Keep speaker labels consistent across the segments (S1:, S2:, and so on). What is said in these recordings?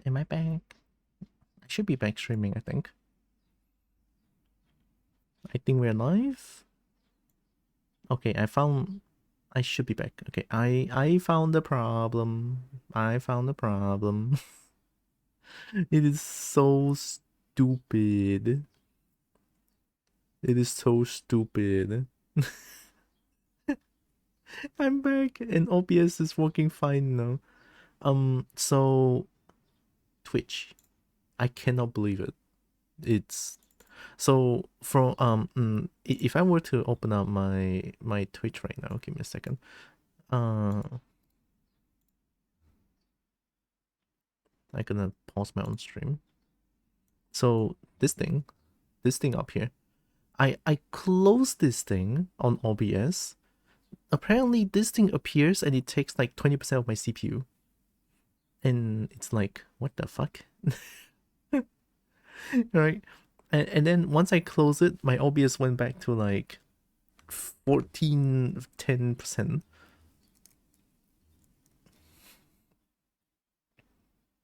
S1: Am I back? I should be back streaming, I think. I think we're live. Okay, I should be back. Okay, I found the problem. I found the problem. It is so stupid. It is so stupid. I'm back and OBS is working fine now. So Twitch. I cannot believe it. It's so from if I were to open up my Twitch right now, give me a second. I'm gonna pause my own stream. So this thing up here, I close this thing on OBS. Apparently this thing appears and it takes like 20% of my CPU. And it's like, what the fuck? Right? And then once I close it, my OBS went back to like 10%.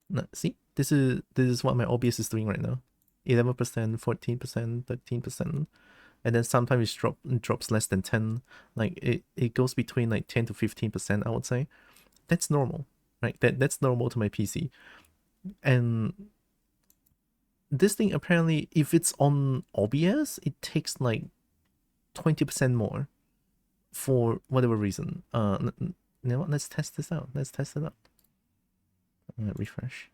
S1: No, see, this is what my OBS is doing right now. 11%, 14%, 13%. And then sometimes it drops less than 10. Like it goes between like 10 to 15%, I would say. That's normal, right? That's normal to my PC. And this thing apparently, if it's on OBS, it takes like 20% more for whatever reason. You know what? Let's test this out. Let's test it out. Refresh.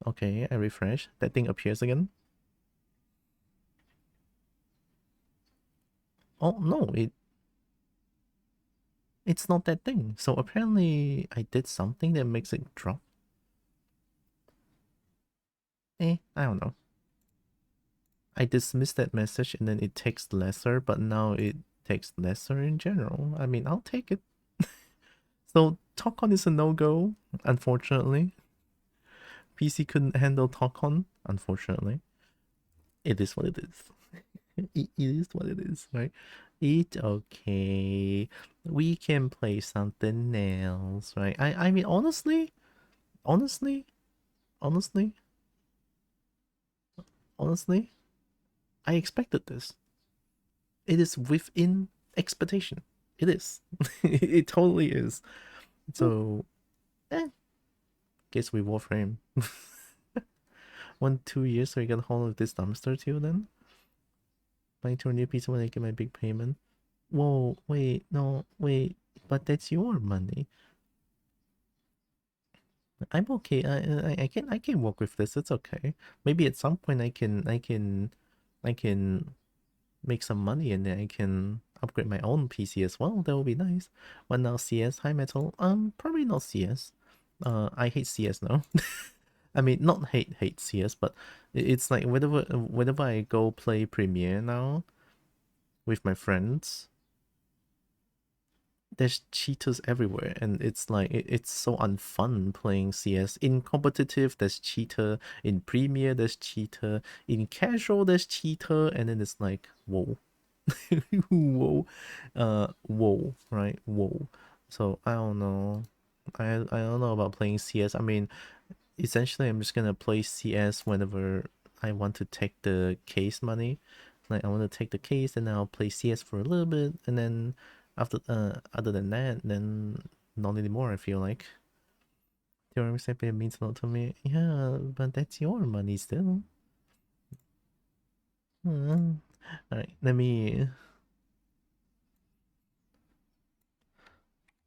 S1: Okay, I refresh. That thing appears again. Oh no, it's not that thing. So apparently I did something that makes it drop. I don't know. I dismissed that message and then it takes lesser, but now it takes lesser in general. I mean, I'll take it. So TalkOn is a no-go, unfortunately. PC couldn't handle TalkOn, unfortunately. It is what it is. It is what it is, right? It's okay. We can play something else, right? I mean, honestly, honestly, honestly, honestly, I expected this. It is within expectation. It is. It totally is. So, guess we Warframe. 2 years so I get hold of this dumpster too then? Buying to a new piece when I get my big payment. Whoa, wait, no, wait. But that's your money. I'm okay. I can work with this. It's okay. Maybe at some point I can make some money and then I can upgrade my own PC as well. That would be nice. But now CS high metal. Probably not CS. I hate CS now. I mean, not hate CS, but it's like whenever I go play Premiere now with my friends, there's cheaters everywhere, and it's like it's so unfun playing CS. In competitive, there's cheater. In Premiere, there's cheater. In casual, there's cheater, and then it's like whoa, whoa, whoa, right? Whoa. So I don't know. I don't know about playing CS. I mean, essentially, I'm just gonna play CS whenever I want to take the case money. Like I want to take the case, and I'll play CS for a little bit, and then after other than that, then not anymore. I feel like Theorem Example means a lot to me. Yeah, but that's your money still. All right, let me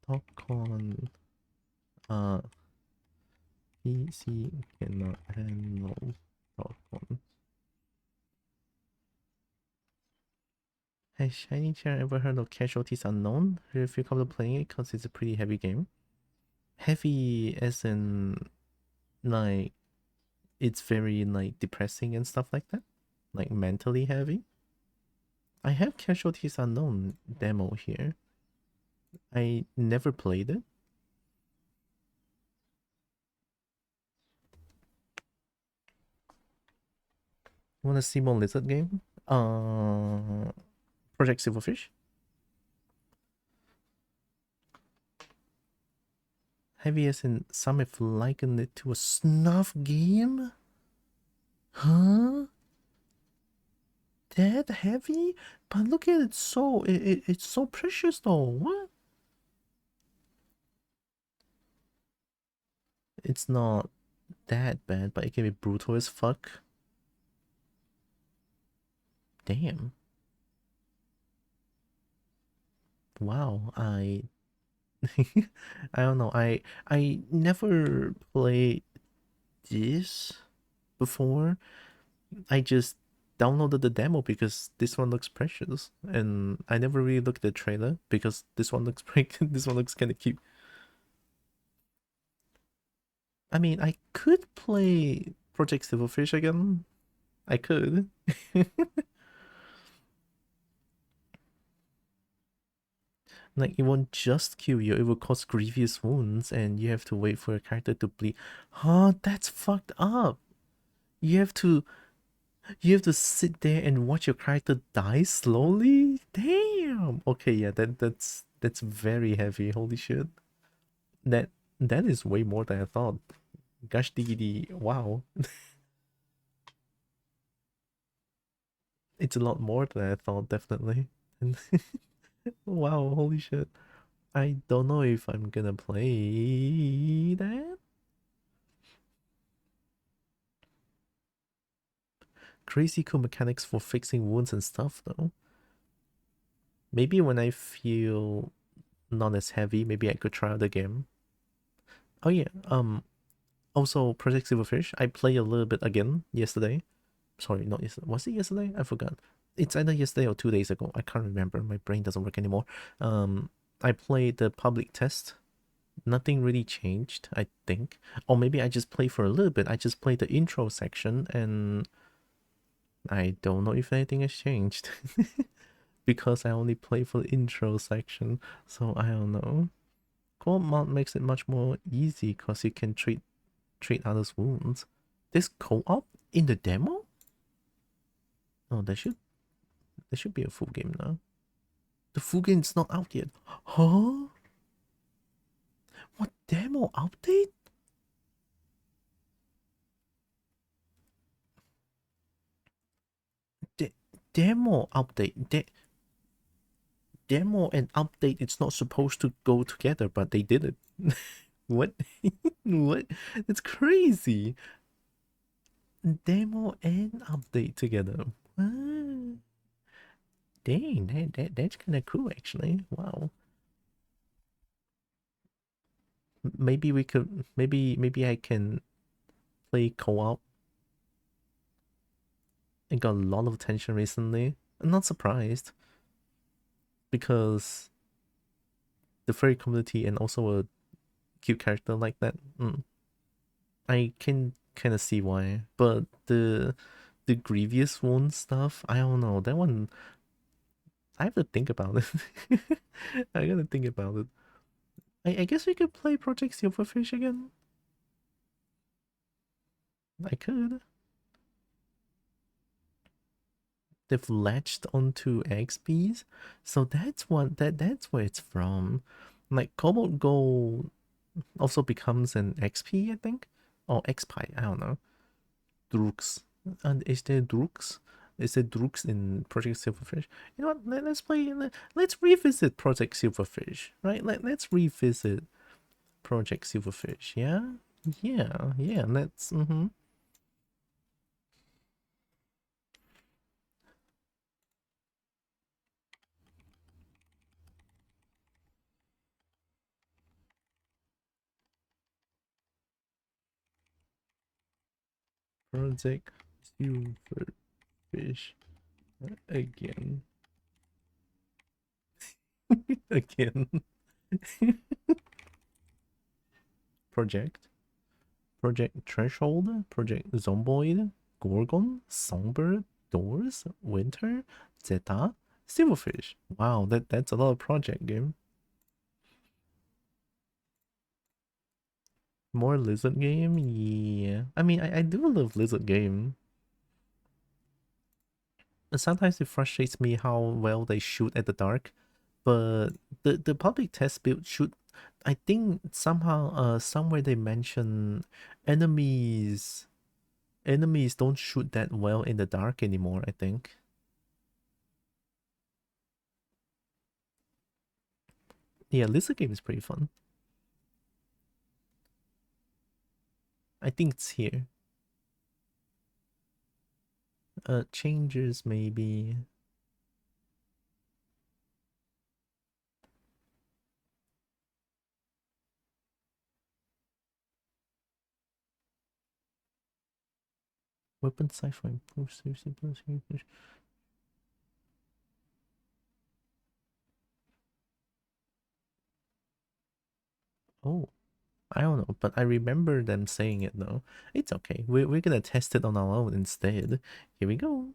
S1: talk on. PC cannot handle talk on. Has Shiny Chair ever heard of Casualties Unknown? If you come to playing it, because it's a pretty heavy game. Heavy as in, like, it's very, like, depressing and stuff like that. Like, mentally heavy. I have Casualties Unknown demo here. I never played it. You want to see more lizard game? Project Silverfish? Heavy as in some have likened it to a snuff game? Huh? That heavy? But look at it, it's so precious though. What? It's not that bad, but it can be brutal as fuck. Damn. Wow, I don't know. I never played this before. I just downloaded the demo because this one looks precious, and I never really looked at the trailer because this one looks this one looks kind of cute. I mean, I could play Project Silverfish again. I could. Like, it won't just kill you, it will cause grievous wounds, and you have to wait for your character to bleed. Huh, that's fucked up. You have to you have to sit there and watch your character die slowly? Damn. Okay, yeah, that's very heavy. Holy shit. That that is way more than I thought. Gosh diggity, wow. It's a lot more than I thought, definitely. And wow, holy shit. I don't know if I'm gonna play that. Crazy cool mechanics for fixing wounds and stuff though. Maybe when I feel not as heavy, maybe I could try out the game. Oh yeah, also Project Silverfish, I played a little bit again yesterday. Sorry, not yesterday. Was it yesterday? I forgot. It's either yesterday or 2 days ago. I can't remember. My brain doesn't work anymore. I played the public test. Nothing really changed, I think. Or maybe I just played for a little bit. I just played the intro section and I don't know if anything has changed. Because I only play for the intro section. So I don't know. Co-op mod makes it much more easy because you can treat others' wounds. There's co-op in the demo? Oh, there should be a full game now. The full game's not out yet. Huh? What demo update? De demo update. Demo and update, it's not supposed to go together, but they did it. What? What? It's crazy. Demo and update together. What? Dang, that's kind of cool actually. Wow. Maybe we could. Maybe I can play co-op. It got a lot of attention recently. I'm not surprised because the furry community and also a cute character like that. I can kind of see why, but the grievous wound stuff, I don't know. That one, I have to think about it. I gotta think about it. I guess we could play Project Silverfish again. I could. They've latched onto XPs, so that's where it's from. Like Cobalt Gold also becomes an XP, I think, or XP. I don't know. Drooks, and is there Drooks? Is there Drooks in Project Silverfish? You know what? Let's play. Let's revisit Project Silverfish, right? Let's revisit Project Silverfish. Yeah, yeah. Let's. Project Silverfish again, again. Project. Project Threshold, Project Zomboid, Gorgon, Songbird, Doors, Winter, Zeta, Silverfish. Wow, that's a lot of project game. More lizard game? Yeah. I mean, I do love lizard game. Sometimes it frustrates me how well they shoot at the dark, but the public test build shoot I think somehow, somewhere they mention enemies enemies don't shoot that well in the dark anymore, I think. Yeah, Lizard game is pretty fun. I think it's here. Changes maybe. Weapon cipher improves seriously. Oh, I don't know, but I remember them saying it though. It's okay. We're gonna test it on our own instead. Here we go.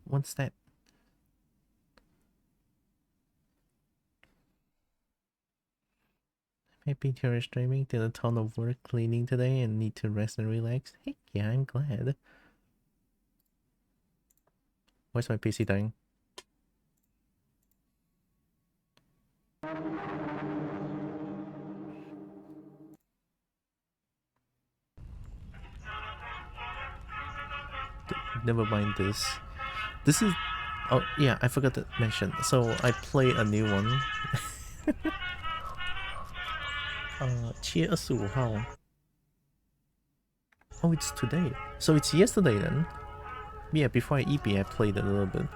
S1: What's that? Happy to streaming. Did a ton of work cleaning today and need to rest and relax. Heck yeah, I'm glad. Where's my PC dying? Never mind this. This is... Oh, yeah, I forgot to mention. So, I play a new one. 7月25号. Oh, it's today. So it's yesterday then. Yeah, before I EP, I played a little bit.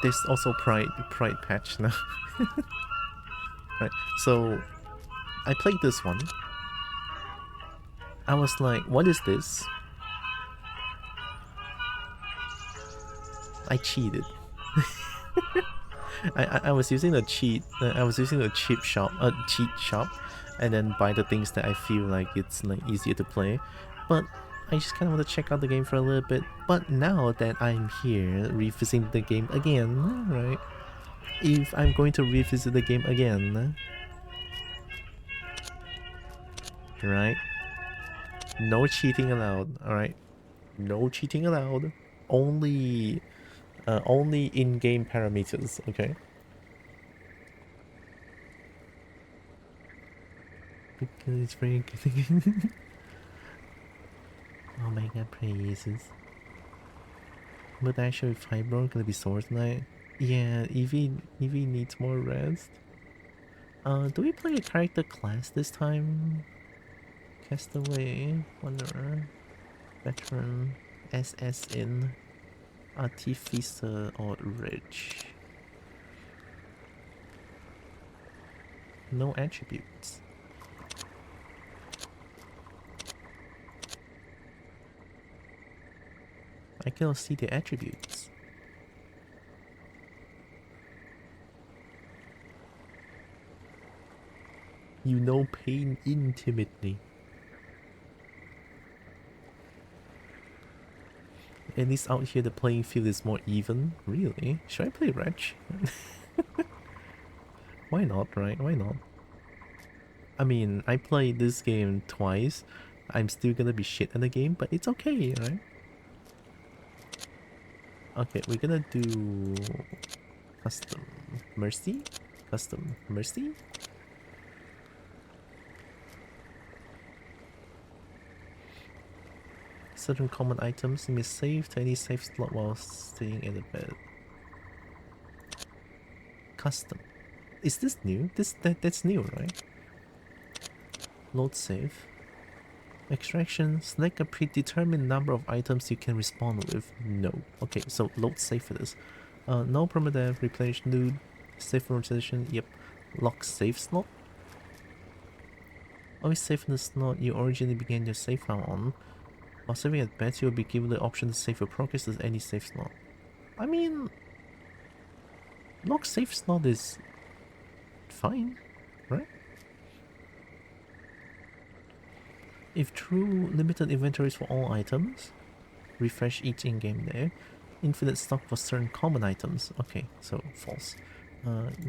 S1: There's also Pride patch now. Right, so I played this one. I was like, what is this? I cheated. I was using a cheat. I was using a cheat shop, and then buy the things that I feel like it's like easier to play. But I just kind of want to check out the game for a little bit. But now that I'm here revisiting the game again, right? If I'm going to revisit the game again, right? No cheating allowed. All right, no cheating allowed. Only in-game parameters. Okay. Because it's very good. Oh my god, praises. But actually, Fiber gonna be sore tonight. Yeah, Evie needs more rest. Do we play a character class this time? Castaway, Wanderer, Veteran, SSN, Artificer, or Rich. No attributes. I cannot see the attributes. You know pain intimately. At least out here the playing field is more even. Really? Should I play Wretch? Why not, right? Why not? I mean, I played this game twice. I'm still gonna be shit in the game, but it's okay, right? Okay, we're gonna do custom mercy. Custom mercy. Certain common items you may save to any safe slot while staying in the bed. Custom. Is this new? That's new, right? Load save. Extraction. Select a predetermined number of items you can respawn with. No. Okay, so load save for this. No permadeath, replenish loot, save rotation, yep. Lock save slot. Always save in the slot you originally began your save file on. While saving at bed, you'll be given the option to save your progress as any save slot. I mean, lock save slot is fine, right? If true, limited inventories for all items. Refresh each in-game day. Infinite stock for certain common items. Okay, so false.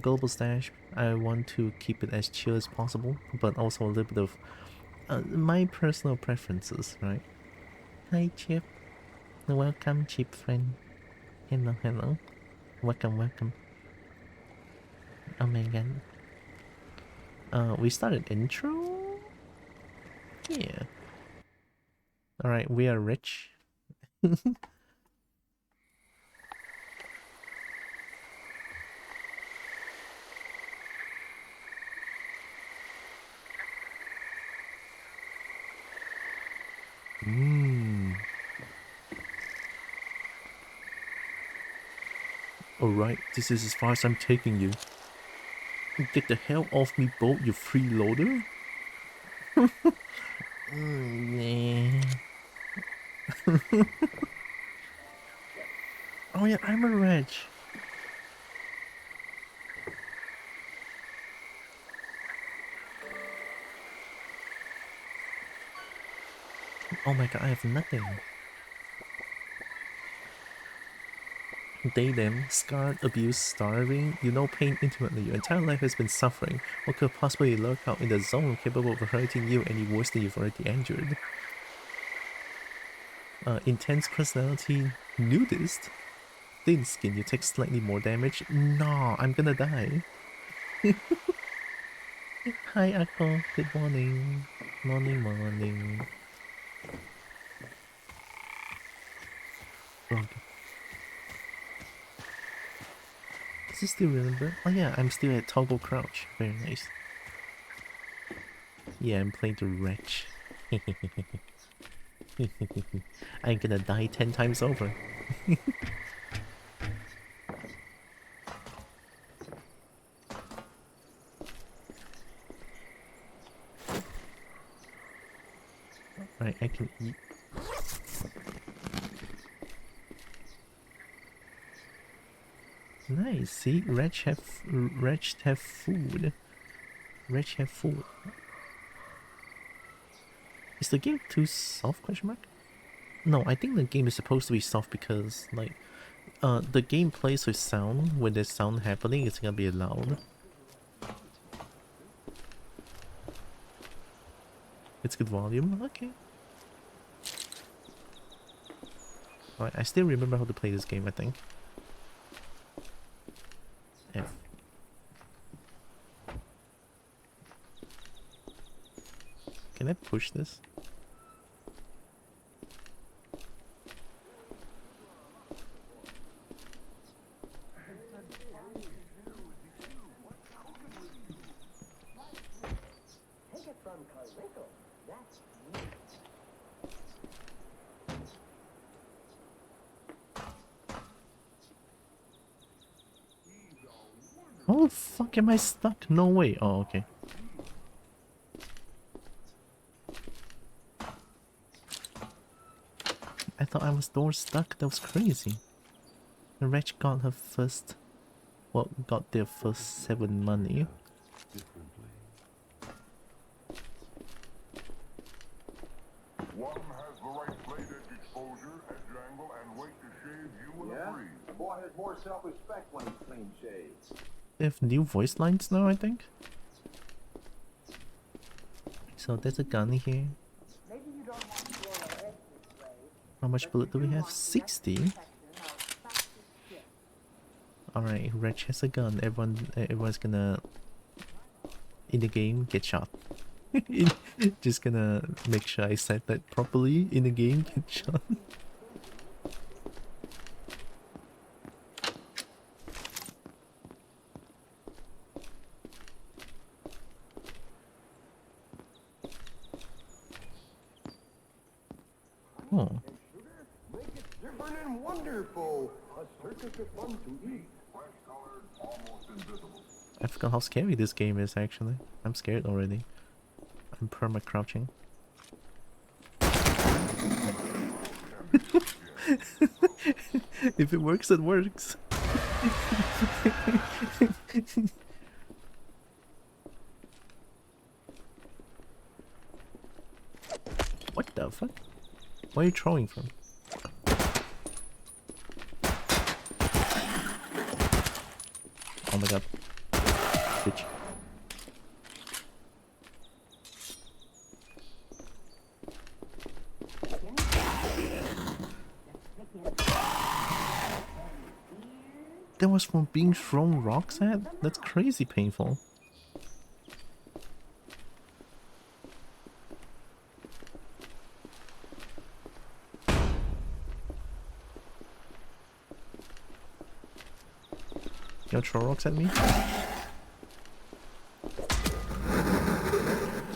S1: Global stash. I want to keep it as chill as possible, but also a little bit of my personal preferences, right? Hi, Chip. Welcome, cheap friend. Hello, hello. Welcome, welcome. Oh my god. We started intro? Yeah. Alright, we are rich. Alright, this is as far as I'm taking you. Get the hell off me, boat, you freeloader. Oh yeah, I'm a reg. Oh my god, I have nothing. They, them, scarred, abused, starving, you know pain intimately, your entire life has been suffering. What could possibly lurk out in the zone capable of hurting you any worse than you've already endured? Intense personality, nudist, thin skin, you take slightly more damage. No, I'm gonna die. Hi Akko, good morning. Morning. Okay. Does it still remember? Oh yeah, I'm still at toggle crouch. Very nice. Yeah, I'm playing the wretch. I'm gonna die 10 times over. Right, I can eat. Nice, see? Wretch have food. Wretch have food. Is the game too soft, question mark? No, I think the game is supposed to be soft because, like, the game plays with sound. When there's sound happening, it's gonna be loud. It's good volume? Okay. Alright, I still remember how to play this game, I think. F. Can I push this? How the fuck am I stuck? No way. Oh, okay. I thought I was door stuck. That was crazy. The wretch got her first... Well, got their first 7 money.
S2: One has the right blade edge exposure, edge angle, and weight to shave you in a breeze. The boy has more self-respect when he's clean shaved.
S1: They have new voice lines now, I think. So there's a gun here.
S3: Maybe you don't want to roll our eggs this way.
S1: How much bullet do we have? 60? Alright, Wretch has a gun. Everyone's gonna... in the game, get shot. Just gonna make sure I said that properly. In the game, get shot. Oh.
S2: Make it different and wonderful. A circus of fun to eat. Fresh-colored, almost invisible.
S1: I forgot how scary this game is, actually. I'm scared already. I'm perma-crouching. If it works, it works. What the fuck? Where are you throwing from? Oh my god. Bitch. That was from being thrown rocks at? That's crazy painful. You throw rocks at me?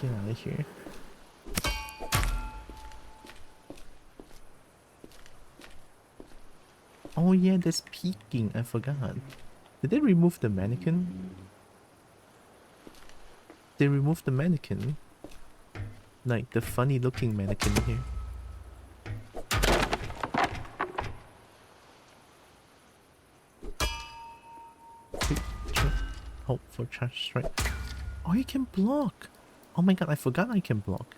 S1: Get out of here. Oh yeah, there's peeking. I forgot. Did they remove the mannequin? They removed the mannequin. Like the funny looking mannequin here. Hope for charge strike. Oh, you can block! Oh my god, I forgot I can block.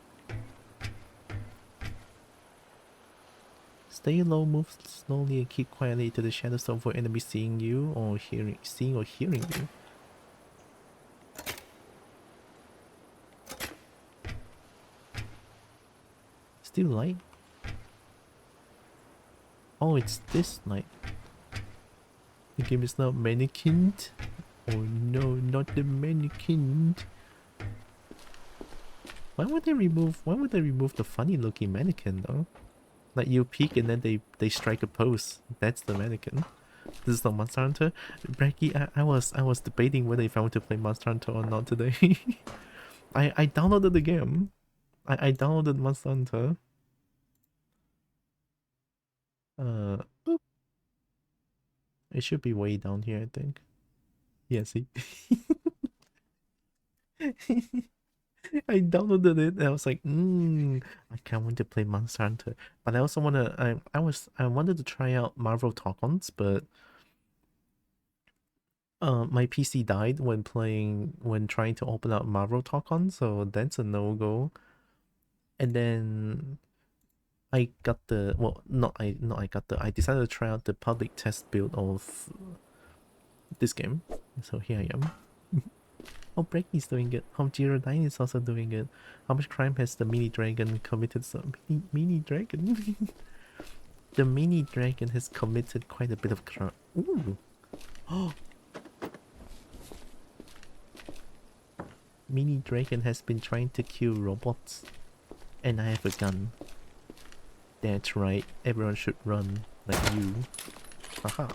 S1: Stay low, move slowly, and keep quietly to the shadows to avoid enemies seeing you or hearing you. Still light? Oh, it's this light. The game is now mannequined. Oh no, not the mannequin. Why would they remove the funny looking mannequin though? Like you peek and then they strike a pose. That's the mannequin. This is not Monster Hunter. Bracky, I was debating whether if I want to play Monster Hunter or not today. I downloaded the game. I downloaded Monster Hunter. Boop. It should be way down here, I think. Yeah, see? I downloaded it and I was like, I can't want to play Monster Hunter. But I also wanna I wanted to try out Marvel Talk-Ons, but my PC died when trying to open up Marvel Talk-On, so that's a no-go. And then I got the I decided to try out the public test build of this game. So here I am. Oh, Breaky's doing it. Home Zero 9 is also doing it. How much crime has the mini dragon committed? So mini dragon. The mini dragon has committed quite a bit of crime. Ooh. Oh. Mini dragon has been trying to kill robots. And I have a gun. That's right. Everyone should run like you. Haha.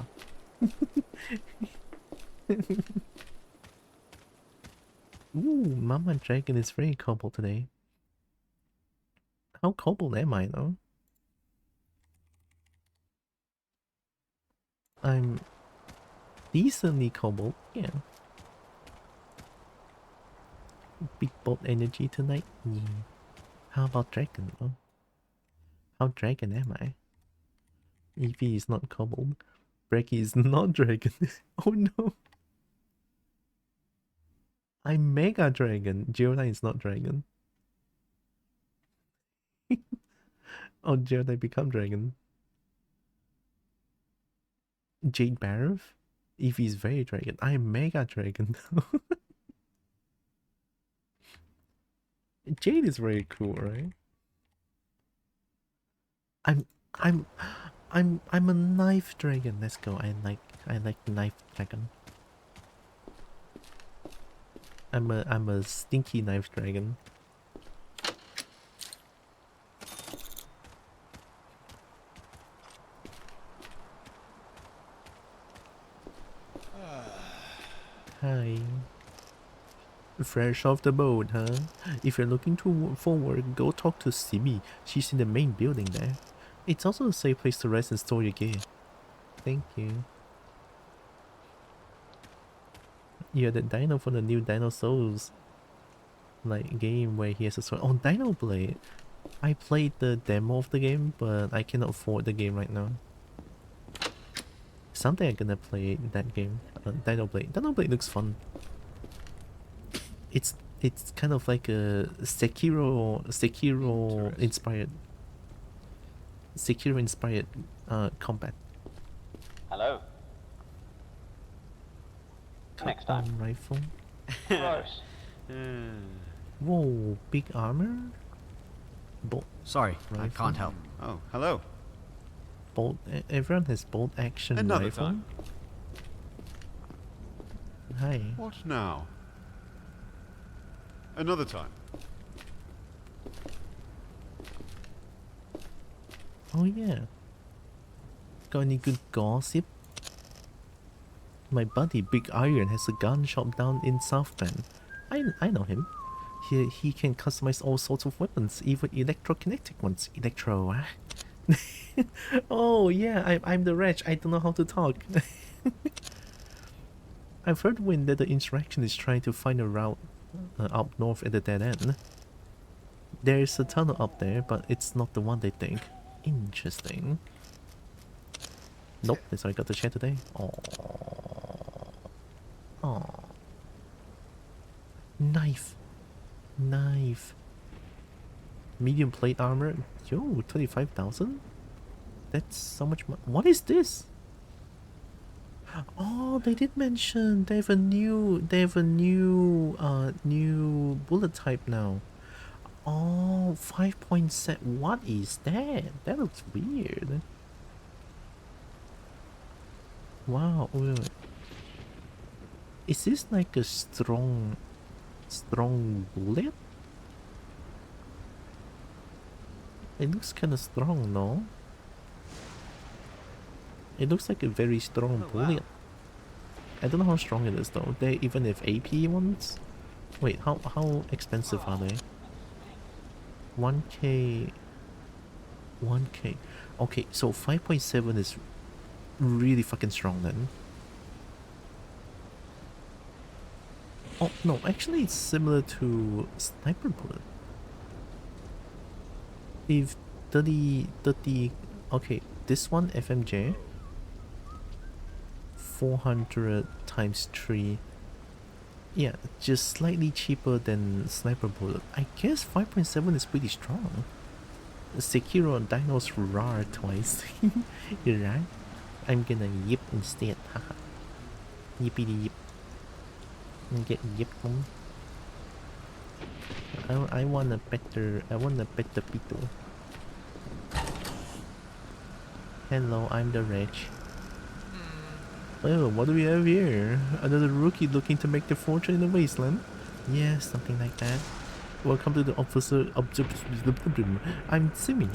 S1: Ooh, Mama Dragon is very cobbled today. How cobbled am I though? I'm decently cobbled, yeah. Big bolt energy tonight? Yeah. How about dragon though? How dragon am I? Evie is not cobbled. Brecky is not dragon. Oh no. I'm Mega Dragon. Geodai is not dragon. Oh, Geodai become dragon. Jade Barrev? Evie is very dragon. I am Mega Dragon. Jade is very cool, right? I'm I'm a knife dragon. Let's go. I like knife dragon. I'm a stinky knife dragon. Hi. Fresh off the boat, huh? If you're looking for work, go talk to Simi. She's in the main building there. It's also a safe place to rest and store your gear. Thank you. You're the dino for the new Dino Souls like game where he has a sword. Oh, Dino Blade. I played the demo of the game, but I cannot afford the game right now. Someday I'm gonna play that game. Dino Blade. Dino Blade looks fun. It's kind of like a Sekiro inspired combat.
S4: Hello. Next time.
S1: Rifle.
S4: Gross.
S1: Whoa, big armor?
S5: Sorry, I
S1: Rifle.
S5: can't help.
S6: Oh, hello.
S1: Everyone has bolt action
S6: Another
S1: rifle.
S6: time.
S1: Hi.
S6: What now? Another time.
S1: Oh yeah. Got any good gossip? My buddy Big Iron has a gun shop down in South Bend. I know him. He can customize all sorts of weapons, even electrokinetic ones. Electro, Oh yeah, I'm the wretch. I don't know how to talk. I've heard when that the insurrection is trying to find a route up north at the dead end. There is a tunnel up there, but it's not the one they think. Interesting. Nope, that's all I got to share today. Oh, oh, knife, knife. Medium plate armor. Yo, 25,000. That's so much money. What is this? Oh, they did mention they have a new bullet type now. Oh, 5.7. What is that? That looks weird. Wow, wait, wait. Is this like a strong bullet? It looks kind of strong, no? It looks like a very strong bullet. I don't know how strong it is though. They even have AP ones? Wait, how expensive are they? 1k. 1k. Okay, so 5.7 is really fucking strong then. Oh no, actually it's similar to sniper bullet. If 30, okay, this one FMJ 400 times 3. Yeah, just slightly cheaper than sniper bullet. I guess 5.7 is pretty strong. Sekiro and Dinos roar twice. You're right. I'm gonna yip instead. Haha. Yippity yip. Get yipped on. I want a better pito. Hello, I'm the wretch. Oh, what do we have here? Another rookie looking to make their fortune in the wasteland? Yeah, something like that. Welcome to the officer I'm Simi.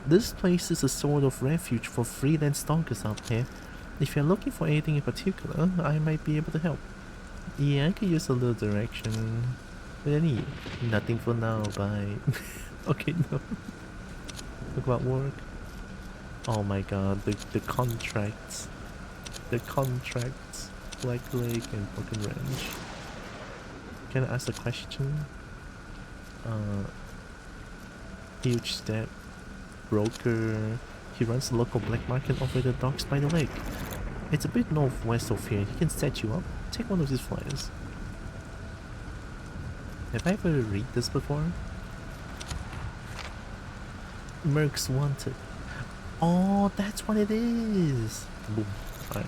S1: This place is a sort of refuge for freelance stalkers out here. If you're looking for anything in particular, I might be able to help. Yeah, I could use a little direction. What do I need? Nothing for now, bye. Okay, no. Talk about work. Oh my god, the contracts. The contracts. Black Lake and Broken Ranch. Can I ask a question? Huge step. Broker. He runs the local black market over the docks by the lake. It's a bit northwest of here. He can set you up. Take one of these flyers. Have I ever read this before? Mercs wanted. Oh, that's what it is. Boom. Alright.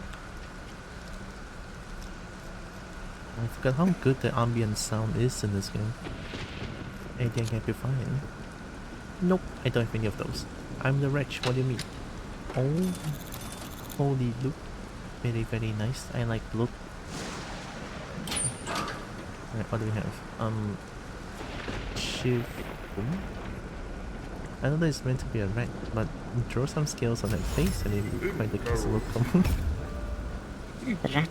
S1: I forgot how good the ambient sound is in this game. Anything can be fine. Nope, I don't have any of those. I'm the wretch, what do you mean? Oh, holy look. Very, very nice. I like look. Alright, what do we have? Shiv. Boom. I know that it's meant to be a rat, but draw some scales on that face and it will quite the case look common.
S7: Rat.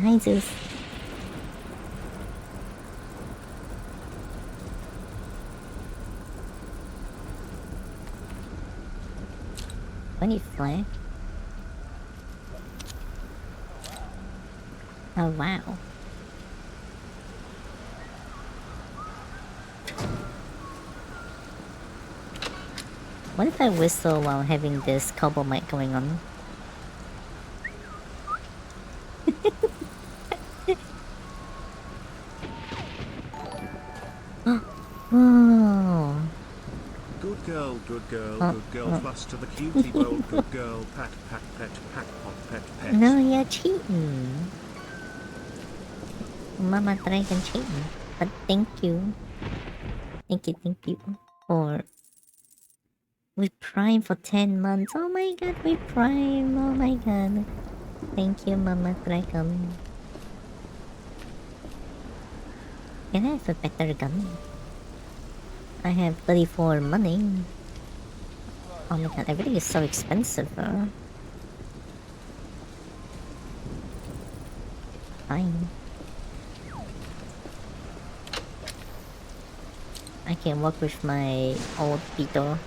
S7: Hi, Zeus. Funny flag. Oh wow. What if I whistle while having this Kobo mic going on? Whoa.
S6: Good girl, good girl, good girl, plus to the cutie bowl, good girl, pat, pat, pet, pat, pop, pet, pet.
S7: No, you're cheating. Mama Dragon cheating. But thank you. Thank you for We prime for 10 months. Oh my god, we prime. Oh my god. Thank you, Mama Dragon. Can I have a better gun? I have 34 money. Oh my god, everything is so expensive. Fine. I can work with my old Beetle.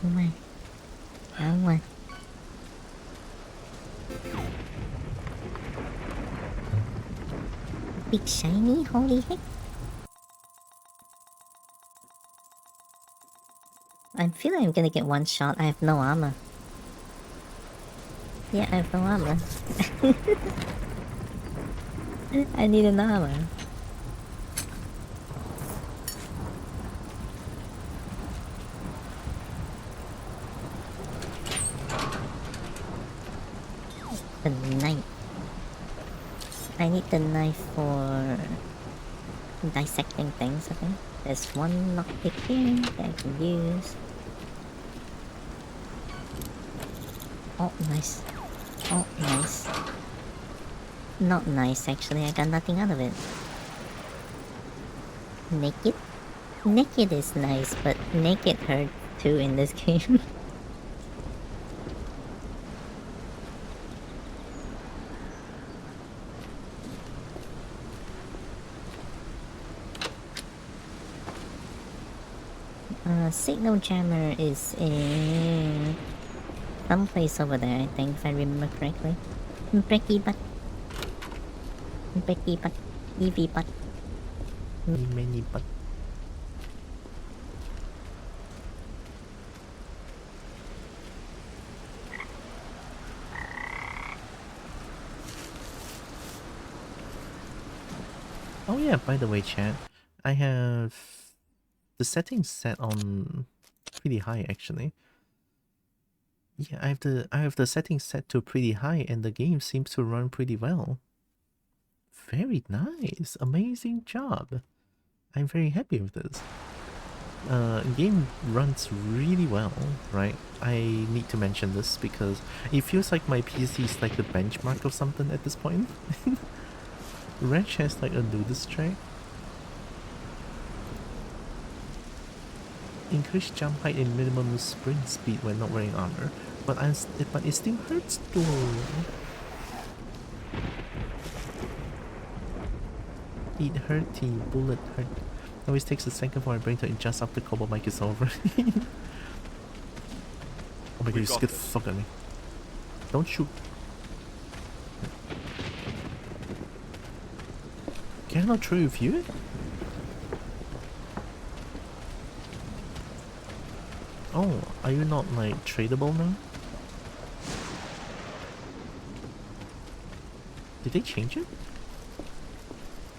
S7: Oh my. Oh my. Big shiny? Holy heck. I feel like I'm gonna get one shot. I have no armor. Yeah, I have no armor. I need an armor. The knife. I need the knife for dissecting things, I think. There's one lockpick here that I can use. Oh, nice. Oh, nice. Not nice, actually. I got nothing out of it. Naked? Naked is nice, but naked hurt too in this game. Signal jammer is in someplace over there, I think, if I remember correctly. Brecky butt. Brecky butt. Evie butt.
S1: Many but oh yeah, by the way, chat, I have the settings set on pretty high actually. Yeah, I have the settings set to pretty high and the game seems to run pretty well. Very nice. Amazing job. I'm very happy with this. Game runs really well, right? I need to mention this because it feels like my PC is like the benchmark of something at this point. Wrench has like a nudist track. Increased jump height and minimum sprint speed when not wearing armor, but it still hurts though. It hurty, bullet hurt. Always takes a second for my brain to adjust after Kobo mic is over. Oh my god, you scared the fuck out of me. Don't shoot. Can I not trade with you? Oh, are you not like tradable now? Did they change it?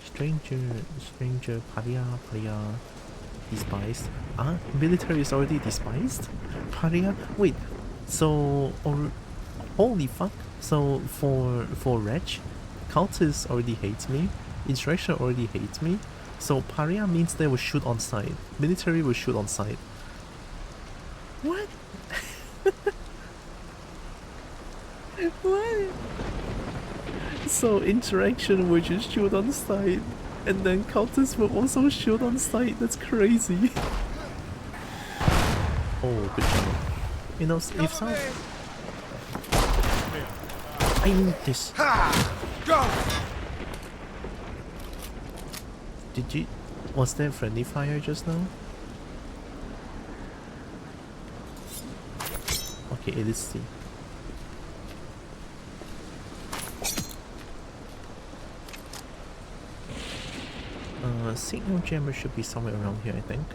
S1: Stranger, Paria, despised. Ah, military is already despised? Paria? Wait, so, or, holy fuck. So, for Wretch, Cultist already hates me, Insurrection already hates me, so Paria means they will shoot on sight. Military will shoot on sight. What? What? So interaction will just shoot on sight, and then cultists will also shoot on sight. That's crazy. Oh, good job. You know, if some... I need this. Go! Did you... Was there friendly fire just now? Okay, it is C. Signal jammer should be somewhere around here, I think.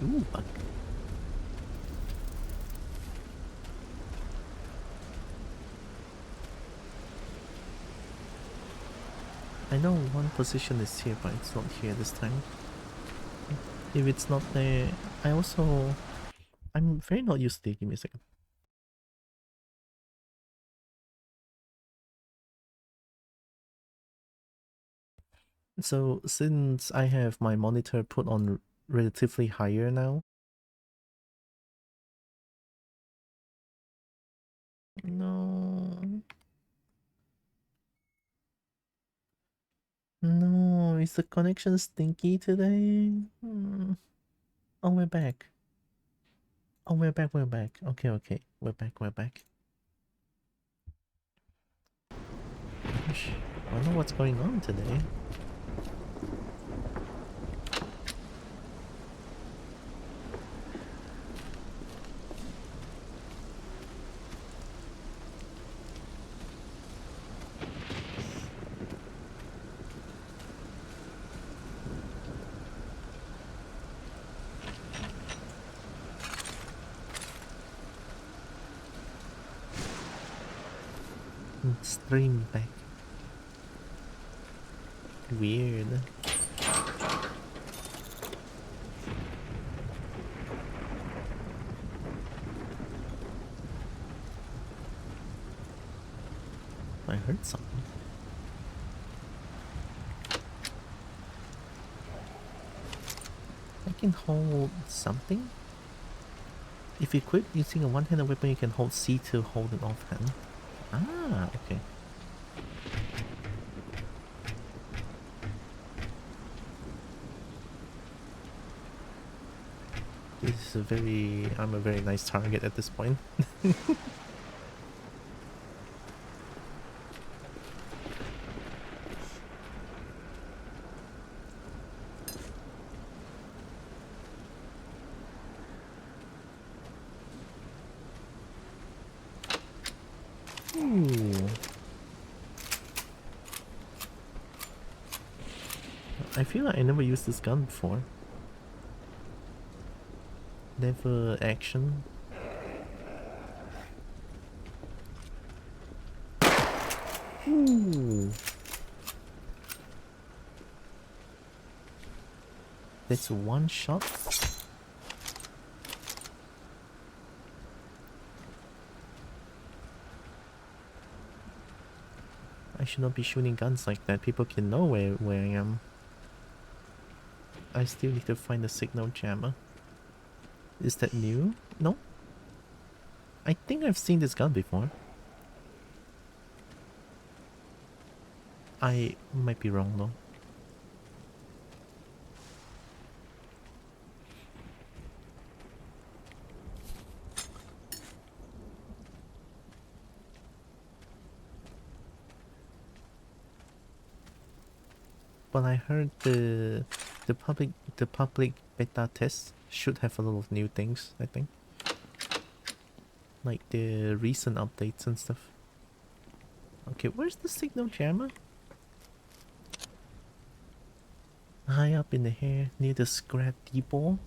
S1: Ooh, bug. I know one position is here, but it's not here this time. If it's not there, I'm very not used to it. Give me a second. So since I have my monitor put on relatively higher now. No. No, is the connection stinky today? Oh, we're back. Oh, we're back, we're back. Okay, okay. We're back, we're back. Gosh, I don't know what's going on today. Stream back. Weird. I heard something. I can hold something? If equipped using a one-handed weapon, you can hold C to hold an offhand. Ah, okay. This is I'm a very nice target at this point. Ooh. I feel like I never used this gun before. Never action. Ooh. That's one shot? I should not be shooting guns like that. People can know where I am. I still need to find the signal jammer. Is that new? No? I think I've seen this gun before. I might be wrong though. But I heard the public beta test should have a lot of new things, I think. Like the recent updates and stuff. Okay, where's the signal jammer? High up in the air, near the scrap depot.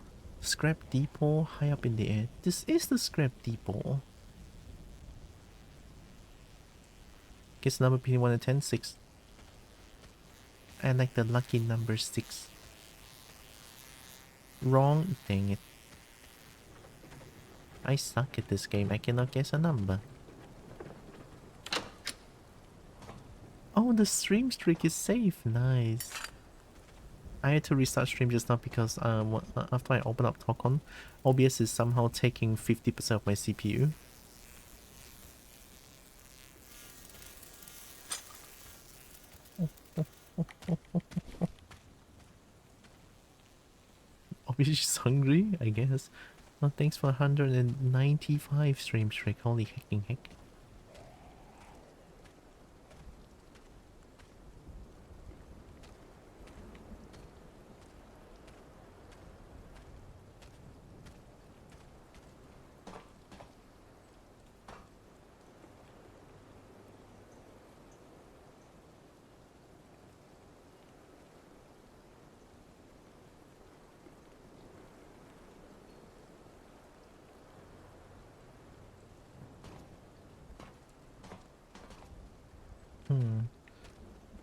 S1: Scrap depot, high up in the air. This is the scrap depot. Guess number between 1 and 10, 6. I like the lucky number 6. Wrong, dang it. I suck at this game, I cannot guess a number. Oh, the stream streak is safe, nice. I had to restart stream just now because after I open up Tokon, OBS is somehow taking 50% of my CPU. OBS is hungry, I guess. Well, thanks for 195 stream streak, holy hecking heck.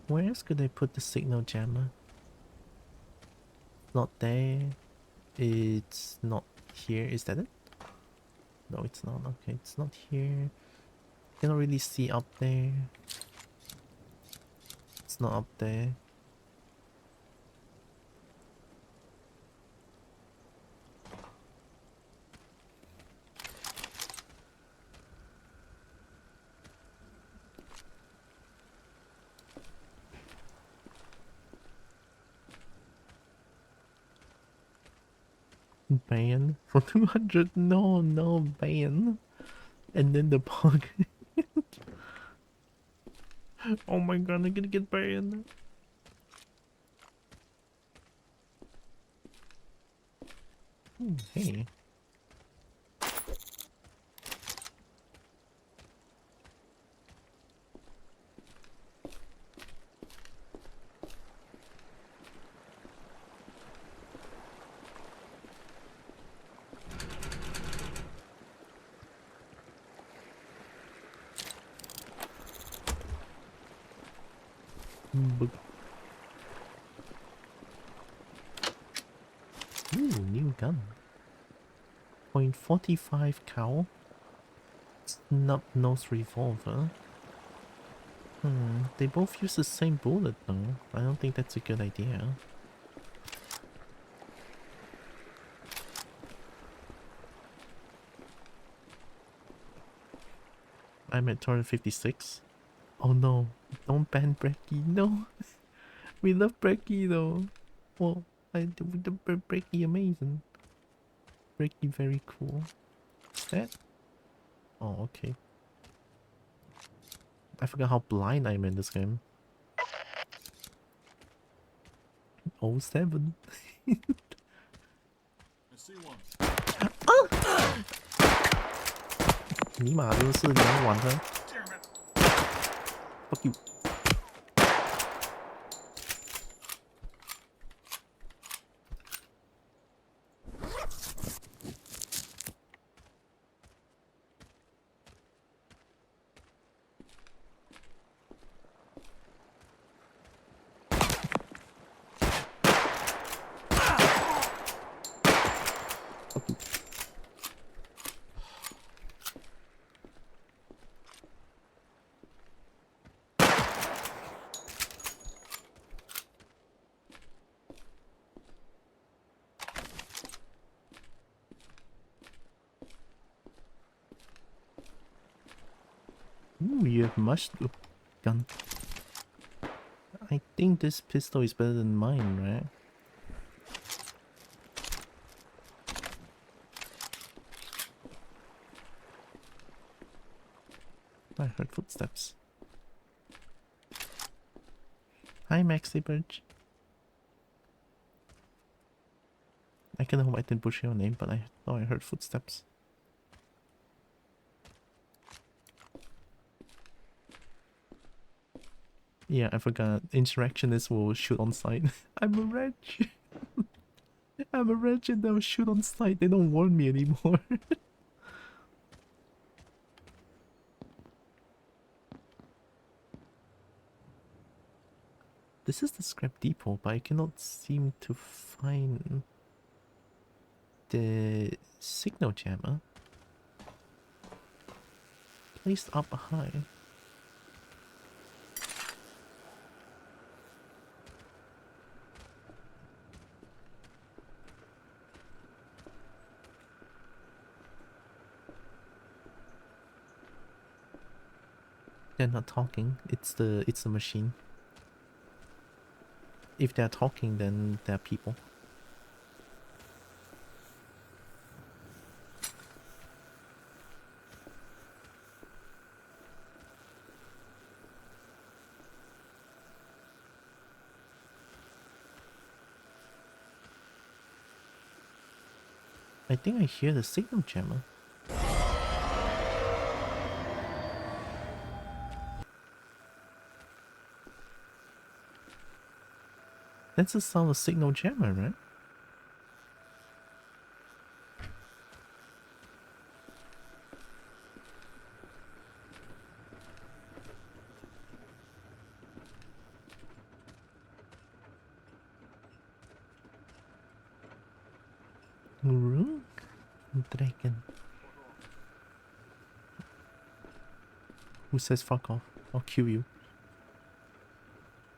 S1: Where else could I put the signal jammer? Not there. It's not here. Is that it? No, it's not. Okay, it's not here. Cannot really see up there. It's not up there. Ban for 200. No, no, ban. And then the pug. Oh my god, I'm gonna get banned. Ooh, hey. Boop. Ooh, new gun. .45 cal. Snub nose revolver. They both use the same bullet though. I don't think that's a good idea. I'm at 256. Oh no, don't ban Brecky, no. We love Brecky though. Well, the Brecky amazing. Brecky very cool. What's that? Oh, okay. I forgot how blind I am in this game. 07.啊！尼玛就是你要玩它 Fuck you. Ooh, you have mushroom gun. I think this pistol is better than mine, right? I heard footsteps. Hi, Maxi Birch. I can hope I didn't push your name, but I thought I heard footsteps. Yeah, I forgot. Insurrectionists will shoot on sight. I'm a wretch. I'm a wretch and they'll shoot on sight. They don't warn me anymore. This is the scrap depot, but I cannot seem to find the signal jammer. Placed up high. They're not talking. It's the machine. If they're talking, then they're people. I think I hear the signal jammer. That's the sound of signal jammer, right? Rook Dragon. Who says fuck off? I'll kill you.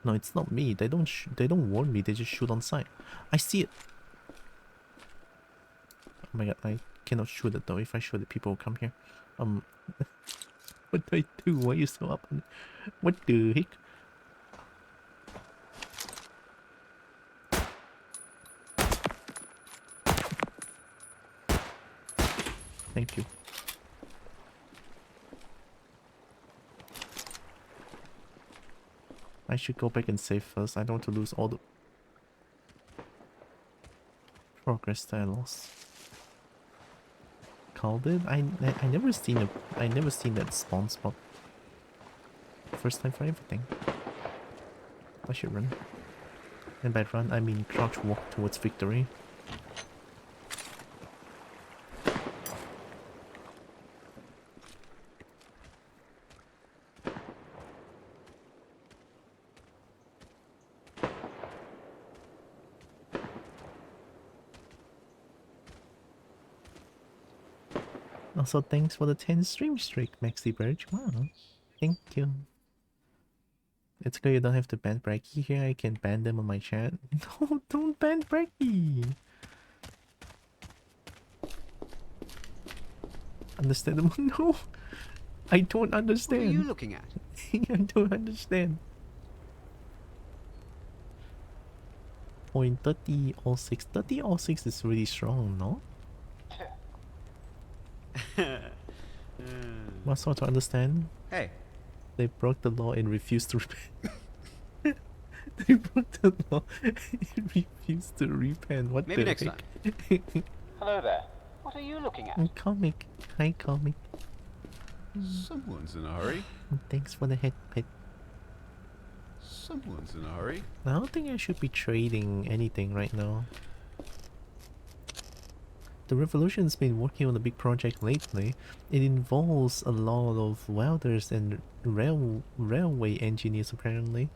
S1: No, it's not me. They don't warn me. They just shoot on sight. I see it. Oh my god, I cannot shoot it though. If I shoot it, people will come here. What do I do? Why are you so up on it? What the heck? Thank you. I should go back and save first. I don't want to lose all the progress that I lost. Called it? I never seen that spawn spot. First time for everything. I should run. And by run I mean crouch walk towards victory. Also, thanks for the 10 stream streak, Maxi Birch. Wow. Thank you. It's good you don't have to ban Bracky here. I can ban them on my chat. No, don't ban Bracky. Understandable? No. I don't understand.
S5: What are you looking at?
S1: I don't understand. Point 30 all 6. 30 all 6 is really strong, no? What sort to understand?
S5: Hey.
S1: They broke the law and refused to repent. They broke the law and refused to repent. What
S5: Maybe
S1: the
S5: next
S1: heck?
S4: Hello there. What are you looking at?
S1: Comic. Hi, comic.
S6: Someone's in a hurry.
S1: Thanks for the head pet.
S6: Someone's in a hurry.
S1: I don't think I should be trading anything right now. The Revolution's been working on a big project lately. It involves a lot of welders and railway engineers apparently.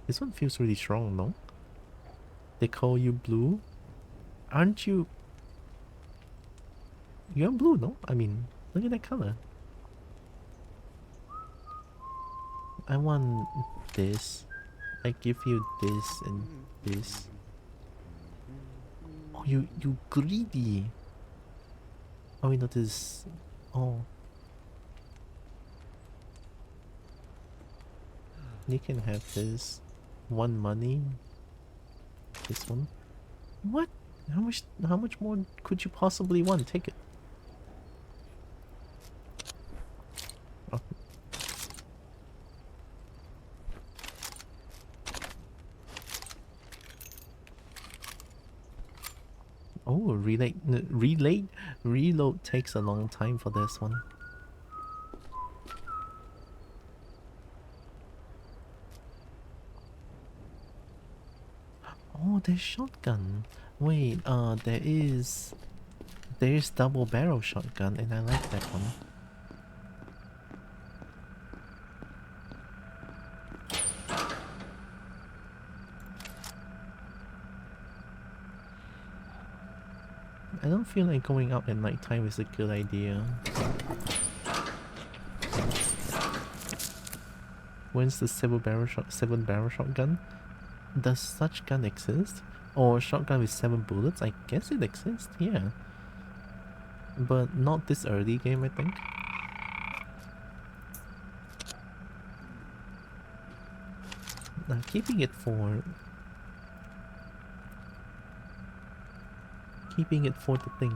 S1: This one feels really strong, no? They call you blue? Aren't you... You're blue, no? I mean, look at that color. I want this. I give you this and this. Oh, you greedy. Oh, wait, no, this... Oh. You can have this. One money. This one. What? How much more could you possibly want? Take it. Oh. Oh, reload takes a long time for this one. Oh, there's shotgun. Wait, there is double barrel shotgun, and I like that one. I don't feel like going out at night time is a good idea. When's the 7-barrel shotgun? Does such gun exist? Or shotgun with 7 bullets? I guess it exists, yeah. But not this early game, I think. Now keeping it for the thing.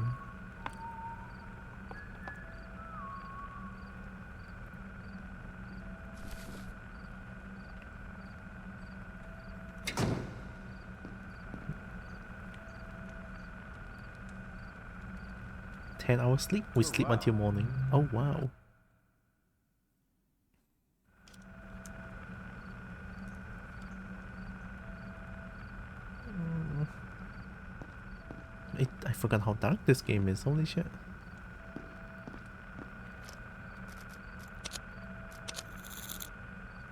S1: Hours sleep? We sleep until morning. Oh wow. I forgot how dark this game is, holy shit.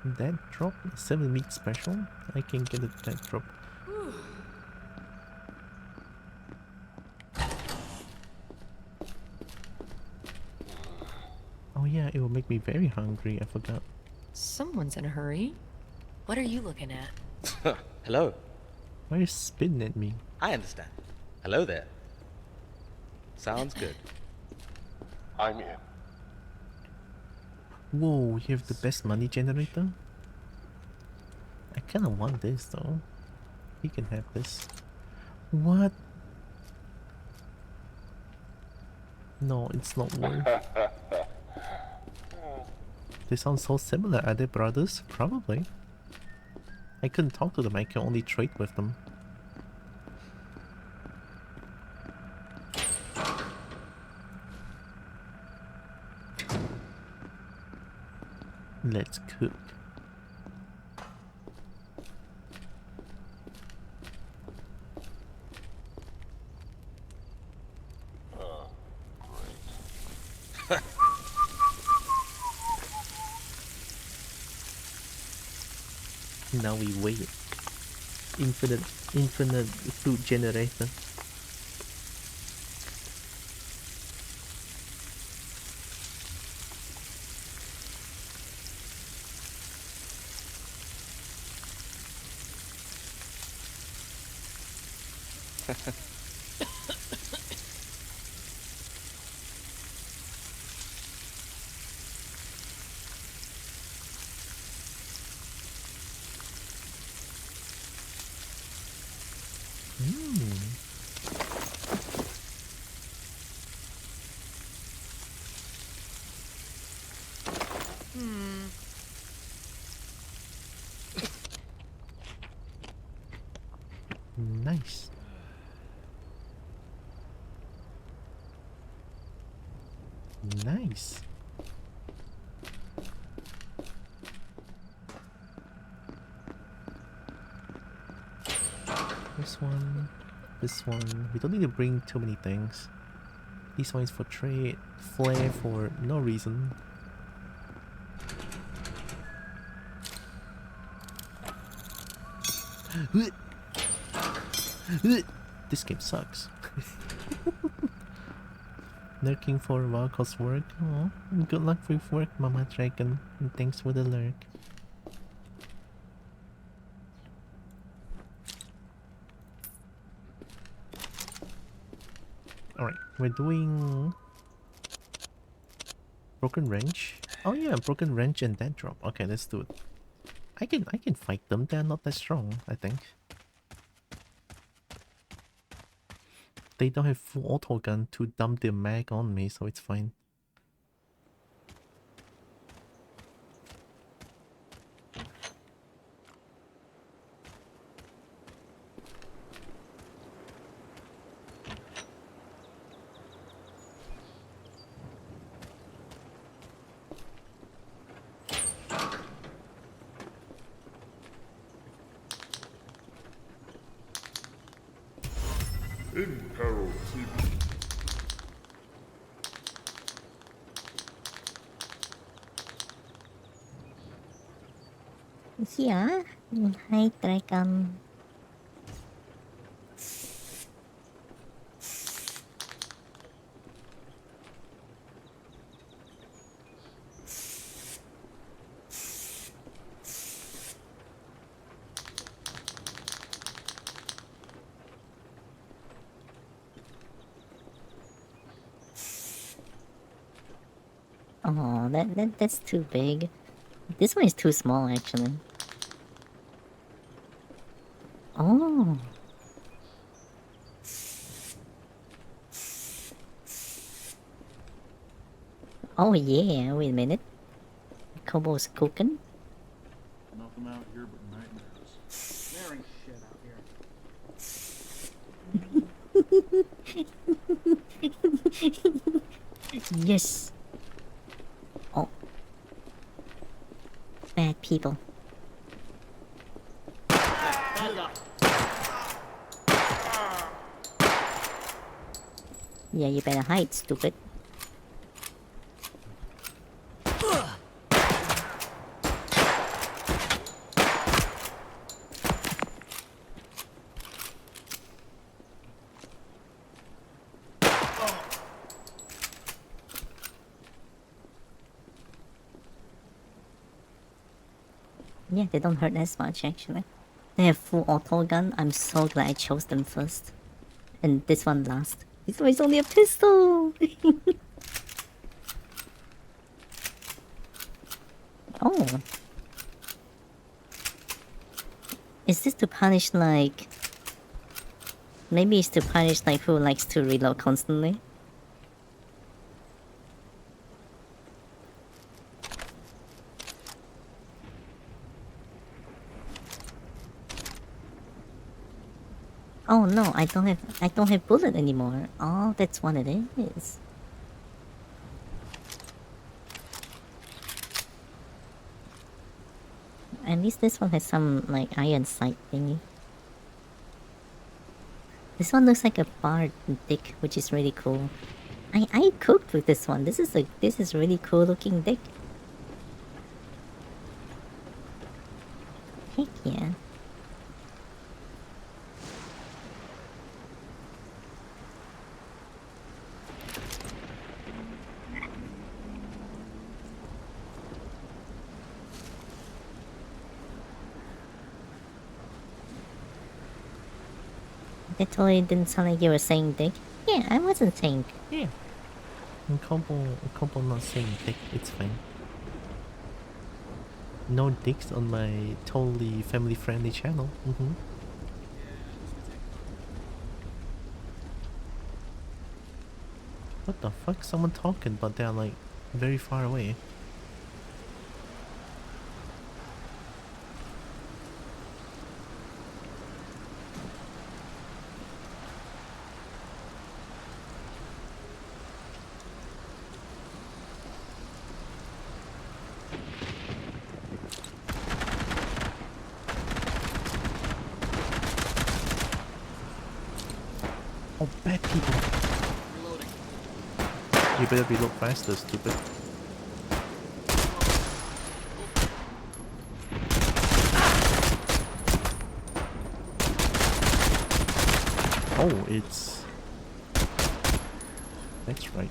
S1: That drop? 7 meat special? I can get a that drop. Oh yeah, it will make me very hungry, I forgot.
S8: Someone's in a hurry. What are you looking at?
S9: Hello.
S1: Why are you spitting at me?
S9: I understand. Hello there. Sounds good.
S2: I'm in.
S1: Whoa, you have the best money generator? I kinda want this though. He can have this. What? No, it's not worth. They sound so similar. Are they brothers? Probably. I couldn't talk to them, I can only trade with them. Let's cook. Now we wait. Infinite food generator. Nice. Nice. This one. This one. We don't need to bring too many things. This one is for trade. Flare for no reason. This game sucks. Lurking for a while cause work. Oh, good luck with work, Mama Dragon. And thanks for the lurk. Alright, we're doing Broken Wrench. Oh yeah, Broken Wrench and Dead Drop. Okay, let's do it. I can fight them, they're not that strong, I think. They don't have full auto gun to dump their mag on me, so it's fine.
S2: Imperil TV.
S7: Yeah, hi Dragon. Oh, that's too big. This one is too small, actually. Oh. Oh yeah, wait a minute. Kobo's cooking?
S6: Nothing out here but nightmares.
S5: There ain't shit out here.
S7: Yes. Oh. Bad people. Yeah, you better hide, stupid. Yeah, they don't hurt as much actually. They have full auto gun. I'm so glad I chose them first. And this one last. This one is only a pistol! Oh. Is this to punish, like... Maybe it's to punish, like, who likes to reload constantly? Oh no, I don't have bullet anymore. Oh, that's what it is. At least this one has some, like, iron sight thingy. This one looks like a bard dick, which is really cool. I cooked with this one. This is really cool looking dick. Heck yeah. That totally didn't sound like you were saying dick. Yeah, I wasn't saying.
S1: Yeah. And Kobo not saying dick, it's fine. No dicks on my totally family friendly channel. What the fuck? Someone talking, but they're like very far away. Oh, bad people. You better reload faster, stupid. Oh, it's... That's right.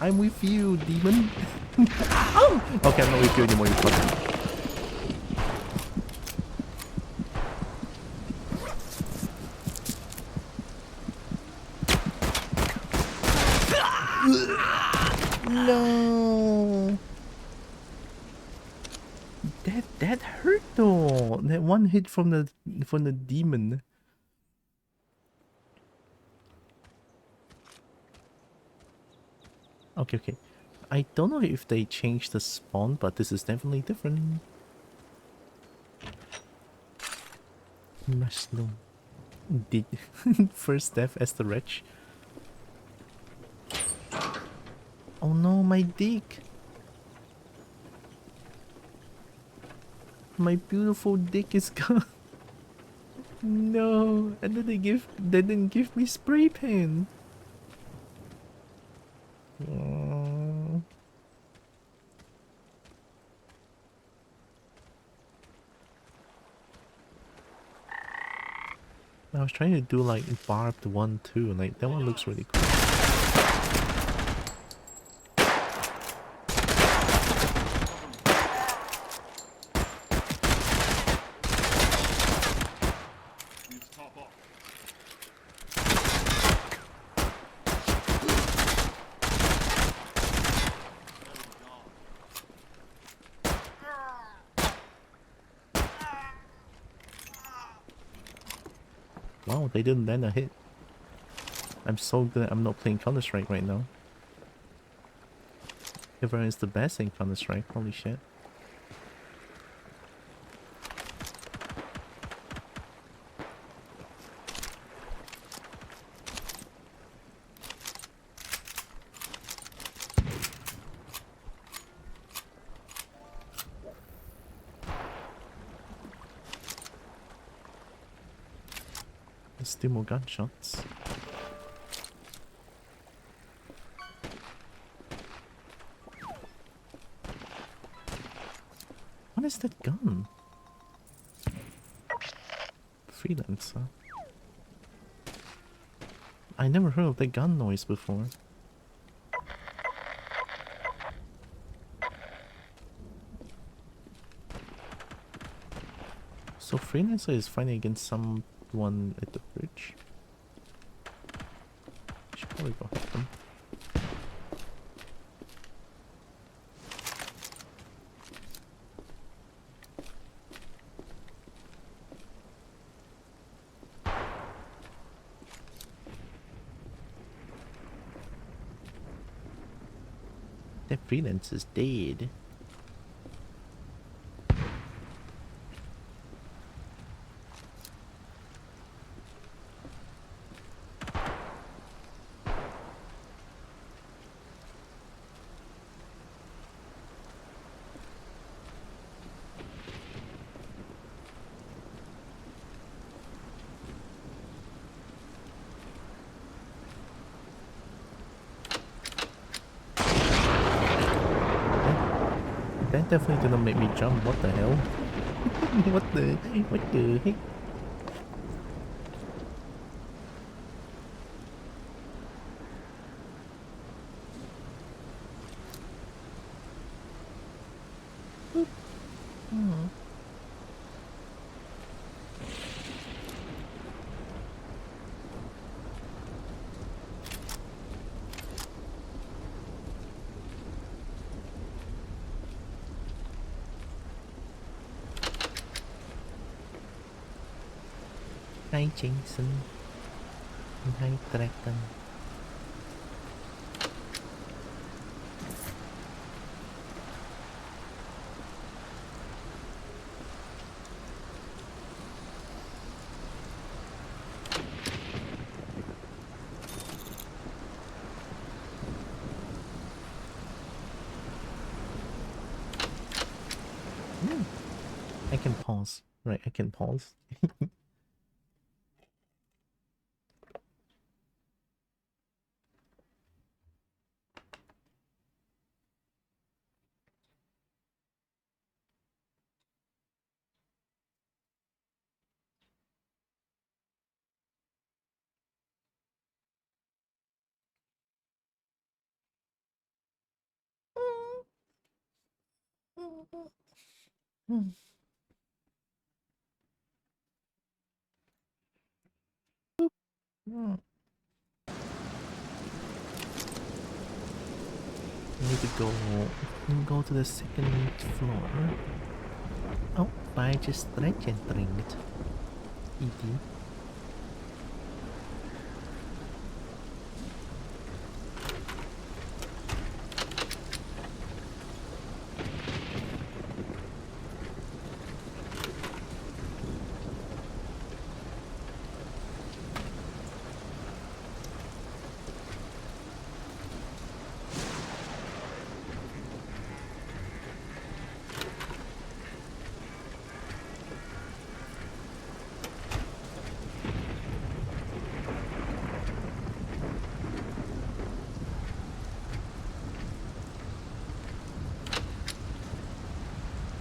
S1: I'm with you, demon. Oh! Okay, I'm not with you anymore, you fucker. No. That hurt though. That one hit from the demon. Okay. I don't know if they changed the spawn, but this is definitely different. Mushroom. Did first death as the wretch. Oh no, my dick. My beautiful dick is gone. No, and then they didn't give me spray paint. Oh. I was trying to do like barbed one too, like that one looks really cool. Wow, they didn't land a hit. I'm so glad I'm not playing Counter-Strike right now. Everyone is the best in Counter-Strike, holy shit. There's still more gunshots. What is that gun? Freelancer. I never heard of the gun noise before. So Freelancer is fighting against someone at the bridge. Should probably go help them. That freelancer's dead. That definitely did not make me jump. What the hell? What the heck? Hi Jason. Hi Dragon. I can pause. Right, I can pause. I need to go to the second floor. Oh, I just entering it. ED.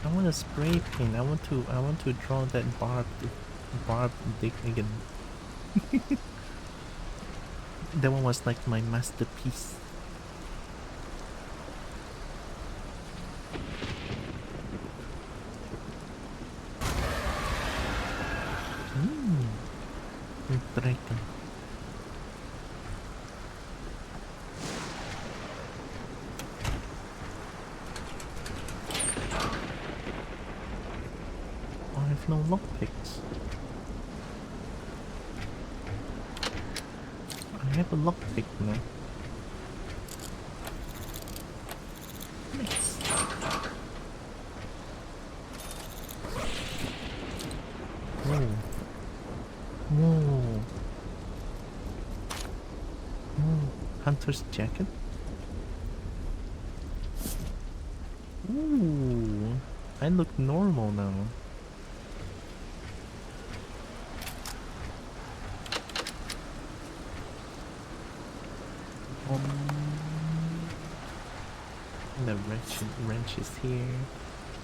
S1: I want a spray paint. I want to draw that barbed dick again. That one was like my masterpiece. Dragon. I have no lockpicks. I have a lockpick now. Nice. Whoa. Whoa. Whoa. Hunter's jacket? Ooh. I look normal now. The wrench is here.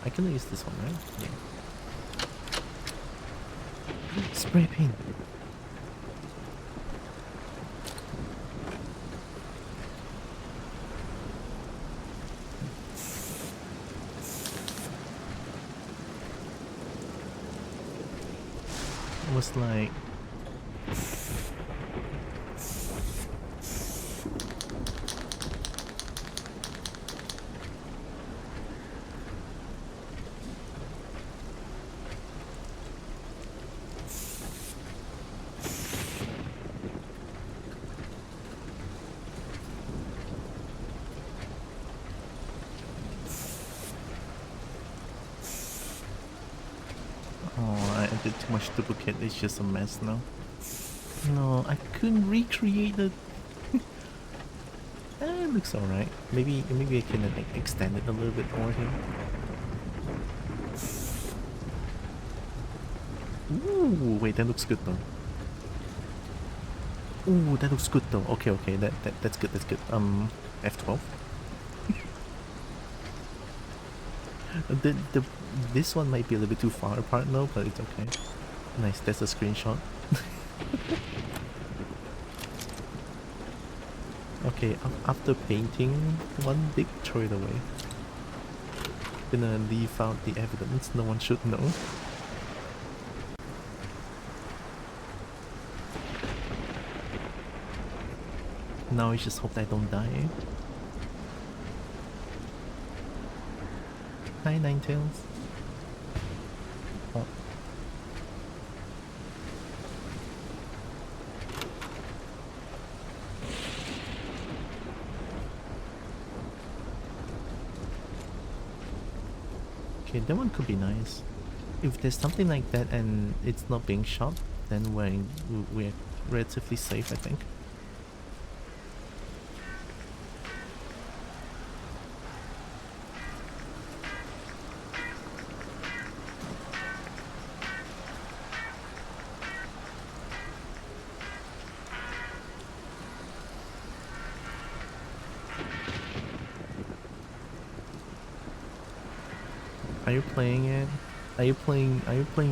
S1: I can use this one, right? Yeah. Spray paint. It was like Oh, I did too much duplicate. It's just a mess now. No, I couldn't recreate it. It looks alright. Maybe I can like extend it a little bit more here. Ooh, wait, that looks good though. Ooh, that looks good though. Okay, okay, that's good, that's good. F12. This one might be a little bit too far apart now, but it's okay. Nice, that's a screenshot. Okay, after painting one big, throw it away. Gonna leave out the evidence, no one should know. Now I just hope I don't die. Hi, Ninetales. Oh. Okay, that one could be nice. If there's something like that and it's not being shot, then we're relatively safe, I think. Are you playing it? Are you playing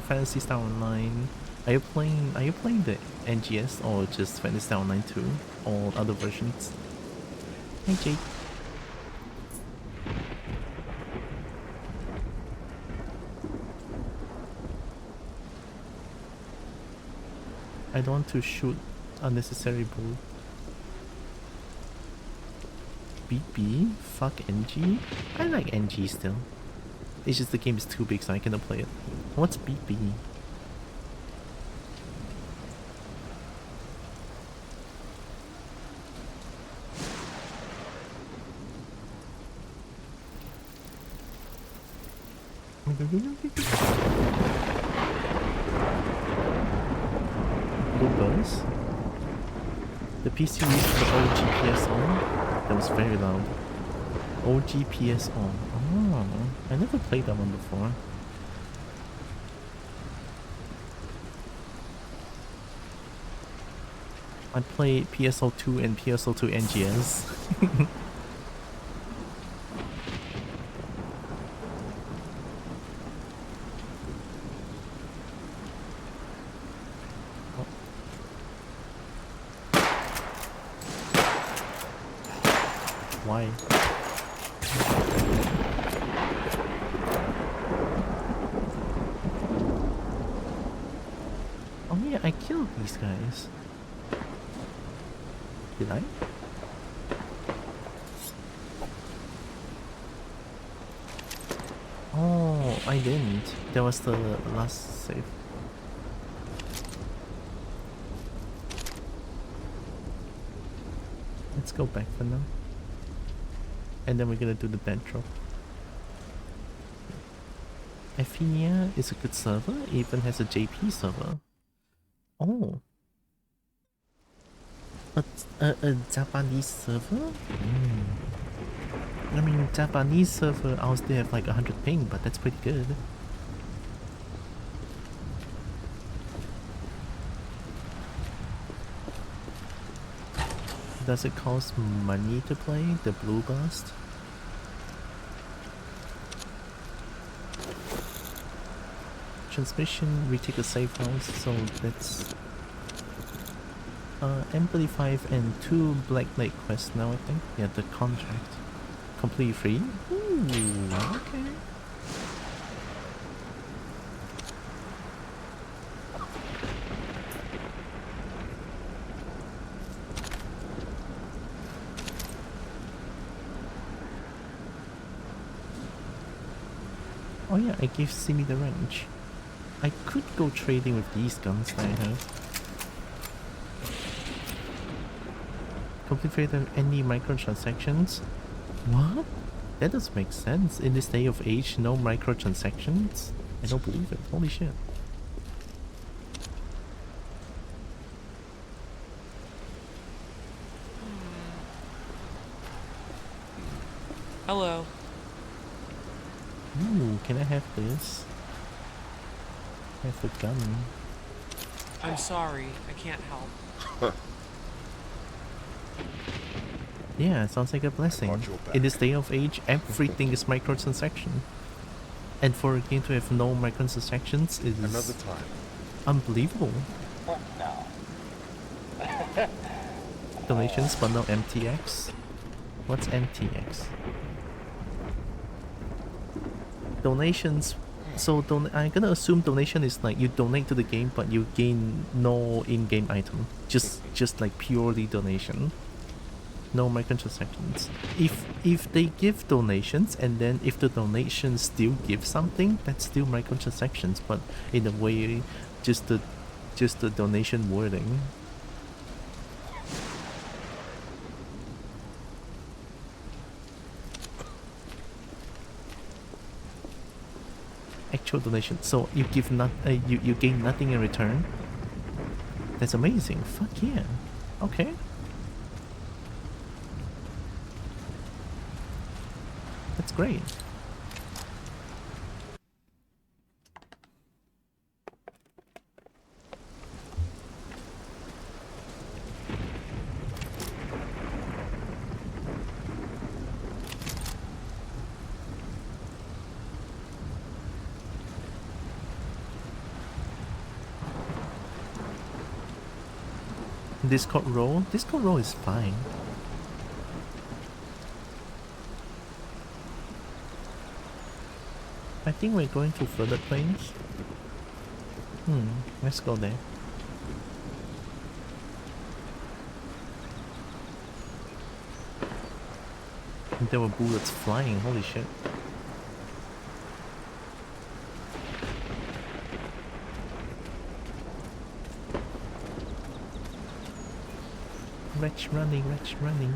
S1: Fantasy Star Online? Are you playing the NGS or just Fantasy Star Online 2? Or other versions? Hey Jake. I don't want to shoot unnecessary bull. BB? Fuck NG? I like NG still. It's just the game is too big so I cannot play it. What's BB? Blue buzz? The PC used the old GPS on? That was very loud. Old GPS on. Oh, I never played that one before. I played PSO2 and PSO2 NGS. Why? Oh yeah, I killed these guys. Did I? Oh, I didn't. That was the last save. Let's go back for now. And then we're gonna do the dead drop. Athenia is a good server, it even has a JP server. Oh. A Japanese server? I mean, Japanese server, I'll still have like 100 ping, but that's pretty good. Does it cost money to play the Blue Blast? Transmission, retake the safe house, so that's M35 and 2 Black Lake quests now, I think. Yeah, the contract. Completely free? Ooh, okay. Oh yeah, I gave Simi the wrench. I could go trading with these guns that I have. Complete without any microtransactions? What? That doesn't make sense. In this day of age, no microtransactions? I don't believe it. Holy shit.
S8: Hello.
S1: Ooh, can I have this? I have a gun.
S8: I'm sorry. I can't help.
S1: Yeah, it sounds like a blessing.
S2: Watch your back.
S1: In this day of age, everything is microtransaction. And for a game to have no microtransactions is
S2: Another time.
S1: unbelievable.
S4: What now?
S1: Donations but no MTX? What's MTX? Donations. So I'm gonna assume donation is like you donate to the game but you gain no in-game item. Just like purely donation. No microtransactions. If they give donations and then if the donation still gives something, that's still microtransactions, but in a way just the donation wording. Actual donation. So you give not you gain nothing in return. That's amazing. Fuck yeah. Okay. That's great. Discord role? Discord role is fine. I think we're going to further planes. Let's go there. And there were bullets flying, holy shit. Wretch running, wretch running.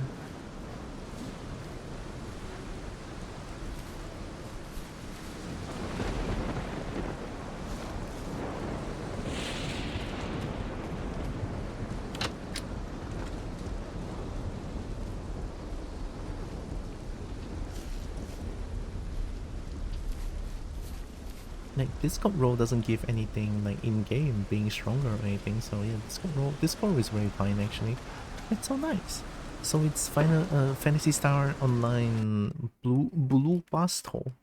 S1: Like Discord role doesn't give anything like in-game being stronger or anything, so yeah, Discord role is very fine actually. It's so nice. So it's Final Fantasy Star Online Blue Bastel.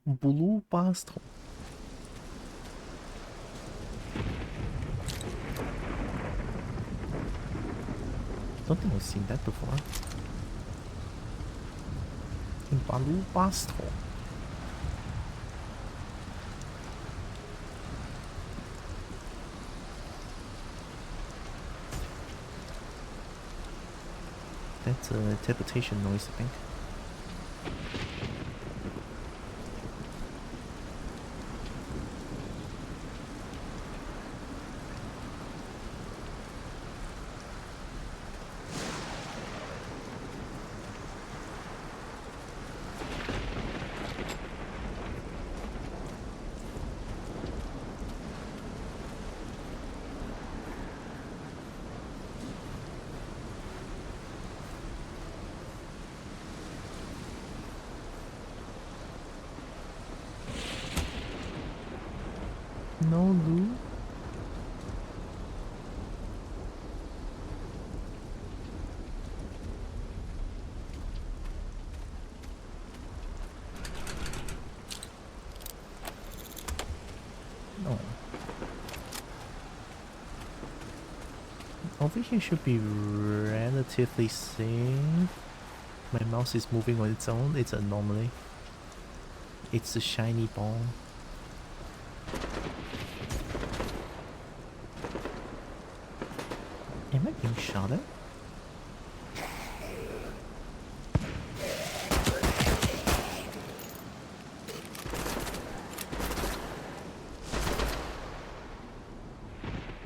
S1: Blue Bastel. Don't think I've seen that before. Blue Bastel. That's a teleportation noise, I think. No loot. No. Over here should be relatively safe. My mouse is moving on its own. It's an anomaly. It's a shiny ball. Am I being shot at?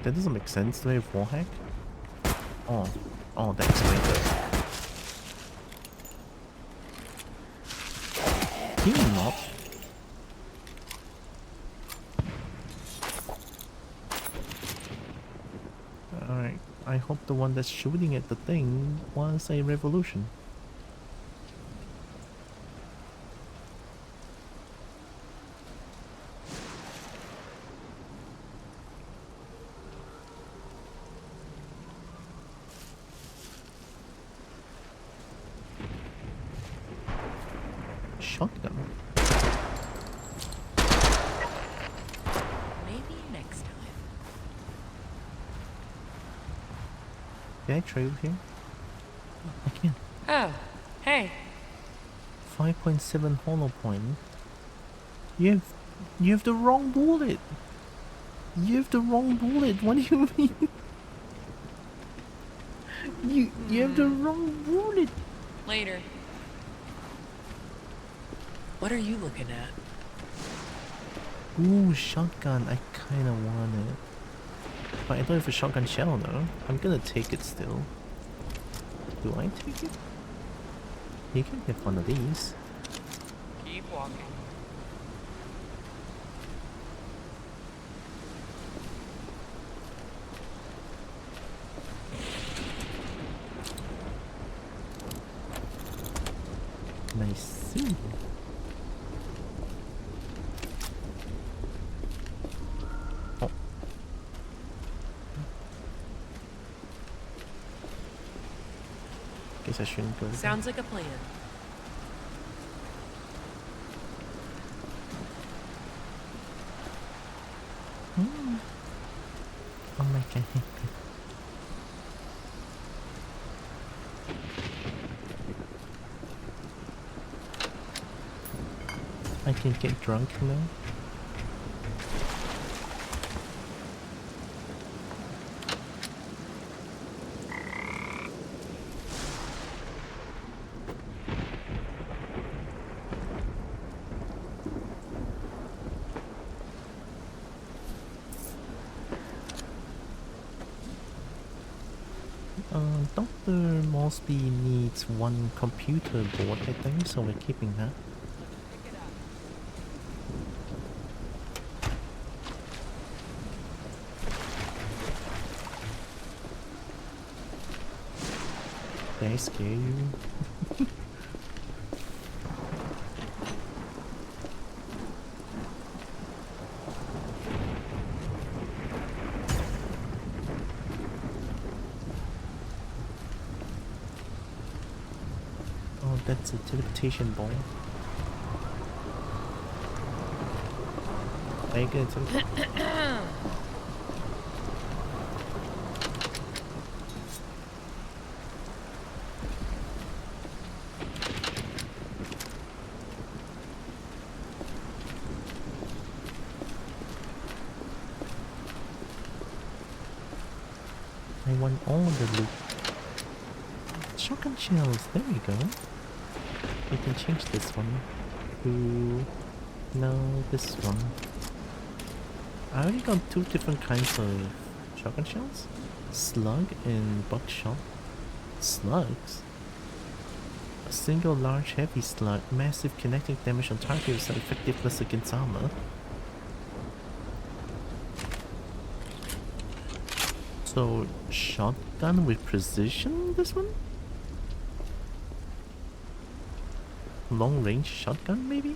S1: That doesn't make sense. Do I have wallhack? Oh, that explains it. Can you not? Alright, I hope the one that's shooting at the thing was a revolution. shotgun.
S8: Maybe next time.
S1: Can I trade with here? I can.
S8: Oh, hey.
S1: 5.7 hollow point. You have the wrong bullet. You have the wrong bullet. What do you mean? You have the wrong bullet.
S8: Later. What are you looking at?
S1: Ooh, shotgun. I kinda want it. But I don't have a shotgun shell though. I'm gonna take it still. Do I take it? You can have one of these.
S8: Keep walking.
S1: Nice. Oh. Guess I shouldn't go there.
S8: Sounds like a plan.
S1: Oh my god. I can get drunk now. Dr. Mosby needs one computer board, I think, so we're keeping that. Did I scare you? Oh, that's a teleportation ball. Are you gonna teleport? I want all the loot. Shotgun shells, there we go. We can change this one to... no, this one. I already got two different kinds of shotgun shells. Slug and buckshot. Slugs? A single large heavy slug, massive kinetic damage on target with effectiveness against armor. So, shotgun with precision, this one? Long range shotgun, maybe?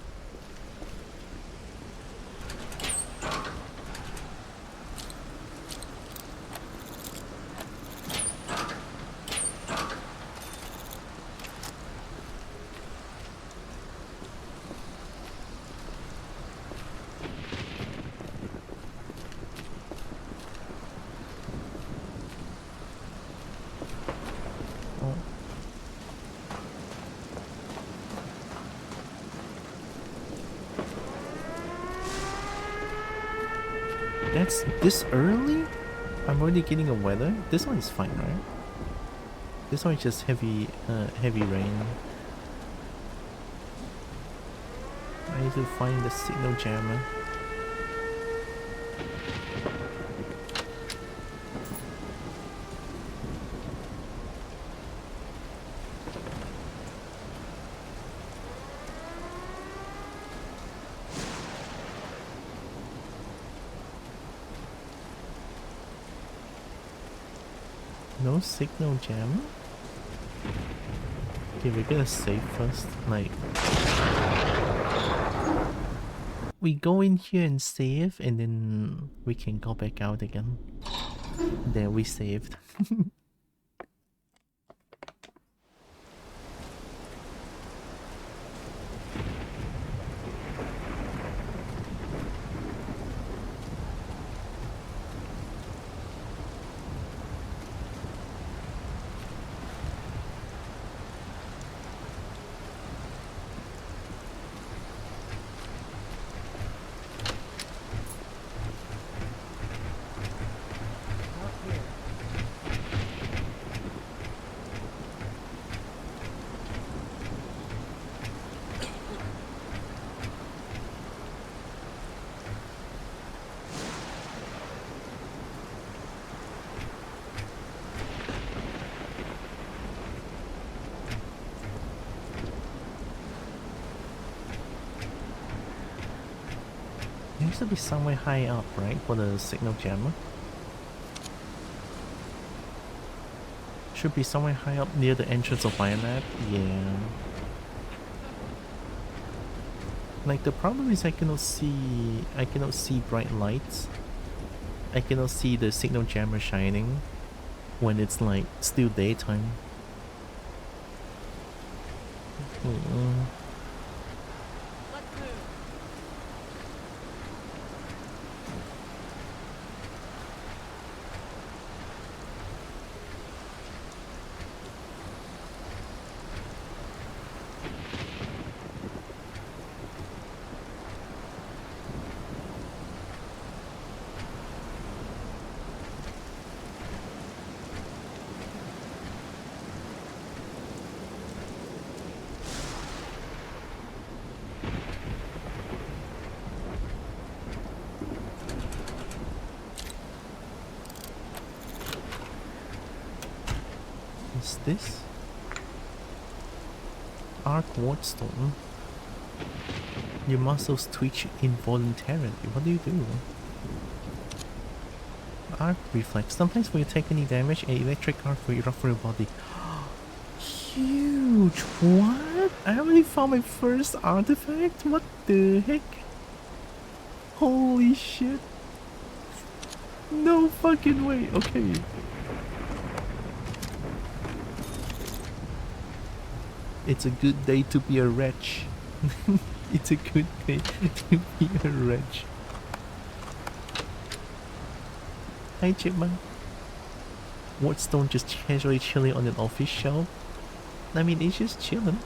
S1: That's this early? I'm already getting a weather. This one is fine, right? This one is just heavy rain. I need to find the signal jammer. No signal jammer? Okay, we're gonna save first. Like, we go in here and save, and then we can go back out again. There, we saved. It has to be somewhere high up, right, for the signal jammer? Should be somewhere high up near the entrance of Violet. Yeah. Like the problem is I cannot see bright lights. I cannot see the signal jammer shining when it's like still daytime. What's this? Arc Wardstone. Your muscles twitch involuntarily. What do you do? Arc Reflex. Sometimes when you take any damage, an electric arc will erupt from your body. Huge! What? I already found my first artifact? What the heck? Holy shit. No fucking way. Okay. It's a good day to be a wretch. It's a good day to be a wretch. Hi Chipmunk. Wardstone just casually chilling on an office shelf. I mean, it's just chilling.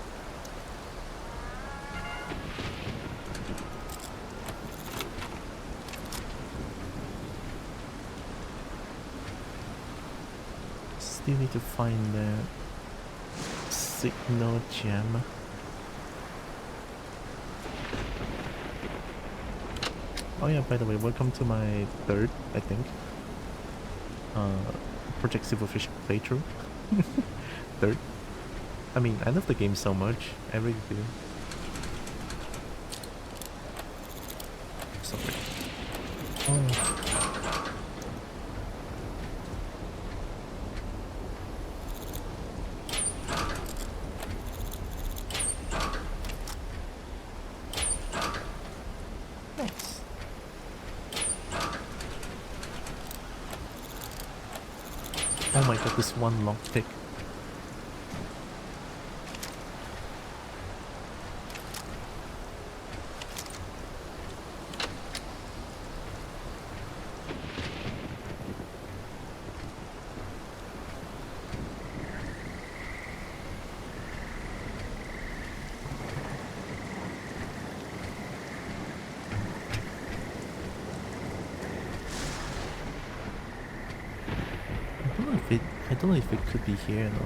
S1: Still need to find the signal gem. Oh yeah, by the way, welcome to my third, I think, Project Silverfish playthrough. Third. I mean, I love the game so much. I really do. Sorry. Oh. Oh my god, this one lockpick. I don't know if it could be here, no?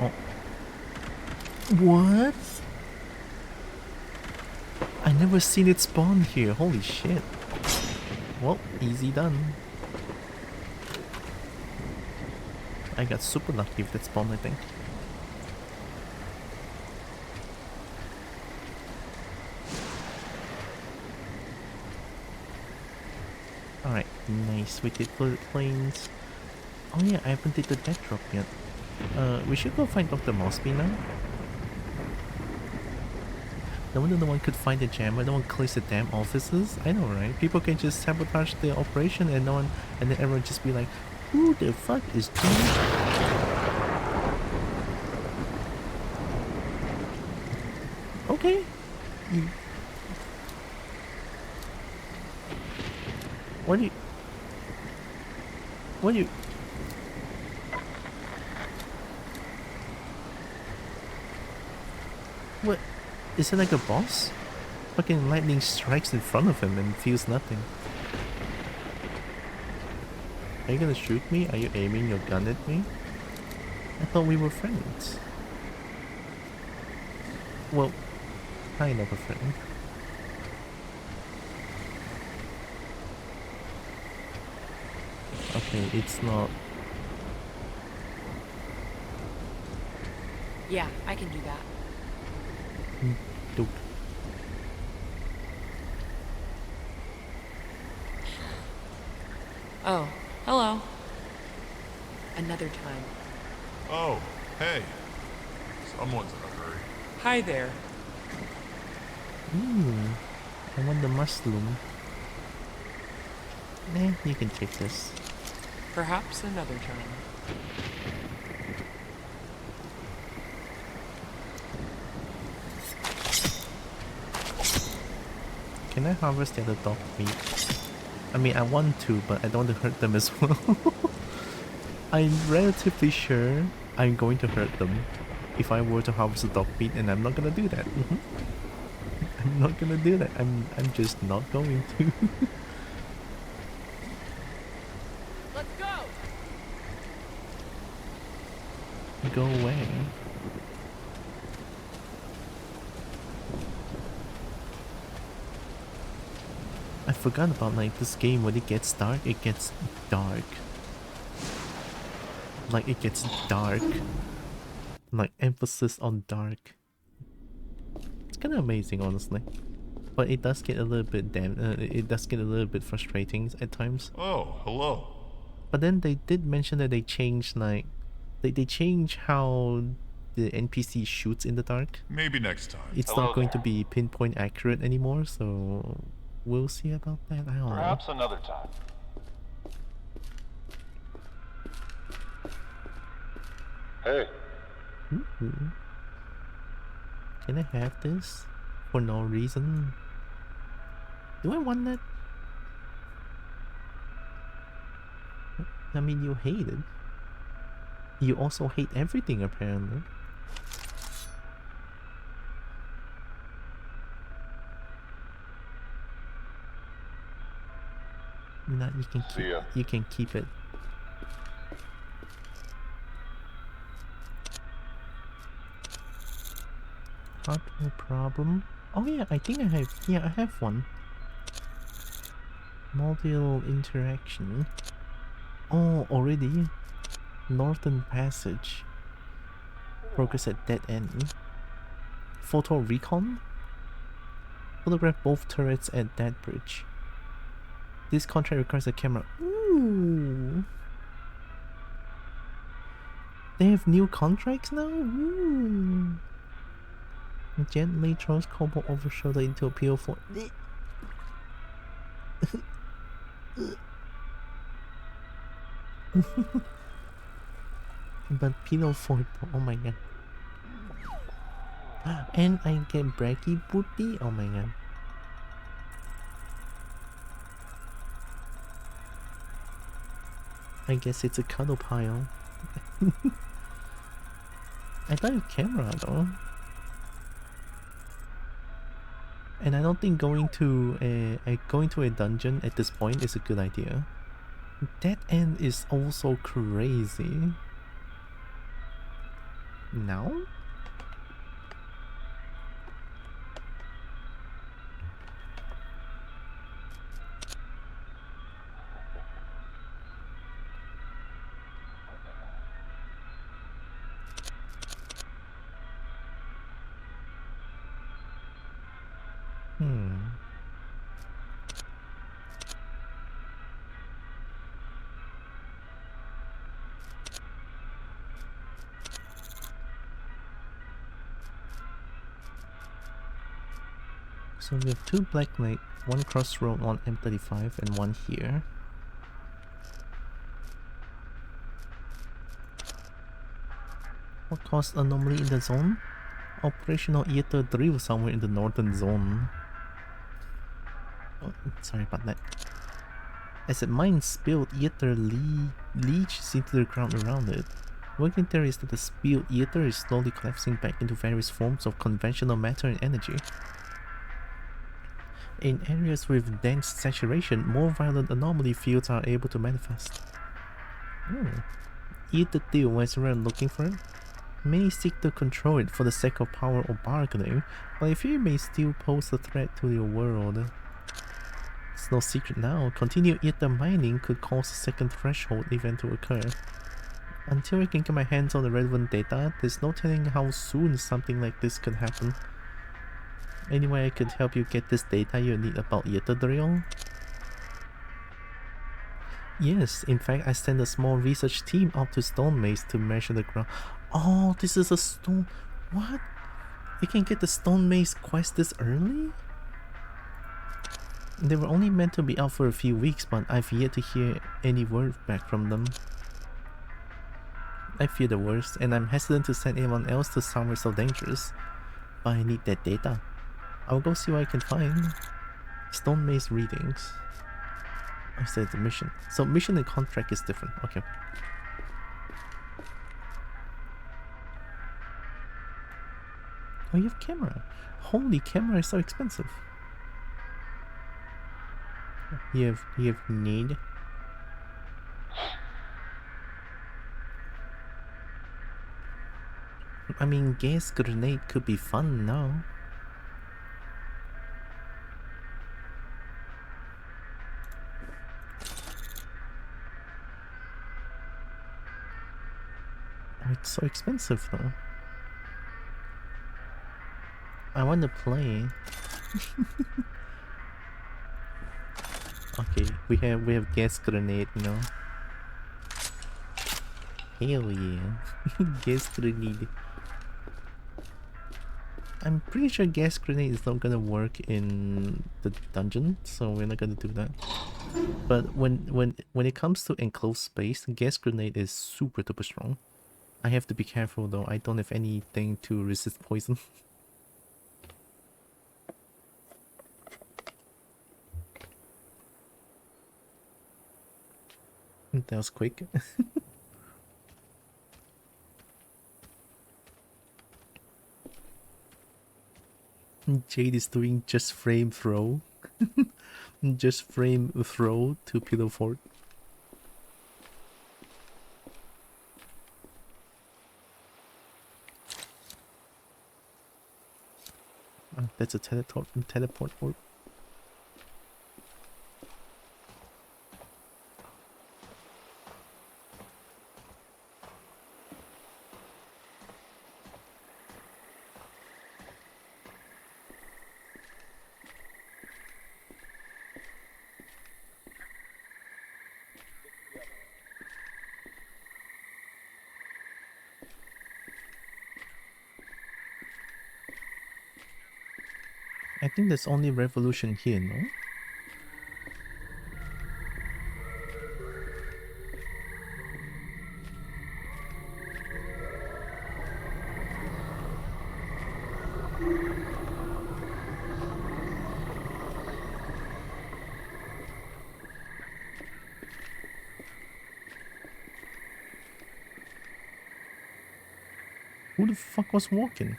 S1: Oh. What? I never seen it spawn here, holy shit. Well, easy done. I got super lucky with that spawn, I think. Alright, nice. We did bullet planes. Oh yeah, I haven't did the death drop yet. We should go find Dr. Mosby now. No one could find the jammer, no one clears the damn offices. I know, right? People can just sabotage the operation and no one, and then everyone just be like, who the fuck is doing? Okay. What do you... What? Is it like a boss? Fucking lightning strikes in front of him and feels nothing. Are you gonna shoot me? Are you aiming your gun at me? I thought we were friends. Well, kind of a friend. Okay, it's not...
S8: Yeah, I can do that.
S1: Dope.
S8: Oh, hello. Another time.
S2: Oh, hey. Someone's in a hurry.
S8: Hi there.
S1: I want the mushroom. You can take this.
S8: Perhaps another time.
S1: Can I harvest the other dog meat? I mean, I want to, but I don't want to hurt them as well. I'm relatively sure I'm going to hurt them if I were to harvest the dog meat, and I'm not gonna do that. I'm not gonna do that. I'm just not going to.
S8: Let's go!
S1: Go away. I forgot about like this game. When it gets dark, it gets dark. Like it gets dark. Like emphasis on dark. It's kind of amazing, honestly. But it does get a little bit it does get a little bit frustrating at times.
S2: Oh, hello.
S1: But then they did mention that they changed like they change how the NPC shoots in the dark.
S2: Maybe next time.
S1: It's not going to be pinpoint accurate anymore, so we'll see about that. I don't know.
S2: Perhaps another time. Hey.
S1: Ooh. Can I have this for no reason? Do I want that? I mean, you hate it. You also hate everything, apparently. Nah, you can keep it. Hardware problem. Oh yeah, I think I have. Yeah, I have one. Module interaction. Oh, already. Northern Passage. Progress at dead end. Photo recon. Photograph both turrets at that bridge. This contract requires a camera. Ooh. They have new contracts now? Ooh. Gently throws Kobo over shoulder into a PO4. But PO4, oh my god. And I get Bracky Booty, oh my god. I guess it's a cuddle pile. I thought it was camera though. And I don't think going to a dungeon at this point is a good idea. That end is also crazy. Now? So we have two Black Knight, one crossroad on M35 and one here. What caused anomaly in the zone? Operational ether drill somewhere in the northern zone. Oh, sorry about that. As it mines spilled ether leaches into the ground around it. Working theory is that the spilled ether is slowly collapsing back into various forms of conventional matter and energy. In areas with dense saturation, more violent anomaly fields are able to manifest. Eat the deal once around looking for it. Many seek to control it for the sake of power or bargaining, but I fear it may still pose a threat to your world. It's no secret now, continued ether mining could cause a second threshold event to occur. Until I can get my hands on the relevant data, there's no telling how soon something like this could happen. Any way I could help you get this data you need about Yetadriel? Yes, in fact, I sent a small research team out to Stone Maze to measure the ground. Oh, this is a stone... What? You can get the Stone Maze quest this early? They were only meant to be out for a few weeks, but I've yet to hear any word back from them. I fear the worst, and I'm hesitant to send anyone else to somewhere so dangerous. But I need that data. I'll go see what I can find. Stone Maze readings. I said the mission. So mission and contract is different. Okay. Oh, you have camera. Holy, camera is so expensive. You have need. I mean, gas grenade could be fun now. Oh, it's so expensive though. I want to play. Okay, we have gas grenade now. Hell yeah. Gas grenade. I'm pretty sure gas grenade is not gonna work in the dungeon, so we're not gonna do that. But when it comes to enclosed space, gas grenade is super duper strong. I have to be careful though, I don't have anything to resist poison. That was quick. Jade is doing just frame throw. Just frame throw to Pillow Fort. That's a teleport orb. I think there's only revolution here, no? Who the fuck was walking?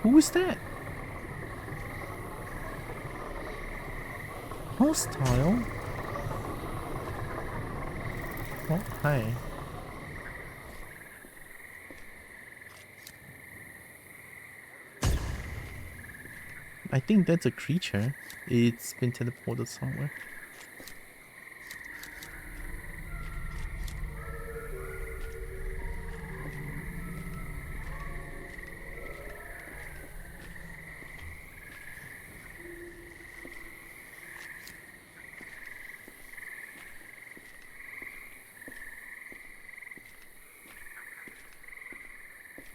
S1: Who is that? Hostile? Oh, hi. I think that's a creature. It's been teleported somewhere.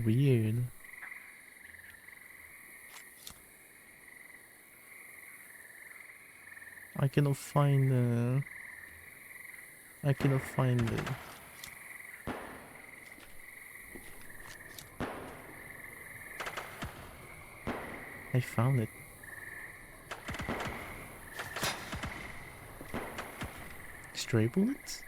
S1: Weird. I cannot find I cannot find it. I found it. Stray bullets?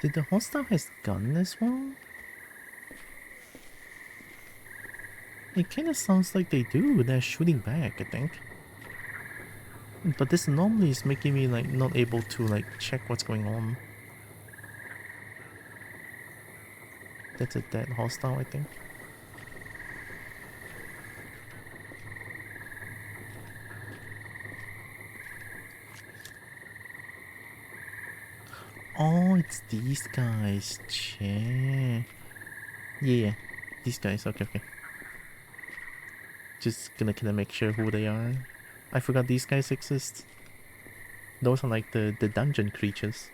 S1: Did the hostile has gun as well? It kind of sounds like they do. They're shooting back, I think. But this anomaly is making me like not able to like check what's going on. That's a dead hostile, I think. Oh, it's these guys. Che. Yeah, these guys. Okay, okay. Just gonna kind of make sure who they are. I forgot these guys exist. Those are like the dungeon creatures.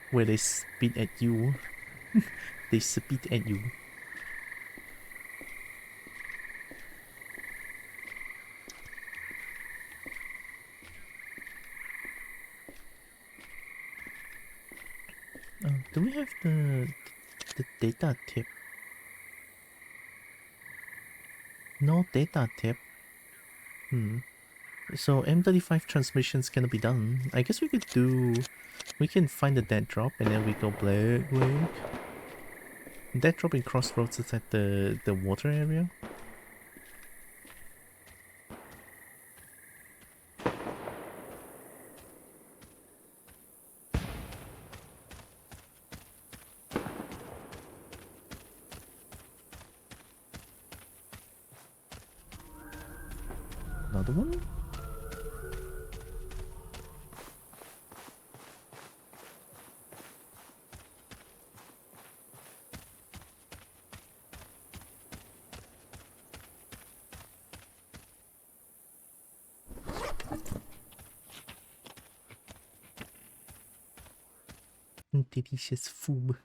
S1: Where they spit at you. They spit at you. Do we have the data tip? No data tip. So M35 transmission's gonna be done. I guess we could do... We can find the dead drop and then we go black. Dead drop in Crossroads is at the water area. Another one? Delicious food.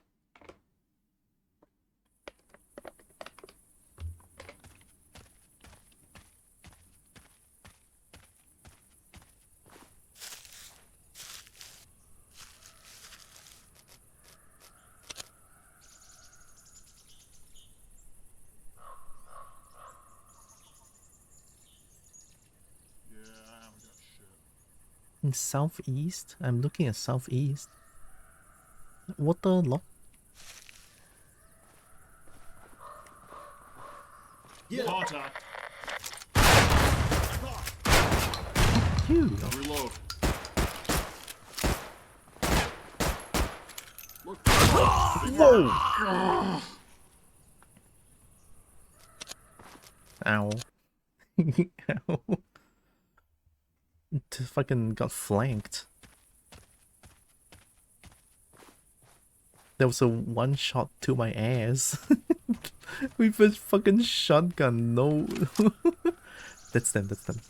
S1: In southeast? I'm looking at southeast. Water lock?
S6: Yeah. Contact.
S1: You.
S6: Reload. Look.
S1: Whoa! Ow. Ow. Fucking got flanked. There was a one shot to my ass. With a fucking shotgun, no. That's them, that's them.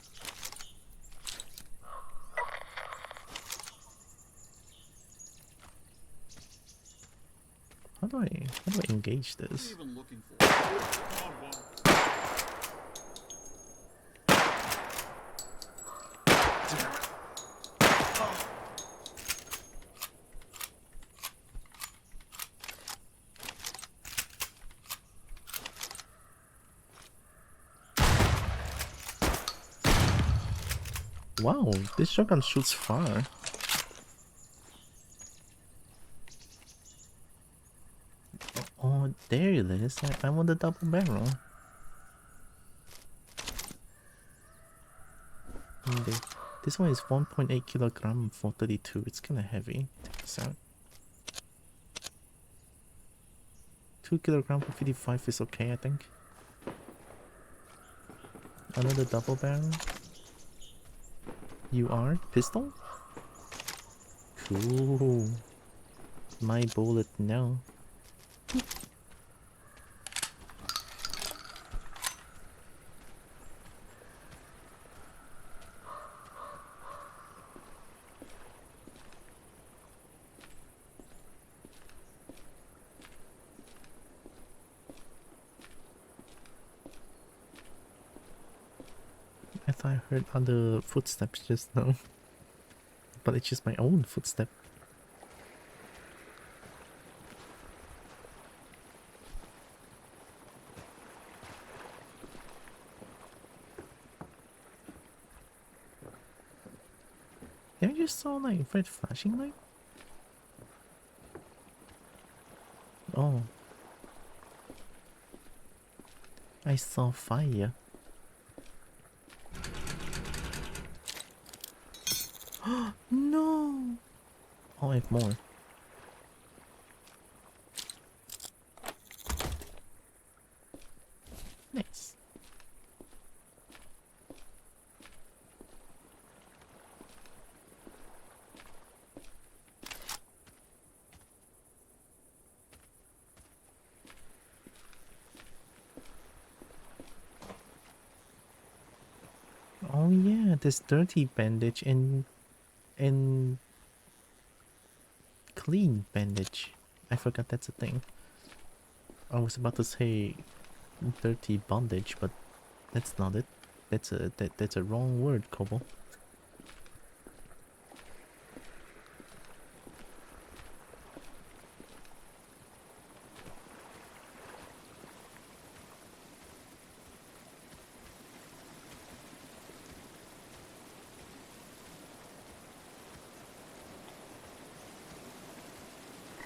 S1: How do I engage this? Wow, this shotgun shoots far. Oh, there it is. I want the double barrel. This one is 1.8 kilogram for 32. It's kind of heavy. Check this out. 2 kilogram for 55 is okay, I think. Another double barrel. You are? Pistol? Cool. My bullet now. I thought I heard other footsteps just now. But it's just my own footstep. I just saw like red flashing light? Oh. I saw fire. No! Oh, I have more. Nice. Oh yeah, this dirty bandage and clean bandage. I forgot that's a thing. I was about to say dirty bondage, but that's not it. That's a wrong word, Kobo.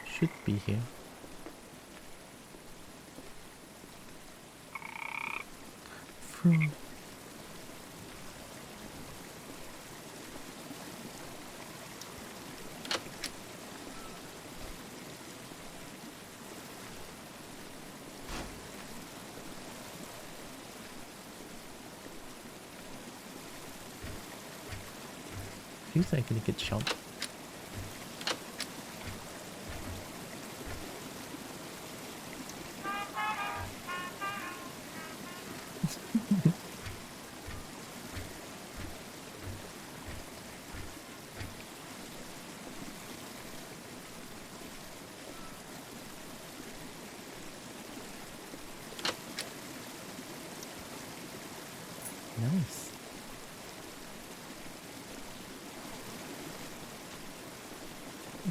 S1: Should be here. From feels like I'm gonna get shot. Nice.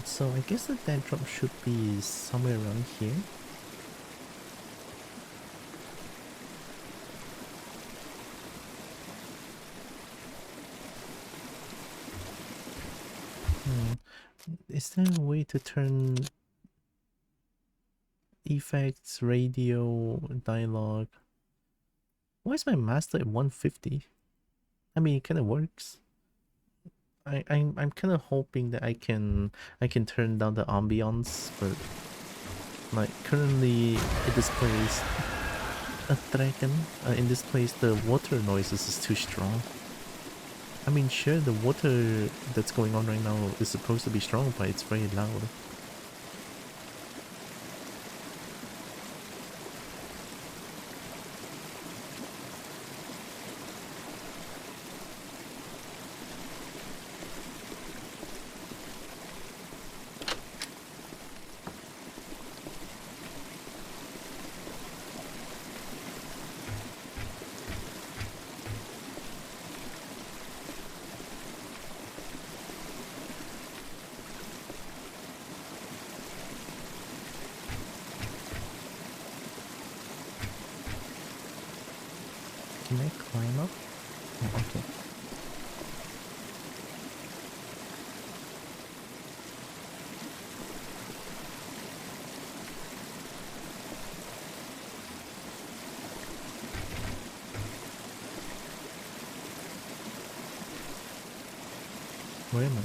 S1: So I guess that drop should be somewhere around here. Is there a way to turn effects, radio, dialogue? Why is my master at 150? I mean, it kind of works. I'm kind of hoping that I can turn down the ambience, but like currently it displays a dragon. In this place, the water noises is too strong. I mean, sure, the water that's going on right now is supposed to be strong, but it's very loud. Can I climb up? Oh, okay. Where am I?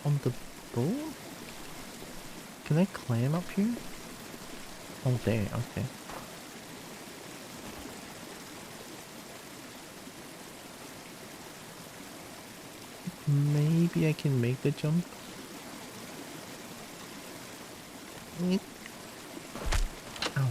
S1: On the boat? Can I climb up here? Oh, there, okay. Maybe I can make the jump? Ow.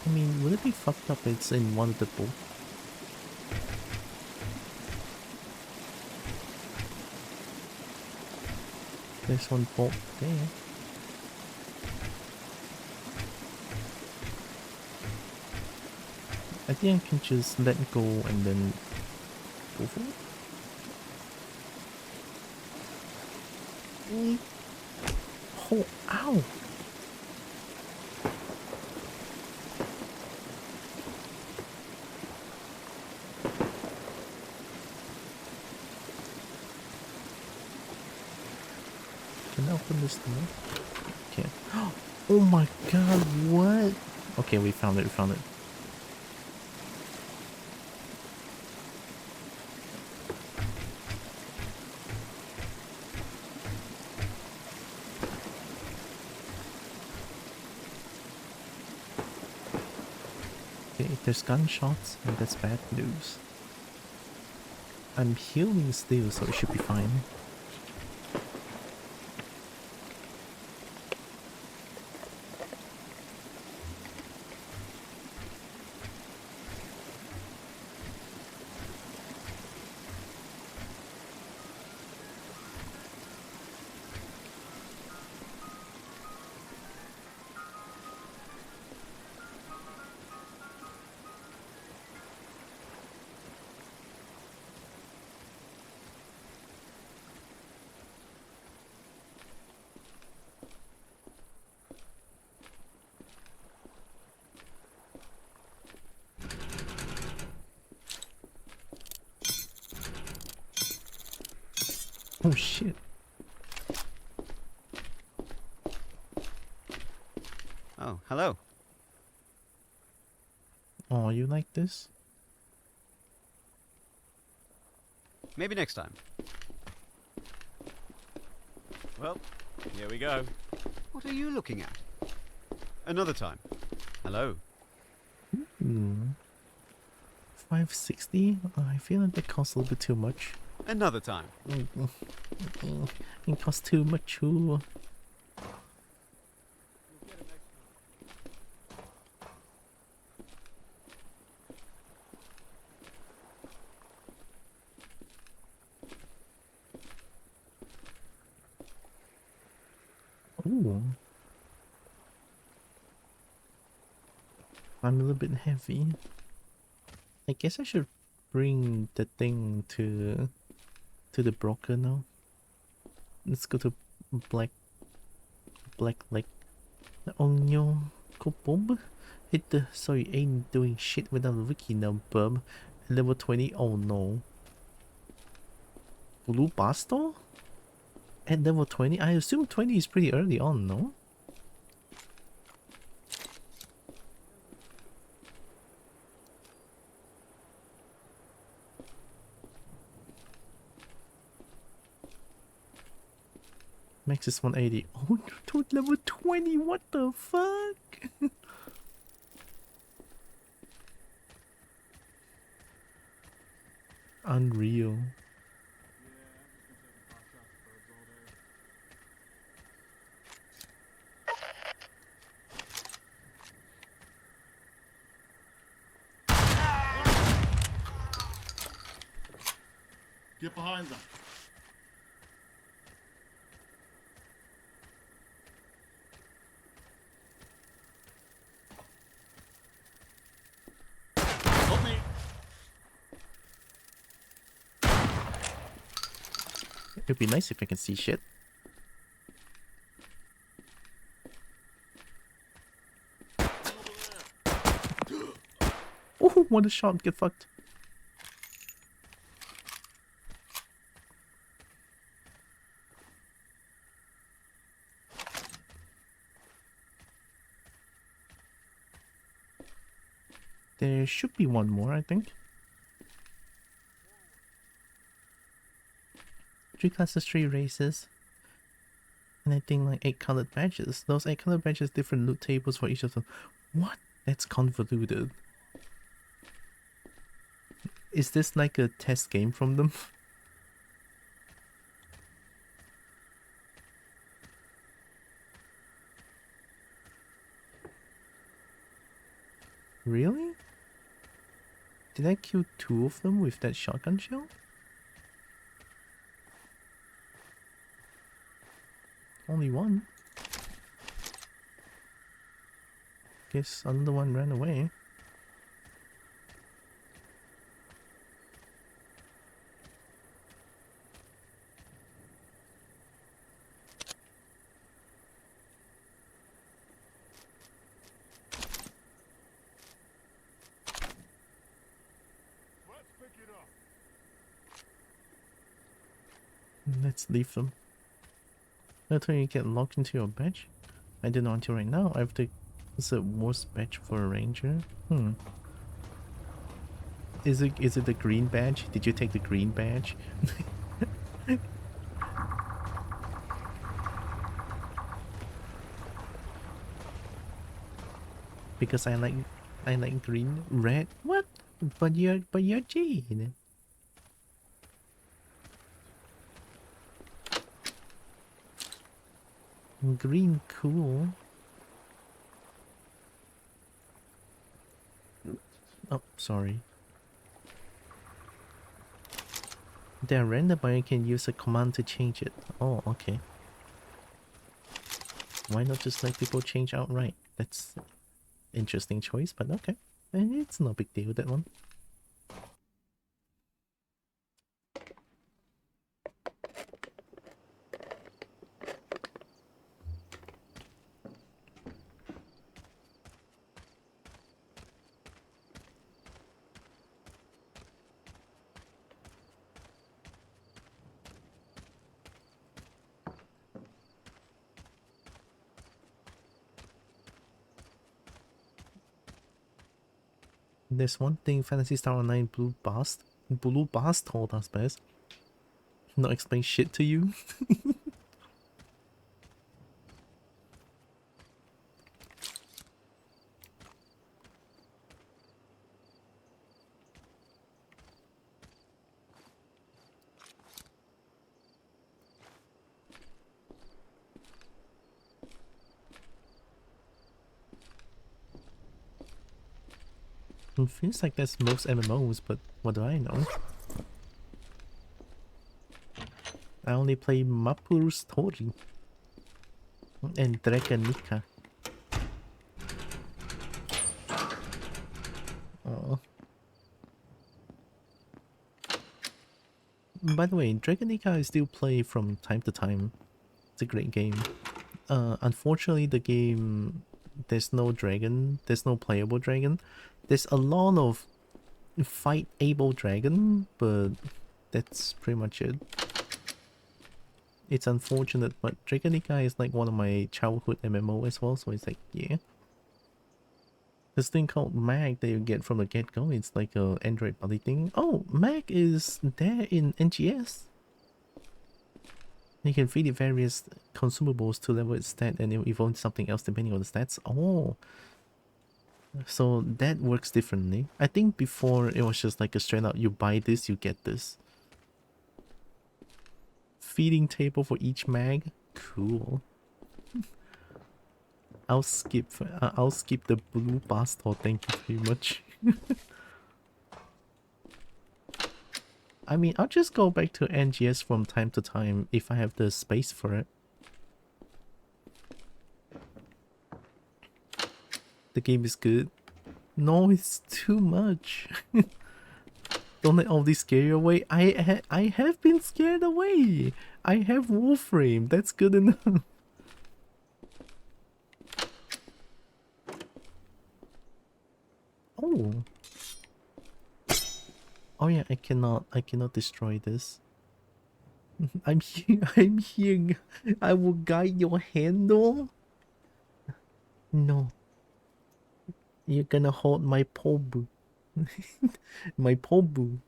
S1: I mean, would it be fucked up it's in one of the both? There's one bolt there. I think I can just let go and then go for it. Oh, ow! Can I open this door? Can't. Oh my god, what? Okay, we found it, we found it. Okay, there's gunshots, and that's bad news. I'm healing still, so it should be fine. Oh shit.
S5: Oh, hello.
S1: Oh, you like this?
S5: Maybe next time. Well, here we go. What are you looking at? Another time. Hello.
S1: 560? I feel like that costs a little bit too much.
S5: Another time.
S1: It costs too much too. Ooh. I'm a little bit heavy. I guess I should bring the thing to the broker now. Let's go to Black Lake. Onyo Kobo. Hit the sorry, ain't doing shit without a wiki now, bub. Level 20. Oh no. Blue Basto? At level 20? I assume 20 is pretty early on, no? Max is 180. Oh, to level 20, what the fuck? Unreal.
S10: Get behind them. Help me.
S1: It'd be nice if I can see shit. Oh, what a shot, get fucked. There should be one more, I think. 3 classes, 3 races. And I think like 8 colored badges. Those 8 colored badges, different loot tables for each of them. What? That's convoluted. Is this like a test game from them? Really? Did I kill 2 of them with that shotgun shell? Only 1. Guess another one ran away. Let's leave them. Until you get locked into your badge? I don't know until right now. I have to... It's the worst badge for a ranger? Is it the green badge? Did you take the green badge? Because I like green, red. What? But you're Jade. Green, cool. Oh, sorry. They're random, but you can use a command to change it. Oh, okay. Why not just let people change outright? That's interesting choice, but okay. It's no big deal, that one. There's one thing Fantasy Star Online Blue Bass told us best. Not explain shit to you. It feels like that's most MMOs, but what do I know? I only play Mapuru Story and Draganica. Oh. By the way, Draganica I still play from time to time. It's a great game. Unfortunately, the game, there's no dragon. There's no playable dragon. There's a lot of fight-able dragon, but that's pretty much it. It's unfortunate, but Draganica is like one of my childhood MMO as well, so it's like, yeah. This thing called Mag that you get from the get-go, it's like a Android buddy thing. Oh, Mag is there in NGS. You can feed it various consumables to level its stat and it will evolve something else depending on the stats. Oh, so that works differently. I think before it was just like a straight up, you buy this, you get this. Feeding table for each mag? Cool. I'll skip the blue bastard, thank you very much. I mean, I'll just go back to NGS from time to time if I have the space for it. The game is good. No, it's too much. Don't let all this scare you away. I have been scared away. I have Warframe. That's good enough. Oh. Oh yeah, I cannot destroy this. I'm here. I will guide your handle. No. You're gonna hold my pobu. My pobu.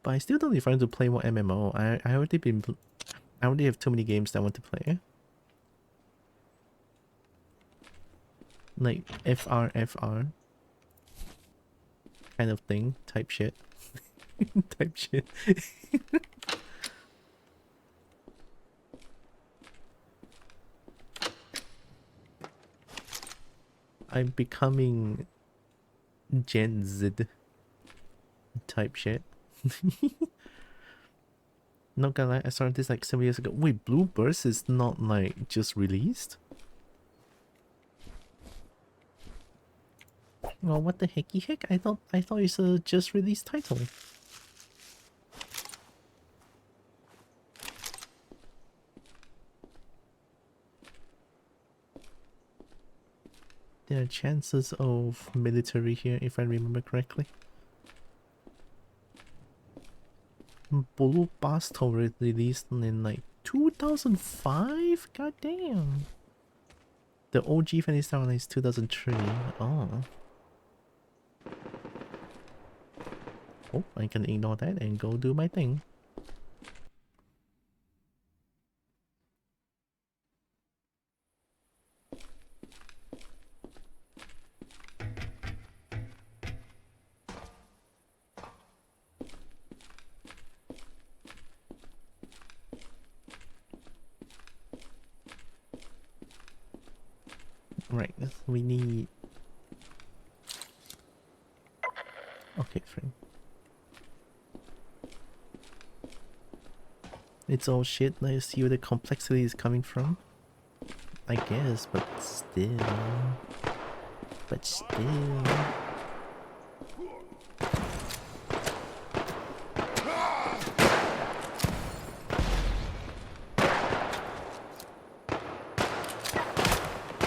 S1: But I still don't need to play more MMO. I already have too many games that I want to play. Like FR kind of thing, type shit. Type shit. I'm becoming Gen Z type shit. Not gonna lie, I started this like 7 years ago. Wait, Blue Burst is not like just released? Well, what the hecky heck? I thought it's a just released title. There are chances of military here, if I remember correctly. Blue Basto released in like 2005? God damn. The OG Fantasy Star Online is 2003. Oh. Oh, I can ignore that and go do my thing. Right, we need... Okay, fine. It's all shit, now you see where the complexity is coming from? I guess, but still... But still...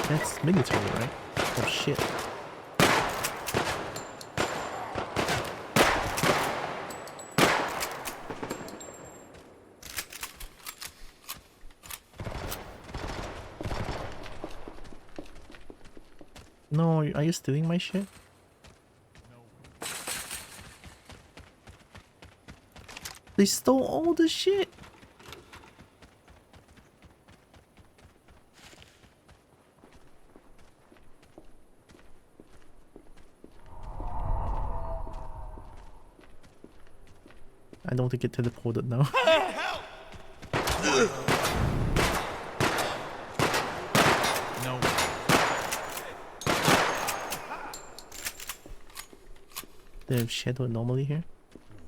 S1: That's military, right? Oh shit. No, are you stealing my shit? They stole all the shit! I don't think it teleported now.
S5: No.
S1: They have shadow anomaly here.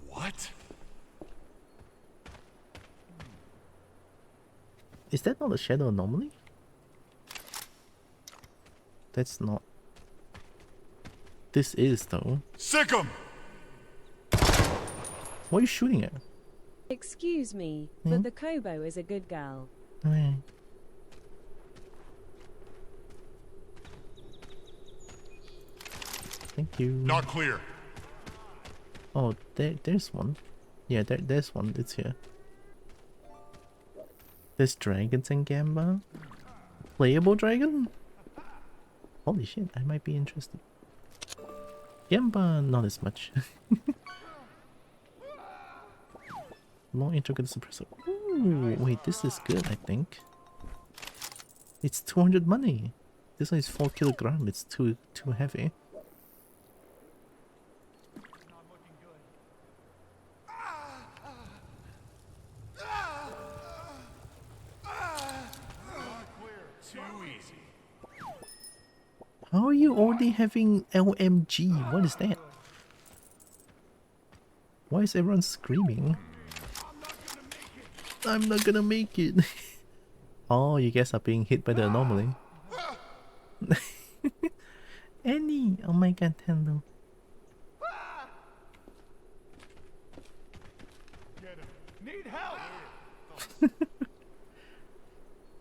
S5: What?
S1: Is that not a shadow anomaly? That's not. This is though.
S5: Sick 'em!
S1: What are you shooting at?
S11: Excuse me,
S1: Hmm?
S11: but the Kobo is a good girl.
S1: Oh, yeah. Thank you.
S5: Not clear.
S1: Oh, there's one. Yeah, there's one. It's here. There's dragons in Gamba. Playable dragon? Holy shit, I might be interested. Gamba, not as much. More intricate suppressor. Ooh, wait, this is good, I think. It's 200 money. This one is 4 kilograms. It's too heavy. How are you already having LMG? What is that? Why is everyone screaming? I'm not gonna make it. Oh, you guys are being hit by the anomaly. Annie! Oh my god, hello.
S5: Need help!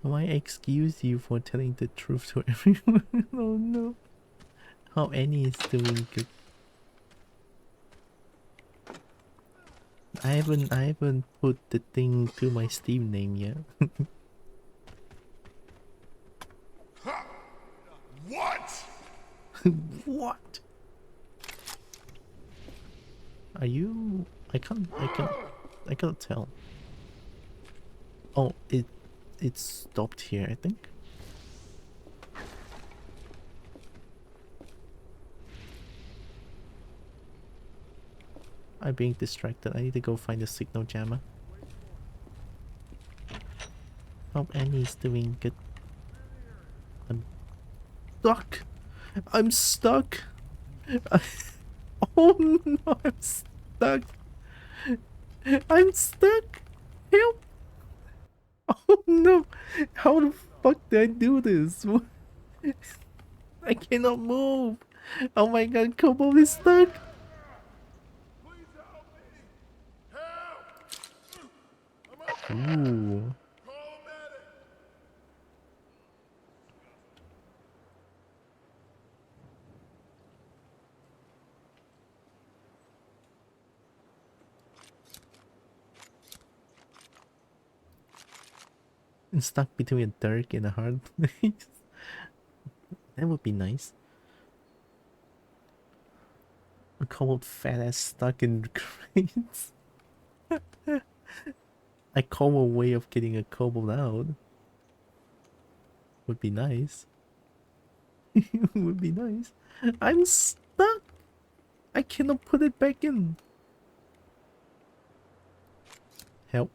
S1: Why excuse you for telling the truth to everyone? Oh no. How Annie is doing good. I haven't put the thing to my Steam name yet.
S5: What?
S1: What? Are you? I can't tell. Oh, it stopped here, I think. I'm being distracted. I need to go find the signal jammer. Hope Annie's doing good. I'm stuck. I'm stuck. Oh no, I'm stuck. I'm stuck. Help. Oh no. How the fuck did I do this? I cannot move. Oh my god, Kobo is stuck. Ooh. Stuck between a dark and a hard place. That would be nice. A cold fat ass stuck in crates. A Kobo way of getting a Kobo out. Would be nice. Would be nice. I'm stuck. I cannot put it back in. Help.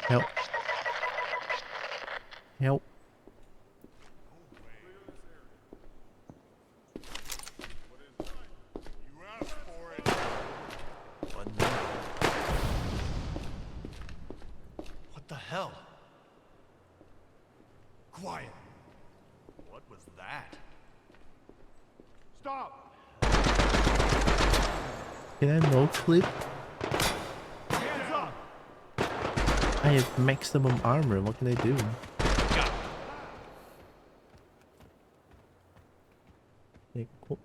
S1: Help. Help.
S12: What the hell? Quiet. What was that? Stop!
S1: Can I no clip?
S12: Hands up!
S1: I have maximum armor. What can I do? Okay, cool.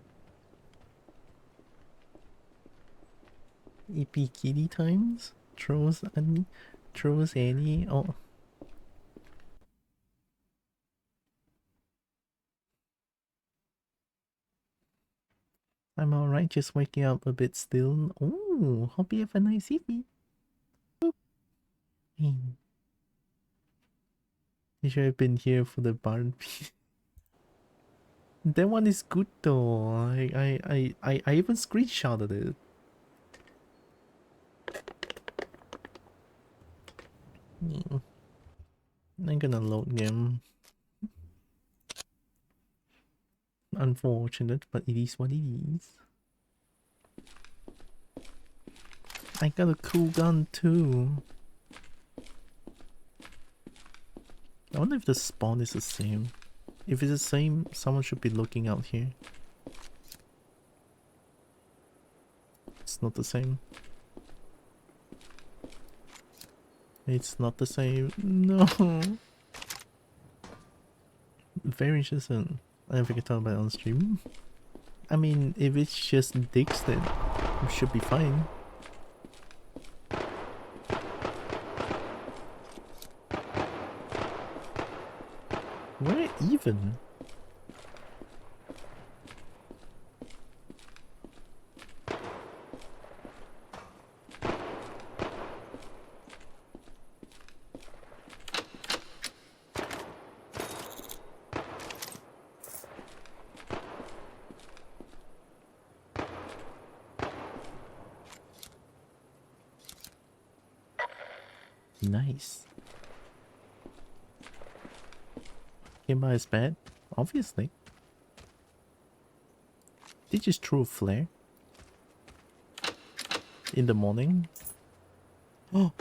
S1: EP kitty times? Throws Annie. Oh. I'm alright, just waking up a bit still. Oh, hope you have a nice evening. Hey. You should have been here for the barn piece. That one is good though. I even screenshotted it. I'm gonna load them. Unfortunate, but it is what it is. I got a cool gun too. I wonder if the spawn is the same. If it's the same, someone should be looking out here. It's not the same. It's not the same. No. Very interesting. I don't think I talk about it on stream. I mean, if it's just dicks, then it should be fine. Where even? Nice. Came by his bed, obviously. They just threw a flare in the morning. Oh.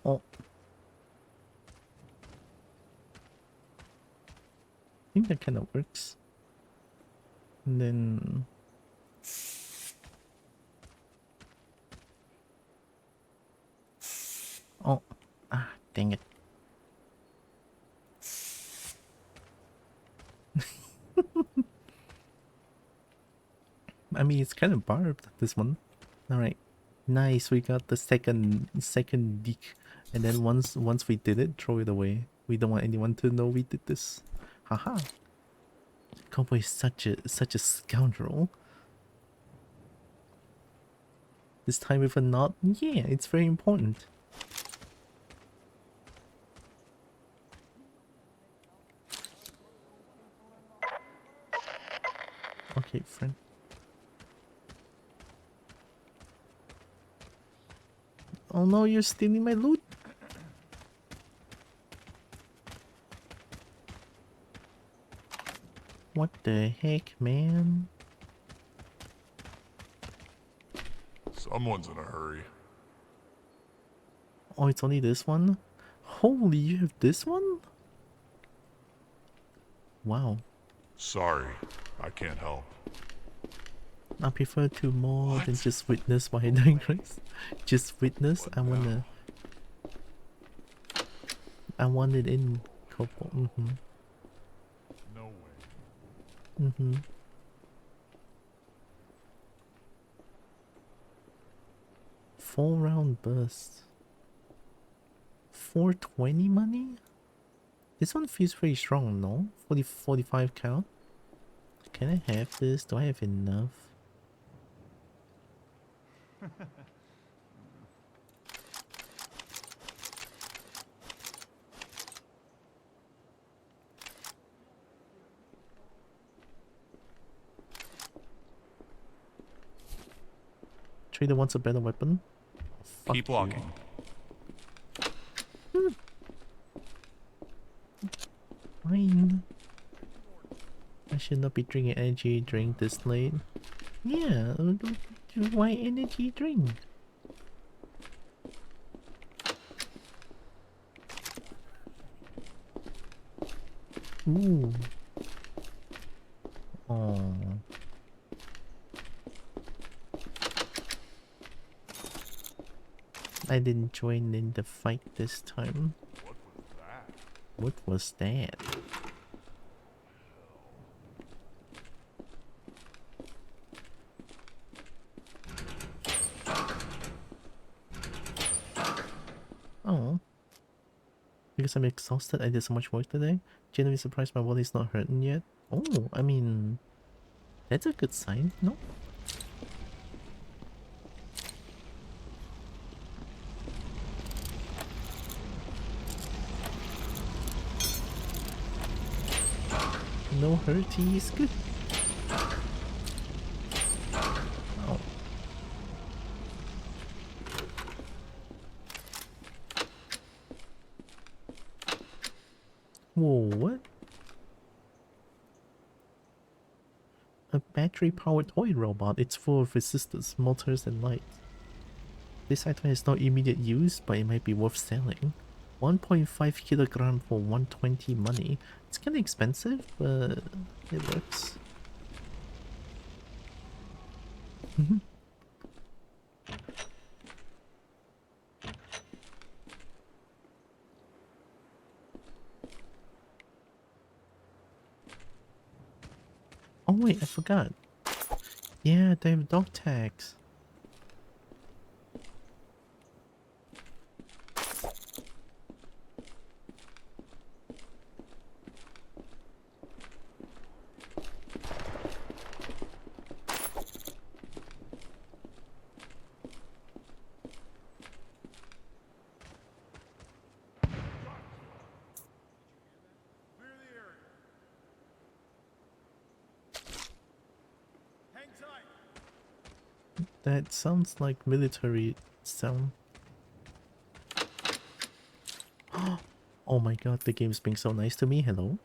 S1: Oh. I think that kind of works. And then... Oh. Ah, dang it. I mean, it's kind of barbed, this one. Alright. Nice, we got the second dick. And then once we did it, throw it away. We don't want anyone to know we did this. Haha. Kobo is such a scoundrel. This time with a knot? Yeah, it's very important. Okay, friend. Oh no, you're stealing my loot. What the heck, man?
S2: Someone's in a hurry.
S1: Oh, it's only this one? Holy, you have this one? Wow.
S2: Sorry, I can't help.
S1: I prefer to more than just witness while dying, Chris. Just witness. I want it in Kobo.
S2: No way.
S1: 4-round burst. 420 money? This one feels pretty strong, no? 45 count. Can I have this? Do I have enough? Trader wants a better weapon. Fuck
S12: Keep
S1: you.
S12: walking.
S1: Fine. I should not be drinking energy drink this late. Yeah, why energy drink? Ooh. Oh. I didn't join in the fight this time. What was that? Oh. Because I'm exhausted, I did so much work today. Genuinely surprised my body's not hurting yet. Oh, I mean, that's a good sign, no? No hurties, good. Oh. Whoa, what? A battery-powered toy robot. It's full of resistors, motors, and light. This item has no immediate use, but it might be worth selling. 1.5 kilogram for 120 money. It's kinda expensive, but it works. Oh wait, I forgot. Yeah, they have dog tags. That sounds like military sound. Oh my god, the game's being so nice to me. Hello?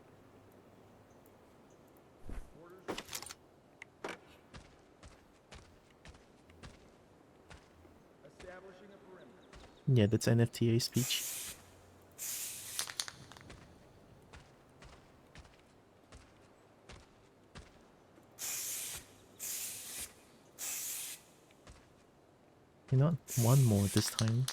S1: Yeah, that's NFTA speech. You know, one more this time.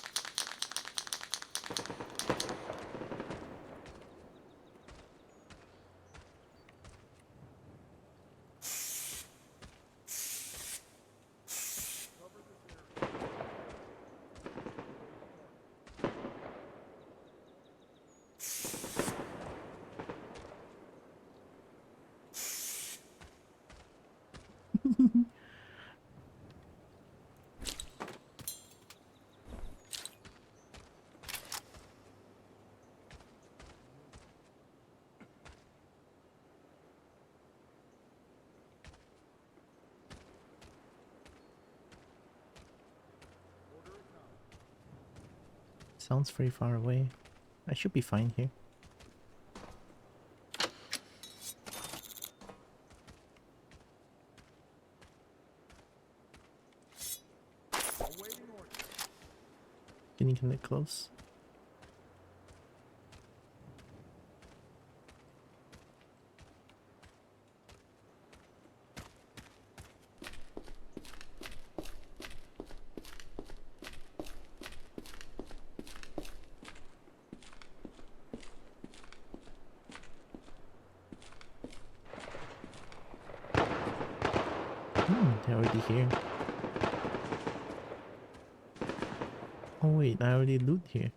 S1: Sounds very far away. I should be fine here. Can you get close? They're already here. Oh wait, I already loot here.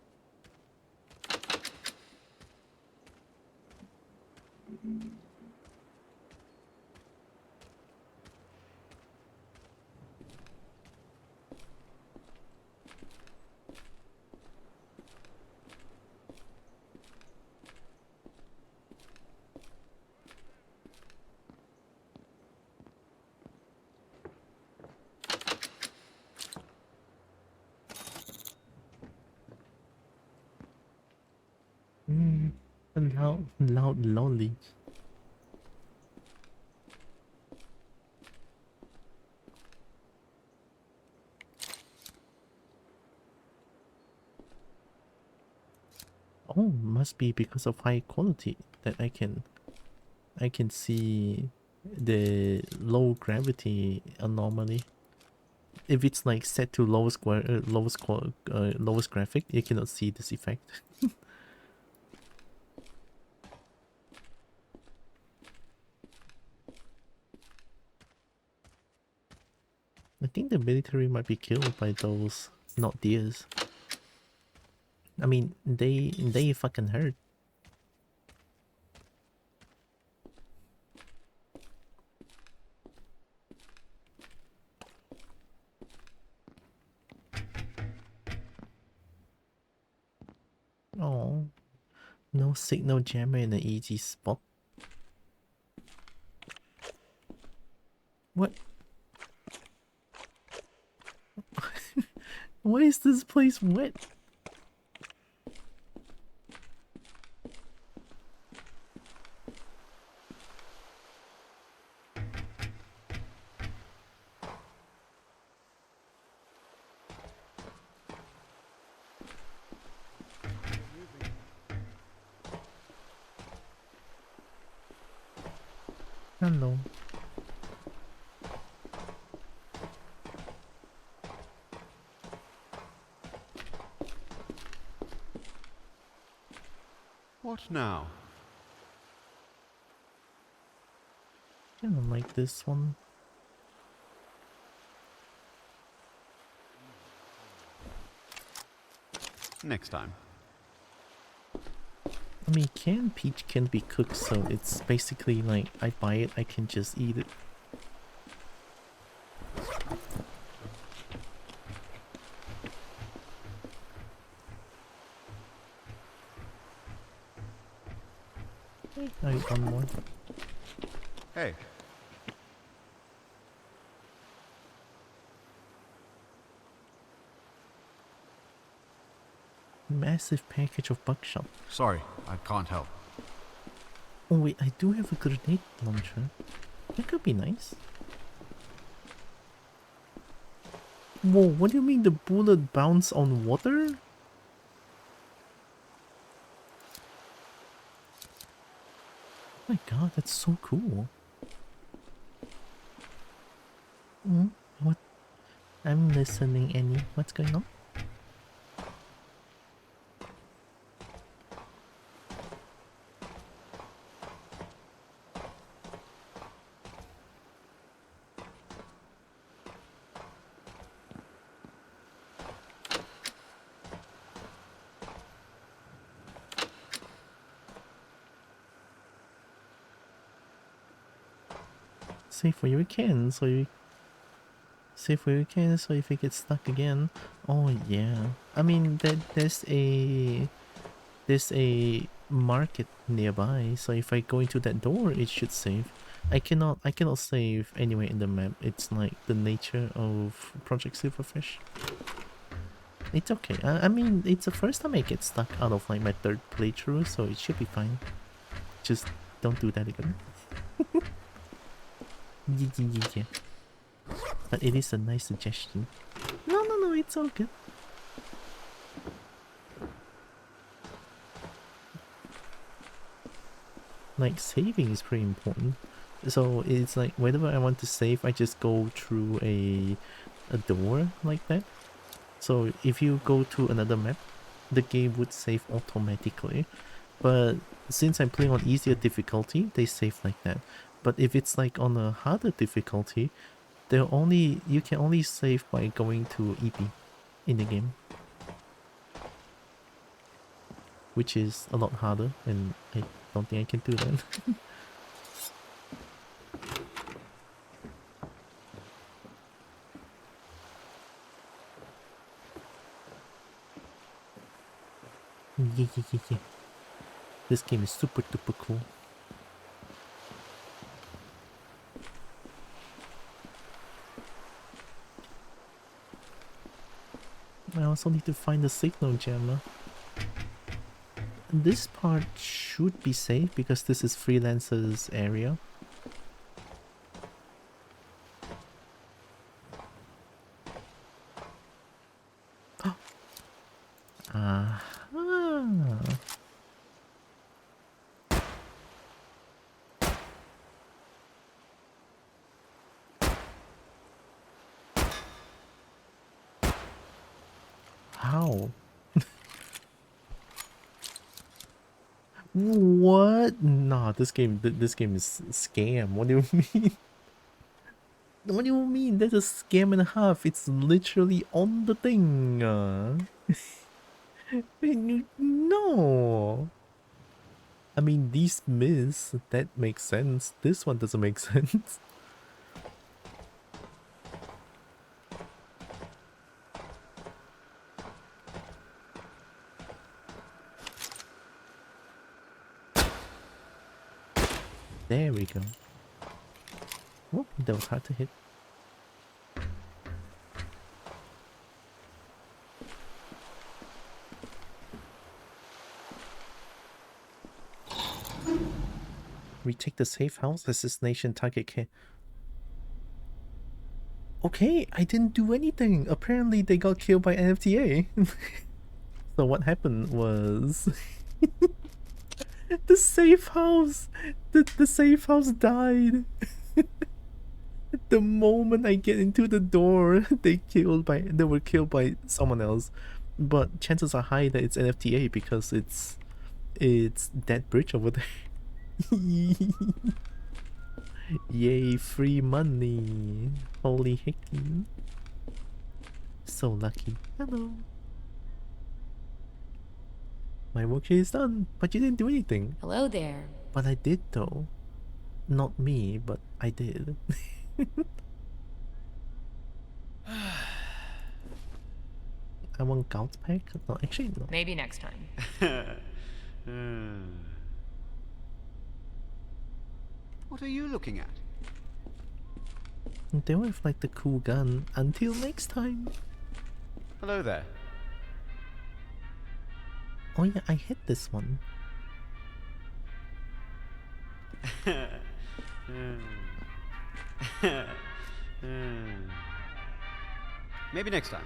S1: Loud lolly. Oh, must be because of high quality that I can see the low gravity anomaly. If it's like set to lowest graphic, you cannot see this effect. I think the military might be killed by those, not deers. I mean, they fucking hurt. Oh, no signal jammer in an easy spot. What? Why is this place wet? Hello.
S5: What now?
S1: I don't like this one.
S5: Next time.
S1: I mean, canned peach can be cooked, so it's basically like I buy it, I can just eat it. I eat one more.
S5: Hey.
S1: Massive package of buckshot.
S5: Sorry, I can't help.
S1: Oh wait, I do have a grenade launcher. That could be nice. Whoa, what do you mean the bullet bounce on water? Oh my god, that's so cool. What? I'm listening, Annie. What's going on? Save where you can, so you save where you can, so if it gets stuck again. Oh yeah. I mean there's a market nearby, so if I go into that door it should save. I cannot save anywhere in the map. It's like the nature of Project Silverfish. It's okay. I mean, it's the first time I get stuck out of like my third playthrough, so it should be fine. Just don't do that again. Yeah. But it is a nice suggestion. No, it's all good. Like, saving is pretty important. So it's like, whenever I want to save, I just go through a door like that. So if you go to another map, the game would save automatically. But since I'm playing on easier difficulty, they save like that. But if it's like on a harder difficulty, you can only save by going to EP in the game, which is a lot harder, and I don't think I can do that. Yeah. This game is super duper cool. I also need to find the signal jammer. This part should be safe because this is Freelancer's area. How? What? Nah, this game is scam. What do you mean? What do you mean? That's a scam and a half. It's literally on the thing. No. I mean, these myths, that makes sense. This one doesn't make sense. There we go. Oh, that was hard to hit. Retake the safe house, assassination target care. Okay, I didn't do anything. Apparently they got killed by NFTA. So what happened was the safe house, the safe house died. The moment I get into the door, they were killed by someone else. But chances are high that it's NFTA because it's that bridge over there. Yay, free money. Holy hickey. So lucky. Hello. My work here is done, but you didn't do anything.
S8: Hello there.
S1: But I did though. Not me, but I did. I want gout pack? No, actually no.
S8: Maybe next time.
S5: What are you looking at?
S1: They will have like the cool gun. Until next time.
S5: Hello there.
S1: Oh yeah, I hit this one.
S5: Maybe next time.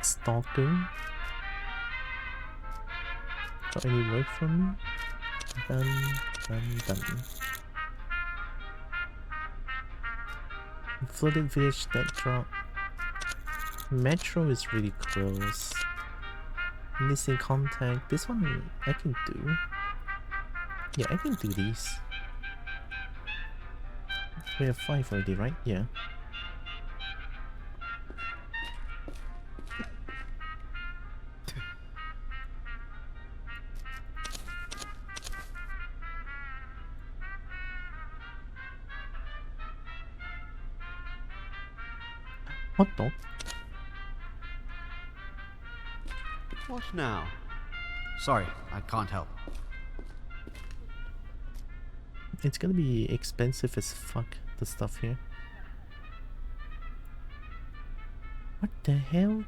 S1: Stalker. Got any work from me? Done. Flooded village that drop. Metro is really close. Missing contact. This one I can do. Yeah, I can do these. We have 5 already, right? Yeah. What the?
S5: What now? Sorry, I can't help.
S1: It's gonna be expensive as fuck, the stuff here. What the hell?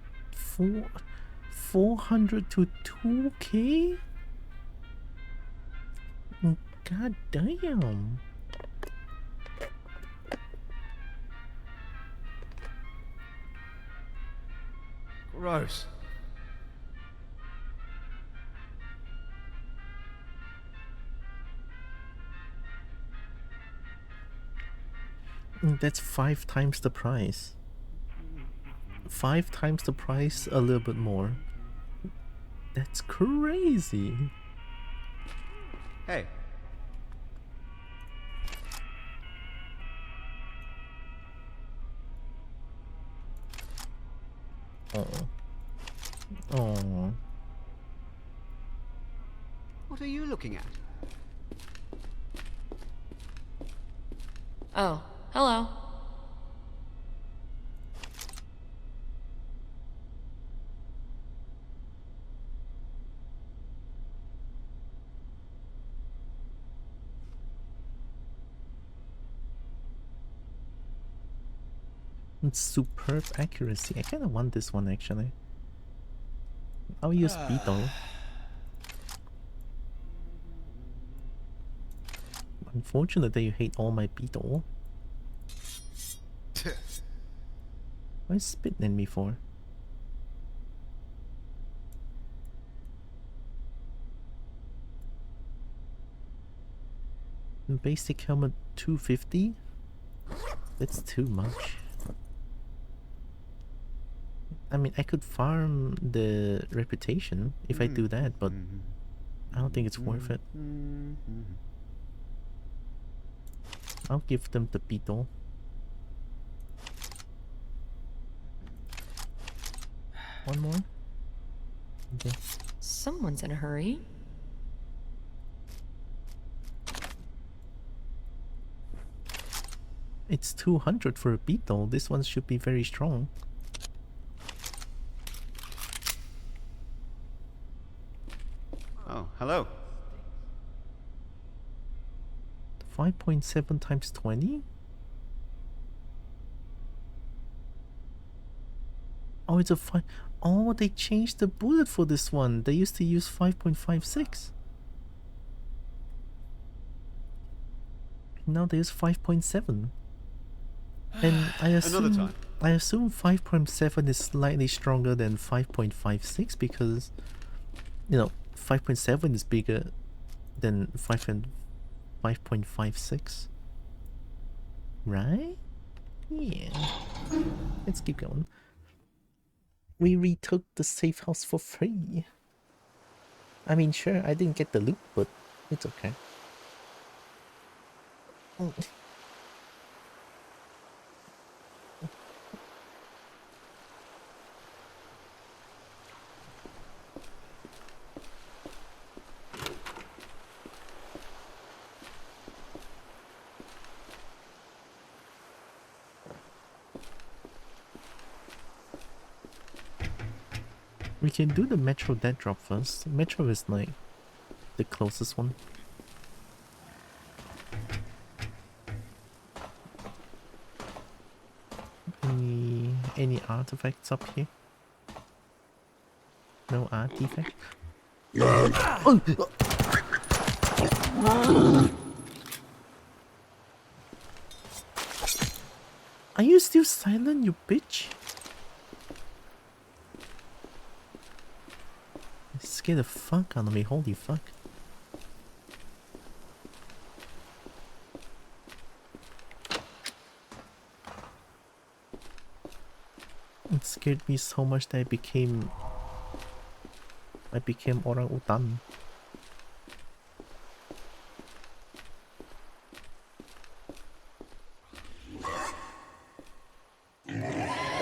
S1: 400 to 2K? God damn.
S5: Gross.
S1: That's 5 times the price. 5 times the price, a little bit more. That's crazy.
S5: Hey.
S1: Oh. Oh.
S5: What are you looking at?
S8: Oh, hello.
S1: It's superb accuracy. I kind of want this one actually. I'll use Beetle. Unfortunate that you hate all my Beetle. Why is spitting at me for? Basic helmet 250? That's too much. I mean, I could farm the reputation if I do that, but I don't think it's worth it. I'll give them the Beetle. One more? Okay.
S8: Someone's in a hurry.
S1: It's 200 for a Beetle. This one should be very strong.
S5: Oh, hello.
S1: 5.7 times 20? Oh, it's a 5. Oh, they changed the bullet for this one. They used to use 5.56. Now they use 5.7. And I assume 5.7 is slightly stronger than 5.56 because, you know, 5.7 is bigger than 5.56. Right? Yeah. Let's keep going. We retook the safe house for free. I mean, sure, I didn't get the loot, but it's okay. We can do the Metro dead drop first. Metro is like the closest one. Any artifacts up here? No artifact? Oh! Are you still silent, you bitch? You scared the fuck out of me, holy fuck. It scared me so much that I became orang utan.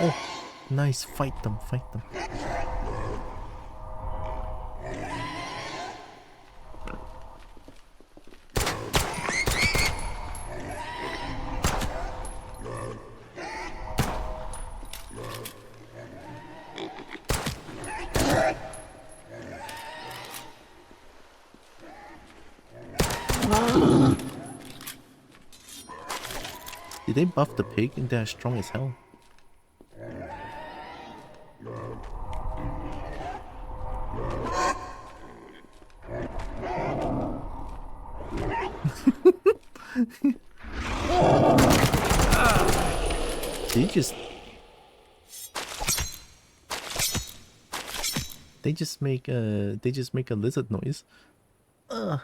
S1: Oh, nice, fight them, fight them. Did they buff the pig and they're strong as hell? They just... They just make a lizard noise. Ugh.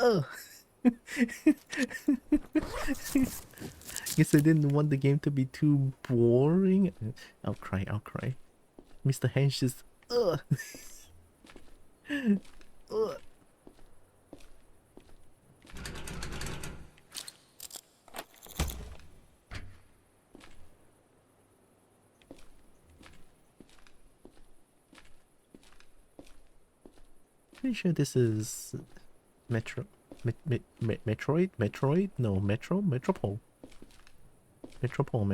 S1: Ugh. Guess I didn't want the game to be too boring. I'll cry. Mr. Hench just... Ugh. Ugh. Pretty sure this is Metroid? No, Metropole. Metropole.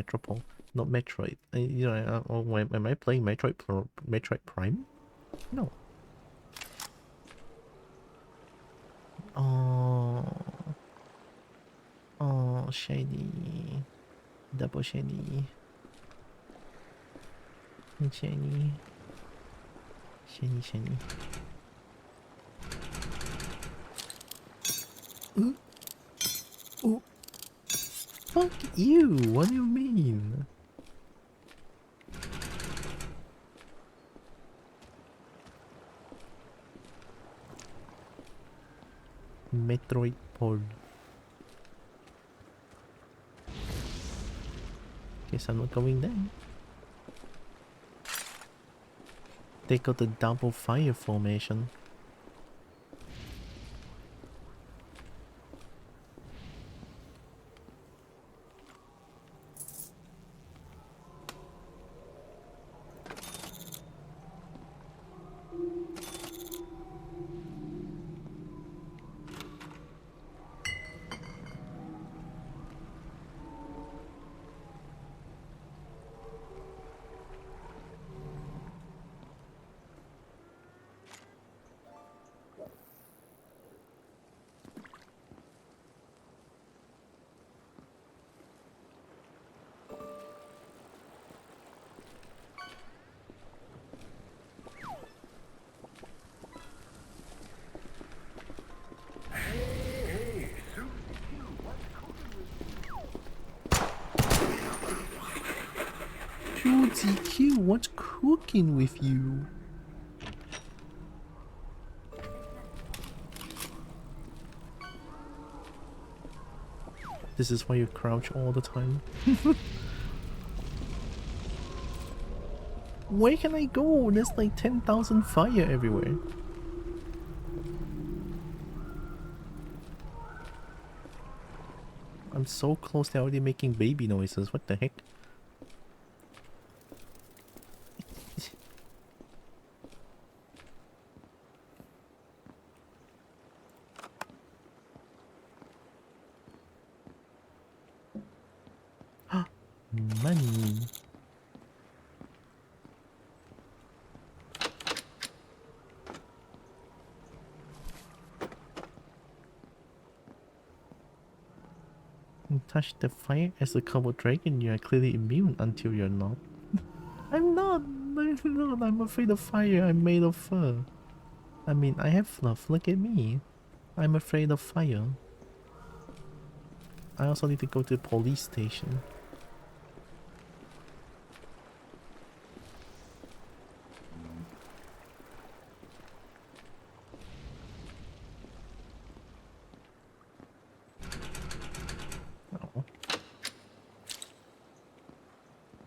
S1: Not Metroid. Am I playing Metroid Prime? No. Oh, shiny. Double shiny. Shiny. Ooh. Ooh. Fuck you! What do you mean? Metroid Pole. Guess I'm not going there. They got the double fire formation. GQ, what's cooking with you? This is why you crouch all the time. Where can I go? There's like 10,000 fire everywhere. I'm so close, they're already making baby noises. What the heck? Money. You touch the fire as a Kobo dragon, you are clearly immune until you're not. I'm not! I'm afraid of fire, I'm made of fur. I mean, I have fluff, look at me. I'm afraid of fire. I also need to go to the police station. Oh.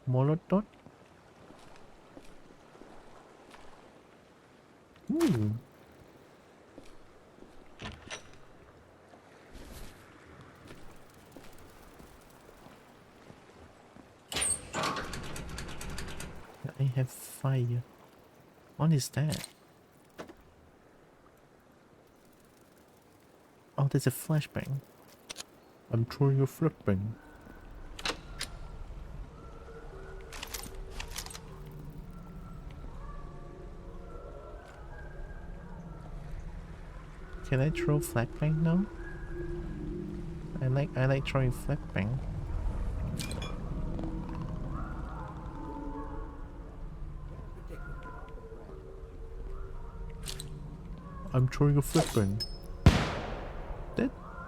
S1: Molotov? Ooh. I have fire. What is that? Oh, there's a flashbang. I'm throwing a flashbang. Can I throw flashbang now? I like throwing flashbang. I'm throwing a flashbang.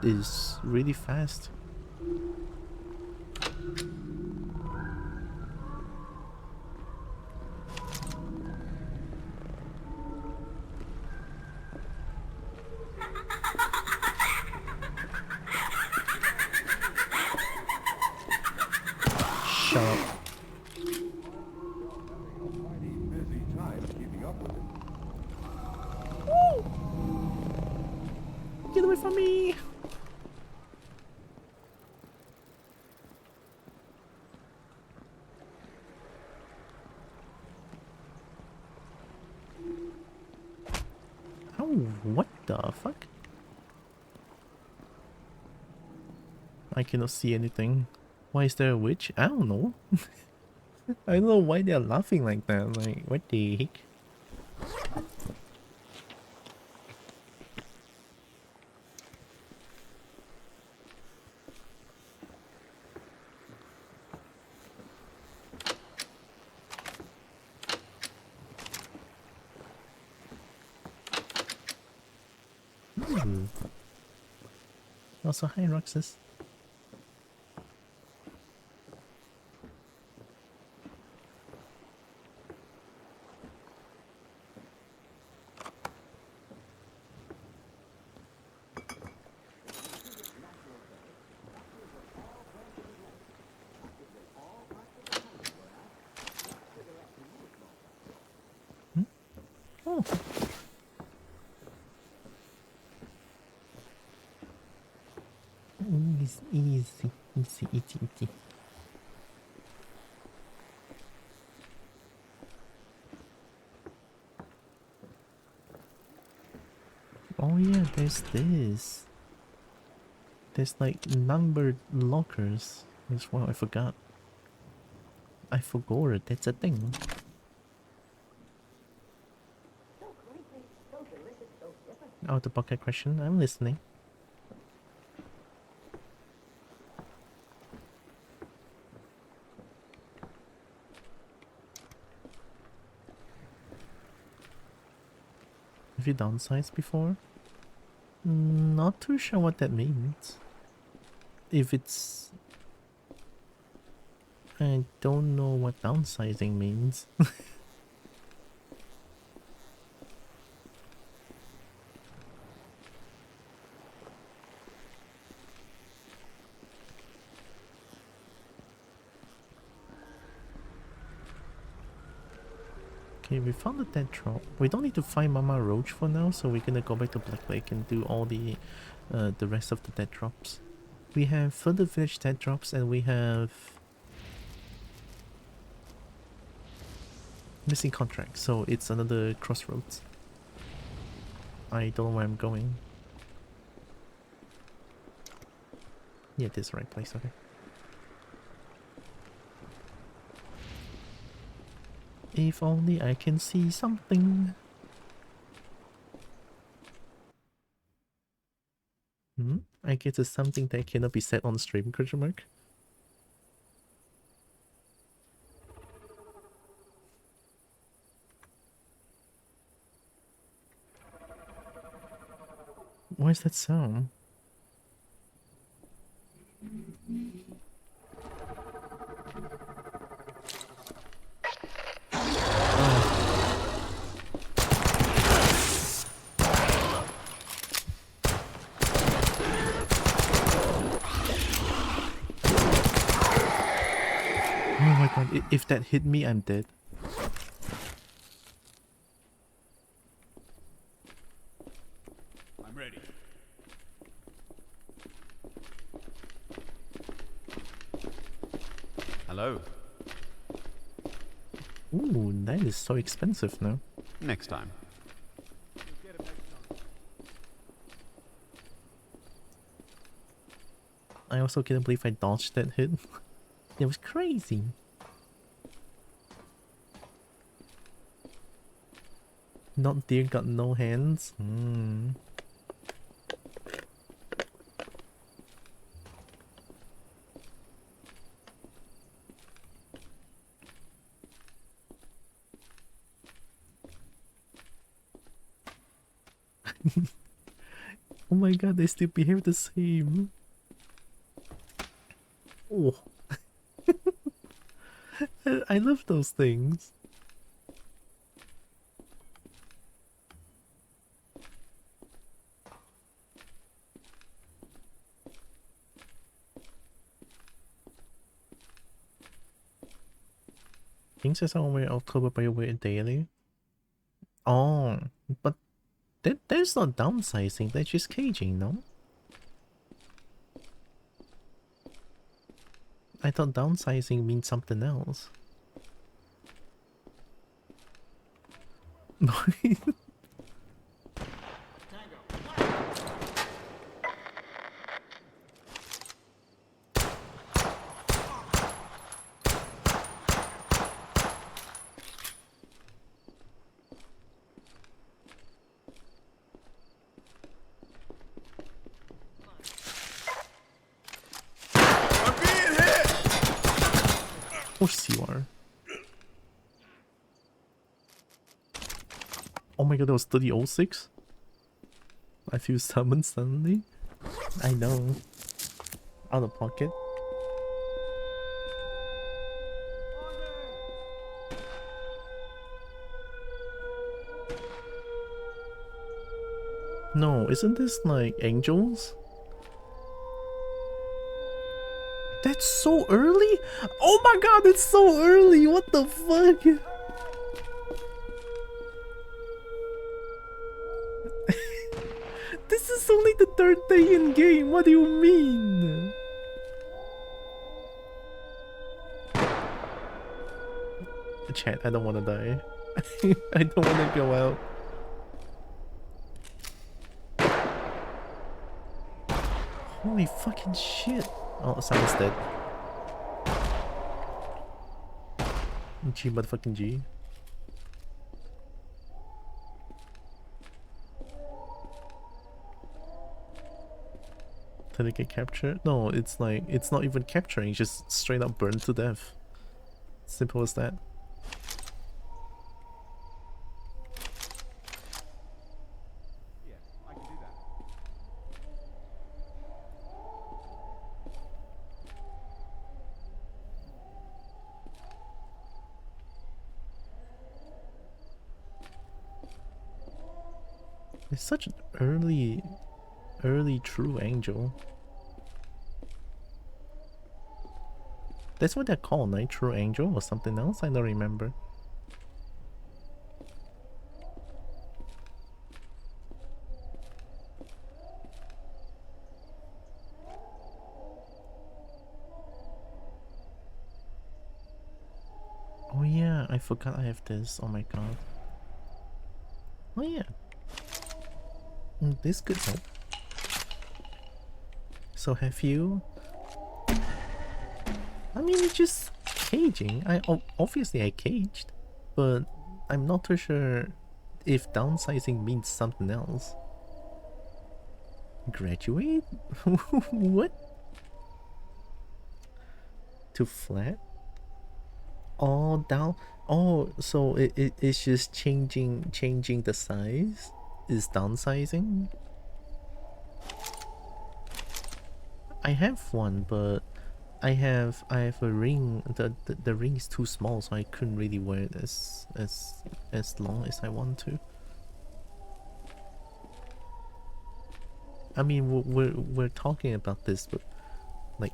S1: is really fast. Shut up. Get away from me! Oh, what the fuck? I cannot see anything. Why is there a witch? I don't know. I don't know why they're laughing like that. Like, what the heck? Also, hi Roxas. Oh. Easy, easy, easy, easy, easy. Oh yeah, there's this. There's like numbered lockers. That's what I forgot. I forgot that's a thing. Out the pocket question, I'm listening. Have you downsized before? Not too sure what that means. If it's... I don't know what downsizing means. Okay, we found the dead drop. We don't need to find Mama Roach for now, so we're gonna go back to Black Lake and do all the rest of the dead drops. We have further village dead drops, and we have missing contract, so it's another crossroads. I don't know where I'm going. Yeah, this is the right place, okay. If only I can see something. I guess it's something that cannot be said on stream, question mark. What is that sound? Oh my god, if that hit me, I'm dead.
S5: I'm ready. Hello.
S1: Ooh, that is so expensive now.
S5: Next time.
S1: I also can't believe I dodged that hit. It was crazy. Not deer got no hands. Oh my god, they still behave the same. Oh. I love those things. Things are somewhere October by way daily. Oh, but there's no downsizing, that's just caging, no? I thought downsizing means something else. Of course you are. Oh my god, that was 3006? I feel summoned suddenly. I know. Out of pocket. No, isn't this like angels? That's so early? Oh my god, it's so early! What the fuck? This is only the third day in game, what do you mean? Chat, I don't wanna die. I don't wanna go out. Holy fucking shit. Oh, someone's dead. G motherfucking G. Did it get captured? No, it's like, it's not even capturing, it's just straight up burned to death. Simple as that.
S5: Yeah, I can do that.
S1: It's such an early true angel. That's what they're called, right? True angel or something else? I don't remember. Oh yeah, I forgot I have this. Oh my god. Oh yeah. This could help. So have you... I mean, it's just caging. Obviously I caged, but I'm not too sure if downsizing means something else. Graduate? What? To flat? Oh, down. Oh, so it's just changing the size? Is downsizing? I have one, but I have a ring. The ring is too small, so I couldn't really wear it as long as I want to. I mean, we're talking about this, but like,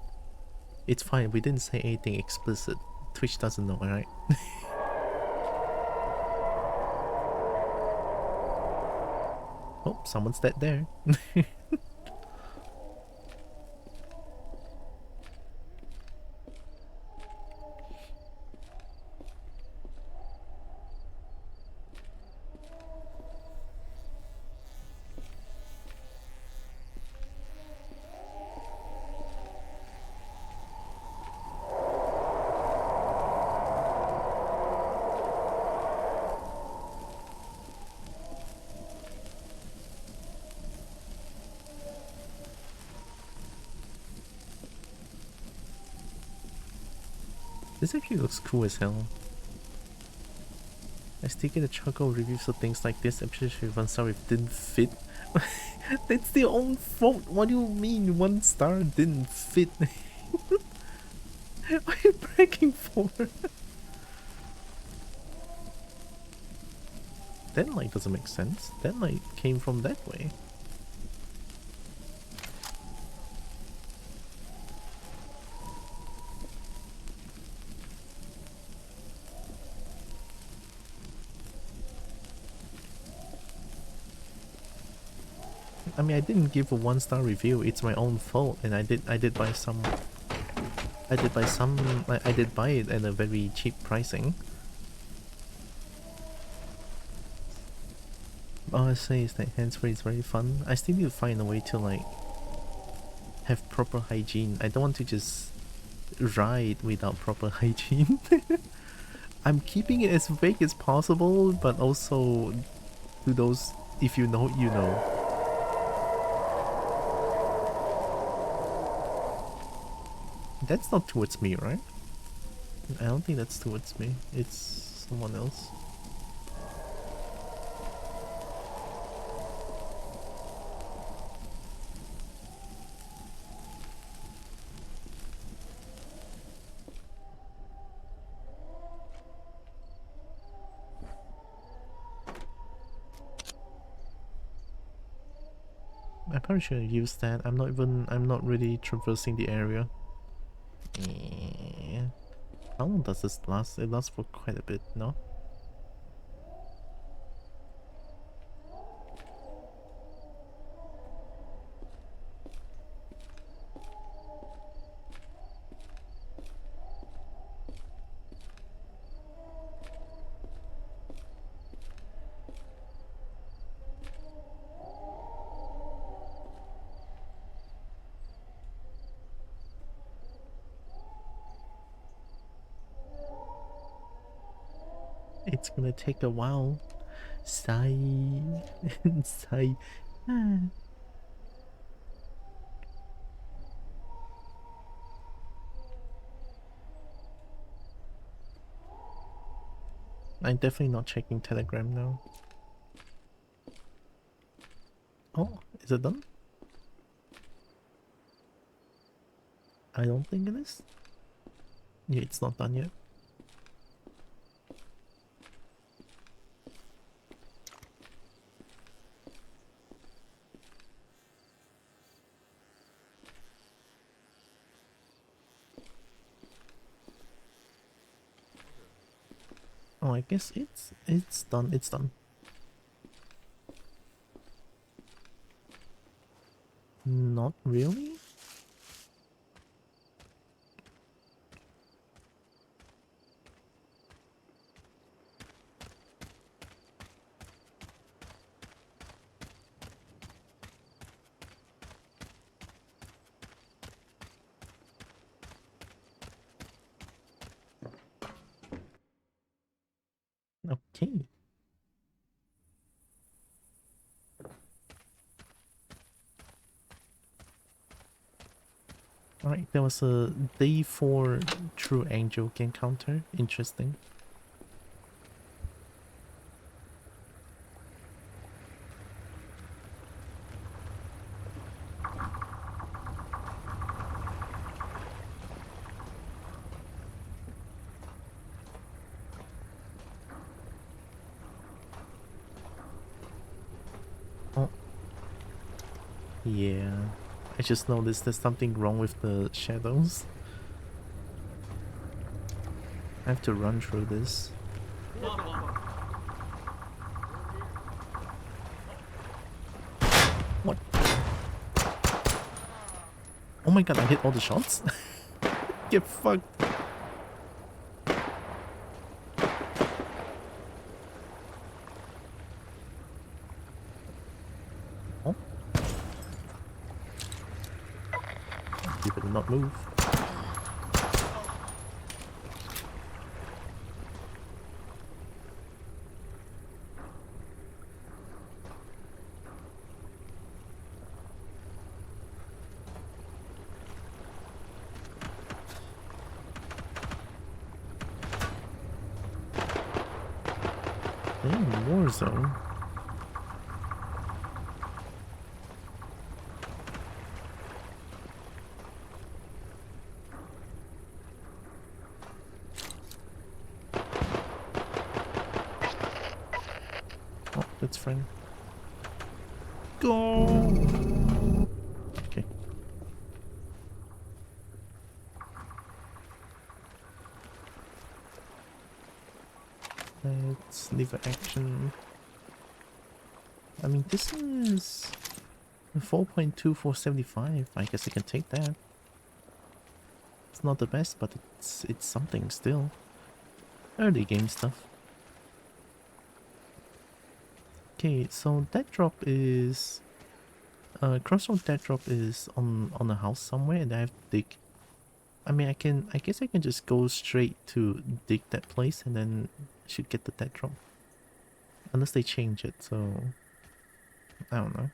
S1: it's fine. We didn't say anything explicit. Twitch doesn't know, alright? Oh, someone's dead there. This actually looks cool as hell. I still get a chuckle reviews of things like this, especially if one sorry if it didn't fit. That's their own fault. What do you mean 1 star didn't fit? What are you bragging for? That light doesn't make sense. That light came from that way. I mean, I didn't give a 1 star review. It's my own fault, and I did buy some. I did buy it at a very cheap pricing. All I say is that hands-free is very fun. I still need to find a way to like have proper hygiene. I don't want to just ride without proper hygiene. I'm keeping it as vague as possible, but also to those, if you know, you know. That's not towards me, right? I don't think that's towards me. It's someone else. I probably should have used that. I'm not really traversing the area. How long does this last? It lasts for quite a bit, no? It's gonna take a while. Sigh. Sigh. I'm definitely not checking Telegram now. Oh, is it done? I don't think it is. Yeah, it's not done yet. Oh, I guess it's done. It's done. Not really? Okay. Alright, there was a day 4 True Angel encounter. Interesting. Oh. Yeah. I just noticed there's something wrong with the shadows. I have to run through this. What? Oh my god, I hit all the shots? Get fucked. Oh. You better not move. War zone. towards friend. Go! Okay. Let's leave action. I mean, this is 4.2475. I guess I can take that. It's not the best, but it's something still. Early game stuff. Okay, so that drop is crossroad. That drop is on a house somewhere, and I have to dig. I mean, I guess I can just go straight to dig that place, and then I should get the dead drop. Unless they change it, so I don't know.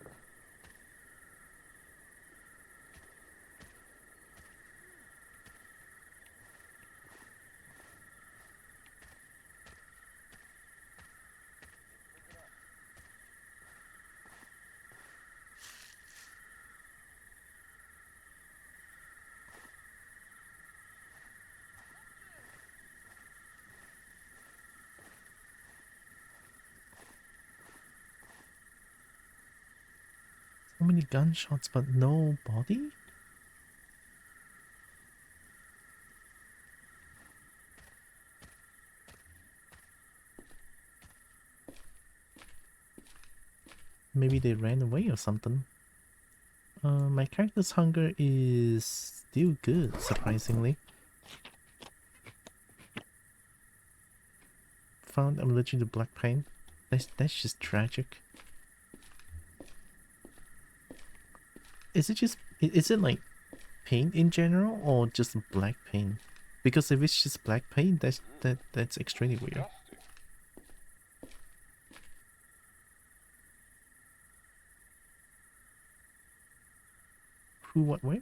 S1: So many gunshots, but no body? Maybe they ran away or something. My character's hunger is still good, surprisingly. Found I'm allergic to black paint. That's just tragic. Is it like paint in general or just black paint? Because if it's just black paint, that's extremely weird. Who, what, where?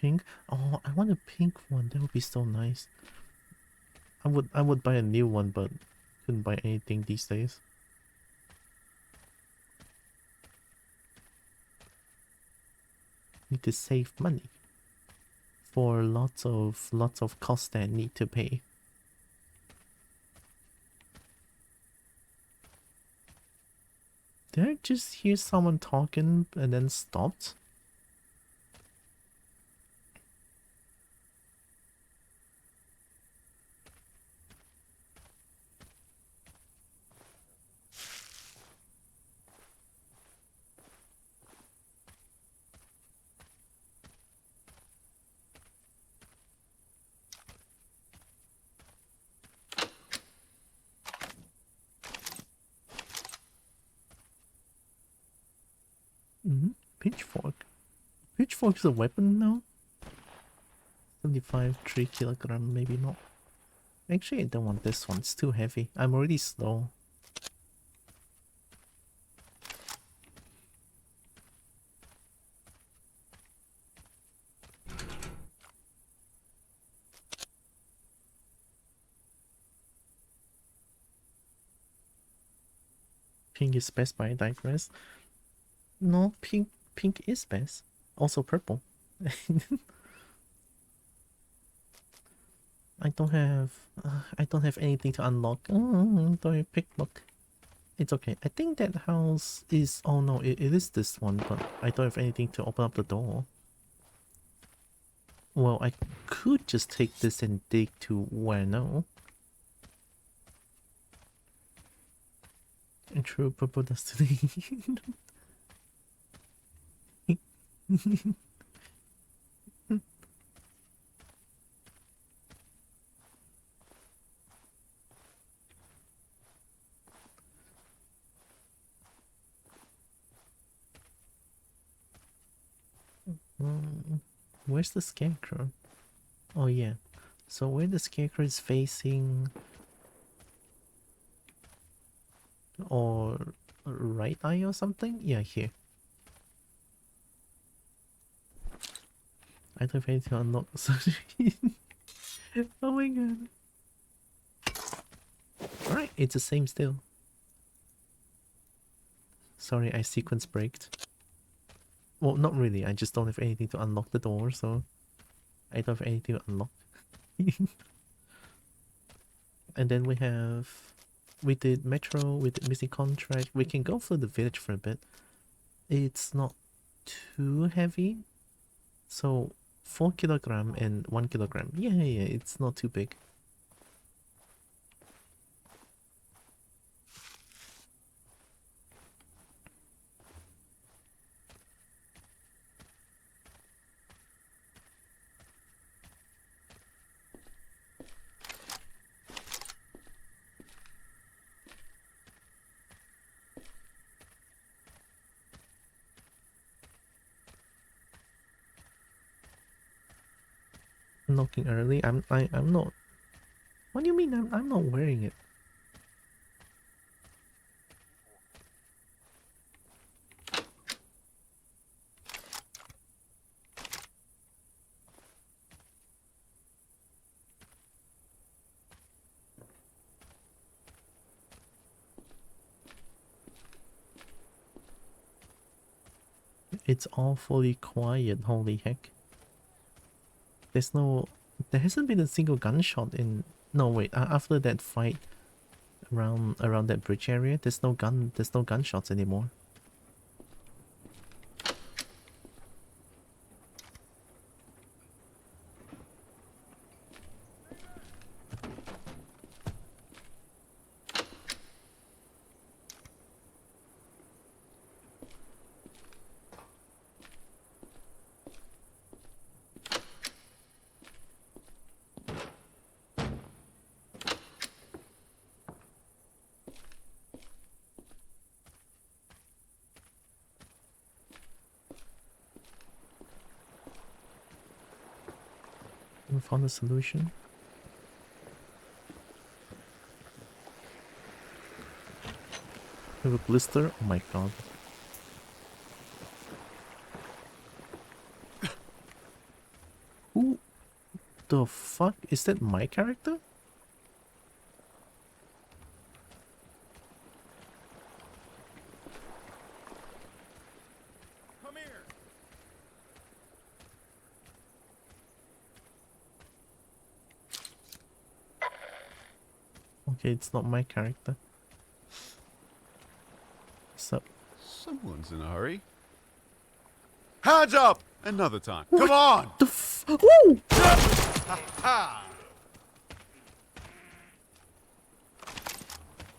S1: Pink? Oh, I want a pink one. That would be so nice. I would buy a new one, but couldn't buy anything these days. Need to save money for lots of costs that I need to pay. Did I just hear someone talking and then stopped? Pitchfork. Pitchfork is a weapon now? 75, 3 kilogram, maybe not. Actually, I don't want this one. It's too heavy. I'm already slow. Pink is best, but I digress. No, pink is best. Also purple. I don't have anything to unlock. Don't have picklock. It's okay. I think that house is, oh no, it is this one, but I don't have anything to open up the door. Well, I could just take this and dig to where I know. And true purple destiny. Where's the scarecrow? Oh yeah. So where the scarecrow is facing, or right eye or something? Yeah, here. I don't have anything to unlock. Oh my god. Alright, it's the same still. Sorry, I sequence braked. Well, not really. I just don't have anything to unlock the door, so I don't have anything to unlock. And then we have we did Metro, we did Missing Contract. We can go for the village for a bit. It's not too heavy. So 4 kilogram and 1 kilogram. Yeah, it's not too big. Knocking early. I'm not. What do you mean? I'm not wearing it. It's awfully quiet. Holy heck! There hasn't been a single gunshot in. No wait. After that fight around that bridge area, there's no gunshots anymore. We found a solution. We have a blister. Oh my god. Who the fuck? Is that my character?
S12: Come here.
S1: Okay, it's not my character. So
S5: Someone's in a hurry. Hands up! Another time.
S1: what
S5: Come on!
S1: the Woo!
S5: Ha!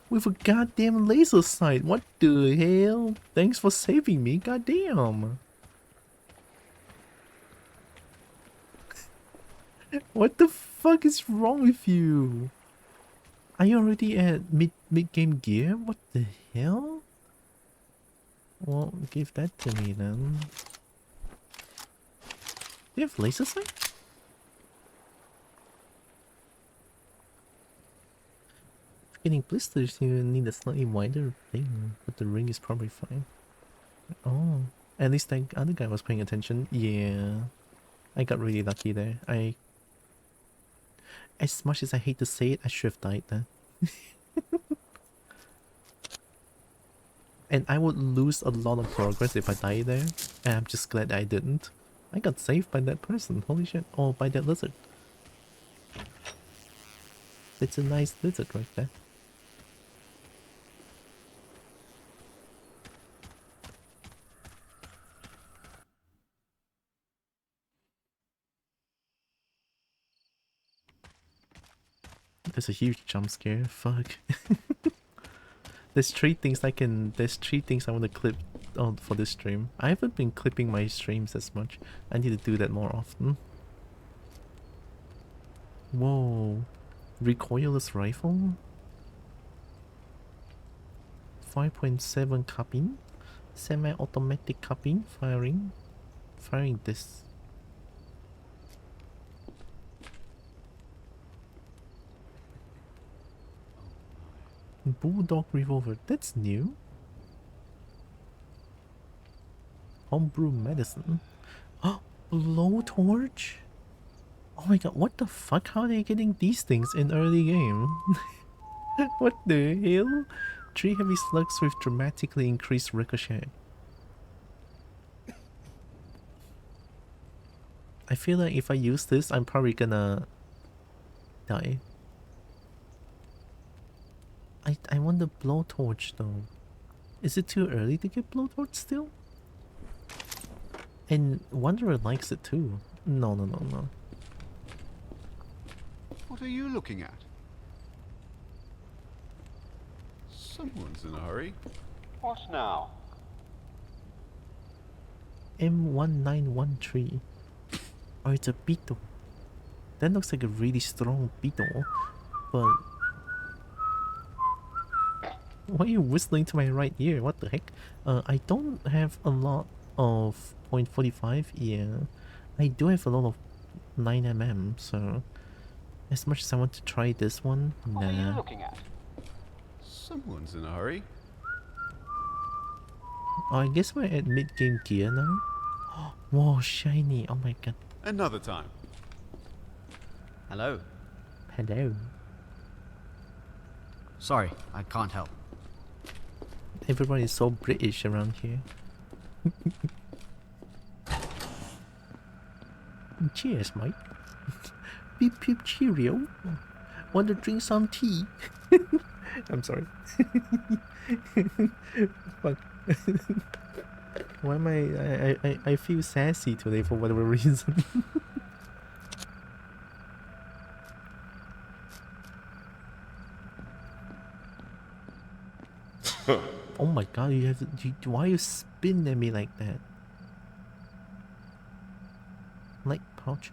S1: With a goddamn laser sight. What the hell? Thanks for saving me. Goddamn. What the fuck is wrong with you? Are you already at mid-game gear? What the hell? Well, give that to me then. Do you have laser sight? Getting blisters, you need a slightly wider thing, but the ring is probably fine. Oh, at least that other guy was paying attention. Yeah, I got really lucky there. As much as I hate to say it, I should have died there. And I would lose a lot of progress if I die there. And I'm just glad I didn't. I got saved by that person. Holy shit. Oh, by that lizard. It's a nice lizard right there. There's a huge jump scare. Fuck. There's three things I want to clip on for this stream. I haven't been clipping my streams as much. I need to do that more often. Whoa. Recoilless rifle? 5.7 carbine? Semi-automatic carbine firing this. Bulldog revolver, that's new. Homebrew medicine. Oh, blowtorch? Oh my god, what the fuck? How are they getting these things in early game? What the hell? 3 heavy slugs with dramatically increased ricochet. I feel like if I use this, I'm probably gonna die. I want the blowtorch though. Is it too early to get blowtorch still? And Wanderer likes it too. No, no, no, no.
S5: What are you looking at? Someone's in a hurry.
S4: What now?
S1: M1913. Oh, it's a beetle. That looks like a really strong beetle, but why are you whistling to my right ear? What the heck? I don't have a lot of .45. Yeah, I do have a lot of 9mm. So, as much as I want to try this one,
S4: What are you
S1: nah.
S4: looking at?
S5: Someone's in a hurry.
S1: Oh, I guess we're at mid-game gear now. Whoa, shiny! Oh my god.
S5: Another time.
S13: Hello.
S1: Hello.
S13: Sorry, I can't help.
S1: Everyone is so British around here. Cheers, mate. Beep beep cheerio. Want to drink some tea? I'm sorry. Fuck. Why am I feel sassy today for whatever reason. Oh my god, why you spin at me like that? Light pouch.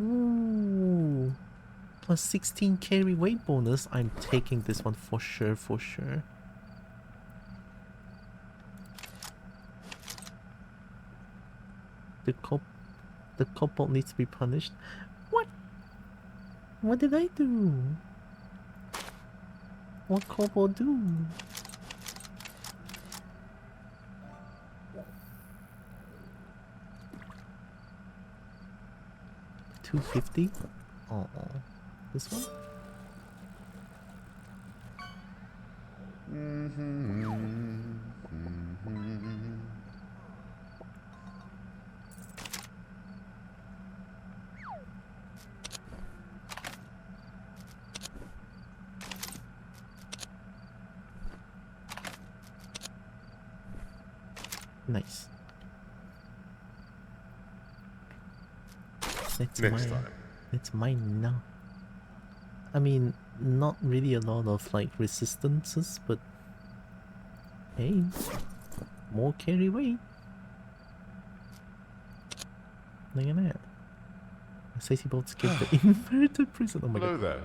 S1: Ooh. Plus 16 carry weight bonus. I'm taking this one for sure, for sure. The Kobo needs to be punished. What? What did I do? What Kobo do? $250? Oh, this one? Nice. That's
S14: Next
S1: mine.
S14: time.
S1: It's mine now. I mean, not really a lot of like resistances, but hey, more carry weight. Look at that. Safety bolts give the inverted prison. Oh my
S14: Hello
S1: god.
S14: there.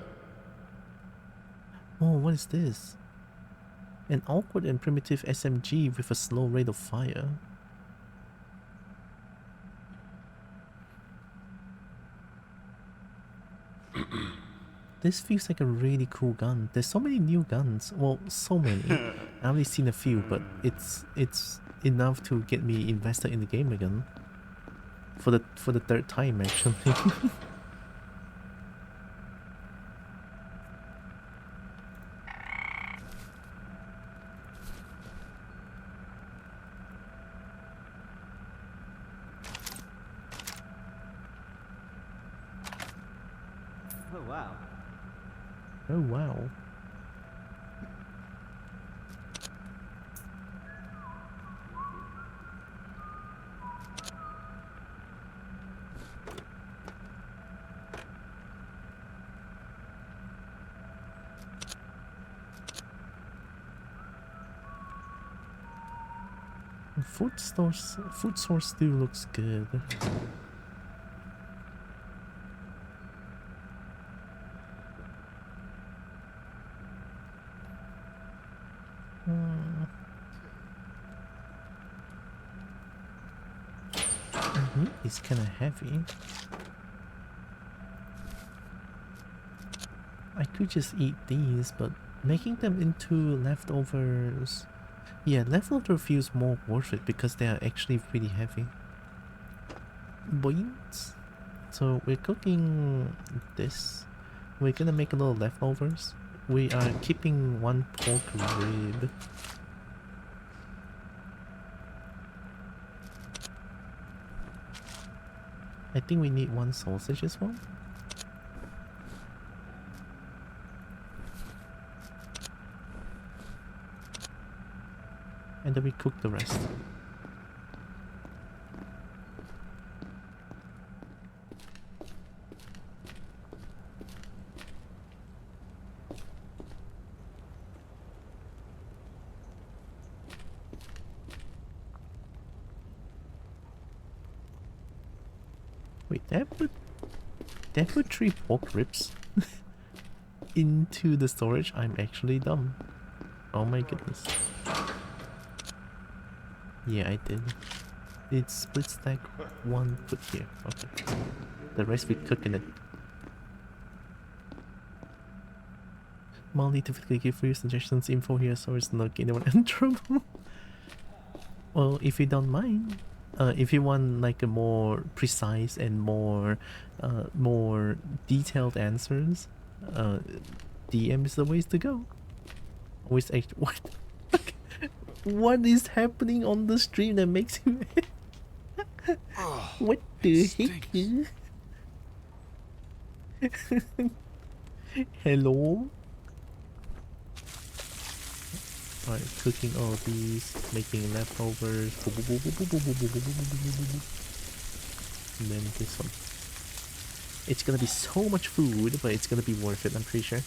S1: Oh, what is this? An awkward and primitive SMG with a slow rate of fire. This feels like a really cool gun. There's so many new guns. Well, so many. I've only seen a few, but it's enough to get me invested in the game again. For the third time, actually.
S13: Oh wow.
S1: Oh wow. Food source still looks good. Meat is kind of heavy. I could just eat these, but making them into leftovers... Yeah, leftover feels more worth it because they are actually pretty heavy. Boings. So we're cooking this. We're gonna make a little leftovers. We are keeping one pork rib. I think we need one sausage as well. And then we cook the rest. Wait, that put 3 pork ribs into the storage? I'm actually dumb. Oh my goodness. Yeah, I did. It's split stack 1 put here. Okay. The rest we cook in it. Molly, typically give for your suggestions info here so it's not getting anyone in trouble. Well, if you don't mind, if you want like a more precise and more detailed answers, DM is the ways to go. Always act. What? What is happening on the stream that makes you? What the heck? Hello. Alright, cooking all these, making leftovers. And then this one. It's gonna be so much food, but it's gonna be worth it, I'm pretty sure.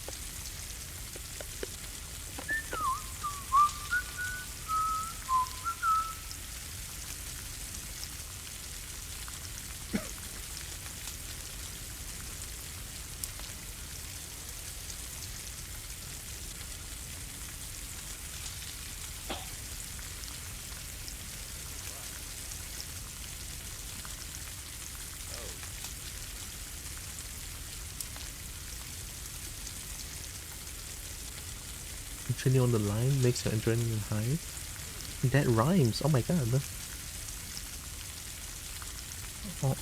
S1: Continuing on the line makes your adrenaline high. That rhymes. Oh my god. Oh,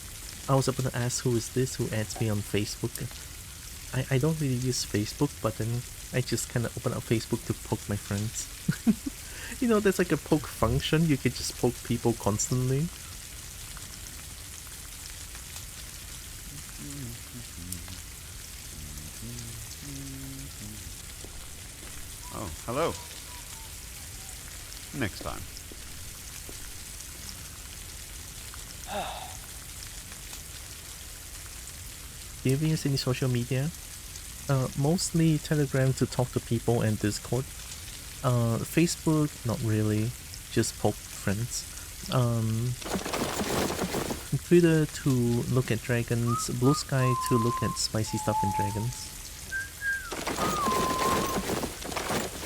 S1: I was about to ask who is this who adds me on Facebook. I don't really use Facebook, but then I just kind of open up Facebook to poke my friends. You know, there's like a poke function. You can just poke people constantly.
S5: Oh, hello. Next time.
S1: Do you ever use any social media? Mostly Telegram to talk to people and Discord. Facebook, not really. Just poke friends. Twitter to look at dragons. Blue Sky to look at spicy stuff in dragons.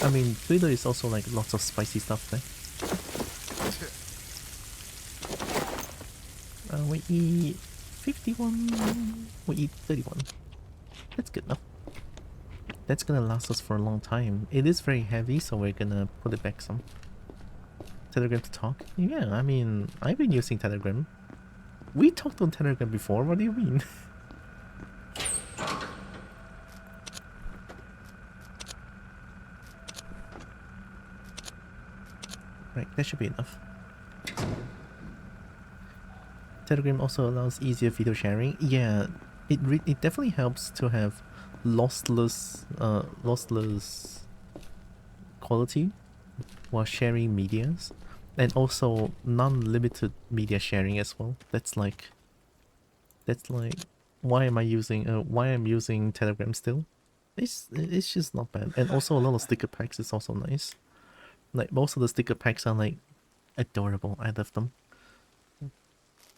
S1: I mean, Twitter is also like lots of spicy stuff there. We eat 51. We eat 31. That's good enough. That's gonna last us for a long time. It is very heavy, so we're gonna put it back some. Telegram to talk? Yeah, I mean, I've been using Telegram. We talked on Telegram before, what do you mean? Right, that should be enough. Telegram also allows easier video sharing. Yeah, it definitely helps to have lossless quality while sharing medias, and also non-limited media sharing as well. That's like why I'm using Telegram still. It's just not bad, and also a lot of sticker packs is also nice. Like most of the sticker packs are like adorable. I love them.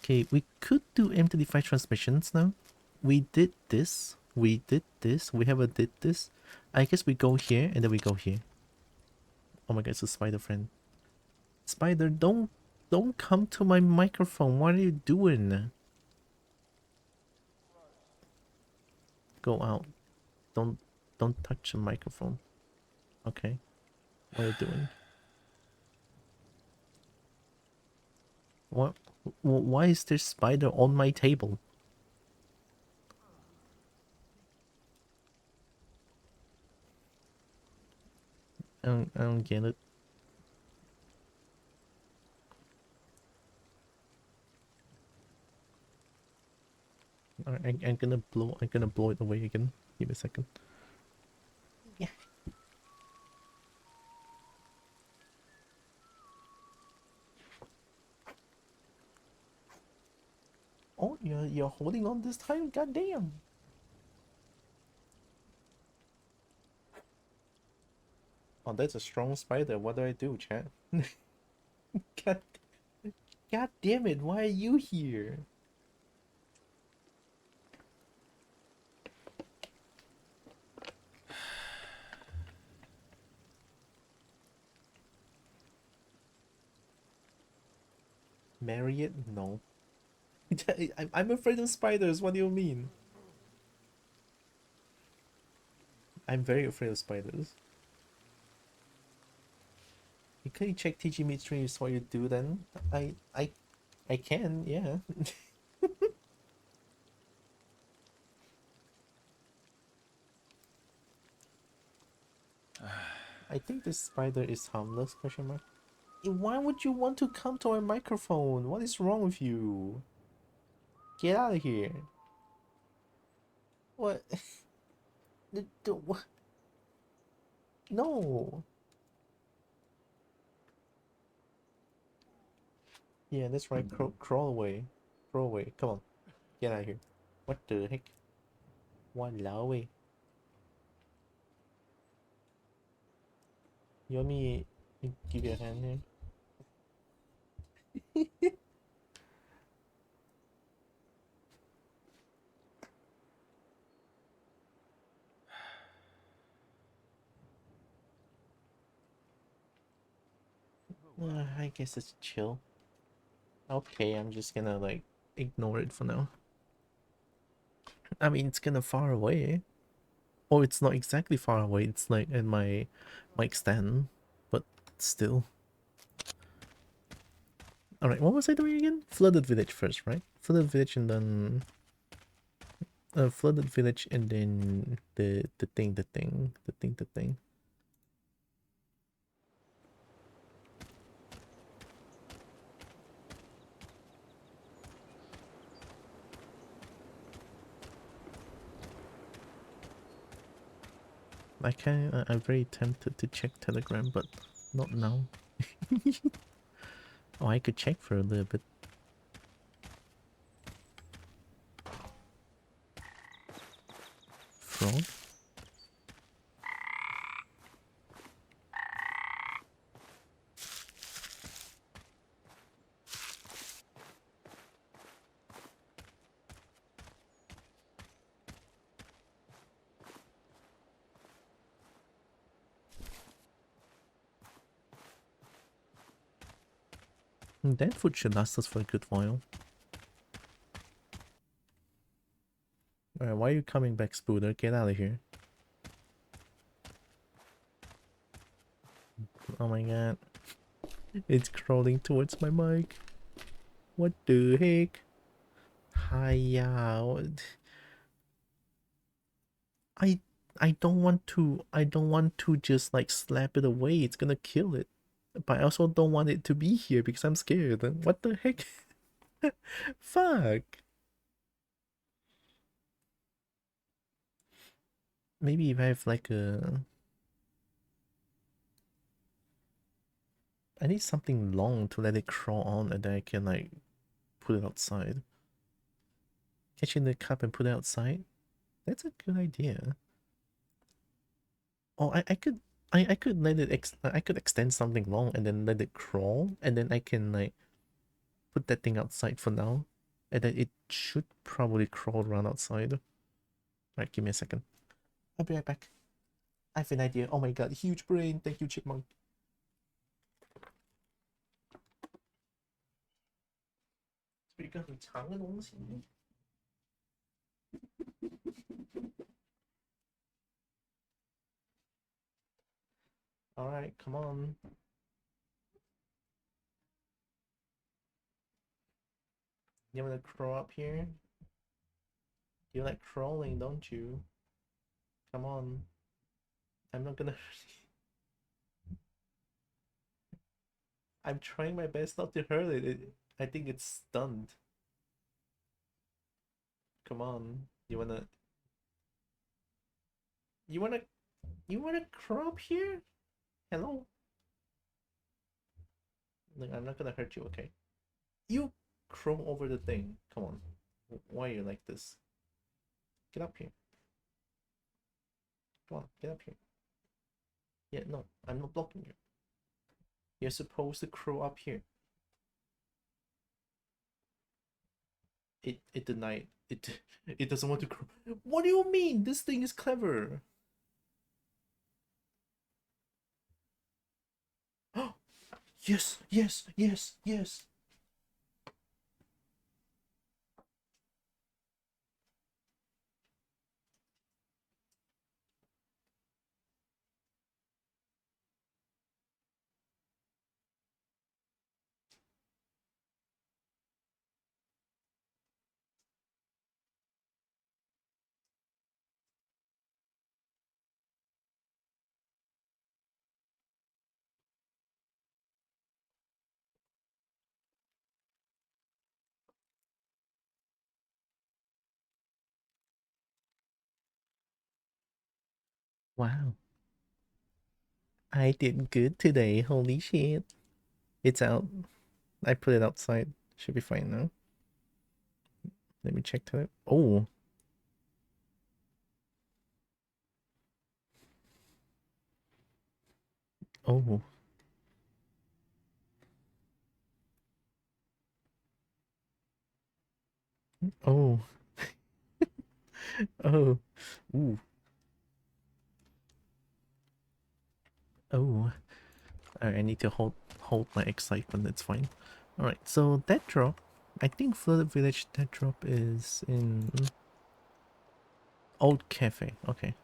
S1: Okay, we could do M35 transmissions now. We did this. We did this. We haven't did this. I guess we go here and then we go here. Oh my god, it's a spider friend. Spider, don't come to my microphone. What are you doing? Go out. Don't touch the microphone. Okay. What are you doing? What? Why is there spider on my table? I don't get it. Alright, I'm gonna blow it away again. Give me a second. Yeah. You're holding on this time? God damn. Oh, that's a strong spider. What do I do, chat? God, God damn it, why are you here? Marry it? No. I'm afraid of spiders. What do you mean? I'm very afraid of spiders. Can you check TG midstream before you do then? I can, yeah. I think this spider is harmless, question mark. Why would you want to come to my microphone? What is wrong with you? Get out of here. What? What? No. Yeah, that's right. Crawl away. Crawl away. Come on. Get out of here. What the heck? Walao eh. You want me to give you a hand here? I guess it's chill. Okay, I'm just gonna like ignore it for now. I mean, it's kinda far away. Oh, it's not exactly far away. It's like in my mic stand, but still. Alright, what was I doing again? Flooded village first, right? Flooded village and then flooded village and then the thing. I'm very tempted to check Telegram, but not now. Oh, I could check for a little bit. Frog? That food should last us for a good while. Alright, why are you coming back, Spooder? Get out of here. Oh my god. It's crawling towards my mic. What the heck? Hiya. I don't want to just like slap it away. It's gonna kill it. But I also don't want it to be here because I'm scared. What the heck? Fuck. Maybe if I have like a... I need something long to let it crawl on and then I can like put it outside. Catch it in the cup and put it outside. That's a good idea. Oh, I could let it I could extend something long and then let it crawl and then I can like put that thing outside for now. And then it should probably crawl around outside. Alright, give me a second. I'll be right back. I have an idea. Oh my god, huge brain. Thank you, Chipmunk. Alright, come on. You wanna crawl up here? You like crawling, don't you? Come on. I'm not gonna... I'm trying my best not to hurt it. I think it's stunned. Come on. You wanna... You wanna crawl up here? Hello? Look, I'm not gonna hurt you, okay? You crawl over the thing. Come on. Why are you like this? Get up here. Come on, get up here. Yeah, no, I'm not blocking you. You're supposed to crawl up here. It denied. It doesn't want to crawl. What do you mean? This thing is clever. Yes, yes, yes, yes. Wow. I did good today. Holy shit. It's out. I put it outside. Should be fine now. Let me check to it. Oh. Oh. Oh. Oh. Ooh. Oh. I need to hold my excitement. It's fine. Alright, so that drop. I think Flooded Village that drop is in Old Cafe. Okay.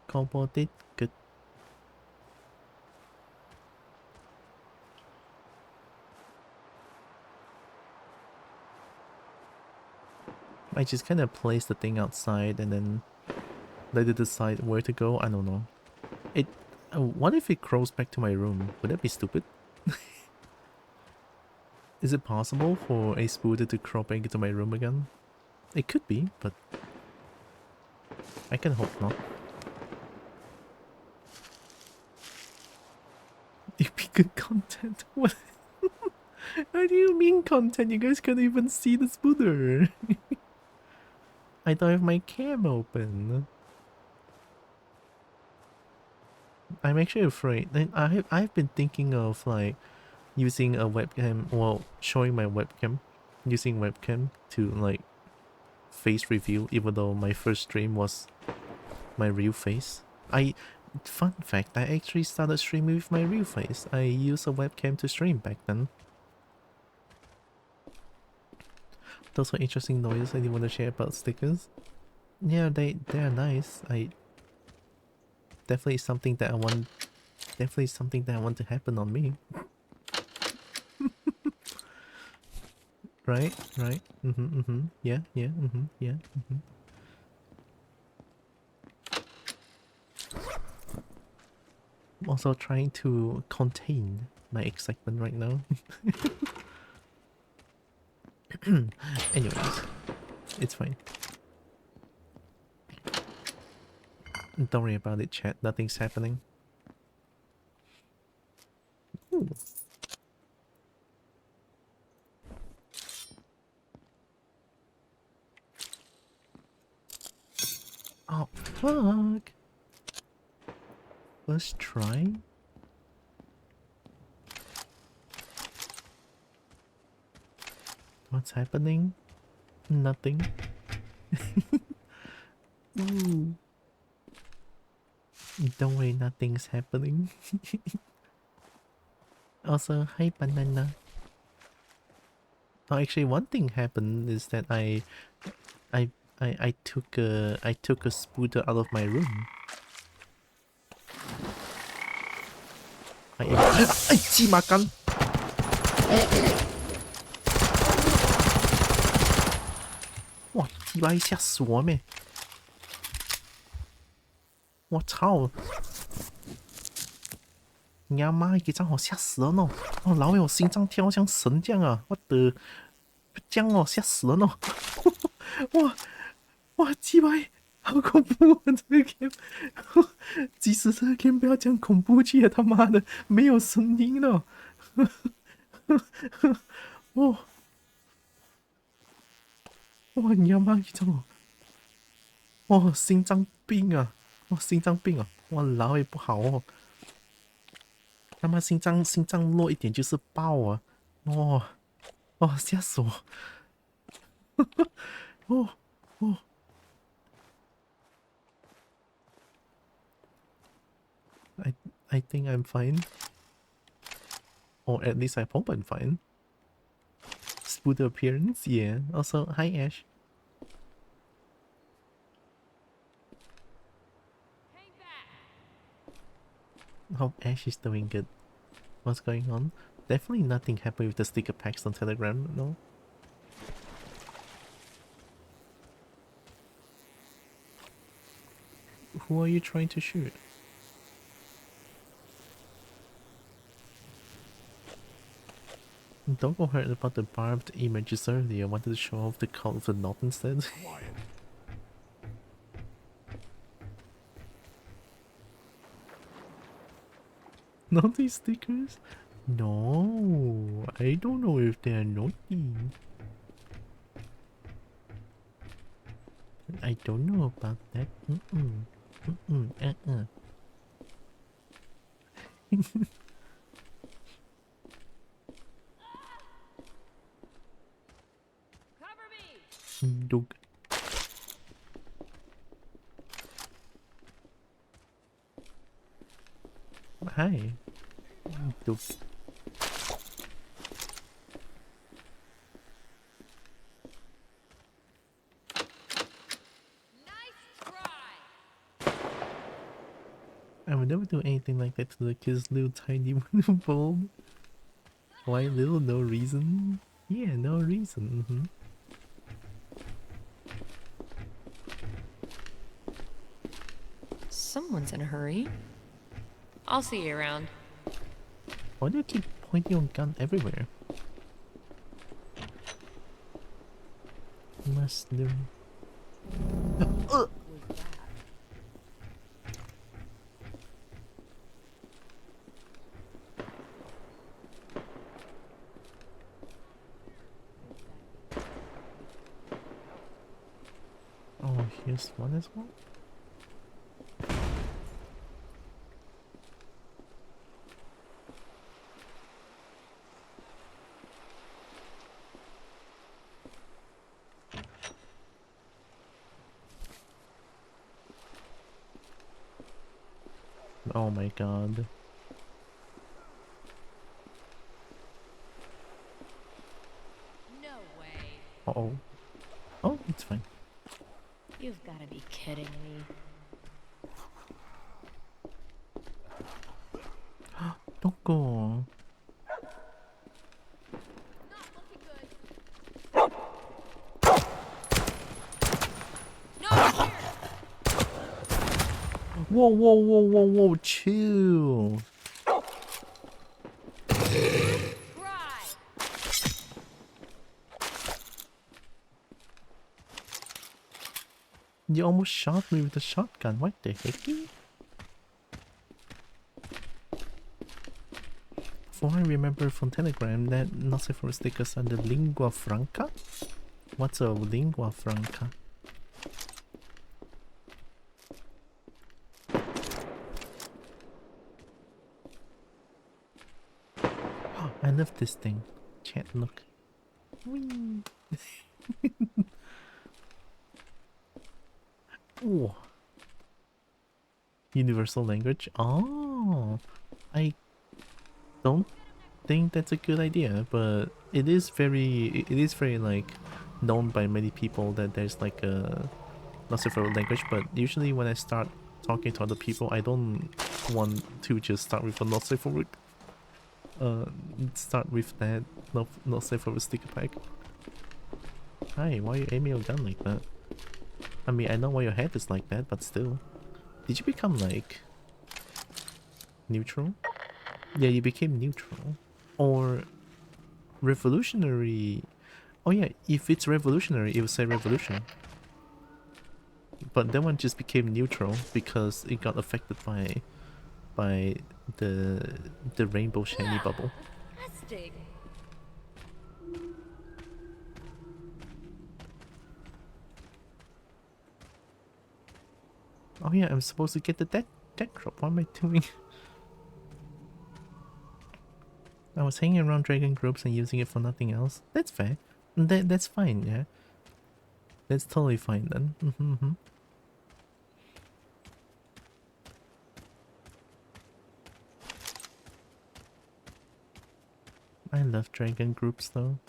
S1: Kobo did good. I just kind of place the thing outside and then let it decide where to go. I don't know. It. What if it crawls back to my room? Would that be stupid? Is it possible for a spooder to crawl back into my room again? It could be, but I can hope not. It'd be good content. What? How do you mean content? You guys can't even see the spooder. I don't have my cam open. I'm actually afraid. I've been thinking of like using a webcam, well, showing my webcam, using webcam to like face reveal, even though my first stream was my real face. Fun fact, I actually started streaming with my real face. I used a webcam to stream back then. Those were interesting noises I didn't want to share about stickers. Yeah, they are nice. Definitely something that I want to happen on me. Right? Yeah, yeah, yeah, I'm also trying to contain my excitement right now. Anyways, it's fine. Don't worry about it, chat. Nothing's happening. Ooh. Oh, fuck. First try? What's happening? Nothing. Ooh. Don't worry, nothing's happening. Also, hi banana. Oh, actually, one thing happened is that I took a spooter out of my room. I see makan. Wow, 鸡巴吓死我咩！我操！你阿妈给张我吓死了呢！哦，老远我心脏跳像神这样啊！我的，这样哦，吓死了呢！哇哇，鸡巴，好恐怖啊！这个 game， 即使这个 game 不要讲恐怖剧啊，他妈的没有声音了。哇哇，你阿媽這種，哇心臟病啊，哇心臟病啊，哇老也不好哦，他媽心臟弱一點就是爆啊，哇哇嚇死我，哦哦。I think I'm fine. Or at least I hope I'm fine. Smooth appearance, yeah. Also, hi Ash. Hope Ash is doing good. What's going on? Definitely nothing happened with the sticker packs on Telegram, no? Who are you trying to shoot? Dogo heard about the barbed images earlier. Wanted to show off the call of the knot instead. Naughty stickers? No, I don't know if they're naughty. I don't know about that. Dog. Hi. Dog. I would never do anything like that to the kid's little tiny bulb. Why little? No reason? Yeah, no reason.
S8: Someone's in a hurry. I'll see you around.
S1: Why do you keep pointing your gun everywhere? Must do. Oh, here's one as well. Oh my god.
S8: No way.
S1: Uh-oh. Oh, it's fine.
S8: You've got to be kidding me.
S1: Don't go. Whoa, whoa, whoa, whoa, whoa, chill. You almost shot me with a shotgun. What the heck? For I remember from Telegram that Nocifer stickers are the lingua franca? What's a lingua franca? I love this thing. Chat, look. Whee. Oh. Universal language? Oh. I don't think that's a good idea, but it is very like known by many people that there's like a Nocifer language, but usually when I start talking to other people, I don't want to just start with a Nocifer start with that Nocifer sticker pack. Hi, why are you aiming your gun like that? I mean, I know why your head is like that, but still. Did you become like neutral? Yeah, you became neutral. Or revolutionary. Oh yeah, if it's revolutionary, it would say revolution. But that one just became neutral because it got affected by the rainbow shiny bubble.
S8: Fantastic.
S1: Oh yeah, I'm supposed to get the deck drop. What am I doing? I was hanging around dragon groups and using it for nothing else. That's fair. That's fine, yeah. That's totally fine then. I love dragon groups though.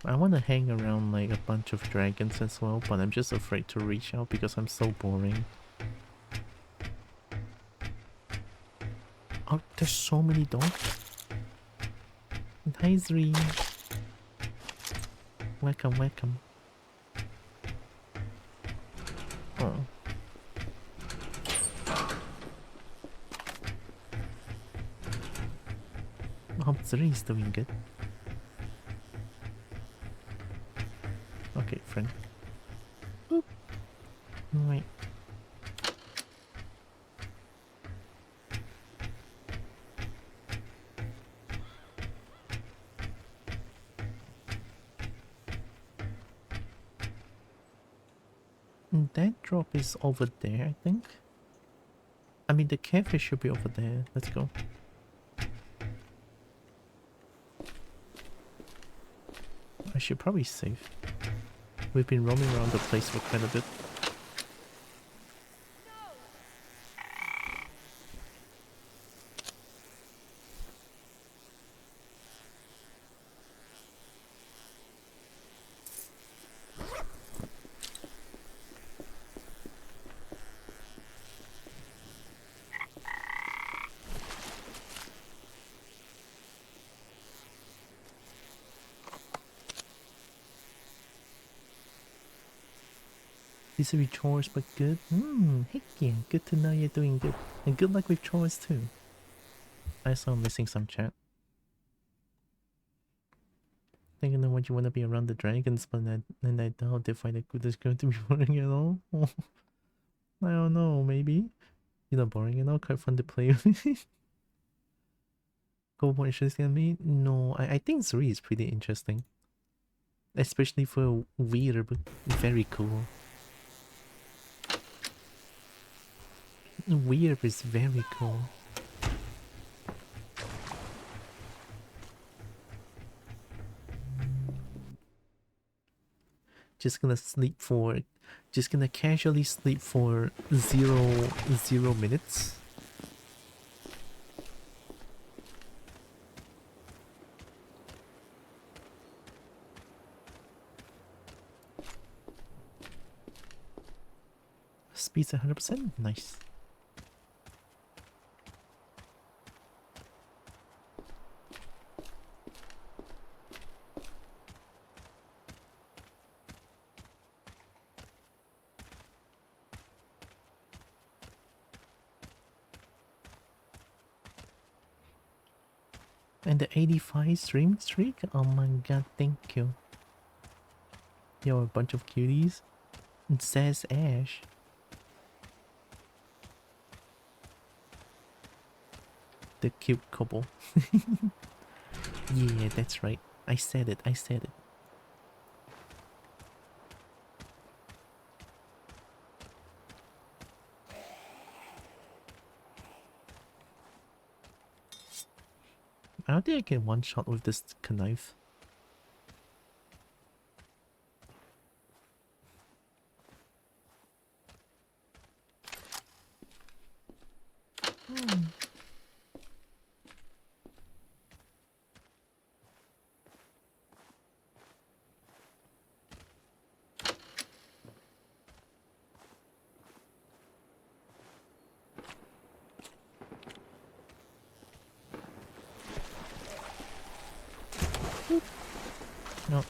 S1: I want to hang around like a bunch of dragons as well, but I'm just afraid to reach out because I'm so boring. Oh, there's so many dogs. Hi, Zri. Welcome, welcome. Oh. Hope Zri is doing good. Okay, friend. Boop. Right. That drop is over there, I think. I mean, the cafe should be over there. Let's go. I should probably save. We've been roaming around the place for quite a bit. These are chores, but good. Heck yeah, good to know you're doing good. And good luck with chores too. I saw I'm missing some chat. Thinking of what you want to be around the dragons, but I doubt they find it good is going to be boring at all. I don't know, maybe. You're not boring at all, quite fun to play with. Kobo interesting me? No, I think 3 is pretty interesting. Especially for weird, but very cool. Weird is very cool. Just gonna casually sleep for 0 minutes. Speed's 100%, nice. And the 85 stream streak? Oh my god, thank you. You're a bunch of cuties. It says Ash. The cute couple. Yeah, that's right. I said it. I don't think I can one shot with this knife. No.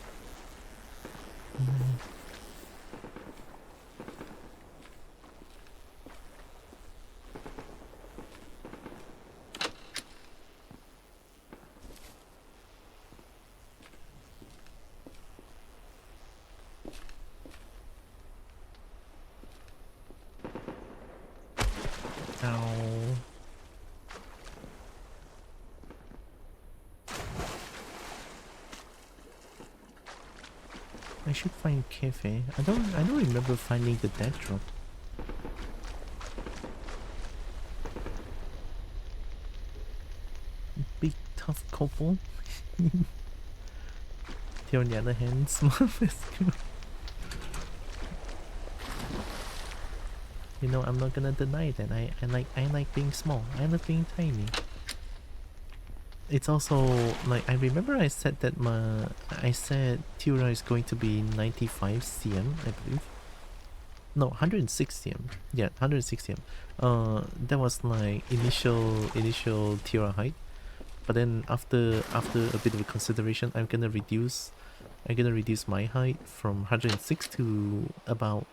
S1: Ow. I should find cafe. I don't remember finding the dead drop. Big tough Kobo. On the other hand, small rescue. You know, I'm not gonna deny that I like being small. I like being tiny. It's also like I remember I said that I said Tura is going to be 95 cm, I believe. No, 106 cm. Yeah, 106 cm. That was like initial Tura height. But then after a bit of a consideration, I'm gonna reduce my height from 106 to about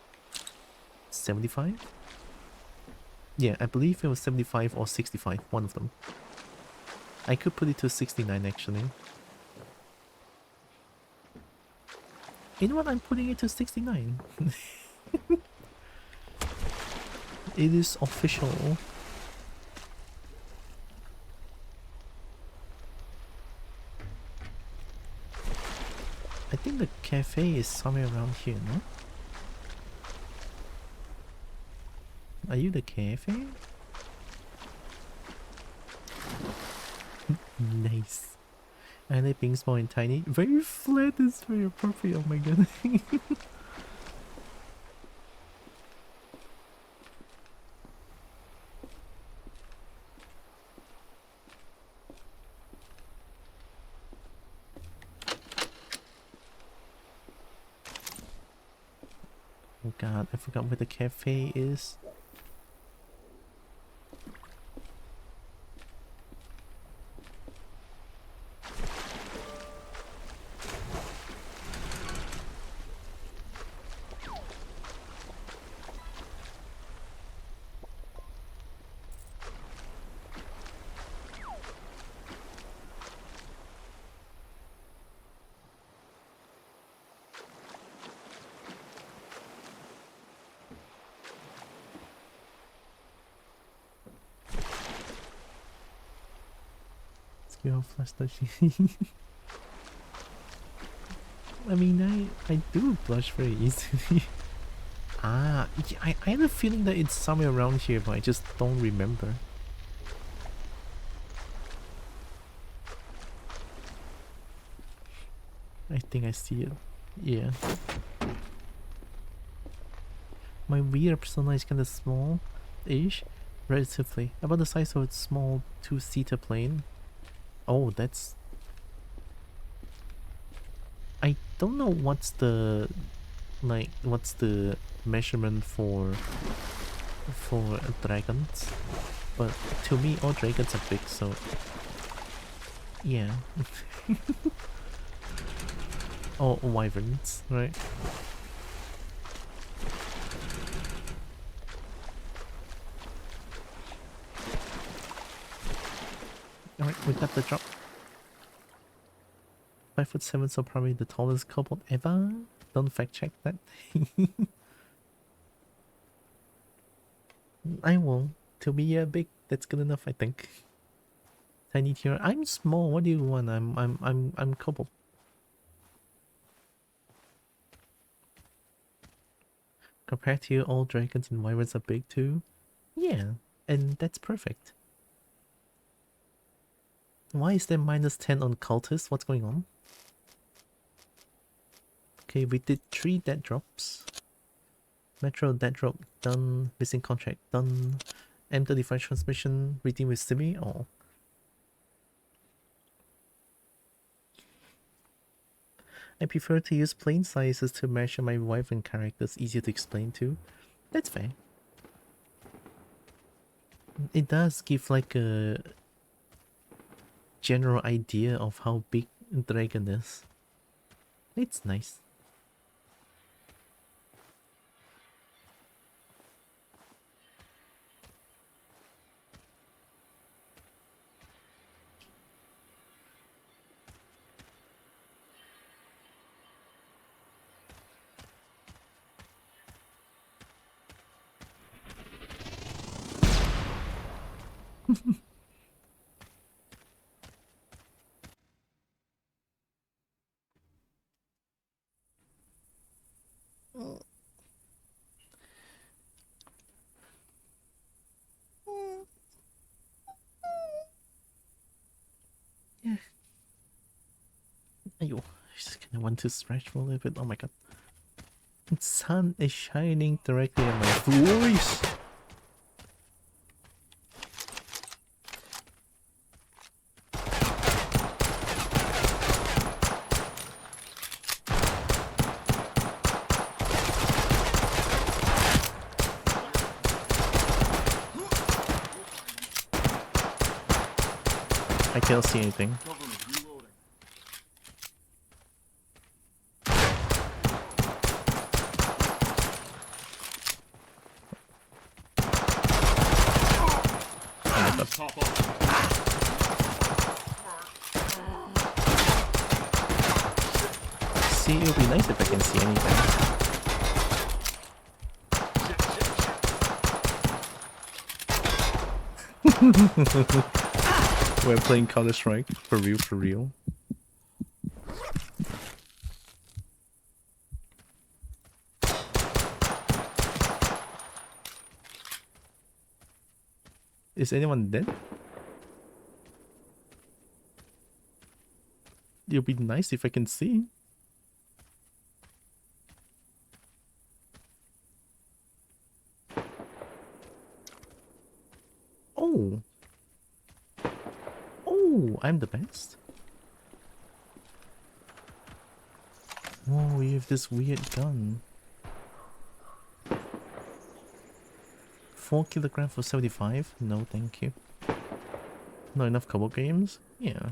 S1: 75. Yeah, I believe it was 75 or 65, one of them. I could put it to 69 actually. You know what? I'm putting it to 69. It is official. I think the cafe is somewhere around here, no? Are you the cafe? Nice. I like being small and tiny. Very flat is very appropriate, oh my god. Oh god, I forgot where the cafe is. Skill flash touching. I mean, I do blush very easily. Ah, yeah, I had a feeling that it's somewhere around here, but I just don't remember. I think I see it. Yeah. My weird persona is kinda small-ish, relatively. About the size of a small two-seater plane. Oh, that's... I don't know what's the... like, what's the measurement for dragons, but to me all dragons are big, so yeah. Or wyverns, right? Alright, we got the drop. 5'7", so probably the tallest kobold ever. Don't fact check that. I won't. To be big, that's good enough, I think. Tiny tier. I'm small. What do you want? I'm kobold. Compared to you, all dragons and wyverns are big too. Yeah, and that's perfect. Why is there -10 on cultists? What's going on? Okay, we did 3 dead drops. Metro dead drop done. Missing contract done. M35 transmission redeemed with Simi. Oh. I prefer to use plain sizes to measure my wyvern characters, easier to explain to. That's fair. It does give like a general idea of how big a dragon is. It's nice. Ew, I just kinda want to stretch for a little bit. Oh my god. The sun is shining directly on my voice. I can't see anything. See, it would be nice if I can see anything. We're playing Counter-Strike, for real, for real. Is anyone dead? It would be nice if I can see. Oh! Oh, I'm the best. Whoa, you have this weird gun. 4 kilograms for 75? No, thank you. Not enough Kobo games? Yeah.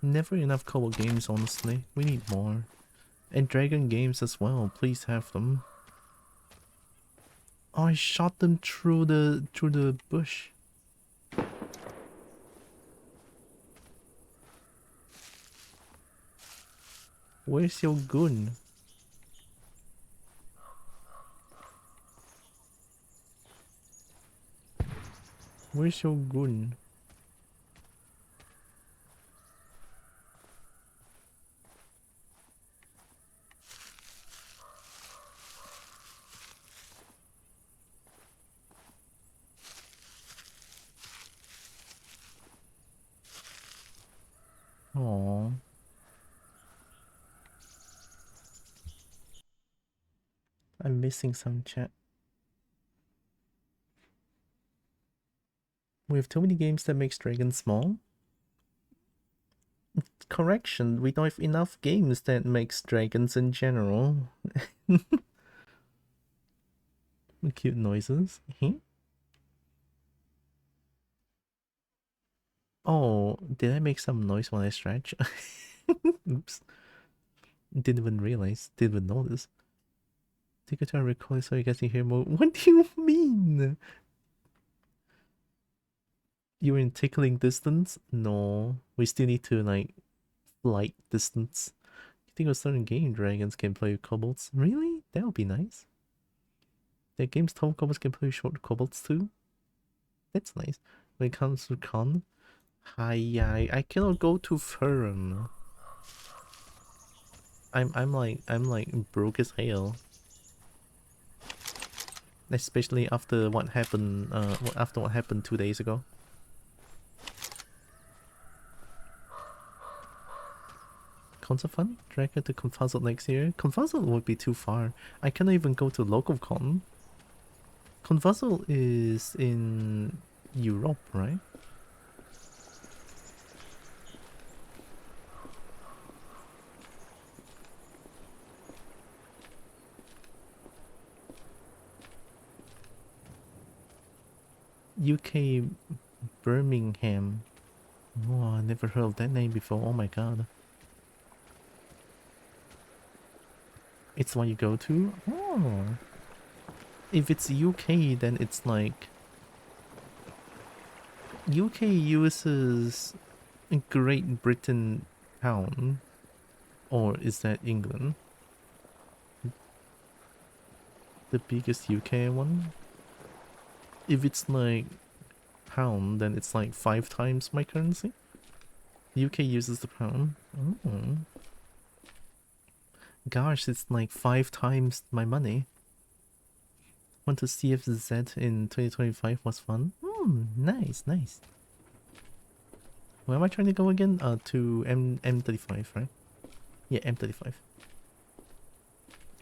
S1: Never enough Kobo games, honestly. We need more. And Dragon games as well. Please have them. Oh, I shot them through the bush. Where's your gun? Where's your gun? Aww. I'm missing some chat. We have too many games that makes dragons small. Correction, we don't have enough games that makes dragons in general. Cute noises. Oh, did I make some noise when I stretch? Oops. Didn't even realize, didn't even notice. Take a turn record so you guys can hear more. What do you mean? You're in tickling distance? No, we still need to like flight distance. You think a certain game dragons can play with kobolds? Really? That would be nice. The game's tall kobolds can play with short kobolds too. That's nice. When it comes to con, I cannot go to Fern. I'm like broke as hell. Especially after what happened 2 days ago. Cons are fun? Drag it to Confuzzle next year? Confuzzle would be too far. I cannot even go to local con. Confuzzle is in Europe, right? UK Birmingham. Oh, I never heard of that name before. Oh my god. It's what you go to? Oh. If it's UK, then it's like... UK uses Great Britain pound. Or is that England? The biggest UK one? If it's like pound, then it's like 5 times my currency. UK uses the pound. Oh. Gosh, it's like 5 times my money. Want to see if Z in 2025 was fun? Nice, nice. Where am I trying to go again? To M35, right? Yeah, M35.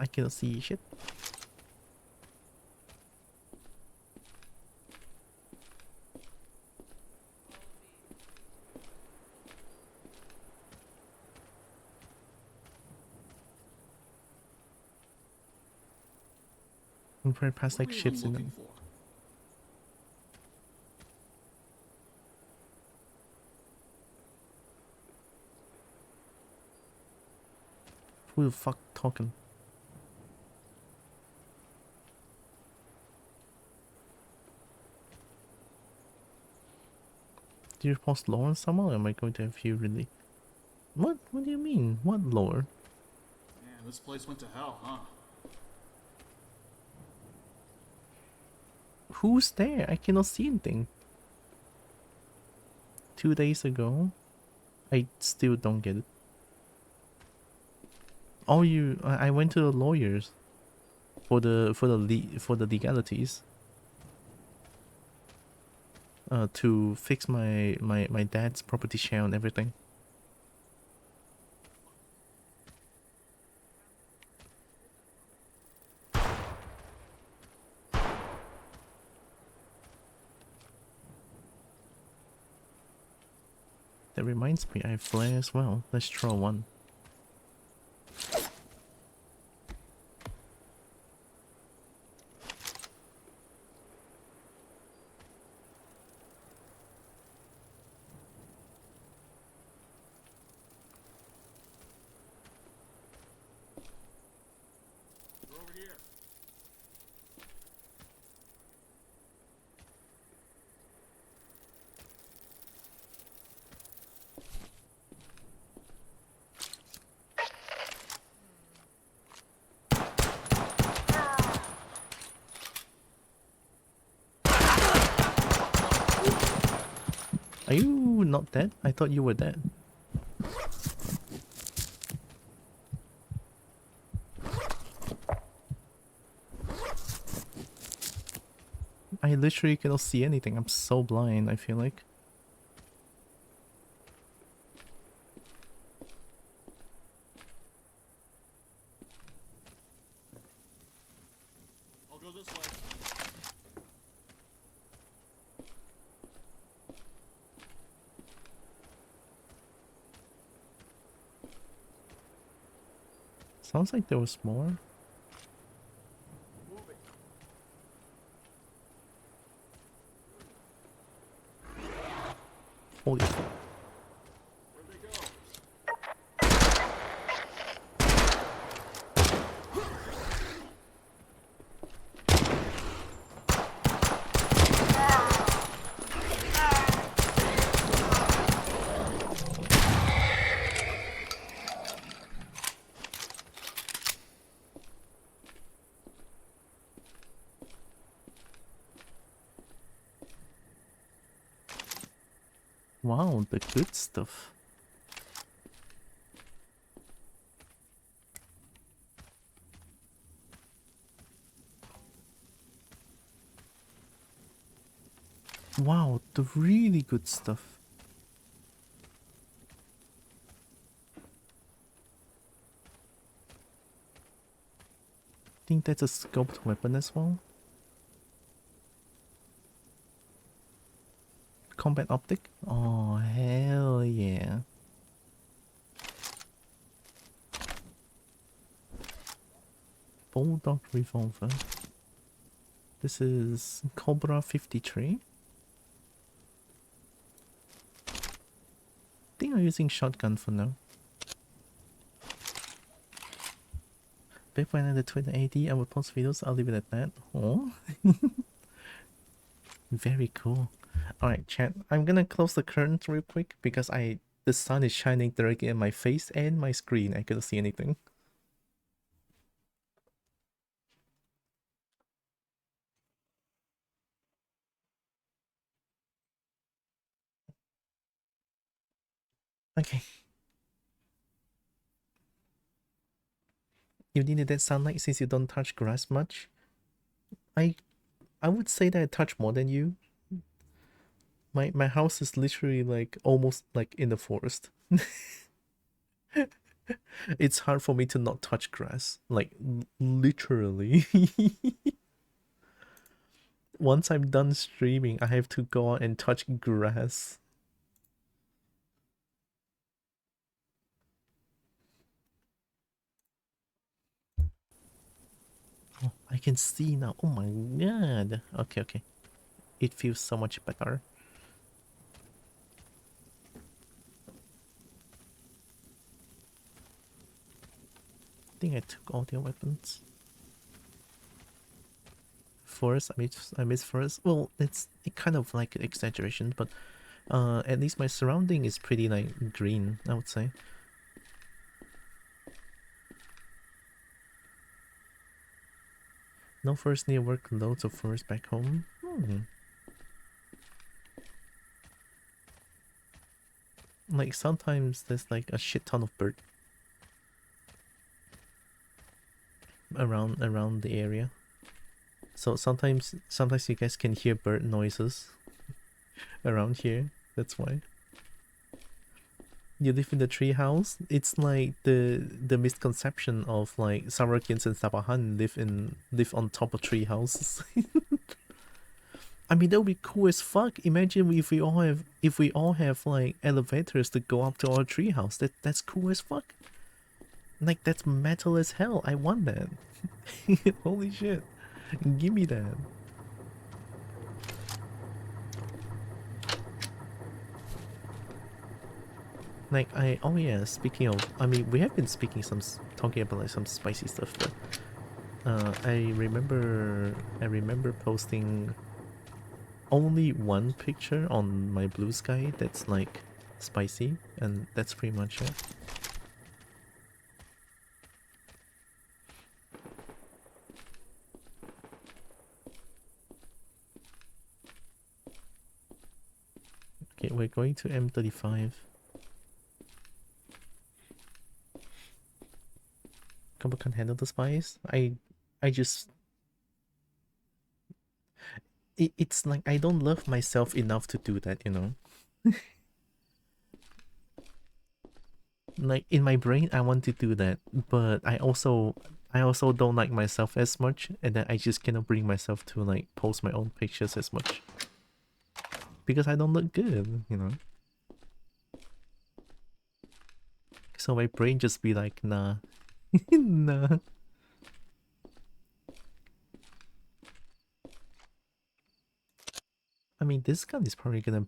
S1: I cannot see shit. I'm probably past like ships in them. Who the fuck talking? Did you post lore on someone, or am I going to have you really? What? What do you mean? What lore?
S10: Man, this place went to hell, huh?
S1: Who's there? I cannot see anything. 2 days ago? I still don't get it. Oh, I went to the lawyers for the legalities. To fix my dad's property share and everything. That reminds me, I have flare as well. Let's throw one.
S10: Over here.
S1: Are you not dead? I thought you were dead. I literally cannot see anything. I'm so blind, I feel like.
S10: I'll go this way.
S1: Sounds like there was more. Holy fuck. Wow, the good stuff. Wow, the really good stuff. Think that's a scoped weapon as well. Combat optic? Oh, hell yeah. Bulldog revolver. This is Cobra 53. I think I'm using shotgun for now. Back when I had the Twitter AD, I would post videos. I'll leave it at that. Oh, very cool. Alright, chat. I'm gonna close the curtains real quick because the sun is shining directly in my face and my screen. I couldn't see anything. Okay. You needed that sunlight since you don't touch grass much. I would say that I touch more than you. My house is literally like almost like in the forest. It's hard for me to not touch grass. Like, literally. Once I'm done streaming, I have to go out and touch grass. Oh, I can see now. Oh my god. Okay, okay. It feels so much better. I think I took all their weapons. Forest, I miss forest. Well, it's kind of like an exaggeration, but at least my surrounding is pretty like green, I would say. No forest near work, loads of forest back home. Like sometimes there's like a shit ton of bird around the area. So sometimes you guys can hear bird noises around here. That's why. You live in the tree house. It's like the misconception of like Sarakians and Sabahan live on top of tree houses. I mean, that would be cool as fuck. Imagine if we all have like elevators to go up to our treehouse. That's cool as fuck. Like, that's metal as hell. I want that. Holy shit. Give me that. Like, oh yeah, speaking of, I mean, we have been talking about like some spicy stuff, but I remember posting only one picture on my blue sky that's like spicy, and that's pretty much it. Okay, we're going to M35. Kobo can't handle the spice. I just... It's like I don't love myself enough to do that, you know? Like, in my brain, I want to do that, but I also don't like myself as much, and then I just cannot bring myself to like post my own pictures as much. Because I don't look good, you know? So my brain just be like, nah. Nah. I mean, this gun is probably gonna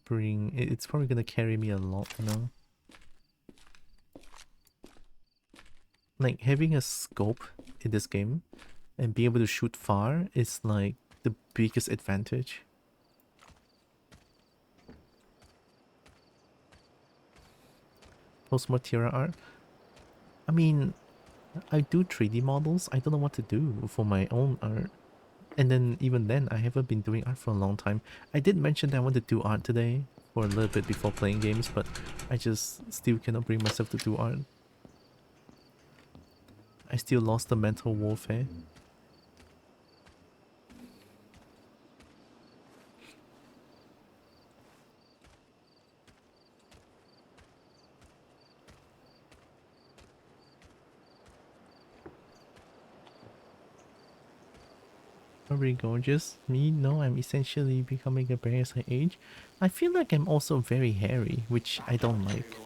S1: it's probably gonna carry me a lot, you know? Like, having a scope in this game and being able to shoot far is like the biggest advantage. Post more Tierra art. I mean, I do 3D models. I don't know what to do for my own art. And then even then, I haven't been doing art for a long time. I did mention that I want to do art today for a little bit before playing games, but I just still cannot bring myself to do art. I still lost the mental warfare. Very gorgeous. Me? No, I'm essentially becoming a bear as I age. I feel like I'm also very hairy, which I don't like.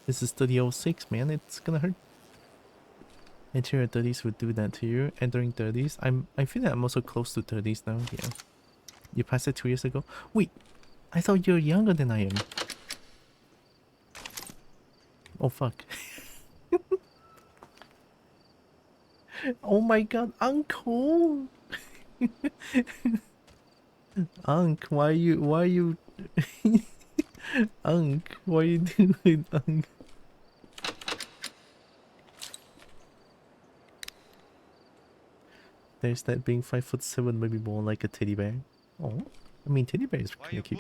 S1: This is 3006, man. It's gonna hurt. Interior 30s would do that to you. Entering 30s. I feel like I'm also close to 30s now. Yeah. You passed it 2 years ago? Wait, I thought you're younger than I am. Oh fuck. Oh my god, uncle! Unc, why you Unc, what are you doing, Unc? There's that being 5'7", maybe more like a teddy bear. Oh, I mean, teddy bear is kind of cute.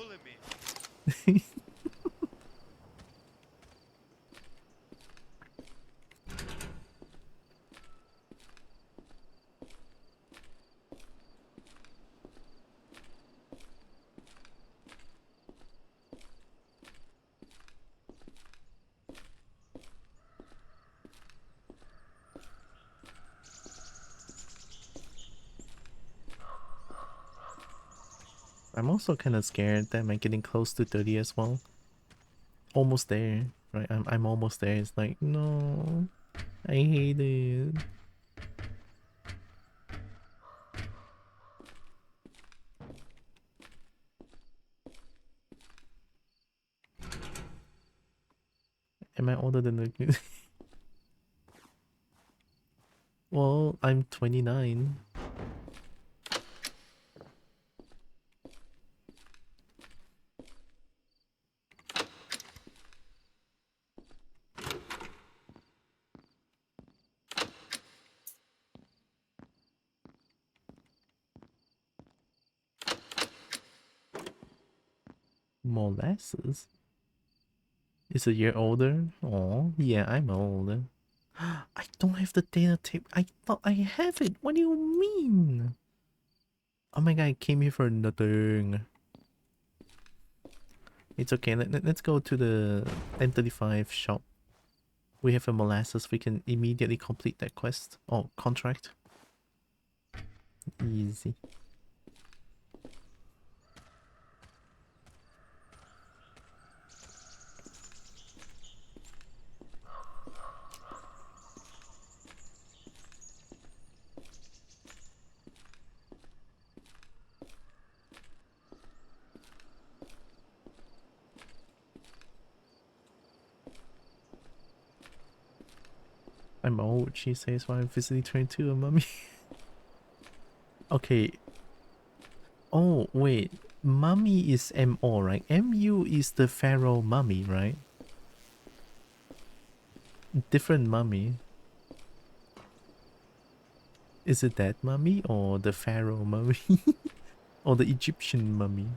S1: I'm also kind of scared that I'm getting close to 30 as well. Almost there, right? I'm almost there. It's like, no, I hate it. Am I older than the... Well, I'm 29. Molasses? Is a year older? Oh, yeah, I'm older. I don't have the data tape. I thought I have it. What do you mean? Oh my god, I came here for nothing. It's okay. Let's go to the M35 shop. We have a molasses. We can immediately complete that quest. Oh, contract. Easy. I'm old, she says, while I'm physically 22, mommy. Okay. Oh, wait. Mummy is MO, right? MU is the pharaoh mummy, right? Different mummy. Is it that mummy or the pharaoh mummy? Or the Egyptian mummy?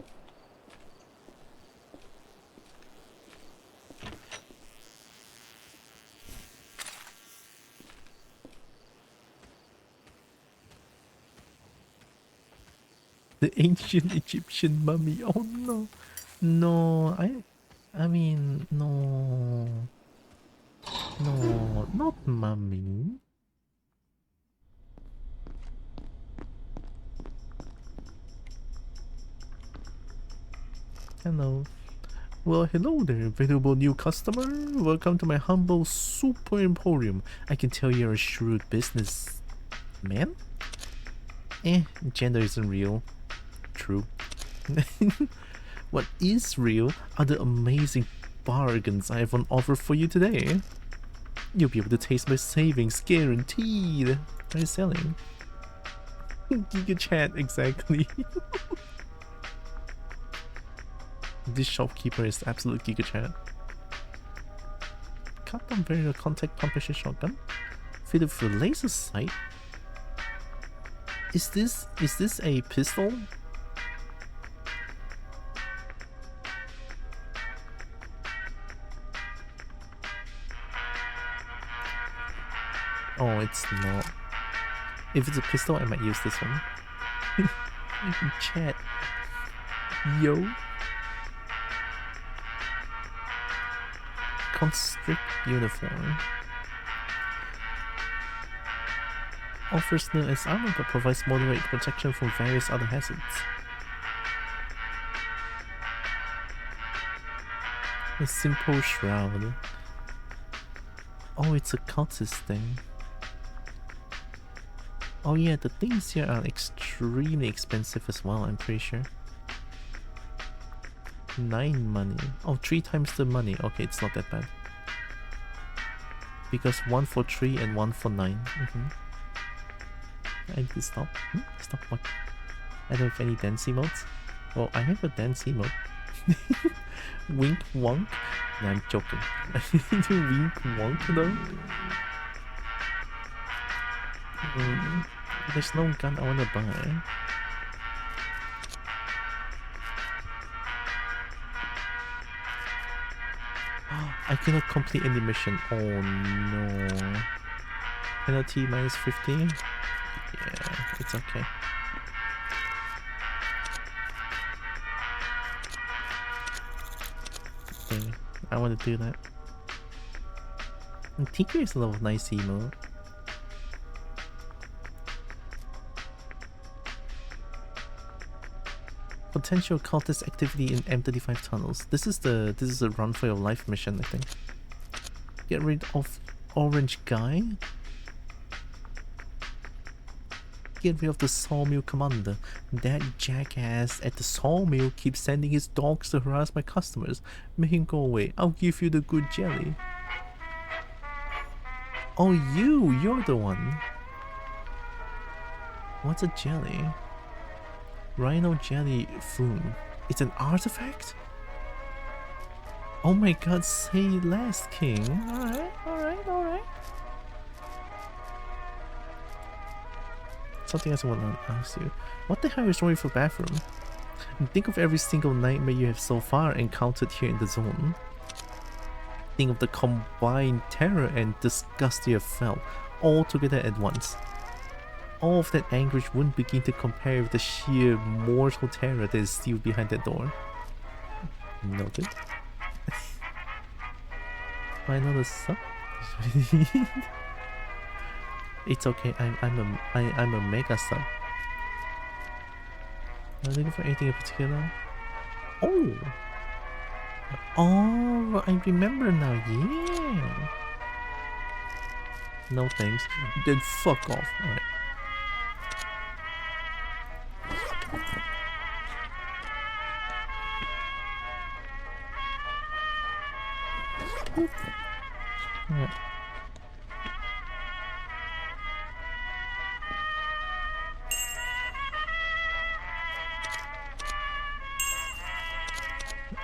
S1: The ancient Egyptian mummy. Oh no. No, I mean, no. No, not mummy. Hello. Well, hello there, valuable new customer. Welcome to my humble super emporium. I can tell you're a shrewd business man. Gender isn't real. True. What is real are the amazing bargains I have on offer for you today. You'll be able to taste my savings, guaranteed. What are you selling? Giga chat, exactly. This shopkeeper is absolute giga chat. Cut down variable contact pumpation shotgun. Fitted with a laser sight. Is this a pistol? Oh, it's not. If it's a pistol, I might use this one. Chat. Yo. Constrict uniform. Offers new as armor but provides moderate protection from various other hazards. A simple shroud. Oh, it's a cultist thing. Oh yeah, the things here are extremely expensive as well, I'm pretty sure. 9 money. Oh, 3 times the money. Okay, it's not that bad. Because 1 for 3 and 1 for 9. I need to stop. Stop what? I don't have any dance emotes. Well, I have a dance emote. Wink wonk? Nah, I'm joking. I need to wink wonk though. There's no gun I wanna buy. cannot complete any mission. Oh no. Penalty minus 50? Yeah, it's okay. Okay, I want to do that. And Tinker is a level 9 C mode. Potential cultist activity in M35 tunnels. This is a run for your life mission, I think. Get rid of orange guy. Get rid of the sawmill commander. That jackass at the sawmill keeps sending his dogs to harass my customers. Make him go away. I'll give you the good jelly. Oh, you're the one. What's a jelly? Rhino jelly food. It's an artifact? Oh my god, say less, king. Alright. Something else I want to ask you. What the hell is wrong with your bathroom? Think of every single nightmare you have so far encountered here in the zone. Think of the combined terror and disgust you have felt, all together at once. All of that anguish wouldn't begin to compare with the sheer mortal terror that is still behind that door. Noted. Why not a sub? It's okay. I'm a mega sub. Not looking for anything in particular. Oh, I remember now. Yeah. No thanks. Then fuck off. Alright. Alright.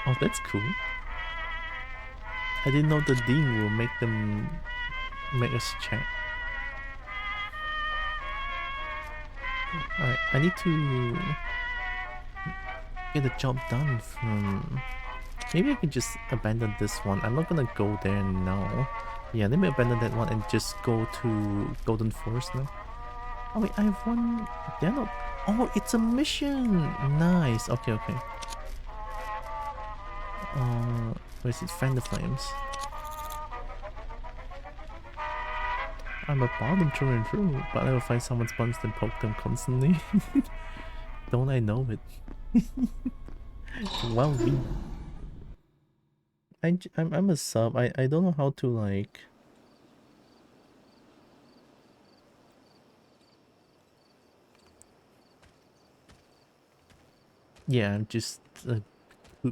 S1: Oh, that's cool. I didn't know the Dean will make us chat. Alright, I need to get the job done from... Maybe I can just abandon this one. I'm not gonna go there now. Yeah, let me abandon that one and just go to Golden Forest now. Oh wait, I have one... Yeah, no. Oh, it's a mission! Nice. Okay. Where is it? Fan the flames. I'm a bottom through and through, but I will find someone's buns and poke them constantly. Don't I know it? Wow, I'm a sub. I don't know how to like... Yeah, I'm just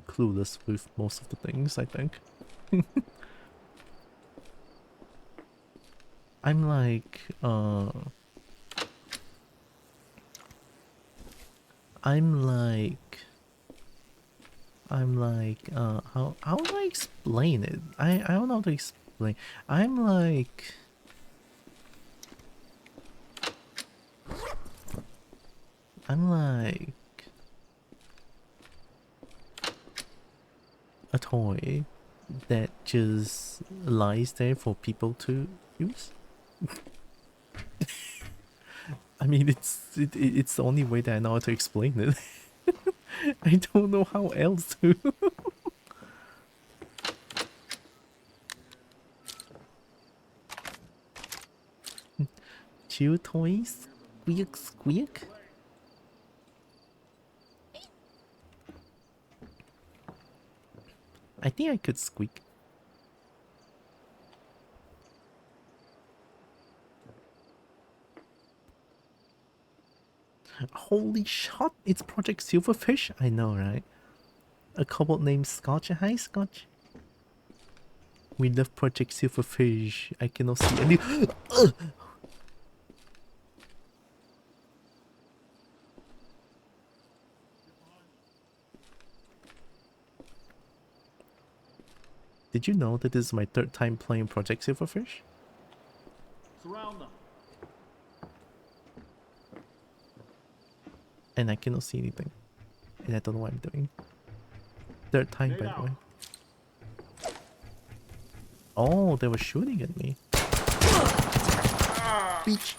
S1: clueless with most of the things, I think. I'm like, how do I explain it? I don't know how to explain. I'm like... a toy that just lies there for people to use. I mean, it's the only way that I know how to explain it. I don't know how else to. Chew toys, squeak squeak. I think I could squeak. Holy shit, it's Project Silverfish? I know, right? A kobold named Scotch. Hi, Scotch. We love Project Silverfish. I cannot see any... Did you know that this is my third time playing Project Silverfish?
S10: Surround them.
S1: And I cannot see anything. And I don't know what I'm doing. Third time, by the way. Oh, they were shooting at me. Beach.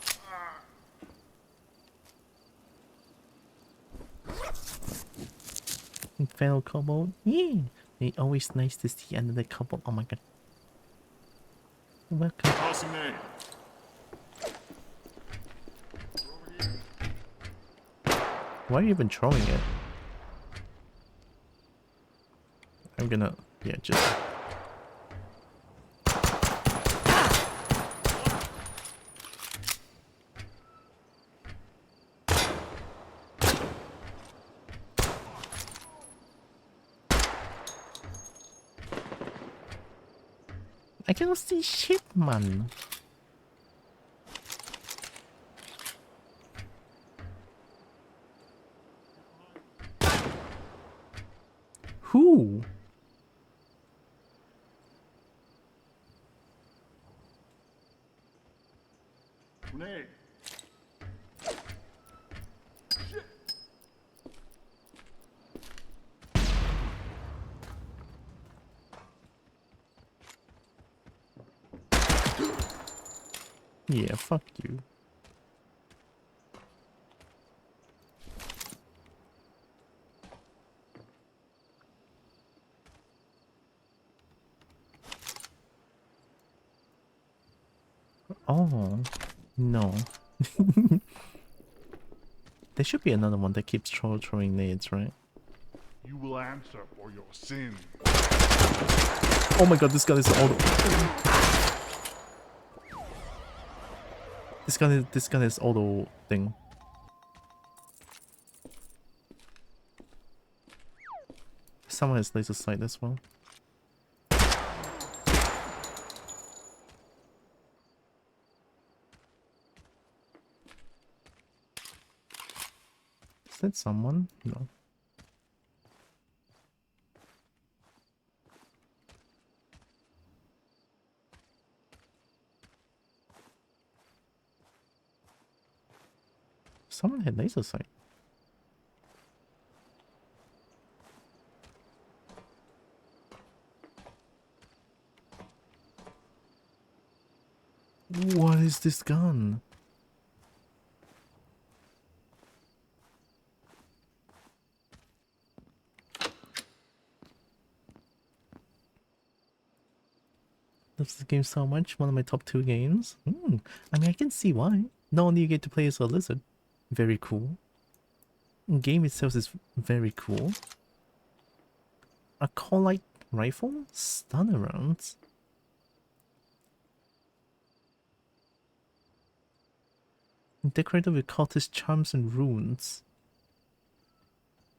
S1: Fellow Kobo. Yeah. It's always nice to see another couple. Oh my god. Welcome.
S2: Awesome name.
S1: Why are you even throwing it? I'm gonna, yeah, just... I cannot see shit, man. Who?
S2: Grenade.
S1: Yeah, fuck you. Oh, no. There should be another one that keeps throwing nades, right?
S2: You will answer for your sins.
S1: Oh my god, this gun is auto. This gun is auto thing. Someone has laser sight as well. Is that someone? No. Someone had laser sight. What is this gun? Loves this game so much. One of my top 2 games. I mean, I can see why. Not only you get to play as a lizard. Very cool. Game itself is very cool. A Collite rifle? Stun rounds. Decorated with cultist charms and runes.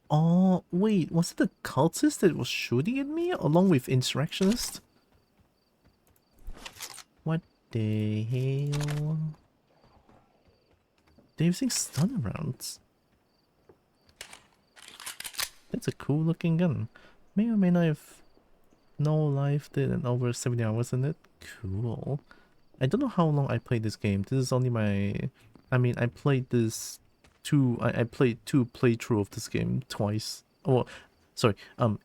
S1: Oh, wait. Was it the cultist that was shooting at me along with insurrectionists? What the hell? They're using stun rounds. That's a cool looking gun. May or may not have no life did and over 70 hours in it. Cool. I don't know how long I played this game. This is only my... I mean, I played this I played 2 playthrough of this game twice. Oh, sorry.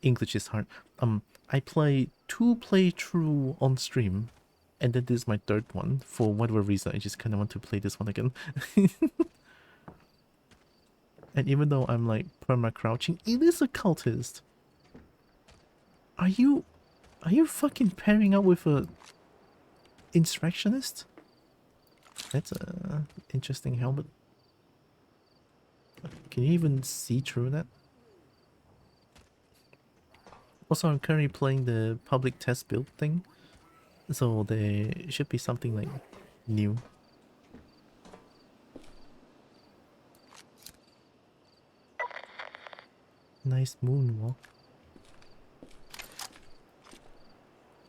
S1: English is hard. I played 2 playthrough on stream. And then this is my 3rd one. For whatever reason, I just kind of want to play this one again. And even though I'm like perma-crouching, it is a cultist. Are you fucking pairing up with a insurrectionist? That's a interesting helmet. Can you even see through that? Also, I'm currently playing the public test build thing. So there should be something like new. Nice moonwalk.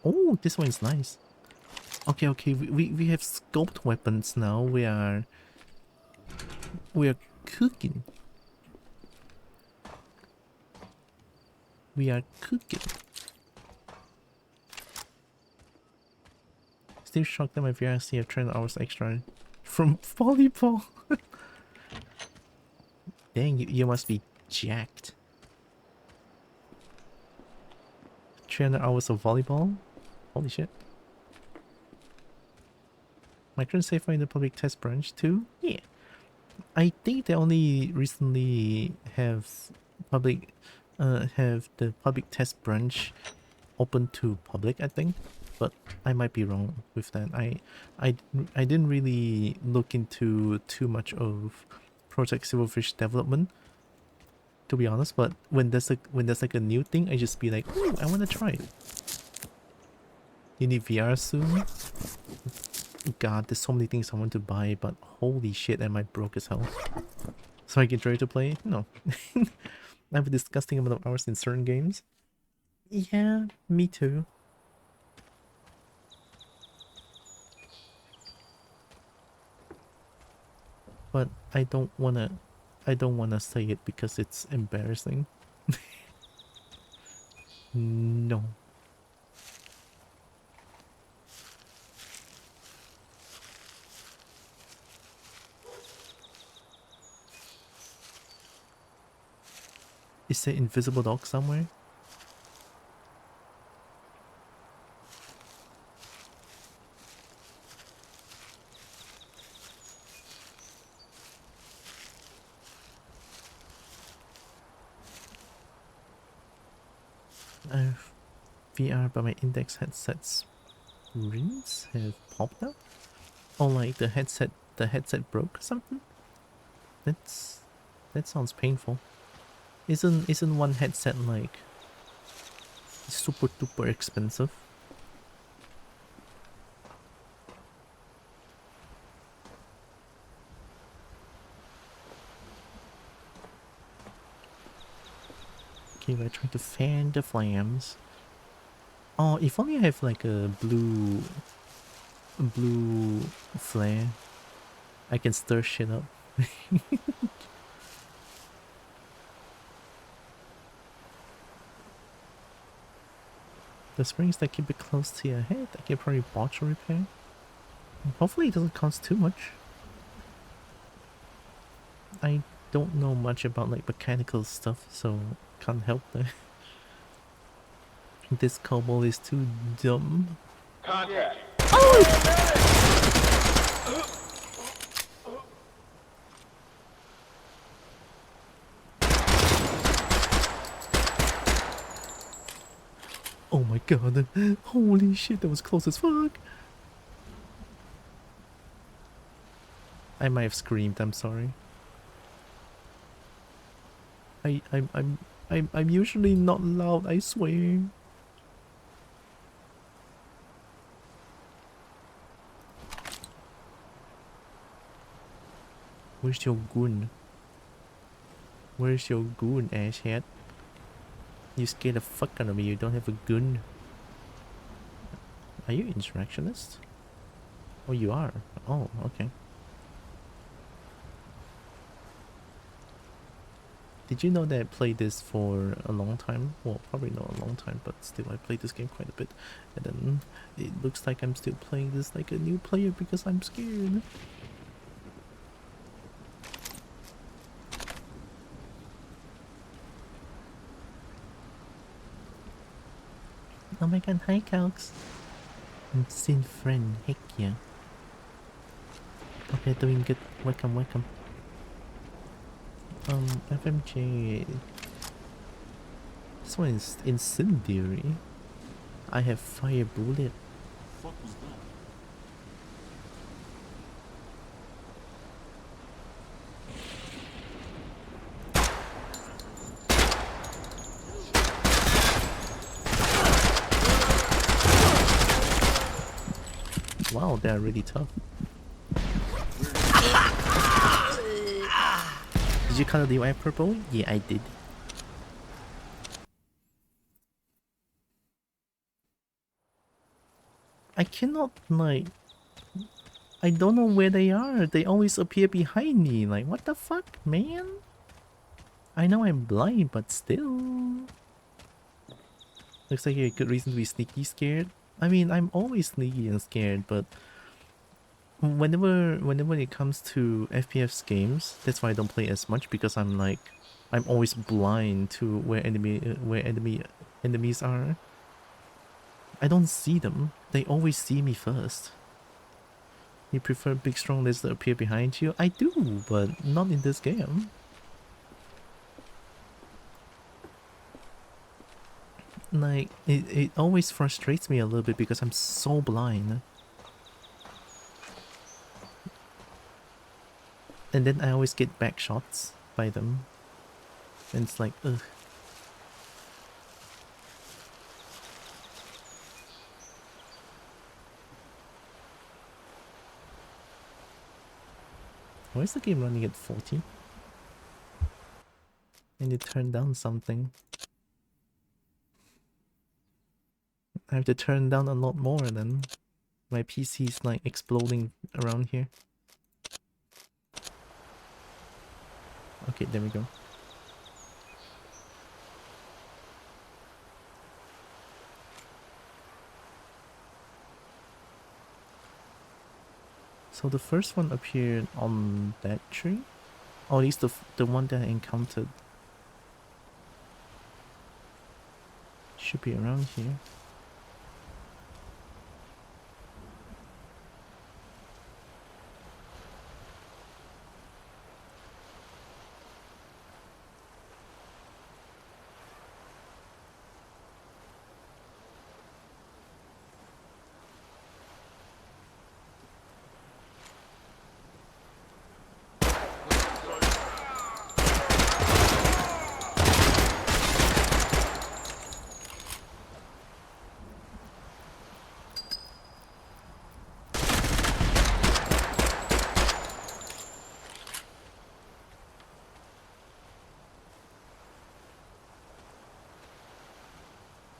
S1: Oh, this one is nice. Okay, we have scoped weapons now. We are cooking. We are cooking. Still shocked that my VRC have 300 hours extra from volleyball. Dang, you must be jacked. 300 hours of volleyball? Holy shit. My current save file in the public test branch too? Yeah. I think they only recently have the public test branch open to public, I think, but I might be wrong with that. I didn't really look into too much of Project Silverfish development, to be honest, but when there's like a new thing, I just be like, ooh, I wanna try it. You need VR soon? God, there's so many things I want to buy, but holy shit, am I broke as hell. So I get ready to play? No. I have a disgusting amount of hours in certain games. Yeah, me too. But I don't wanna say it because it's embarrassing. No. Is there invisible dog somewhere? I have VR, but my index headset's rims have popped out? Or like the headset broke or something? That sounds painful. Isn't one headset like super duper expensive? Okay, we're trying to fan the flames. Oh, if only I have like a blue flare, I can stir shit up. The springs that keep it close to your head, I can probably botch or repair. Hopefully it doesn't cost too much. I don't know much about like mechanical stuff, so can't help that. This Kobo is too dumb.
S4: Contact.
S1: Oh my god, holy shit, that was close as fuck. I might have screamed, I'm sorry. I'm usually not loud, I swear. Where's your gun? Where's your gun, asshat? You scared the fuck out of me, you don't have a gun. Are you insurrectionist? Oh, you are? Oh, okay. Did you know that I played this for a long time? Well, probably not a long time, but still I played this game quite a bit. And then it looks like I'm still playing this like a new player because I'm scared. Oh my god, hi Calx. I'm Sin friend, heck yeah. Okay, doing good. Welcome, welcome. FMJ. This one is incendiary. I have fire bullet.
S10: What was that?
S1: Wow, they're really tough. Did you color the UI purple? Yeah, I did. I cannot, like... I don't know where they are. They always appear behind me. Like, what the fuck, man? I know I'm blind, but still... Looks like a good reason to be sneaky scared. I mean, I'm always sneaky and scared, but... Whenever it comes to FPS games, that's why I don't play as much, because I'm like... I'm always blind to where enemies are. I don't see them. They always see me first. You prefer big strong lizard to appear behind you? I do, but not in this game. Like, it always frustrates me a little bit because I'm so blind. And then I always get back shots by them. And it's like, ugh. Why is the game running at 40? I need to turn down something. I have to turn down a lot more then. My PC is like exploding around here. Okay, there we go. So the first one appeared on that tree? Or at least the one that I encountered. Should be around here.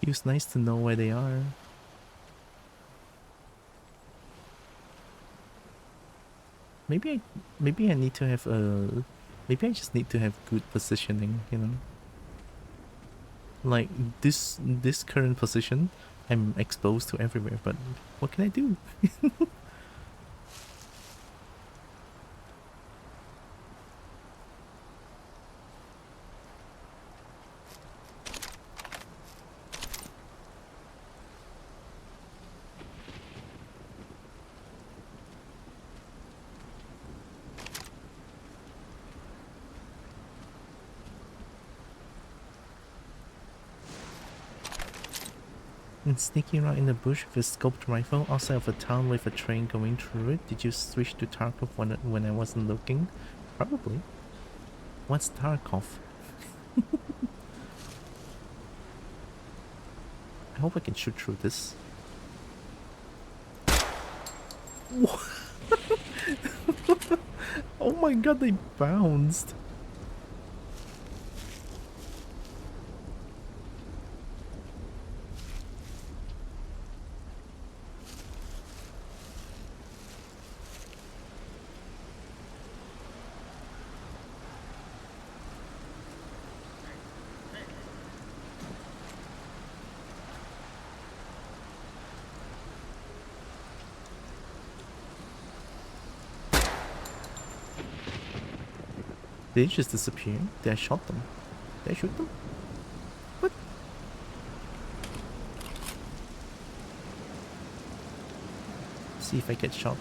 S1: Feels nice to know where they are. Maybe I need to have a... Maybe I just need to have good positioning, you know? Like, this current position, I'm exposed to everywhere, but what can I do? And sneaking around in the bush with a scoped rifle outside of a town with a train going through it. Did you switch to Tarkov when I wasn't looking? Probably. What's Tarkov? I hope I can shoot through this. Oh my god, they bounced. Did they just disappear? Did I shot them? Did I shoot them? What? See if I get shot.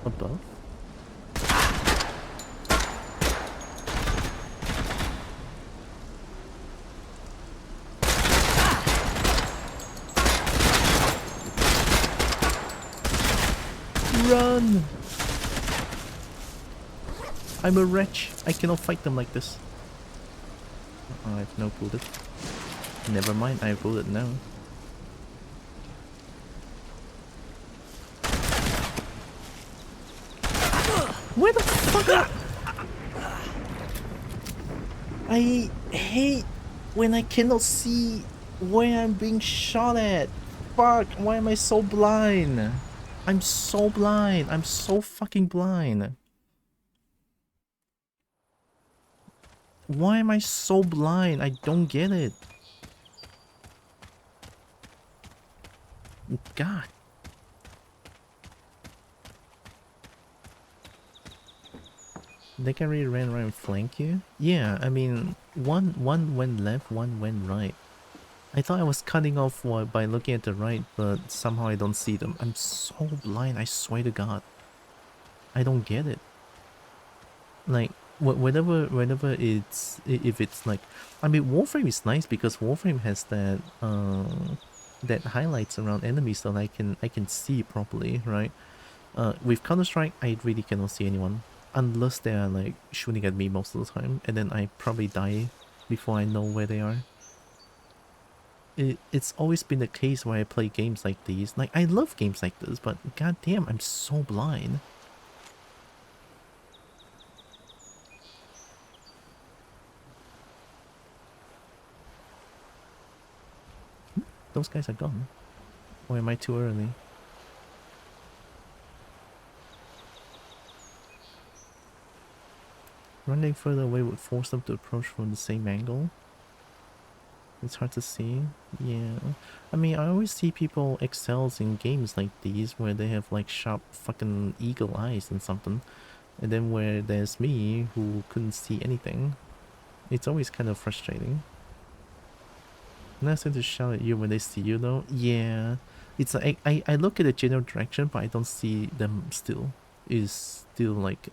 S1: Above? Run! I'm a wretch. I cannot fight them like this. Oh, I have no bullet. Never mind, I have bullet now. Where the fuck? I hate when I cannot see where I'm being shot at. Fuck, why am I so blind? I'm so blind. I'm so fucking blind. Why am I so blind? I don't get it. God. They can really ran around and flank you? Yeah, I mean, one went left, one went right. I thought I was cutting off by looking at the right, but somehow I don't see them. I'm so blind, I swear to God. I don't get it. Like, whenever it's... If it's like... I mean, Warframe is nice because Warframe has that... that highlights around enemies that I can see properly, right? With Counter-Strike, I really cannot see anyone. Unless they are like shooting at me most of the time, and then I probably die before I know where they are. It's always been the case where I play games like these. Like, I love games like this, but goddamn, I'm so blind. Those guys are gone. Or am I too early? Running further away would force them to approach from the same angle. It's hard to see. Yeah. I mean, I always see people excels in games like these where they have like sharp fucking eagle eyes and something. And then where there's me who couldn't see anything. It's always kind of frustrating. Nice to shout at you when they see you though. Yeah. It's like I look at the general direction but I don't see them still. It's still like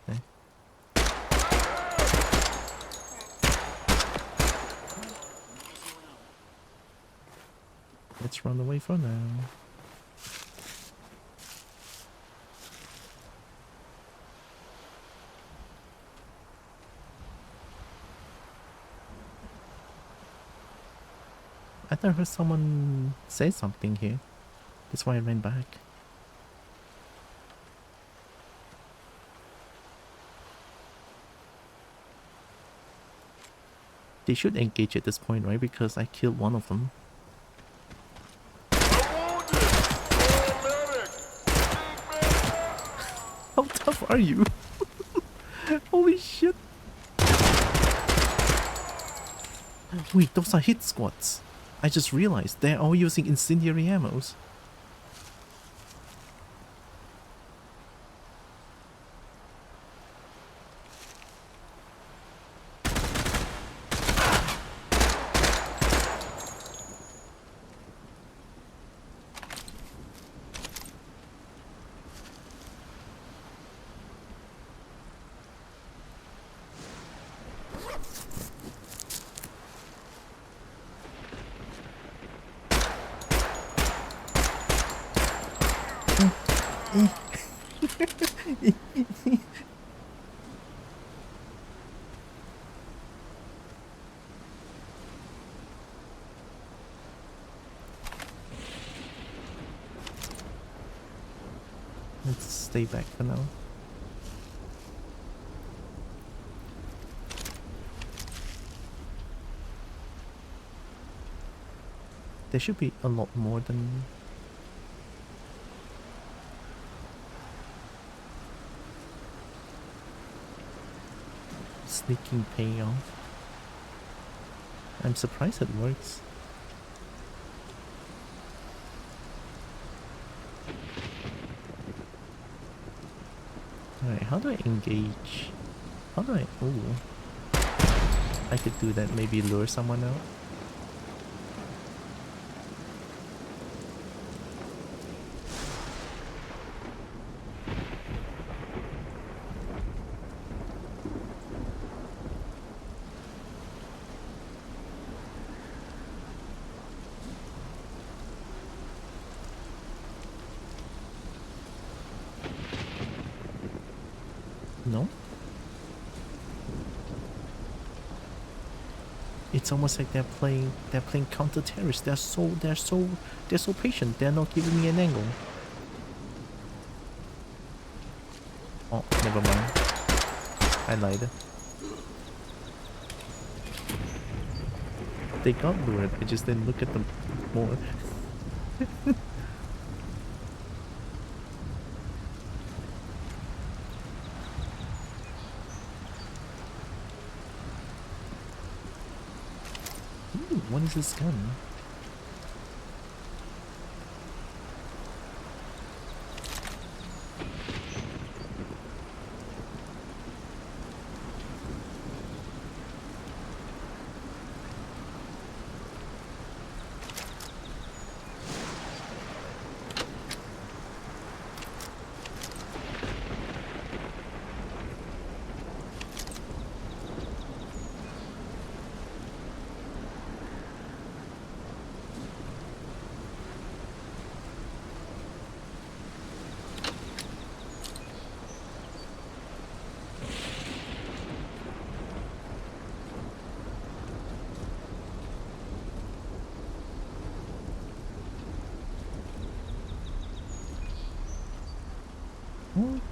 S1: Let's run away for now. I thought I heard someone say something here. That's why I ran back. They should engage at this point, right? Because I killed one of them. How tough are you? Holy shit. Wait, those are hit squads. I just realized they're all using incendiary ammos. Let's stay back for now. There should be a lot more than... Sneaking payoff. I'm surprised it works. Alright, how do I engage? How do I... Ooh. I could do that, maybe lure someone out. No? It's almost like they're playing counter-terrorist. They're so patient. They're not giving me an angle. Oh, never mind. I lied. They got lured. I just didn't look at them more. What is this gun?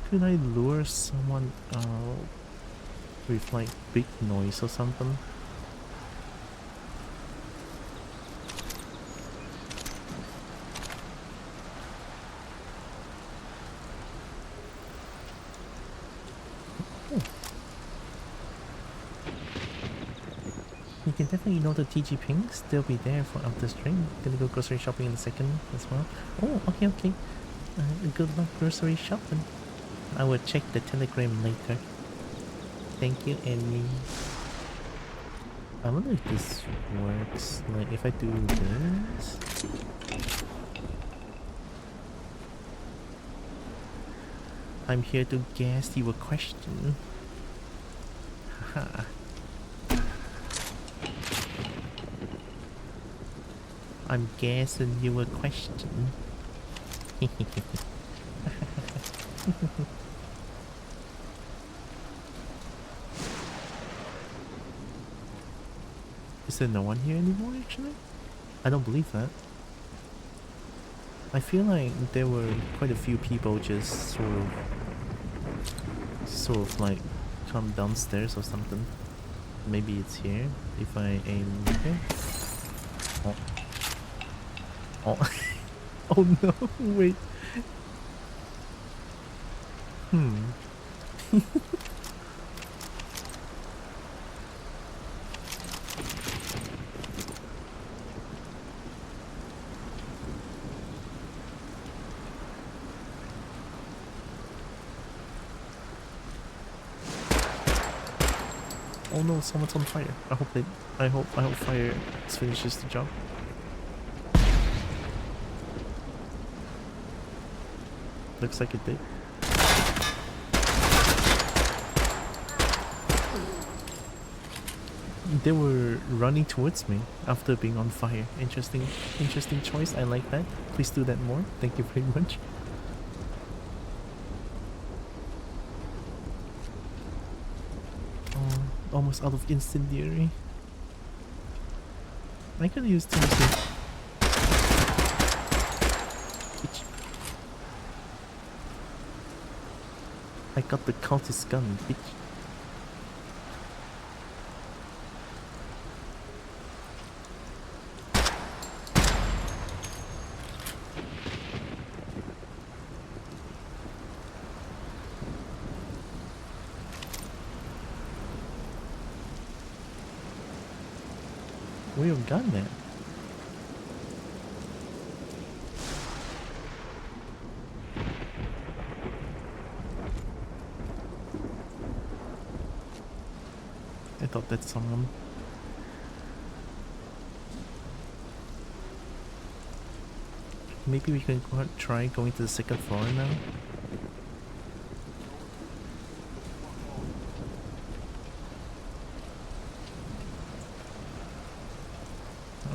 S1: could I lure someone out with like big noise or something? You can definitely know the TG pings. They'll be there for after stream. Gonna go grocery shopping in a second as well. Oh, okay, okay. Good luck grocery shopping. I will check the telegram later. Thank you, Emmy. I wonder if this works. Like, if I do this... I'm here to guess your question. Haha. I'm guessing your question. Is there no one here anymore, actually? I don't believe that. I feel like there were quite a few people just sort of like come downstairs or something. Maybe it's here if I aim here. Oh. Oh. Oh no, wait. Oh no, someone's on fire. I hope fire finishes the job. Looks like it did. They were running towards me after being on fire. Interesting choice. I like that. Please do that more. Thank you very much. Almost out of incendiary. I could use Timothy. I got the cultist gun, bitch. Where your gun at? I thought that's someone. Maybe we can try going to the second floor now.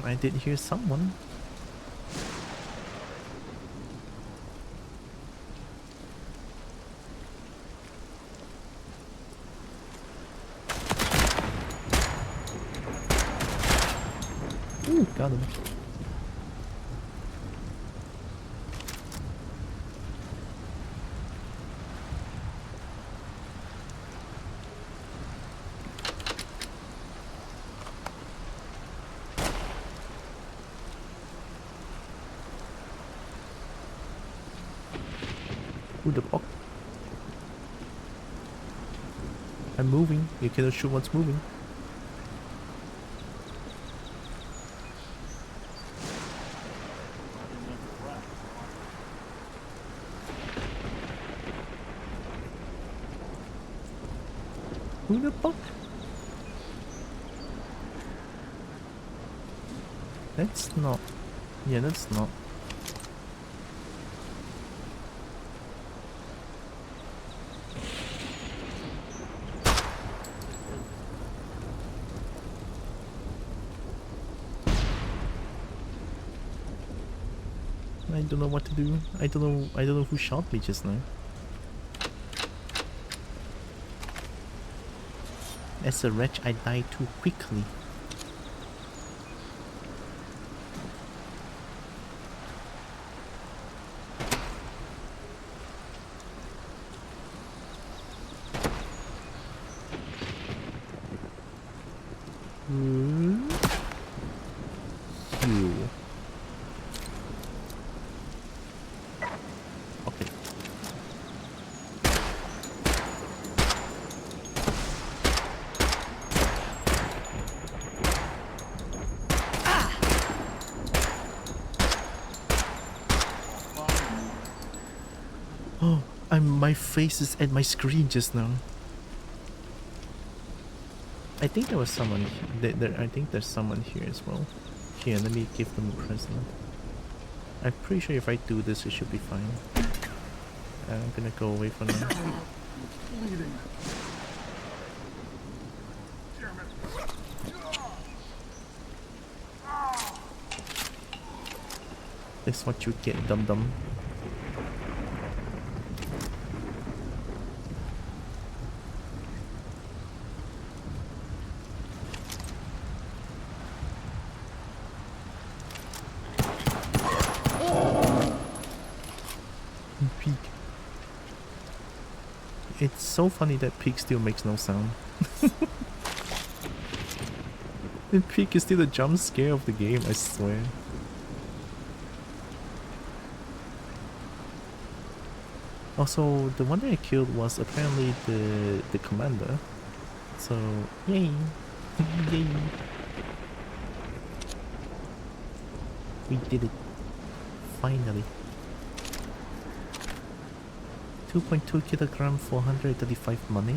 S1: I did hear someone. Ooh, got him. Who the fuck? I'm moving. You cannot shoot what's moving. Who the fuck? That's not... Yeah, that's not... I don't know what to do. I don't know who shot me just now. As a wretch, I died too quickly. you. Okay. Oh, my face is at my screen just now. I think there was someone there. I think there's someone here as well. Here, let me give them a present. I'm pretty sure if I do this, it should be fine. I'm gonna go away for now. That's what you get, dum dum. Peek. It's so funny that Peek still makes no sound. The Peek is still the jump scare of the game, I swear. Also, the one that I killed was apparently the commander. So, yay! Yay! We did it. Finally. 2.2 kilogram, 435 money.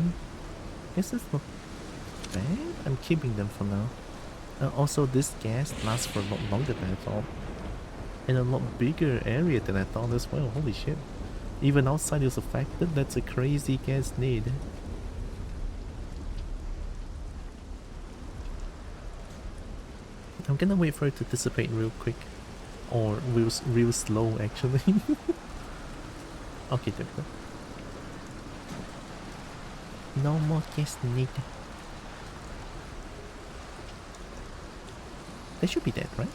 S1: Guess that's not bad. I'm keeping them for now. Also, this gas lasts for a lot longer than I thought. In a lot bigger area than I thought as well. Holy shit. Even outside is affected. That's a crazy gas need. I'm gonna wait for it to dissipate real quick. Or real slow actually. Okay, there we go. No more gas need. They should be dead, right?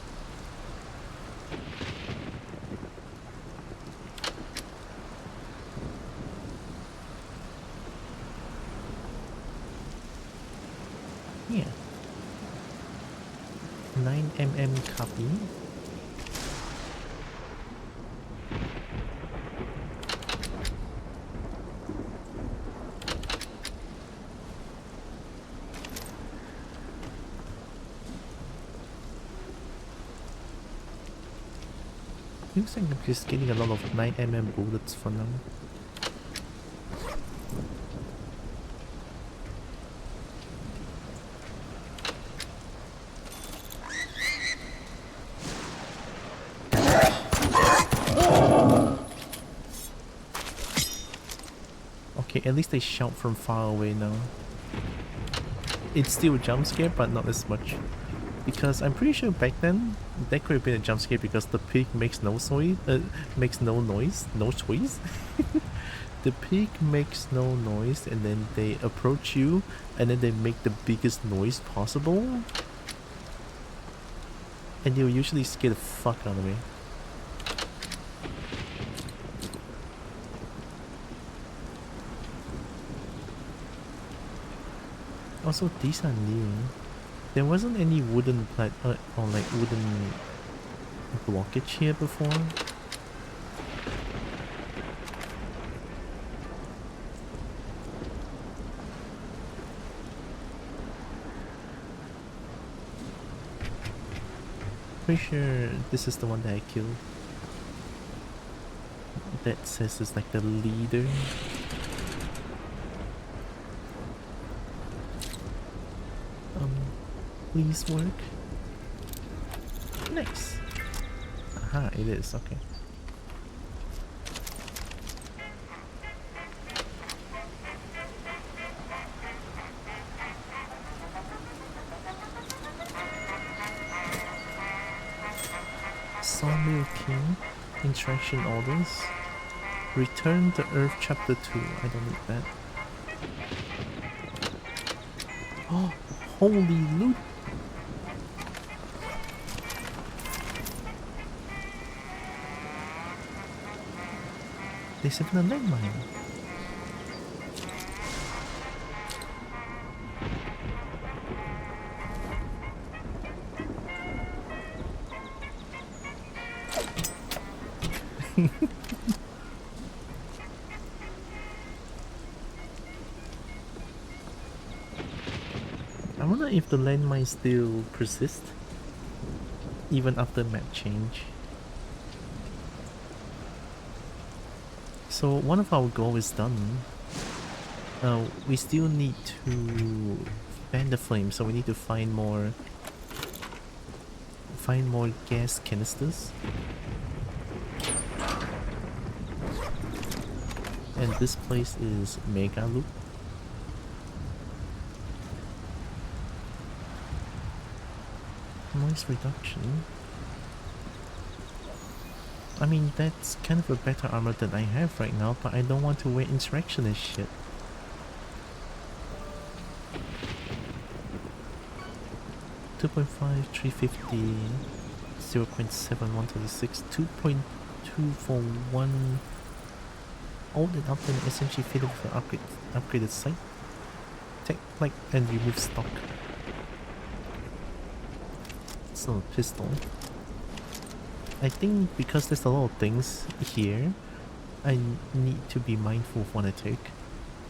S1: Yeah. 9mm copy. Looks like I'm just getting a lot of 9mm bullets for now. Okay, at least they shout from far away now. It's still a jump scare, but not as much. Because I'm pretty sure back then that could have been a jump scare because the pig makes no noise, no choice. The pig makes no noise, and then they approach you, and then they make the biggest noise possible, and you'll usually scare the fuck out of me. Also, these are new. There wasn't any wooden or like wooden blockage here before. Pretty sure this is the one that I killed. That says it's like the leader. Please work. Nice. Aha, it is, okay. Sawmill King. Interaction orders. Return to Earth Chapter 2. I don't need that. Oh, holy loot! There's even a landmine. I wonder if the landmines still persist even after map change. So one of our goals is done. We still need to fan the flame, so we need to find more gas canisters. And this place is Mega Loop. Noise reduction. I mean, that's kind of a better armor than I have right now, but I don't want to wear interaction and shit. .5, 350, 0.7, 126, 2.241. Old and often essentially fitted with an upgraded sight. Take like and remove stock. It's not a pistol. I think because there's a lot of things here, I need to be mindful of what I take.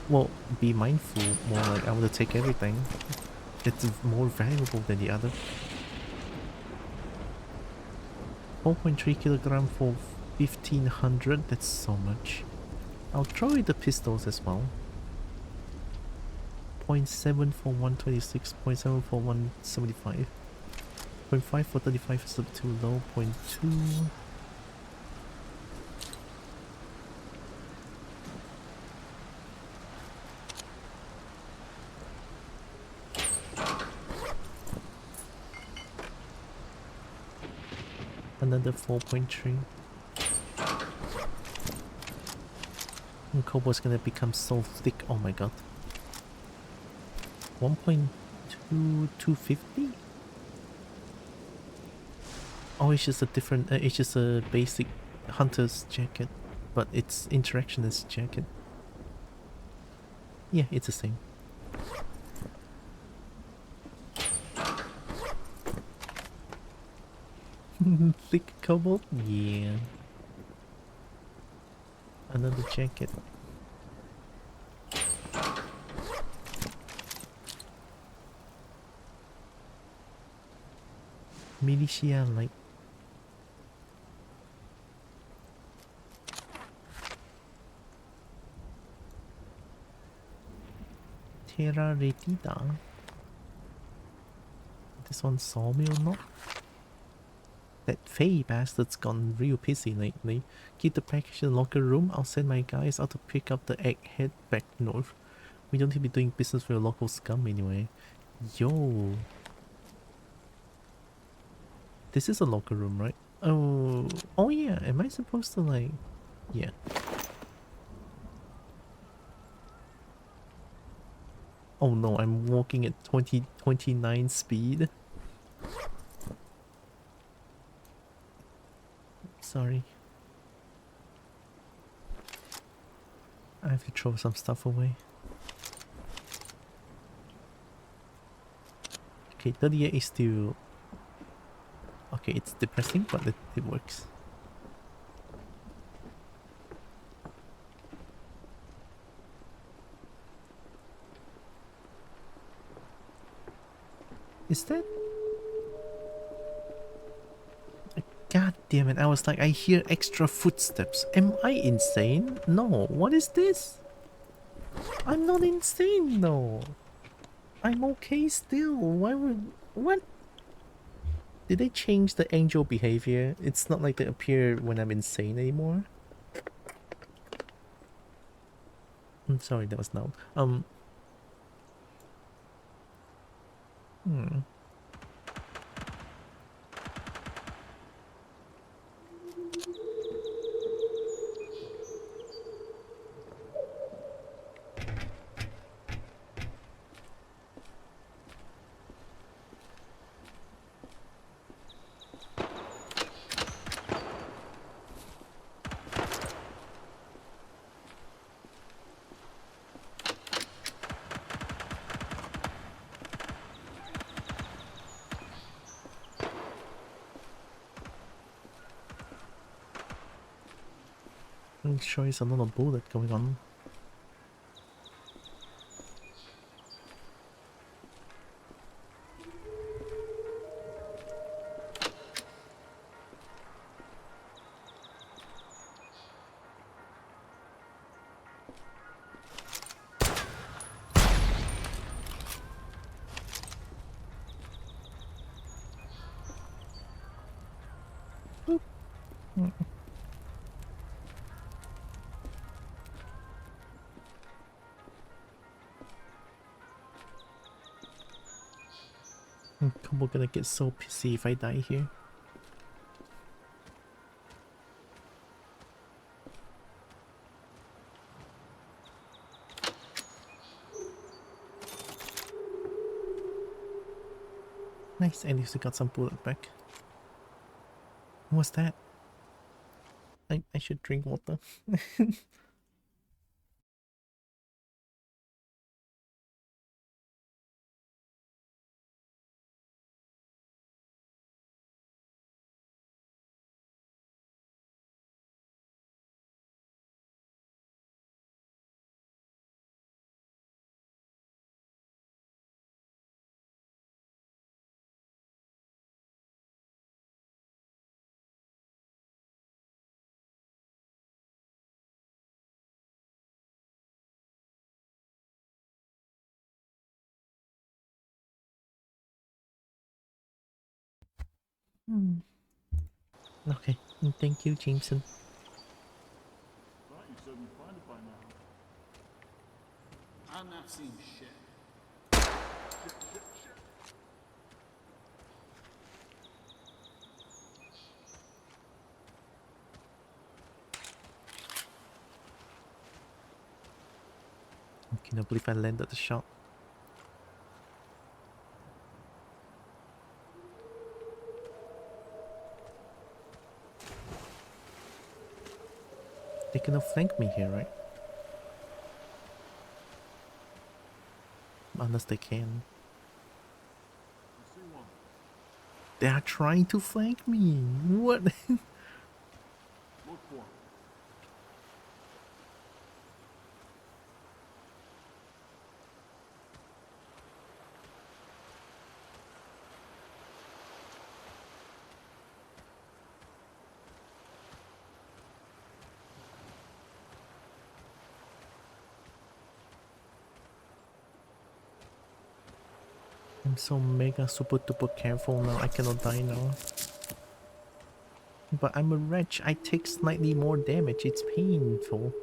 S1: Well, be mindful more like I want to take everything. It's more valuable than the other. 4.3 kilogram for 1500, that's so much. I'll throw in the pistols as well. 0.7 for 126, 0.7 for 175. 0.5 for 35 is a bit too low, 0.2. Another 4.3. And Kobo's gonna become so thick, oh my god. 1.250? Oh, it's just a different, it's just a basic hunter's jacket, but it's interactionist jacket. Yeah, it's the same. Thick cobalt? Yeah. Another jacket. Militia light. Terra retida. This one's sawmill not? That Faye bastard's gone real pissy lately. Keep the package in the locker room. I'll send my guys out to pick up the egghead back north. We don't need to be doing business with a local scum anyway. Yo. This is a locker room, right? Oh yeah, am I supposed to like... Yeah. Oh no, I'm walking at 29 speed. Sorry. I have to throw some stuff away. Okay, 38 is still... Okay, it's depressing, but it works. Is that... God damn it, I was like, I hear extra footsteps. Am I insane? No, what is this? I'm not insane, no. I'm okay still. Why would... What? Did they change the angel behavior? It's not like they appear when I'm insane anymore. I'm sorry, that was loud. I'm sure it's another bullet going on. Kobo gonna get so pissy if I die here. Nice, at least we got some bullet back. What's that? I should drink water. Okay, thank you, Jameson.
S10: Thought you said we'd find it by now. I'm not seeing shit.
S1: I cannot believe I landed the shot. They cannot flank me here, right? Unless they can.
S10: I see one.
S1: They are trying to flank me. What?
S10: Look for it.
S1: I'm so mega super duper careful now. I cannot die now. But I'm a wretch. I take slightly more damage. It's painful.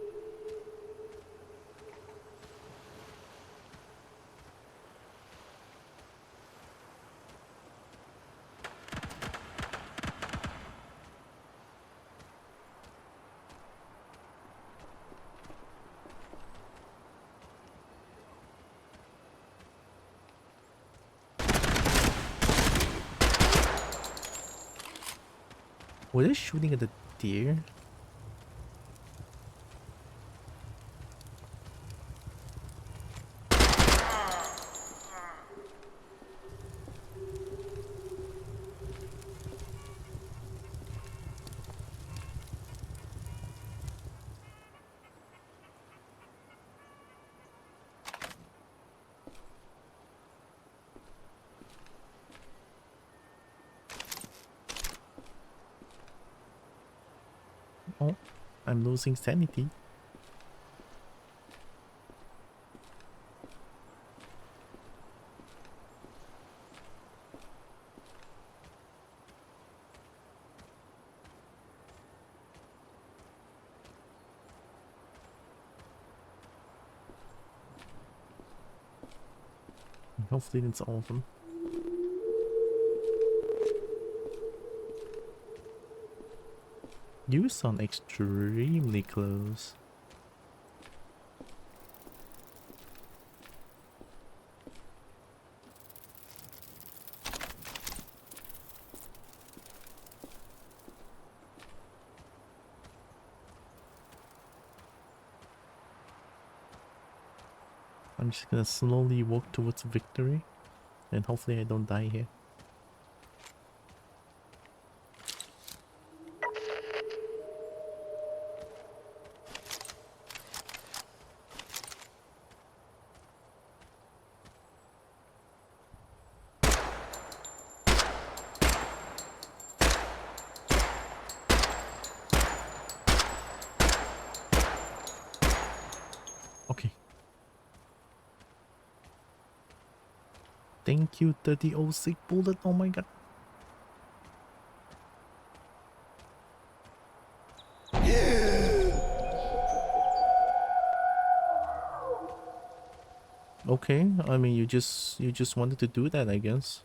S1: Were they shooting at the deer? Oh, I'm losing sanity. Hopefully that's all of them. You sound extremely close. I'm just gonna slowly walk towards victory, and hopefully I don't die here. Thank you, 3006 bullet. Oh my god. Okay, I mean you just wanted to do that, I guess.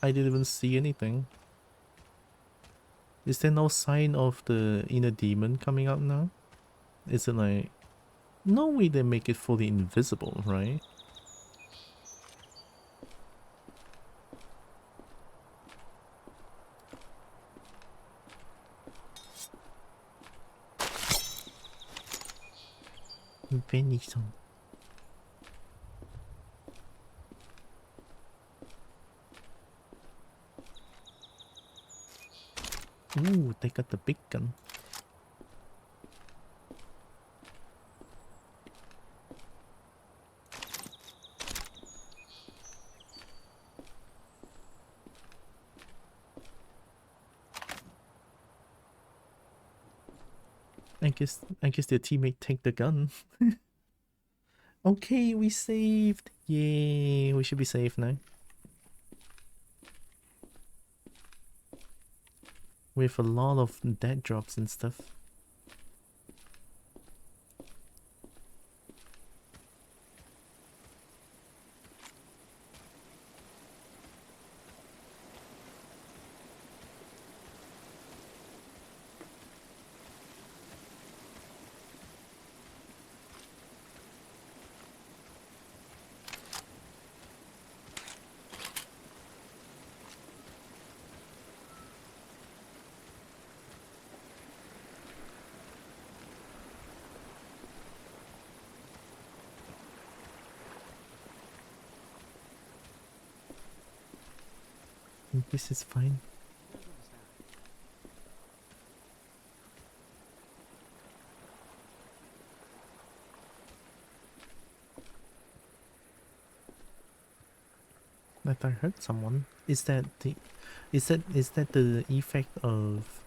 S1: I didn't even see anything. Is there no sign of the inner demon coming out now? Is it like... No way they make it fully invisible, right? Venison. Ooh, they got the big gun. I guess their teammate take the gun. Okay, we saved. Yay, we should be safe now. We have a lot of dead drops and stuff. This is fine. That I heard someone. Is that the effect of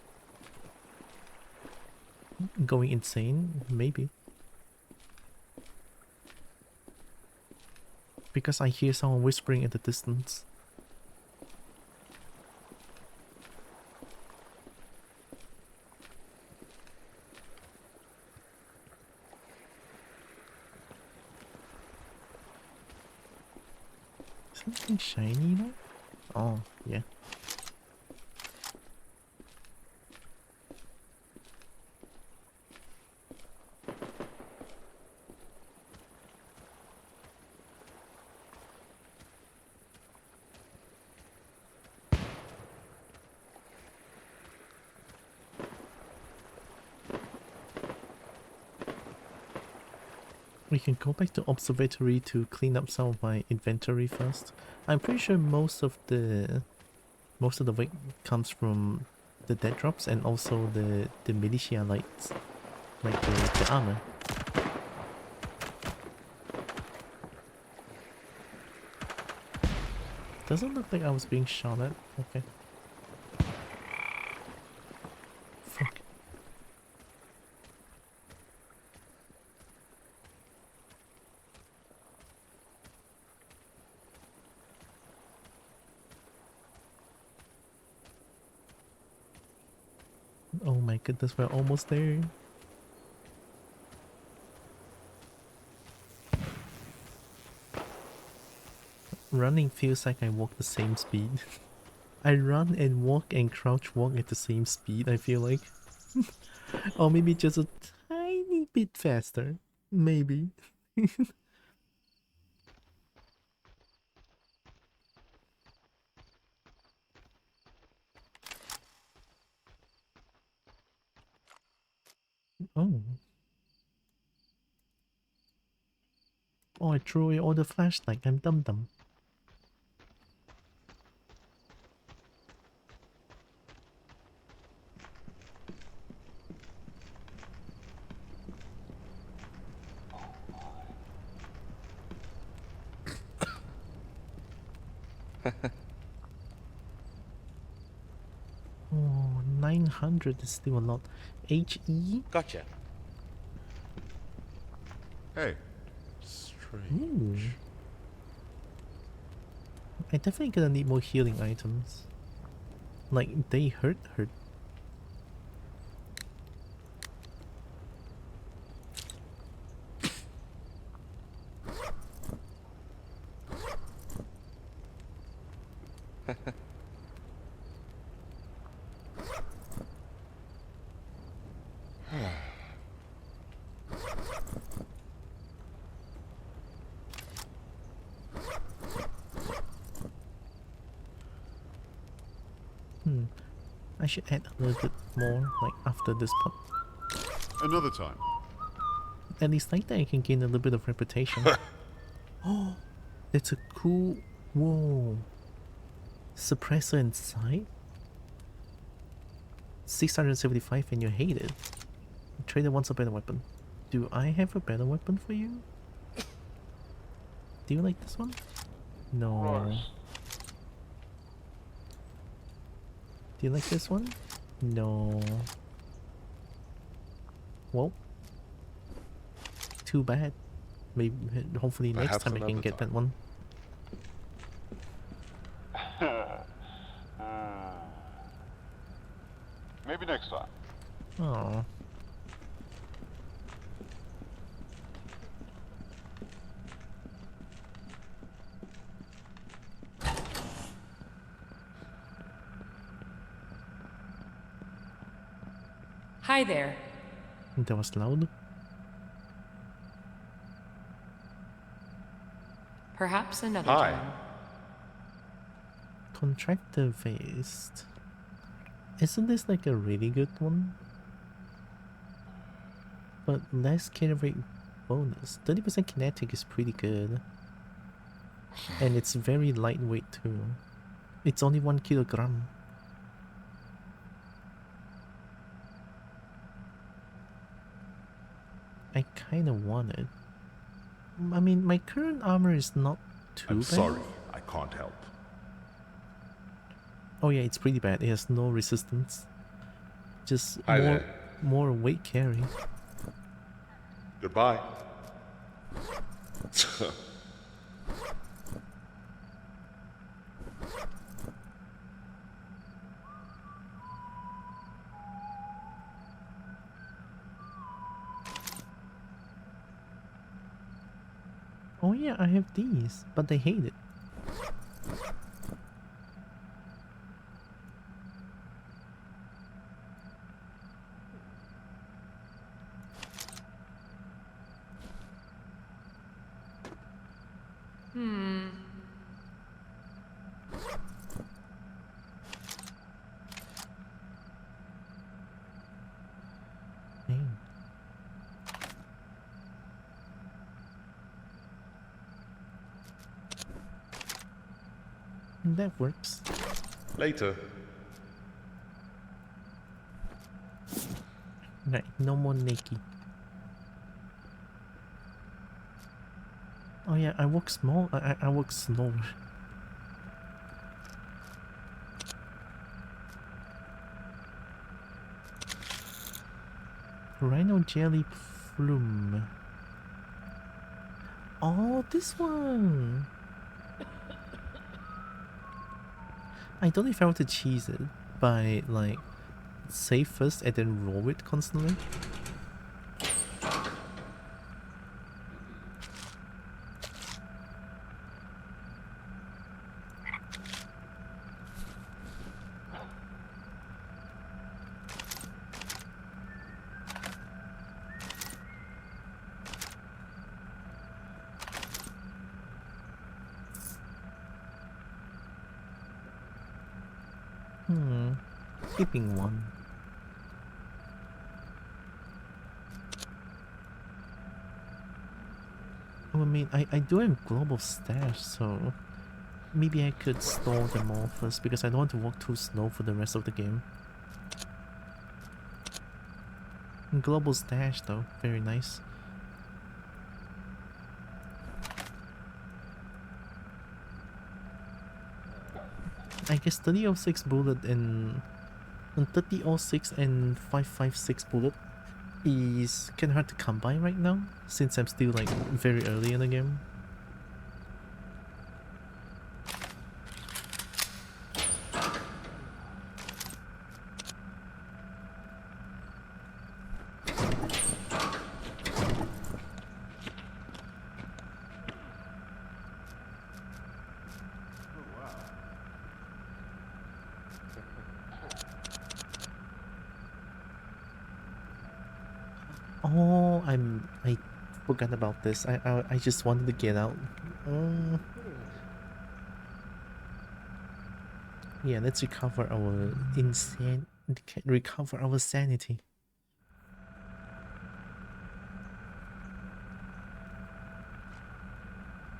S1: going insane? Maybe. Because I hear someone whispering in the distance. Something shiny though? Oh, yeah. We can go back to observatory to clean up some of my inventory first. I'm pretty sure most of the weight comes from the dead drops and also the militia lights, like the armor. Doesn't look like I was being shot at. Okay. Fuck. Oh my goodness, we're almost there. Running feels like I walk the same speed. I run and walk and crouch walk at the same speed, I feel like. Or maybe just a tiny bit faster. Maybe. Oh. Oh, I threw away all the flashlight. I'm dumb. Oh, 900 is still a lot. HE?
S9: Gotcha.
S6: Hey,
S1: Ooh. I definitely gonna need more healing items. Like, they hurt. I should add a little bit more, like, after this part.
S5: Another time.
S1: At least like that I can gain a little bit of reputation. Oh, that's a cool... Whoa. Suppressor inside? 675 and you hate it. Trader wants a better weapon. Do I have a better weapon for you? Do you like this one? No. Do you like this one? No. Well, too bad. Maybe, hopefully next time I can get that one.
S2: Maybe next time.
S1: Oh.
S8: Hi there.
S1: That was loud.
S8: Perhaps another time.
S1: Contractor Waste. Isn't this like a really good one? But less kill rate bonus. 30% kinetic is pretty good. And it's very lightweight too. It's only 1 kilogram. I kinda want it. I mean, my current armor is not too bad.
S2: Sorry, I can't help.
S1: Oh yeah, it's pretty bad. It has no resistance. Just
S2: Hi
S1: more weight carry.
S2: Goodbye.
S1: Oh yeah, I have these, but they hate it. That works.
S2: Later.
S1: Right, no more naked. Oh yeah, I walk small. I walk slower. Rhino jelly plume. Oh, this one. I don't know if I want to cheese it by like save first and then roll it constantly. Keeping one. Oh, I mean, I do have global stash, so maybe I could store them all first because I don't want to walk too slow for the rest of the game. Global stash though, very nice. I guess 3006 bullet and 3006 and 556 bullet is kind of hard to come by right now since I'm still like very early in the game. Oh, I forgot about this. I just wanted to get out. Yeah, let's recover our recover our sanity.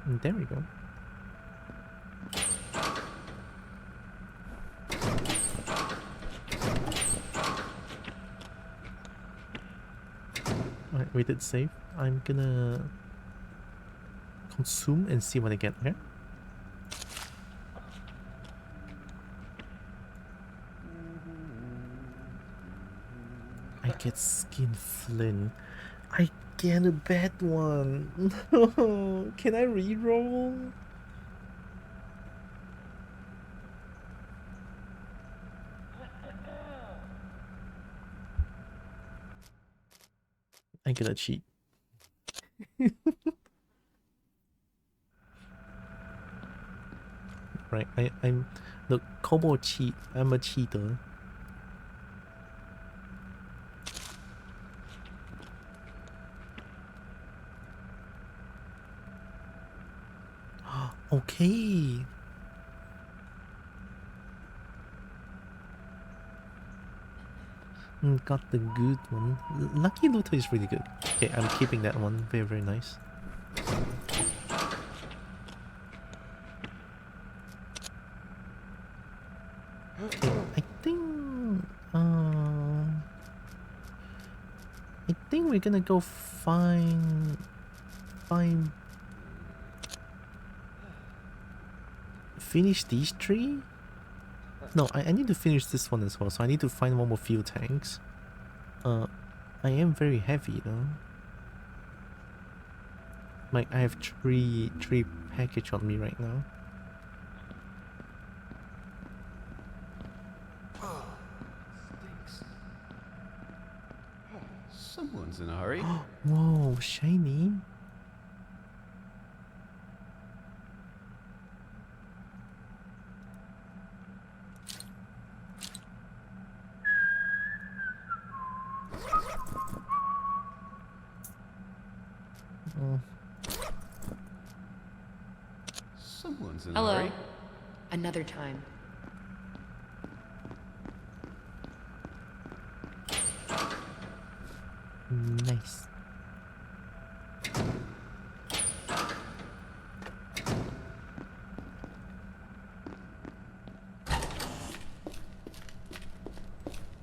S1: And there we go. Alright, we did save. I'm gonna consume and see what I get here. I get skin flint. I get a bad one. No, can I reroll? I gotta cheat. Right, I'm the Kobo cheat. I'm a cheater. Okay. Got the good one. Lucky Looter is really good. Okay, I'm keeping that one. Very, very nice. Okay, I think we're gonna go find finish these three. No, I need to finish this one as well, so I need to find one more fuel tanks. I am very heavy though. Like I have three package on me right now.
S5: Someone's in a hurry.
S1: Whoa, shiny.
S5: Someone's in a
S8: Hello.
S5: hurry.
S8: Another time.
S1: Nice.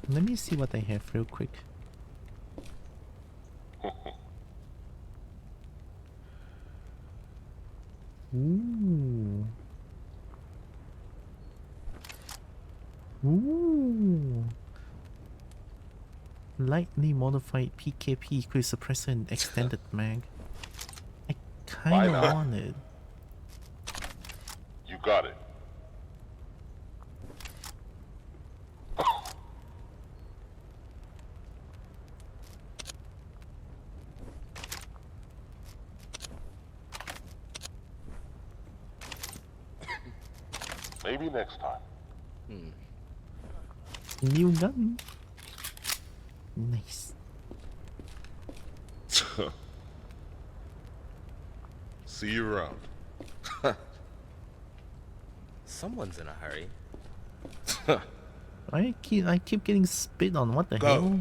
S1: Let me see what I have real quick. Ooh. Ooh. Lightly modified PKP quick suppressor and extended mag. I kinda want it.
S2: You got it. Maybe next time.
S1: New gun. Nice.
S2: See you around.
S9: Someone's in a hurry.
S1: I keep getting spit on. What the
S2: Go.
S1: hell?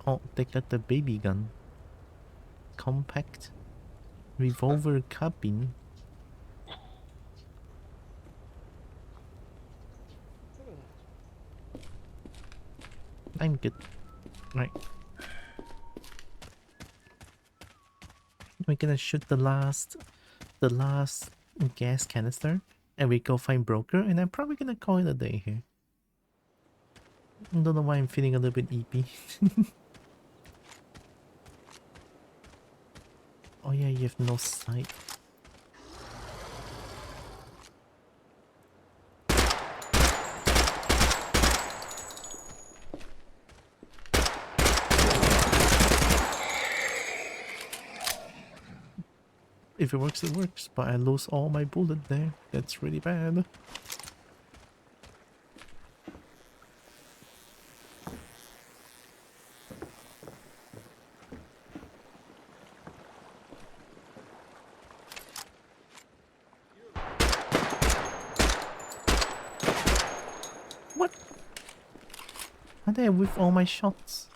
S1: Oh, they got the baby gun. Compact revolver cabin. I'm good. Right. We're gonna shoot the last gas canister. And we go find broker, and I'm probably gonna call it a day here. I don't know why I'm feeling a little bit eepy. Oh yeah, you have no sight. If it works, it works, but I lose all my bullet there. That's really bad. What? How did I whiff all my shots?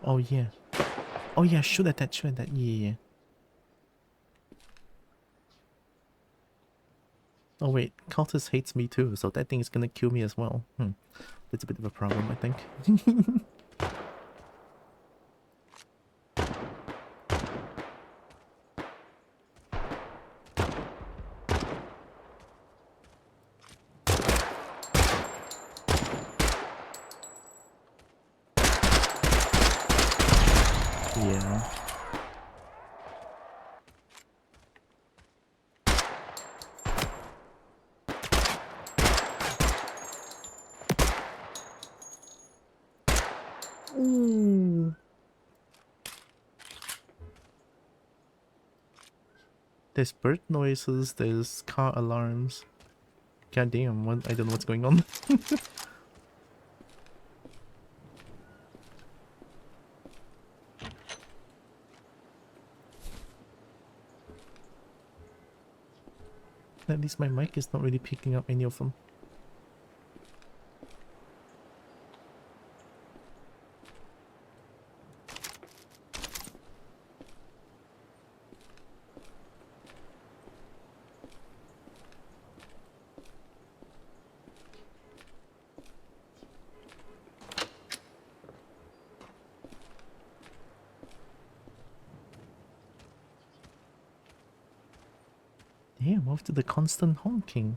S1: Oh yeah. Oh yeah, shoot at that, shoot at that. Yeah. Oh wait, Cultist hates me too, so that thing is gonna kill me as well. That's a bit of a problem, I think. Yeah. Ooh. There's bird noises, there's car alarms. God damn, what? I don't know what's going on. At least my mic is not really picking up any of them. Damn, after the constant honking.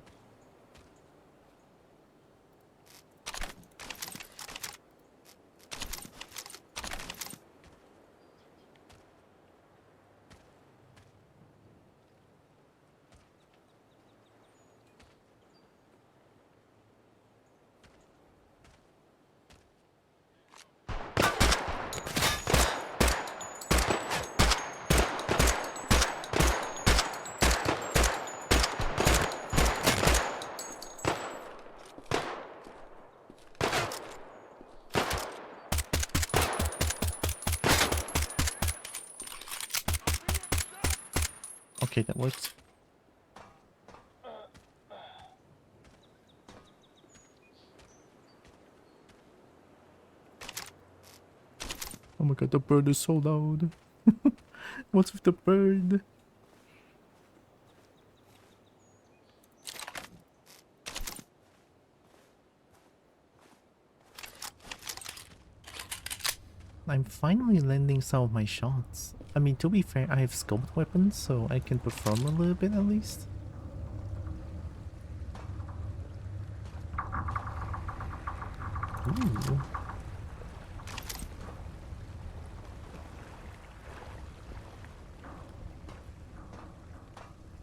S1: Okay, that works. Oh my god, the bird is so loud. What's with the bird? I'm finally landing some of my shots. I mean, to be fair, I have scoped weapons, so I can perform a little bit at least. Ooh.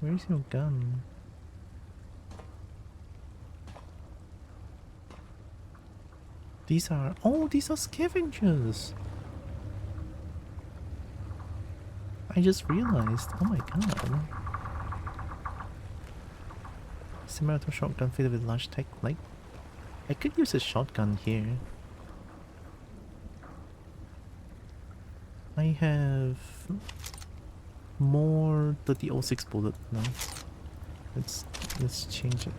S1: Where's your gun? These are... Oh, these are scavengers! I just realized. Oh my god. Semi-auto shotgun fitted with large tech light. I could use a shotgun here. I have more 3006 bullet now. Let's change it.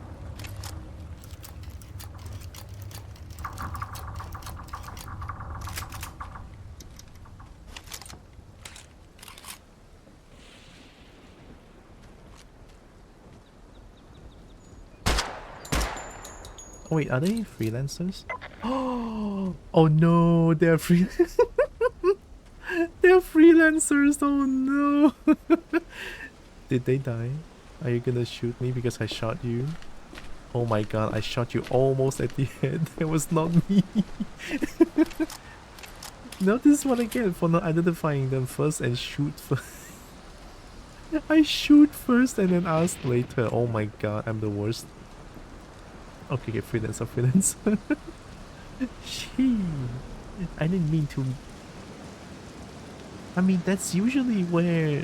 S1: Oh wait, are they freelancers? Oh no, they're free. They're freelancers. Oh no. Did they die? Are you gonna shoot me because I shot you? Oh my god, I shot you almost at the head. That was not me. Now this is what I get for not identifying them first and shoot first. I shoot first and then ask later. Oh my god, I'm the worst. Okay, okay, freelancer. Shee. I didn't mean to. I mean, that's usually where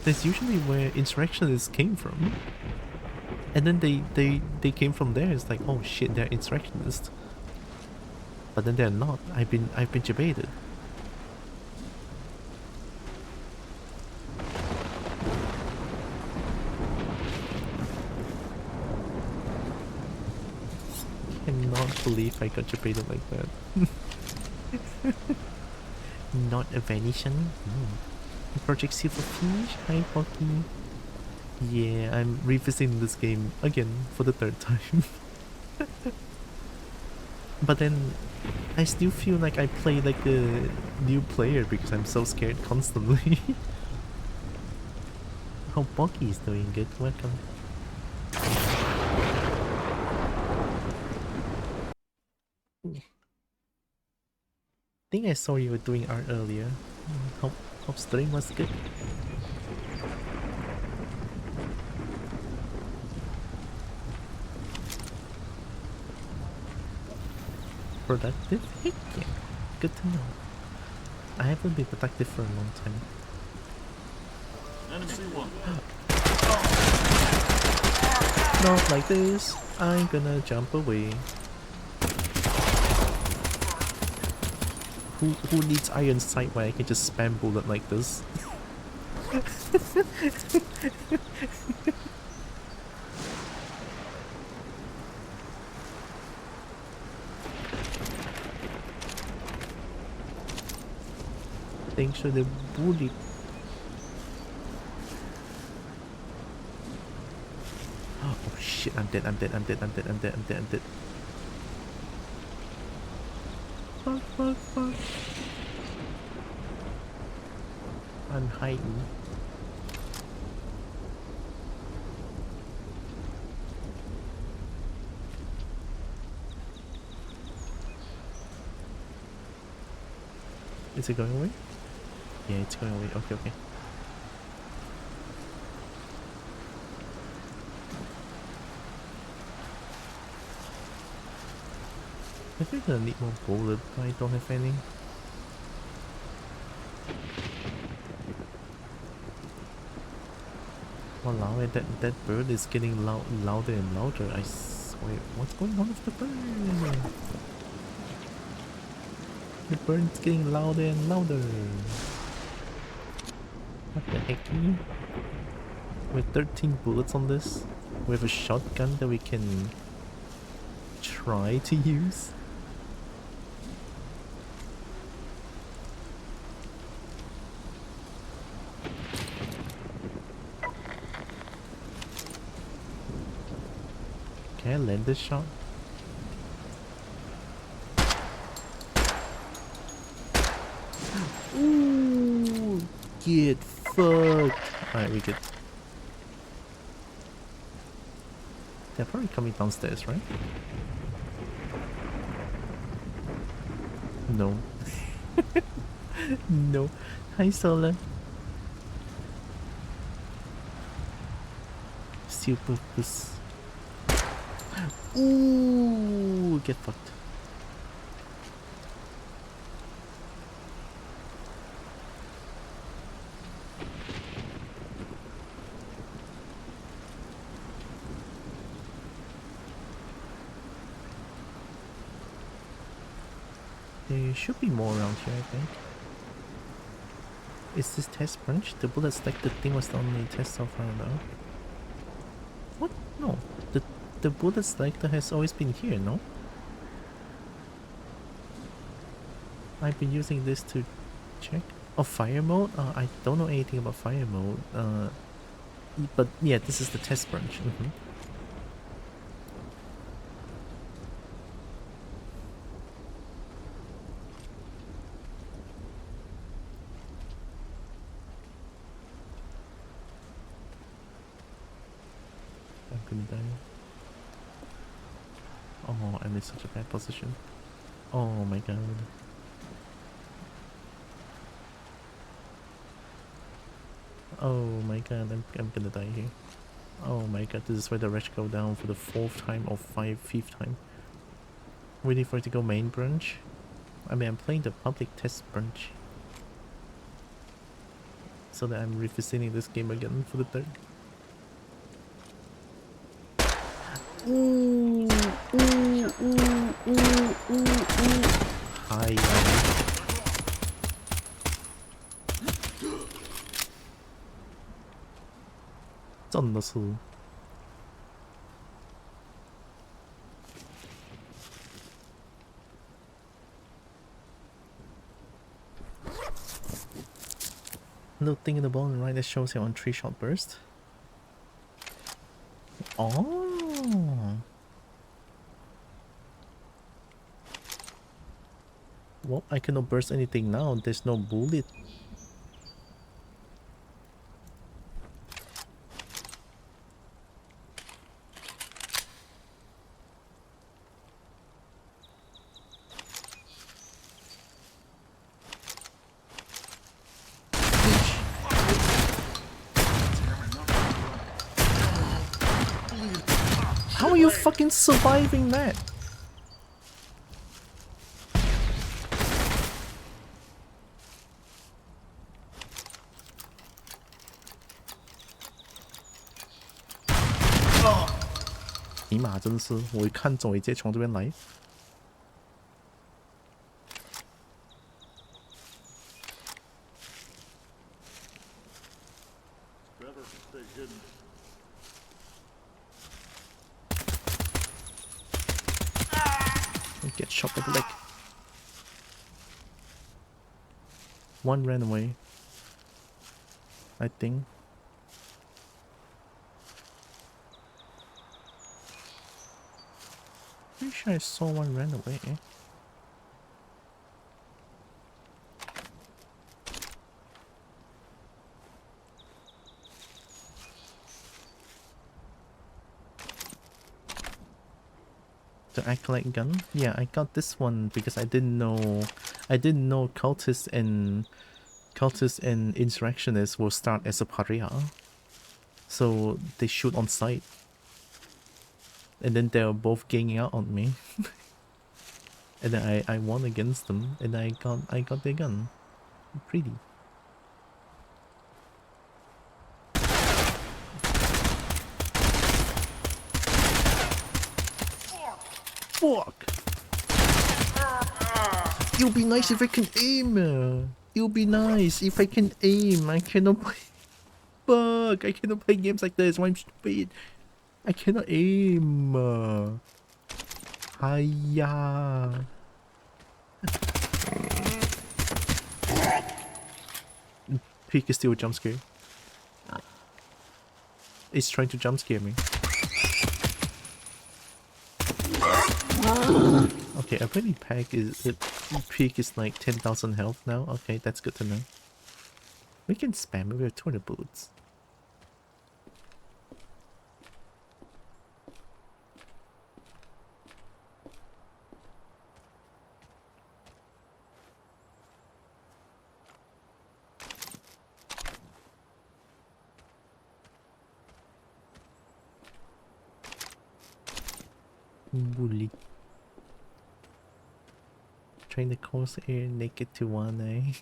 S1: that's usually where insurrectionists came from. And then they came from there. It's like, oh shit, they're insurrectionists. But then they're not. I've been debated. Cannot believe I got debated like that. Not a Venetian. Project Silverfish. Hi, Pocky. Yeah, I'm revisiting this game again for the third time. But then I still feel like I play like a new player because I'm so scared constantly. How Pocky is doing good. Welcome. I think I saw you were doing art earlier. Hope stream was good. Productive? Heck yeah. Good to know. I haven't been productive for a long time.
S10: Enemy C1.
S1: Not like this. I'm gonna jump away. Who needs iron sight when I can just spam bullet like this? Thanks for the bullet. Oh shit, I'm dead. Fuck. I'm hiding. Is it going away? Yeah, it's going away. Okay, okay. I think I need more bullet, but I don't have any. Walao, that bird is getting louder and louder. Wait, what's going on with the bird? The bird's getting louder and louder. What the heck? With 13 bullets on this, we have a shotgun that we can try to use. Can I land this shot? Ooh, get fucked. Alright, we good. They're probably coming downstairs, right? No. No. Hi, Solar. Super puss. Ooh, get fucked. There should be more around here, I think. Is this test branch? The bullet selected thing was the only test so far though. What? No. The bullet selector has always been here, no? I've been using this to check. Oh, fire mode? I don't know anything about fire mode. But yeah, this is the test branch. gonna die. Oh, I'm in such a bad position. Oh my god. Oh my god, I'm gonna die here. Oh my god, this is where the wretch go down for the 4th time or 5th time. Waiting for it to go main branch. I mean, I'm playing the public test branch. So that I'm revisiting this game again for the 3rd. Ooh, ooh, ooh, ooh, ooh, ooh. Hi, 쩐너수. Little thing in the bottom right that shows you on 3-shot burst. Oh. Well, I cannot burst anything now. There's no bullet. How are you fucking surviving that? Oh. 尼玛真是，我一看中，直接从这边来。
S10: Better stay hidden.
S1: Get shot at the leg. One ran away, I think. Pretty sure I saw one ran away. The acolyte gun? Yeah, I got this one because I didn't know cultists and insurrectionists will start as a pariah. So they shoot on sight. And then they're both ganging out on me. And then I won against them and I got their gun. Pretty. Fuck! It'll be nice if I can aim! It'll be nice if I can aim! I cannot play... Fuck! I cannot play games like this, why I'm stupid! I cannot aim! Hiya! Pig is still a jump scare. It's trying to jump scare me. Okay, apparently Pig is like 10,000 health now. Okay, that's good to know. We can spam it with 200 bullets. Bully. Train the Corsair naked to one eye.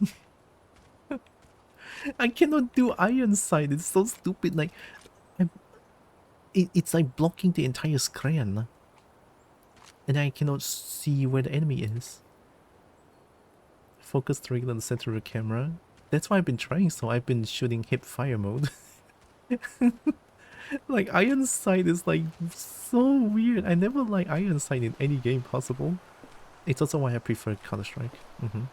S1: I cannot do iron sight, it's so stupid. Like, it's like blocking the entire screen. And I cannot see where the enemy is. Focus directly on the center of the camera. That's why I've been trying, so I've been shooting hip fire mode. Like, iron sight is like so weird. I never like iron sight in any game possible. It's also why I prefer Counter-Strike. When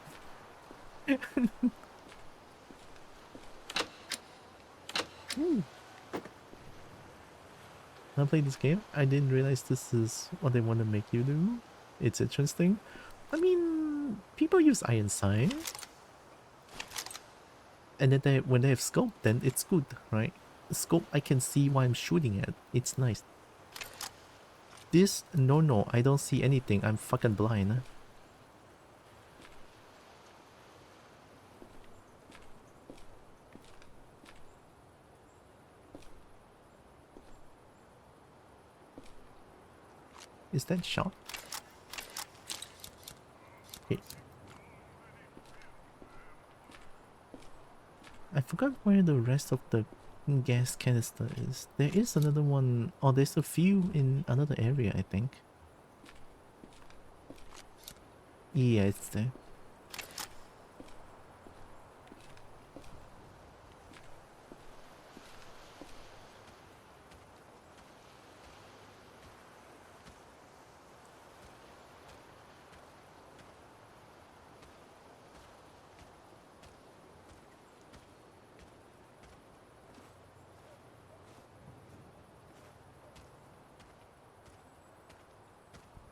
S1: I played this game, I didn't realize this is what they want to make you do. It's interesting. I mean, people use iron sight. And then when they have scope, then it's good, right? Scope, I can see what I'm shooting at. It's nice. This... No, I don't see anything. I'm fucking blind. Is that shot? Okay. I forgot where the rest of the gas canister is. There is another one. Oh, there's a few in another area, I think. Yeah, it's there.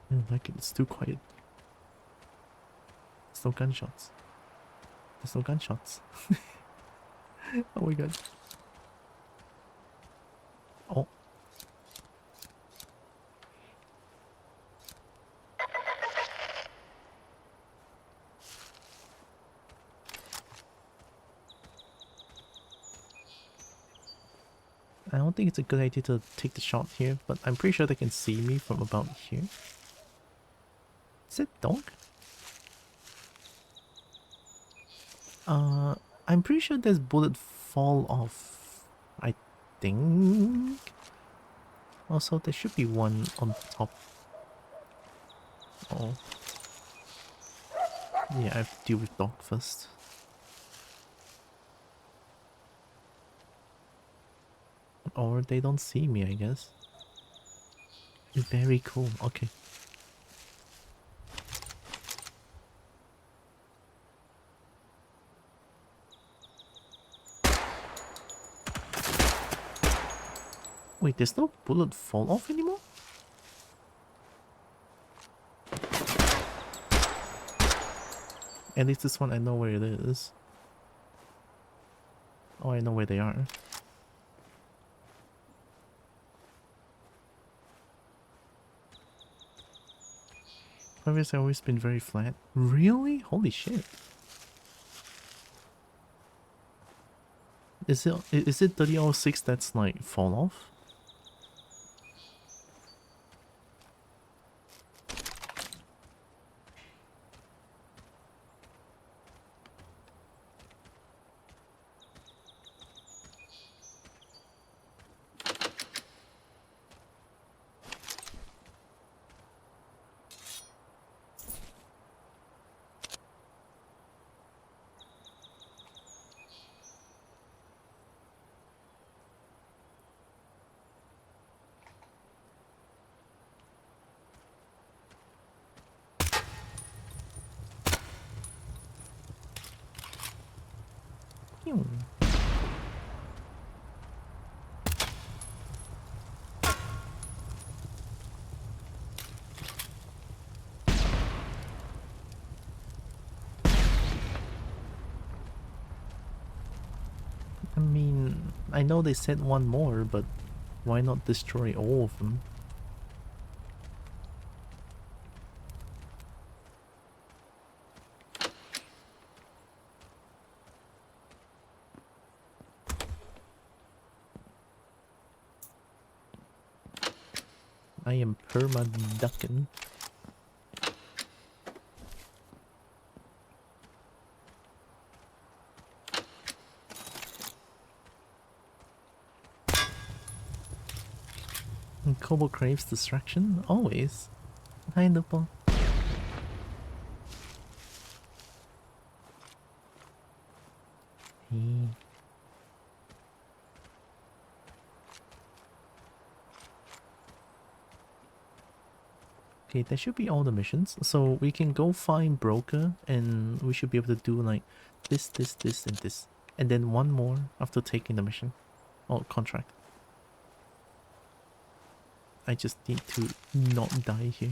S1: I don't like it. It's too quiet. There's no gunshots. There's no gunshots. Oh my god. Oh. I don't think it's a good idea to take the shot here, but I'm pretty sure they can see me from about here. Is it dog? I'm pretty sure there's bullet fall off. I think. Also, there should be one on top. Oh. Yeah, I have to deal with dog first. Or they don't see me, I guess. Very cool. Okay. Wait, there's no bullet fall off anymore? At least this one I know where it is. Oh, I know where they are. Previous have always been very flat. Really? Holy shit. Is it 3006 that's like fall off? I mean, I know they said one more, but why not destroy all of them? I am perma-ducking. Kobo craves distraction? Always. Hi, Nipple. Hey. Okay, that should be all the missions. So we can go find Broker and we should be able to do like this, and this. And then one more after taking the mission. Or contract. I just need to not die here.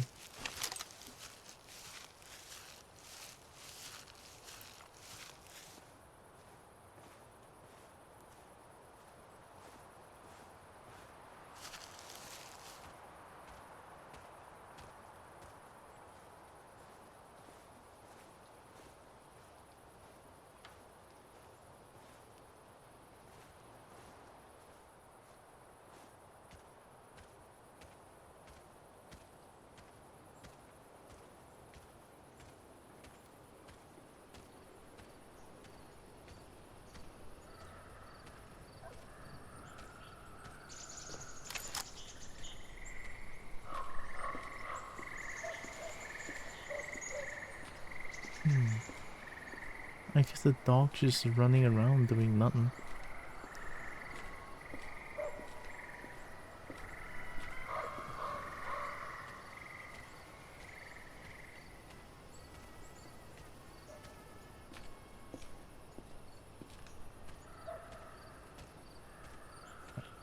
S1: I guess the dog's just running around doing nothing.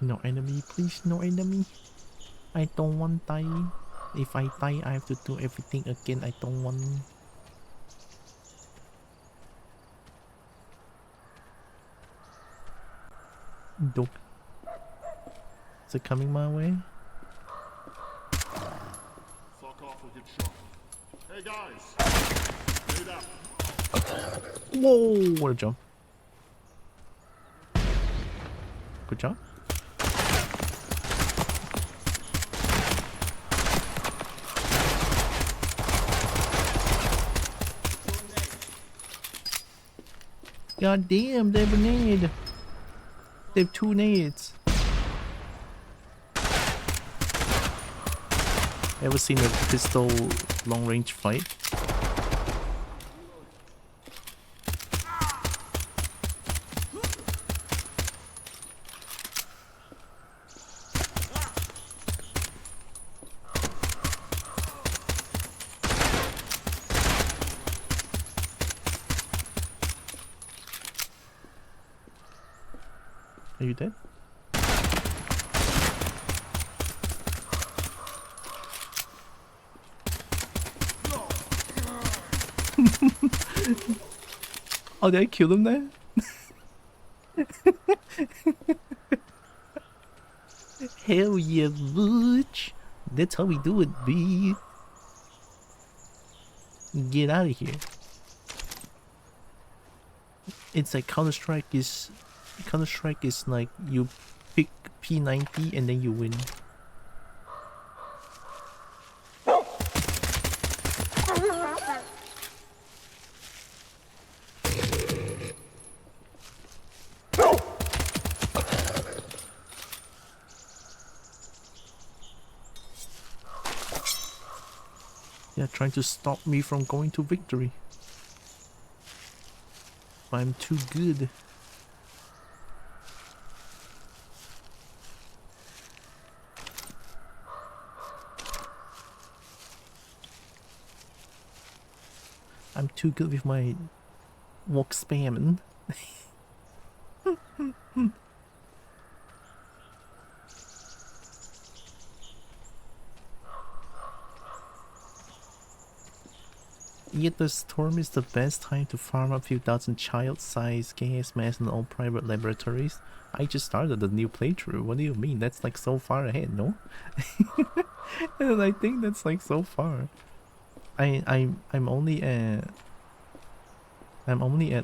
S1: No enemy, please, no enemy. I don't want die. If I die, I have to do everything again. I don't want. Dog. Is it coming my way?
S10: Fuck off or get shot. Hey guys! Wait up!
S1: Whoa! What a jump. Good job. God damn, they have a nade. They have 2 nades. Ever seen a pistol long range fight? Are you dead? Oh, did I kill him there? Hell yeah, butch. That's how we do it, B. Get out of here. It's like Counter-Strike is like you pick P90 and then you win. They're trying to stop me from going to victory. I'm too good. I'm too good with my walk spamming. Yet the storm is the best time to farm a few dozen child-sized gas masks in all private laboratories. I just started the new playthrough. What do you mean? That's like so far ahead, no? And I think that's like so far. I'm only at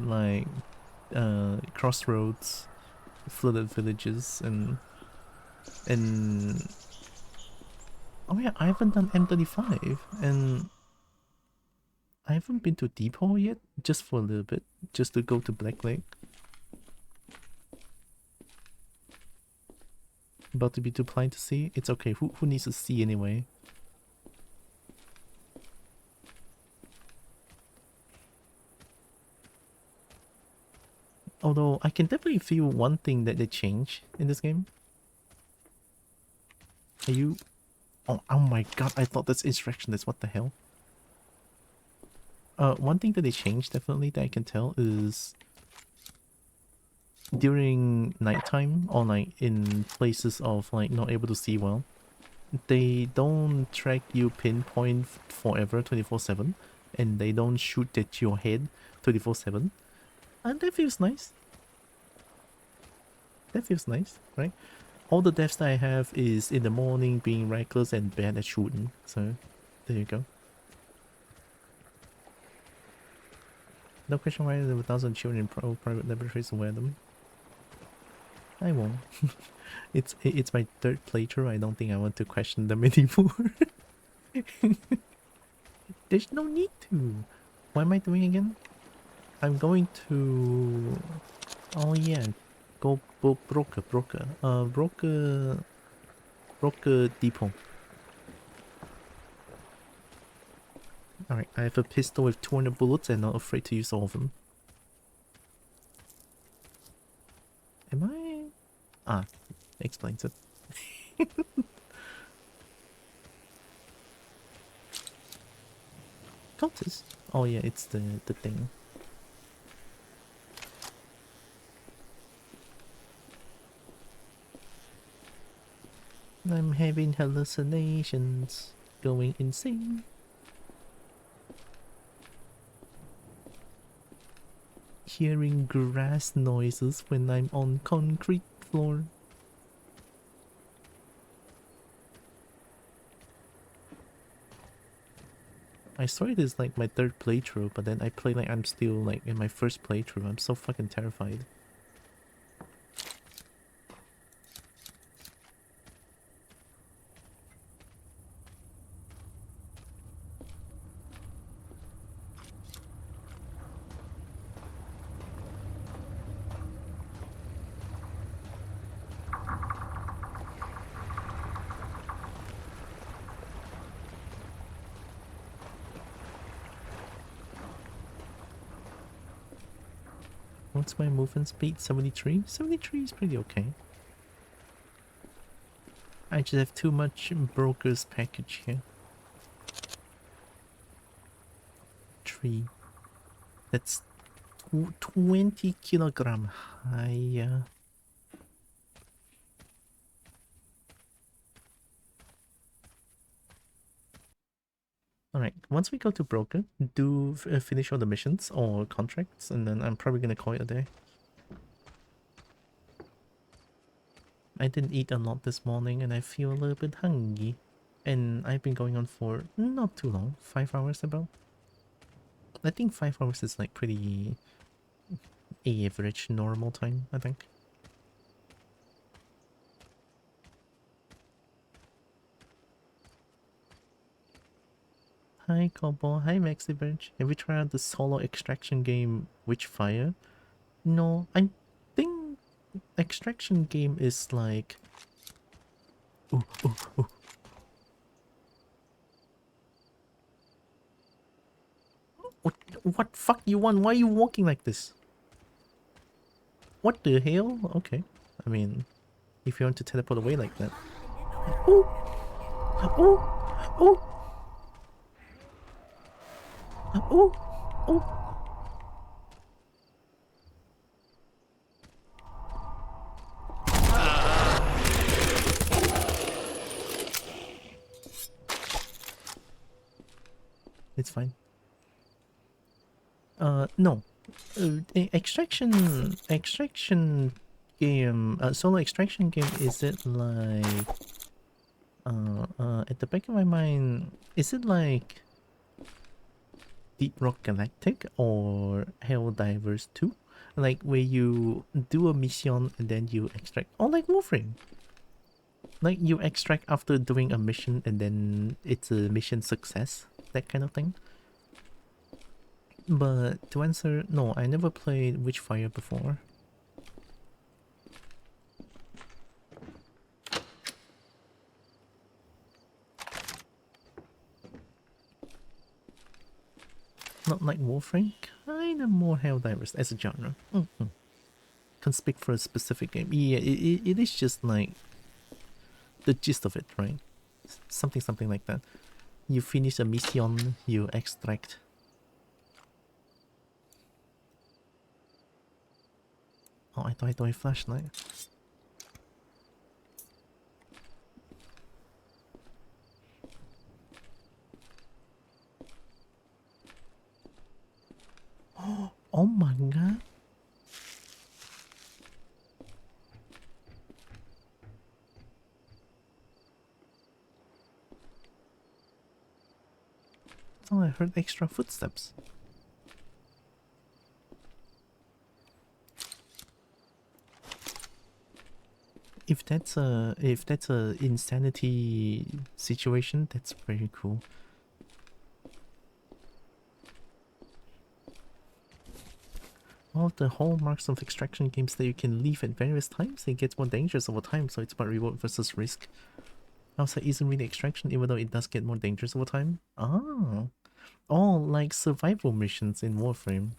S1: like crossroads, flooded villages, and oh yeah, I haven't done M35, and I haven't been to Depot yet, just for a little bit, just to go to Black Lake. About to be too blind to see? It's okay, who needs to see anyway? Although, I can definitely feel one thing that they changed in this game. Are you... Oh my god, I thought that's insurrectionist, what the hell? One thing that they changed definitely that I can tell is during nighttime or like in places of like not able to see well, they don't track you pinpoint forever 24/7, and they don't shoot at your head 24/7, and that feels nice. That feels nice, right? All the deaths that I have is in the morning being reckless and bad at shooting, so there you go. No question why there were 1,000 children in private laboratories to wear them. I won't. It's my 3rd playthrough. I don't think I want to question them anymore. There's no need to. What am I doing again? I'm going to... Oh yeah. Go broker depot. Alright, I have a pistol with 200 bullets and not afraid to use all of them. Am I? Ah, explains it. Cultist? Oh yeah, it's the thing. I'm having hallucinations, going insane. Hearing grass noises when I'm on concrete floor. I swear it is like my third playthrough, but then I play like I'm still like in my first playthrough. I'm so fucking terrified. What's my movement speed? 73? 73 is pretty okay. I just have too much broker's package here. 3. That's 20 kilogram higher. Alright, once we go to broker, do finish all the missions or contracts, and then I'm probably gonna call it a day. I didn't eat a lot this morning and I feel a little bit hungry. And I've been going on for not too long, 5 hours about. I think 5 hours is like pretty average normal time, I think. Hi Kobo, hi Maxibirch. Have you tried out the solo extraction game Witchfire? No, I think extraction game is like... Ooh, ooh, ooh. What fuck you want? Why are you walking like this? What the hell? Okay. I mean, if you want to teleport away like that. Ooh! Ooh! Ooh! Ooh! Ooh! It's fine. No. Extraction game, solo extraction game, is it like... at the back of my mind, is it like Deep Rock Galactic or Helldivers 2? Like where you do a mission and then you extract, or like Warframe? Like you extract after doing a mission and then it's a mission success, that kind of thing. But to answer, no, I never played Witchfire before. Not like Warframe, kinda more Helldivers as a genre. Can't speak for a specific game. Yeah, it is just like the gist of it, right? Something like that. You finish a mission, you extract. Oh, I thought I had a flashlight. Oh my god. Oh, I heard extra footsteps. If that's a insanity situation, that's very cool. One of the hallmarks of extraction games that you can leave at various times, it gets more dangerous over time, so it's about reward versus risk. Also, isn't really extraction, even though it does get more dangerous over time. Ah, all like survival missions in Warframe.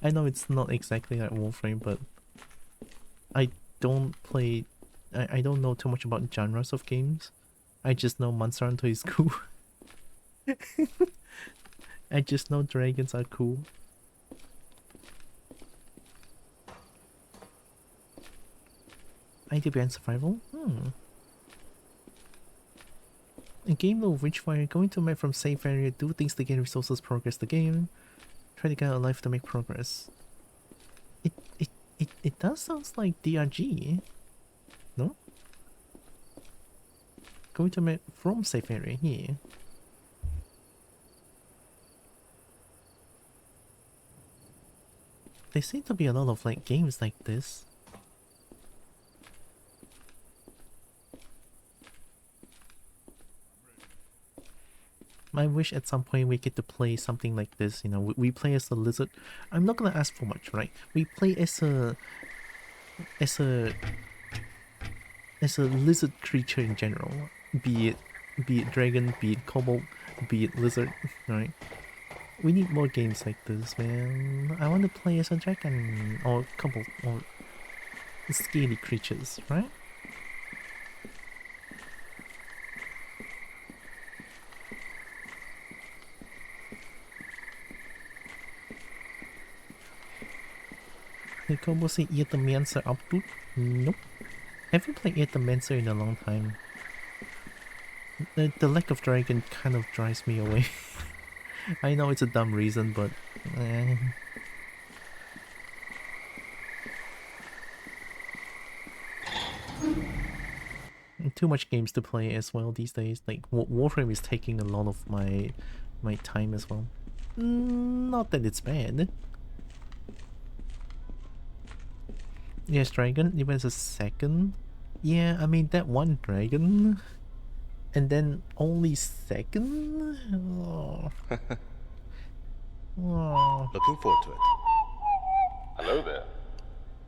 S1: I know it's not exactly like Warframe, but I don't play. I don't know too much about genres of games. I just know Monster Hunter is cool. I just know dragons are cool. Idea behind survival? A game will reach fire, going to map from safe area, do things to gain resources, progress the game. Try to get out alive to make progress. It does sound like DRG. No? Going to map from safe area here. There seem to be a lot of like games like this. I wish at some point we get to play something like this, you know, we play as a lizard. I'm not gonna ask for much, right? We play as a lizard creature in general. Be it dragon, be it kobold, be it lizard, right? We need more games like this, man. I want to play as a dragon or kobold or scaly creatures, right? Did Kobo say Eat the Mancer up to? Nope. Haven't played Eat the Mancer in a long time. The lack of dragon kind of drives me away. I know it's a dumb reason, but too much games to play as well these days. Like Warframe is taking a lot of my time as well. Not that it's bad. Yes, dragon, even as a second. Yeah, I mean that one dragon. And then only second? Oh. Oh.
S9: Looking forward to it.
S2: Hello there.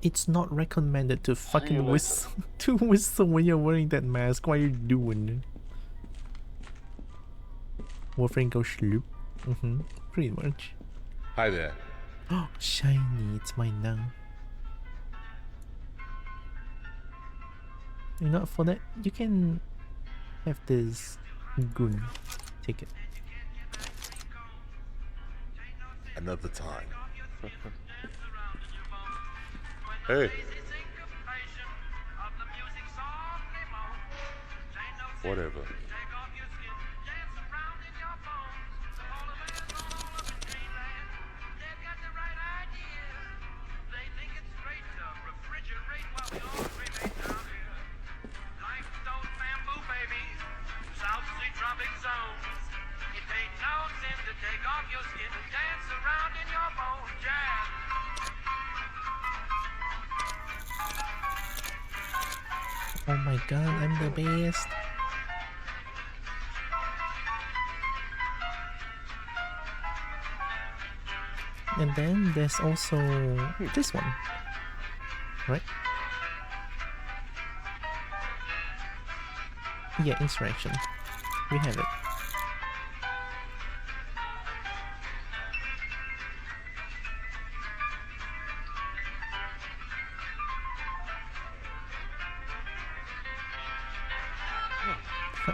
S1: It's not recommended to fucking whistle when you're wearing that mask. What are you doing? Warframe goes sloop. Pretty much.
S9: Hi there.
S1: Oh, shiny, it's mine now. You know, for that, you can have this goon. Take it.
S9: Another time. Hey. Whatever.
S1: Oh my god, I'm the best. And then there's also this one, right? Yeah, insurrection. We have it.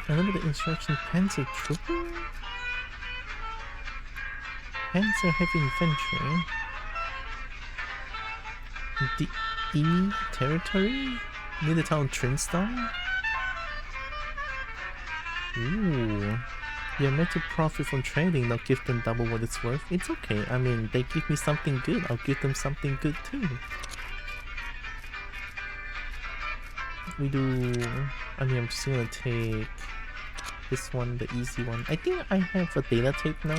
S1: Remember the instruction, Panzer Trooper? Panzer Heavy Infantry? The E territory? Near the town Trinstar? Ooh. You're meant to profit from trading, not give them double what it's worth. It's okay, I mean, they give me something good, I'll give them something good too. We do... I mean, I'm just gonna take this one, the easy one. I think I have a data tape now.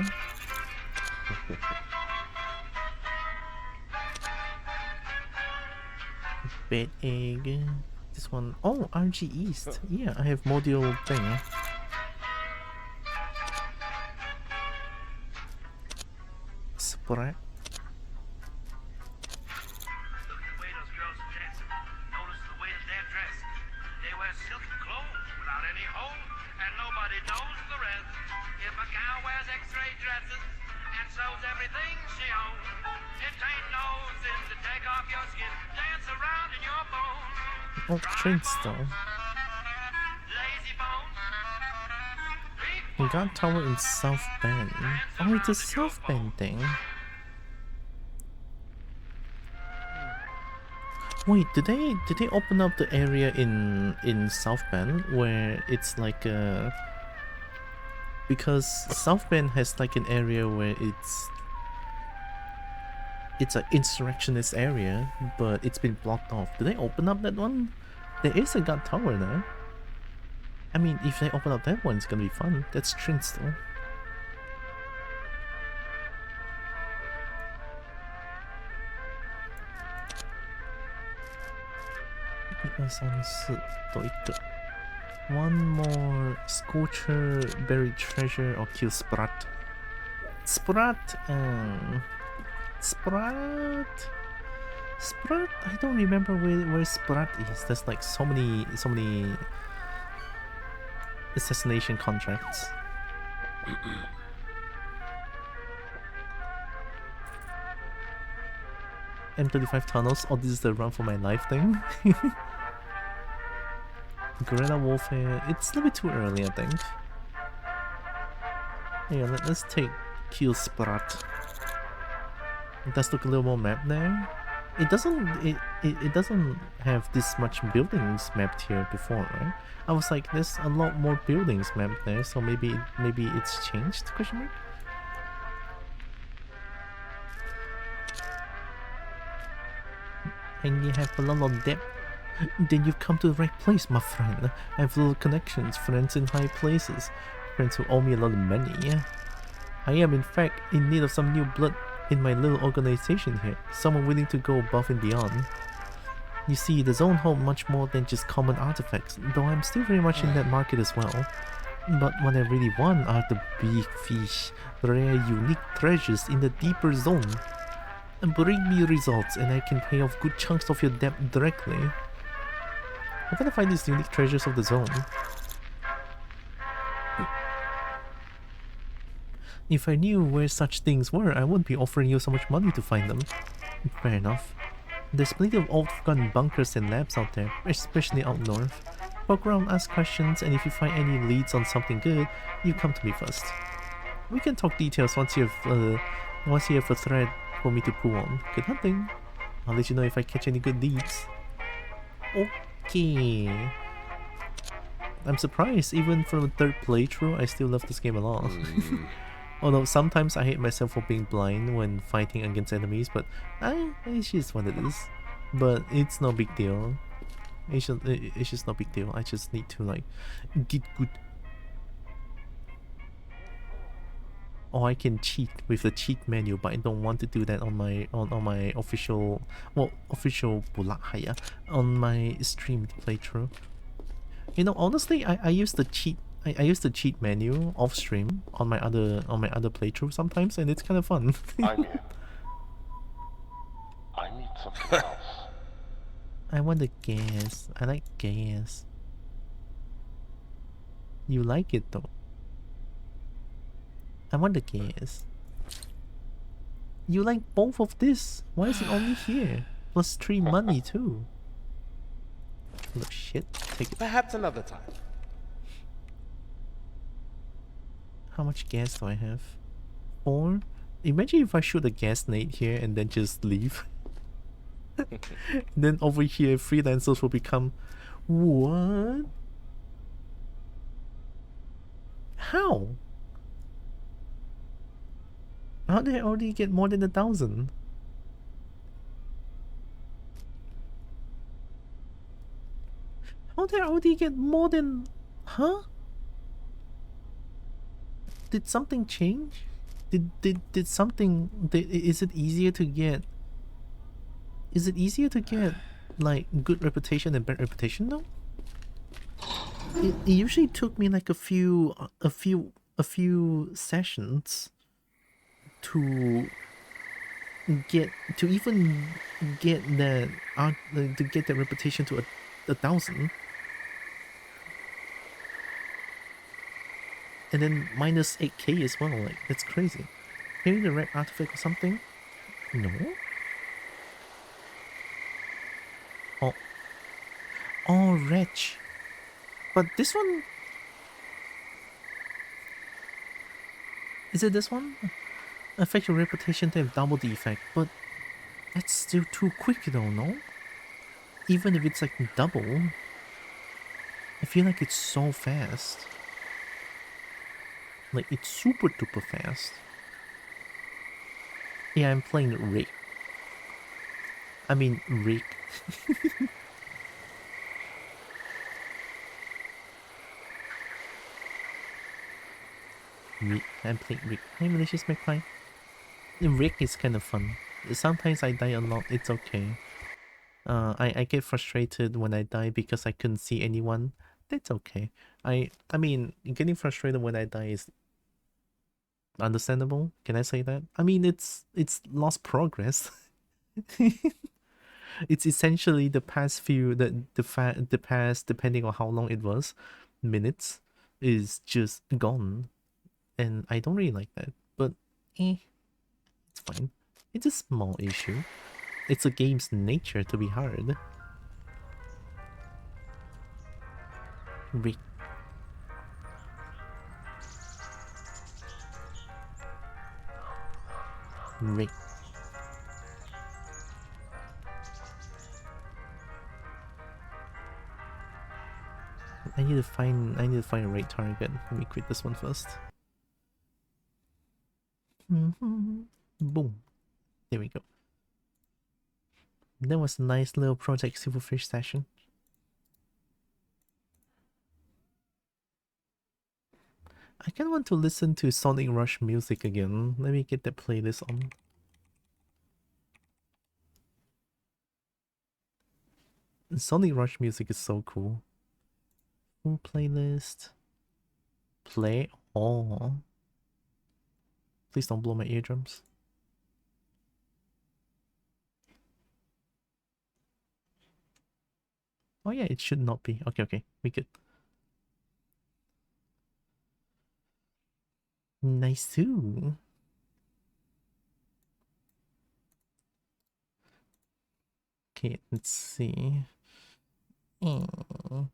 S1: Bed egg. This one. Oh, RG East. Yeah, I have module thing. Sprat.
S14: hole, and nobody knows the rest. If a gal wears X-ray dresses and shows everything she owns, it ain't no sin to take off your skin, dance around in your bones.
S1: Oh, Trinstone.
S14: Lazy bones.
S1: We got tower in South Bend. Oh, it's a South Bend thing. Wait, did they open up the area in South Bend where it's like a, because South Bend has like an area where it's an insurrectionist area, but it's been blocked off. Did they open up that one? There is a guard tower there. I mean, if they open up that one, it's gonna be fun. That's Trinstone. One more Scorcher, Buried Treasure, or kill Sprat. Sprat, I don't remember where Sprat is. There's like so many assassination contracts. M25 tunnels. Oh, this is the run for my life thing. Guerrilla warfare. It's a little bit too early, I think. Yeah, let's take kill Sprat. It does look a little more map there. It doesn't have this much buildings mapped here before, right? I was like, there's a lot more buildings mapped there, so maybe it's changed? Question mark. And you have a lot of depth. Then you've come to the right place, my friend. I have little connections, friends in high places, friends who owe me a lot of money. I am in fact in need of some new blood in my little organization here, someone willing to go above and beyond. You see, the zone holds much more than just common artifacts, though I'm still very much in that market as well. But what I really want are the big fish, rare unique treasures in the deeper zone. And bring me results and I can pay off good chunks of your debt directly. I'm gonna find these unique treasures of the zone. If I knew where such things were, I wouldn't be offering you so much money to find them. Fair enough. There's plenty of old forgotten bunkers and labs out there, especially out north. Walk around, ask questions, and if you find any leads on something good, you come to me first. We can talk details once you have a thread for me to pull on. Good hunting. I'll let you know if I catch any good leads. Okay. I'm surprised, even from the third playthrough, I still love this game a lot. Although sometimes I hate myself for being blind when fighting against enemies, but it's just what it is. But it's no big deal. It's just no big deal. I just need to like get good. Or I can cheat with the cheat menu, but I don't want to do that on my official, well, official on my streamed playthrough. You know, honestly, I use the cheat. I use the cheat menu off stream on my other playthrough sometimes, and it's kind of fun.
S9: I need something else.
S1: I want the gas. I like gas. You like it though. I want the gas. You like both of this? Why is it only here? Plus 3 money too. Oh shit. Take it.
S9: Perhaps another time.
S1: How much gas do I have? 4? Imagine if I shoot a gas nade here and then just leave. Then over here freelancers will become... What? How? How did I already get more than 1,000? How did I already get more than... Huh? Did something change? Did something... is it easier to get... Is it easier to get like good reputation and bad reputation now? It usually took me like a few sessions to even get that to get that reputation to 1,000. And then minus 8k as well, like, that's crazy. Hearing the red artifact or something? No? Oh. Oh, wretch. But this one... Is it this one? Affect your reputation to have double the effect, but that's still too quick though, no? Even if it's like double, I feel like it's so fast. Like, it's super duper fast. Yeah, I'm playing Rick. I mean, Rick. Rick. I'm playing Rick. Hey, malicious McFly. Rick is kind of fun. Sometimes I die a lot, it's okay. I get frustrated when I die because I couldn't see anyone. That's okay. I mean, getting frustrated when I die is understandable. Can I say that? I mean, it's lost progress. It's essentially the past few the past, depending on how long it was, minutes is just gone, and I don't really like that. But it's fine. It's a small issue. It's a game's nature to be hard. Rick. Rick. I need to find a right target. Let me quit this one first. Boom. There we go. That was a nice little Project Silverfish session. I kind of want to listen to Sonic Rush music again. Let me get that playlist on. Sonic Rush music is so cool. Full playlist. Play all. Please don't blow my eardrums. Oh yeah, it should not be. Okay, we good. Nice too. Okay, let's see. Oh.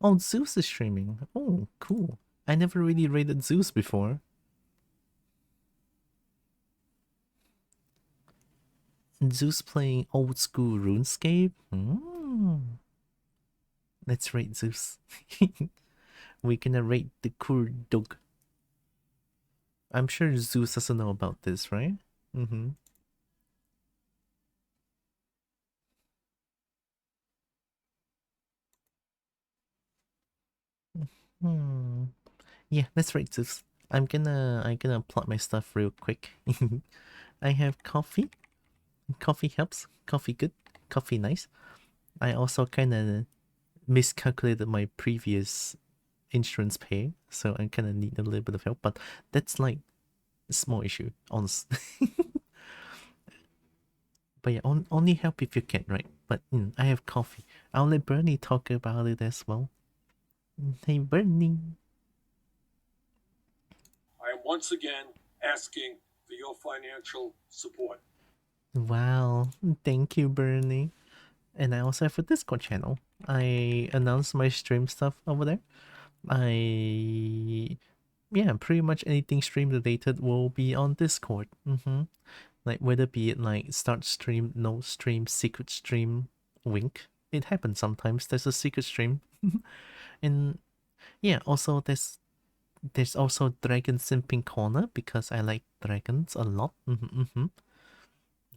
S1: Oh, Zeus is streaming. Oh, cool. I never really rated Zeus before. Zeus playing old school RuneScape? Let's rate Zeus. We're gonna rate the cool dog. I'm sure Zeus doesn't know about this, right? Yeah, let's rate Zeus. I'm gonna plot my stuff real quick. I have coffee. Coffee helps. Coffee good. Coffee nice. I also kinda miscalculated my previous insurance pay, so I kind of need a little bit of help, but that's like a small issue, honest. But yeah, only help if you can, right? But I have coffee. I'll let Bernie talk about it as well. Hey, Bernie.
S15: I am once again asking for your financial support.
S1: Wow, thank you, Bernie. And I also have a Discord channel. I announce my stream stuff over there. Yeah, pretty much anything stream related will be on Discord. Like whether be it like start stream, no stream, secret stream, wink. It happens sometimes. There's a secret stream. And yeah, also there's also Dragon Simping Corner because I like dragons a lot.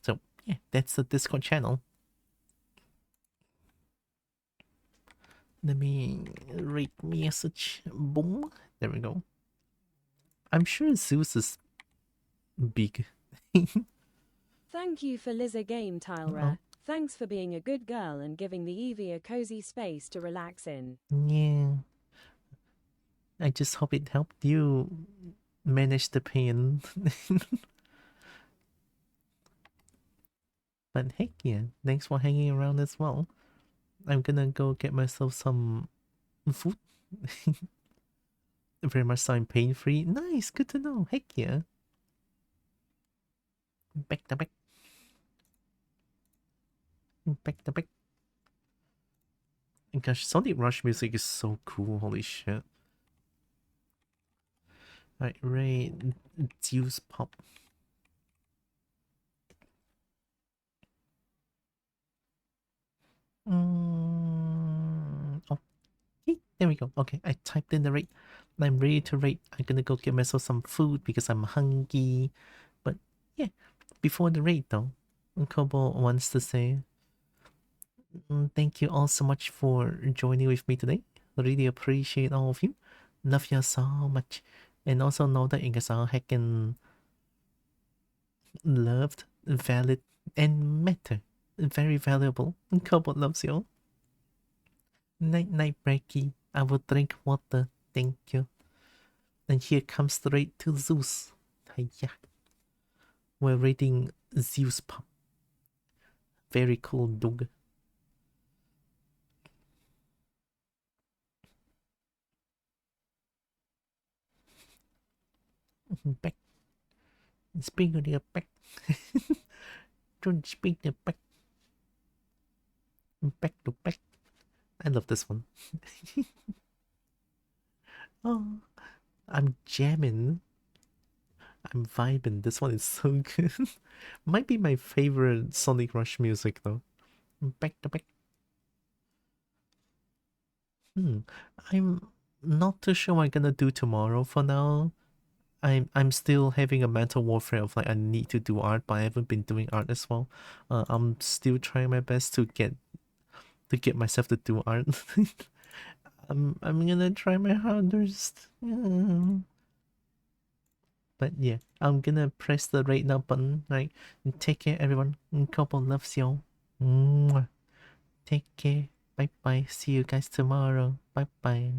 S1: So yeah, that's the Discord channel. Let me read message. Boom. There we go. I'm sure Zeus is big.
S11: Thank you for Liza Game Tilera. Thanks for being a good girl and giving the Eevee a cozy space to relax in.
S1: Yeah. I just hope it helped you manage the pain. But heck yeah, thanks for hanging around as well. I'm gonna go get myself some food. Very much so I'm pain free. Nice, good to know. Heck yeah. Back to back. Back to back. Gosh, Sonic Rush music is so cool, holy shit. Alright, Ray, Juice Pop. Okay, there we go. Okay, I typed in the rate. I'm ready to rate. I'm gonna go get myself some food because I'm hungry. But yeah, before the raid though, Kobo wants to say thank you all so much for joining with me today. Really appreciate all of you. Love you so much. And also know that you guys are heckin' loved, valid, and matter. Very valuable. Kobo loves you all. Night night, Breaky. I will drink water. Thank you. And here comes straight to Zeus. Hiya. We're reading Zeus Pop. Very cool dog. Back. Speak of the back. Don't speak the back. Back to back. I love this one. Oh, I'm jamming. I'm vibing. This one is so good. Might be my favorite Sonic Rush music though. Back to back. I'm not too sure what I'm gonna do tomorrow for now. I'm still having a mental warfare of like I need to do art, but I haven't been doing art as well. I'm still trying my best to get myself to do art. I'm gonna try my hardest. But yeah, I'm gonna press the right now button. Right, take care, everyone. Couple loves you. Mwah. Take care. Bye bye. See you guys tomorrow. Bye bye.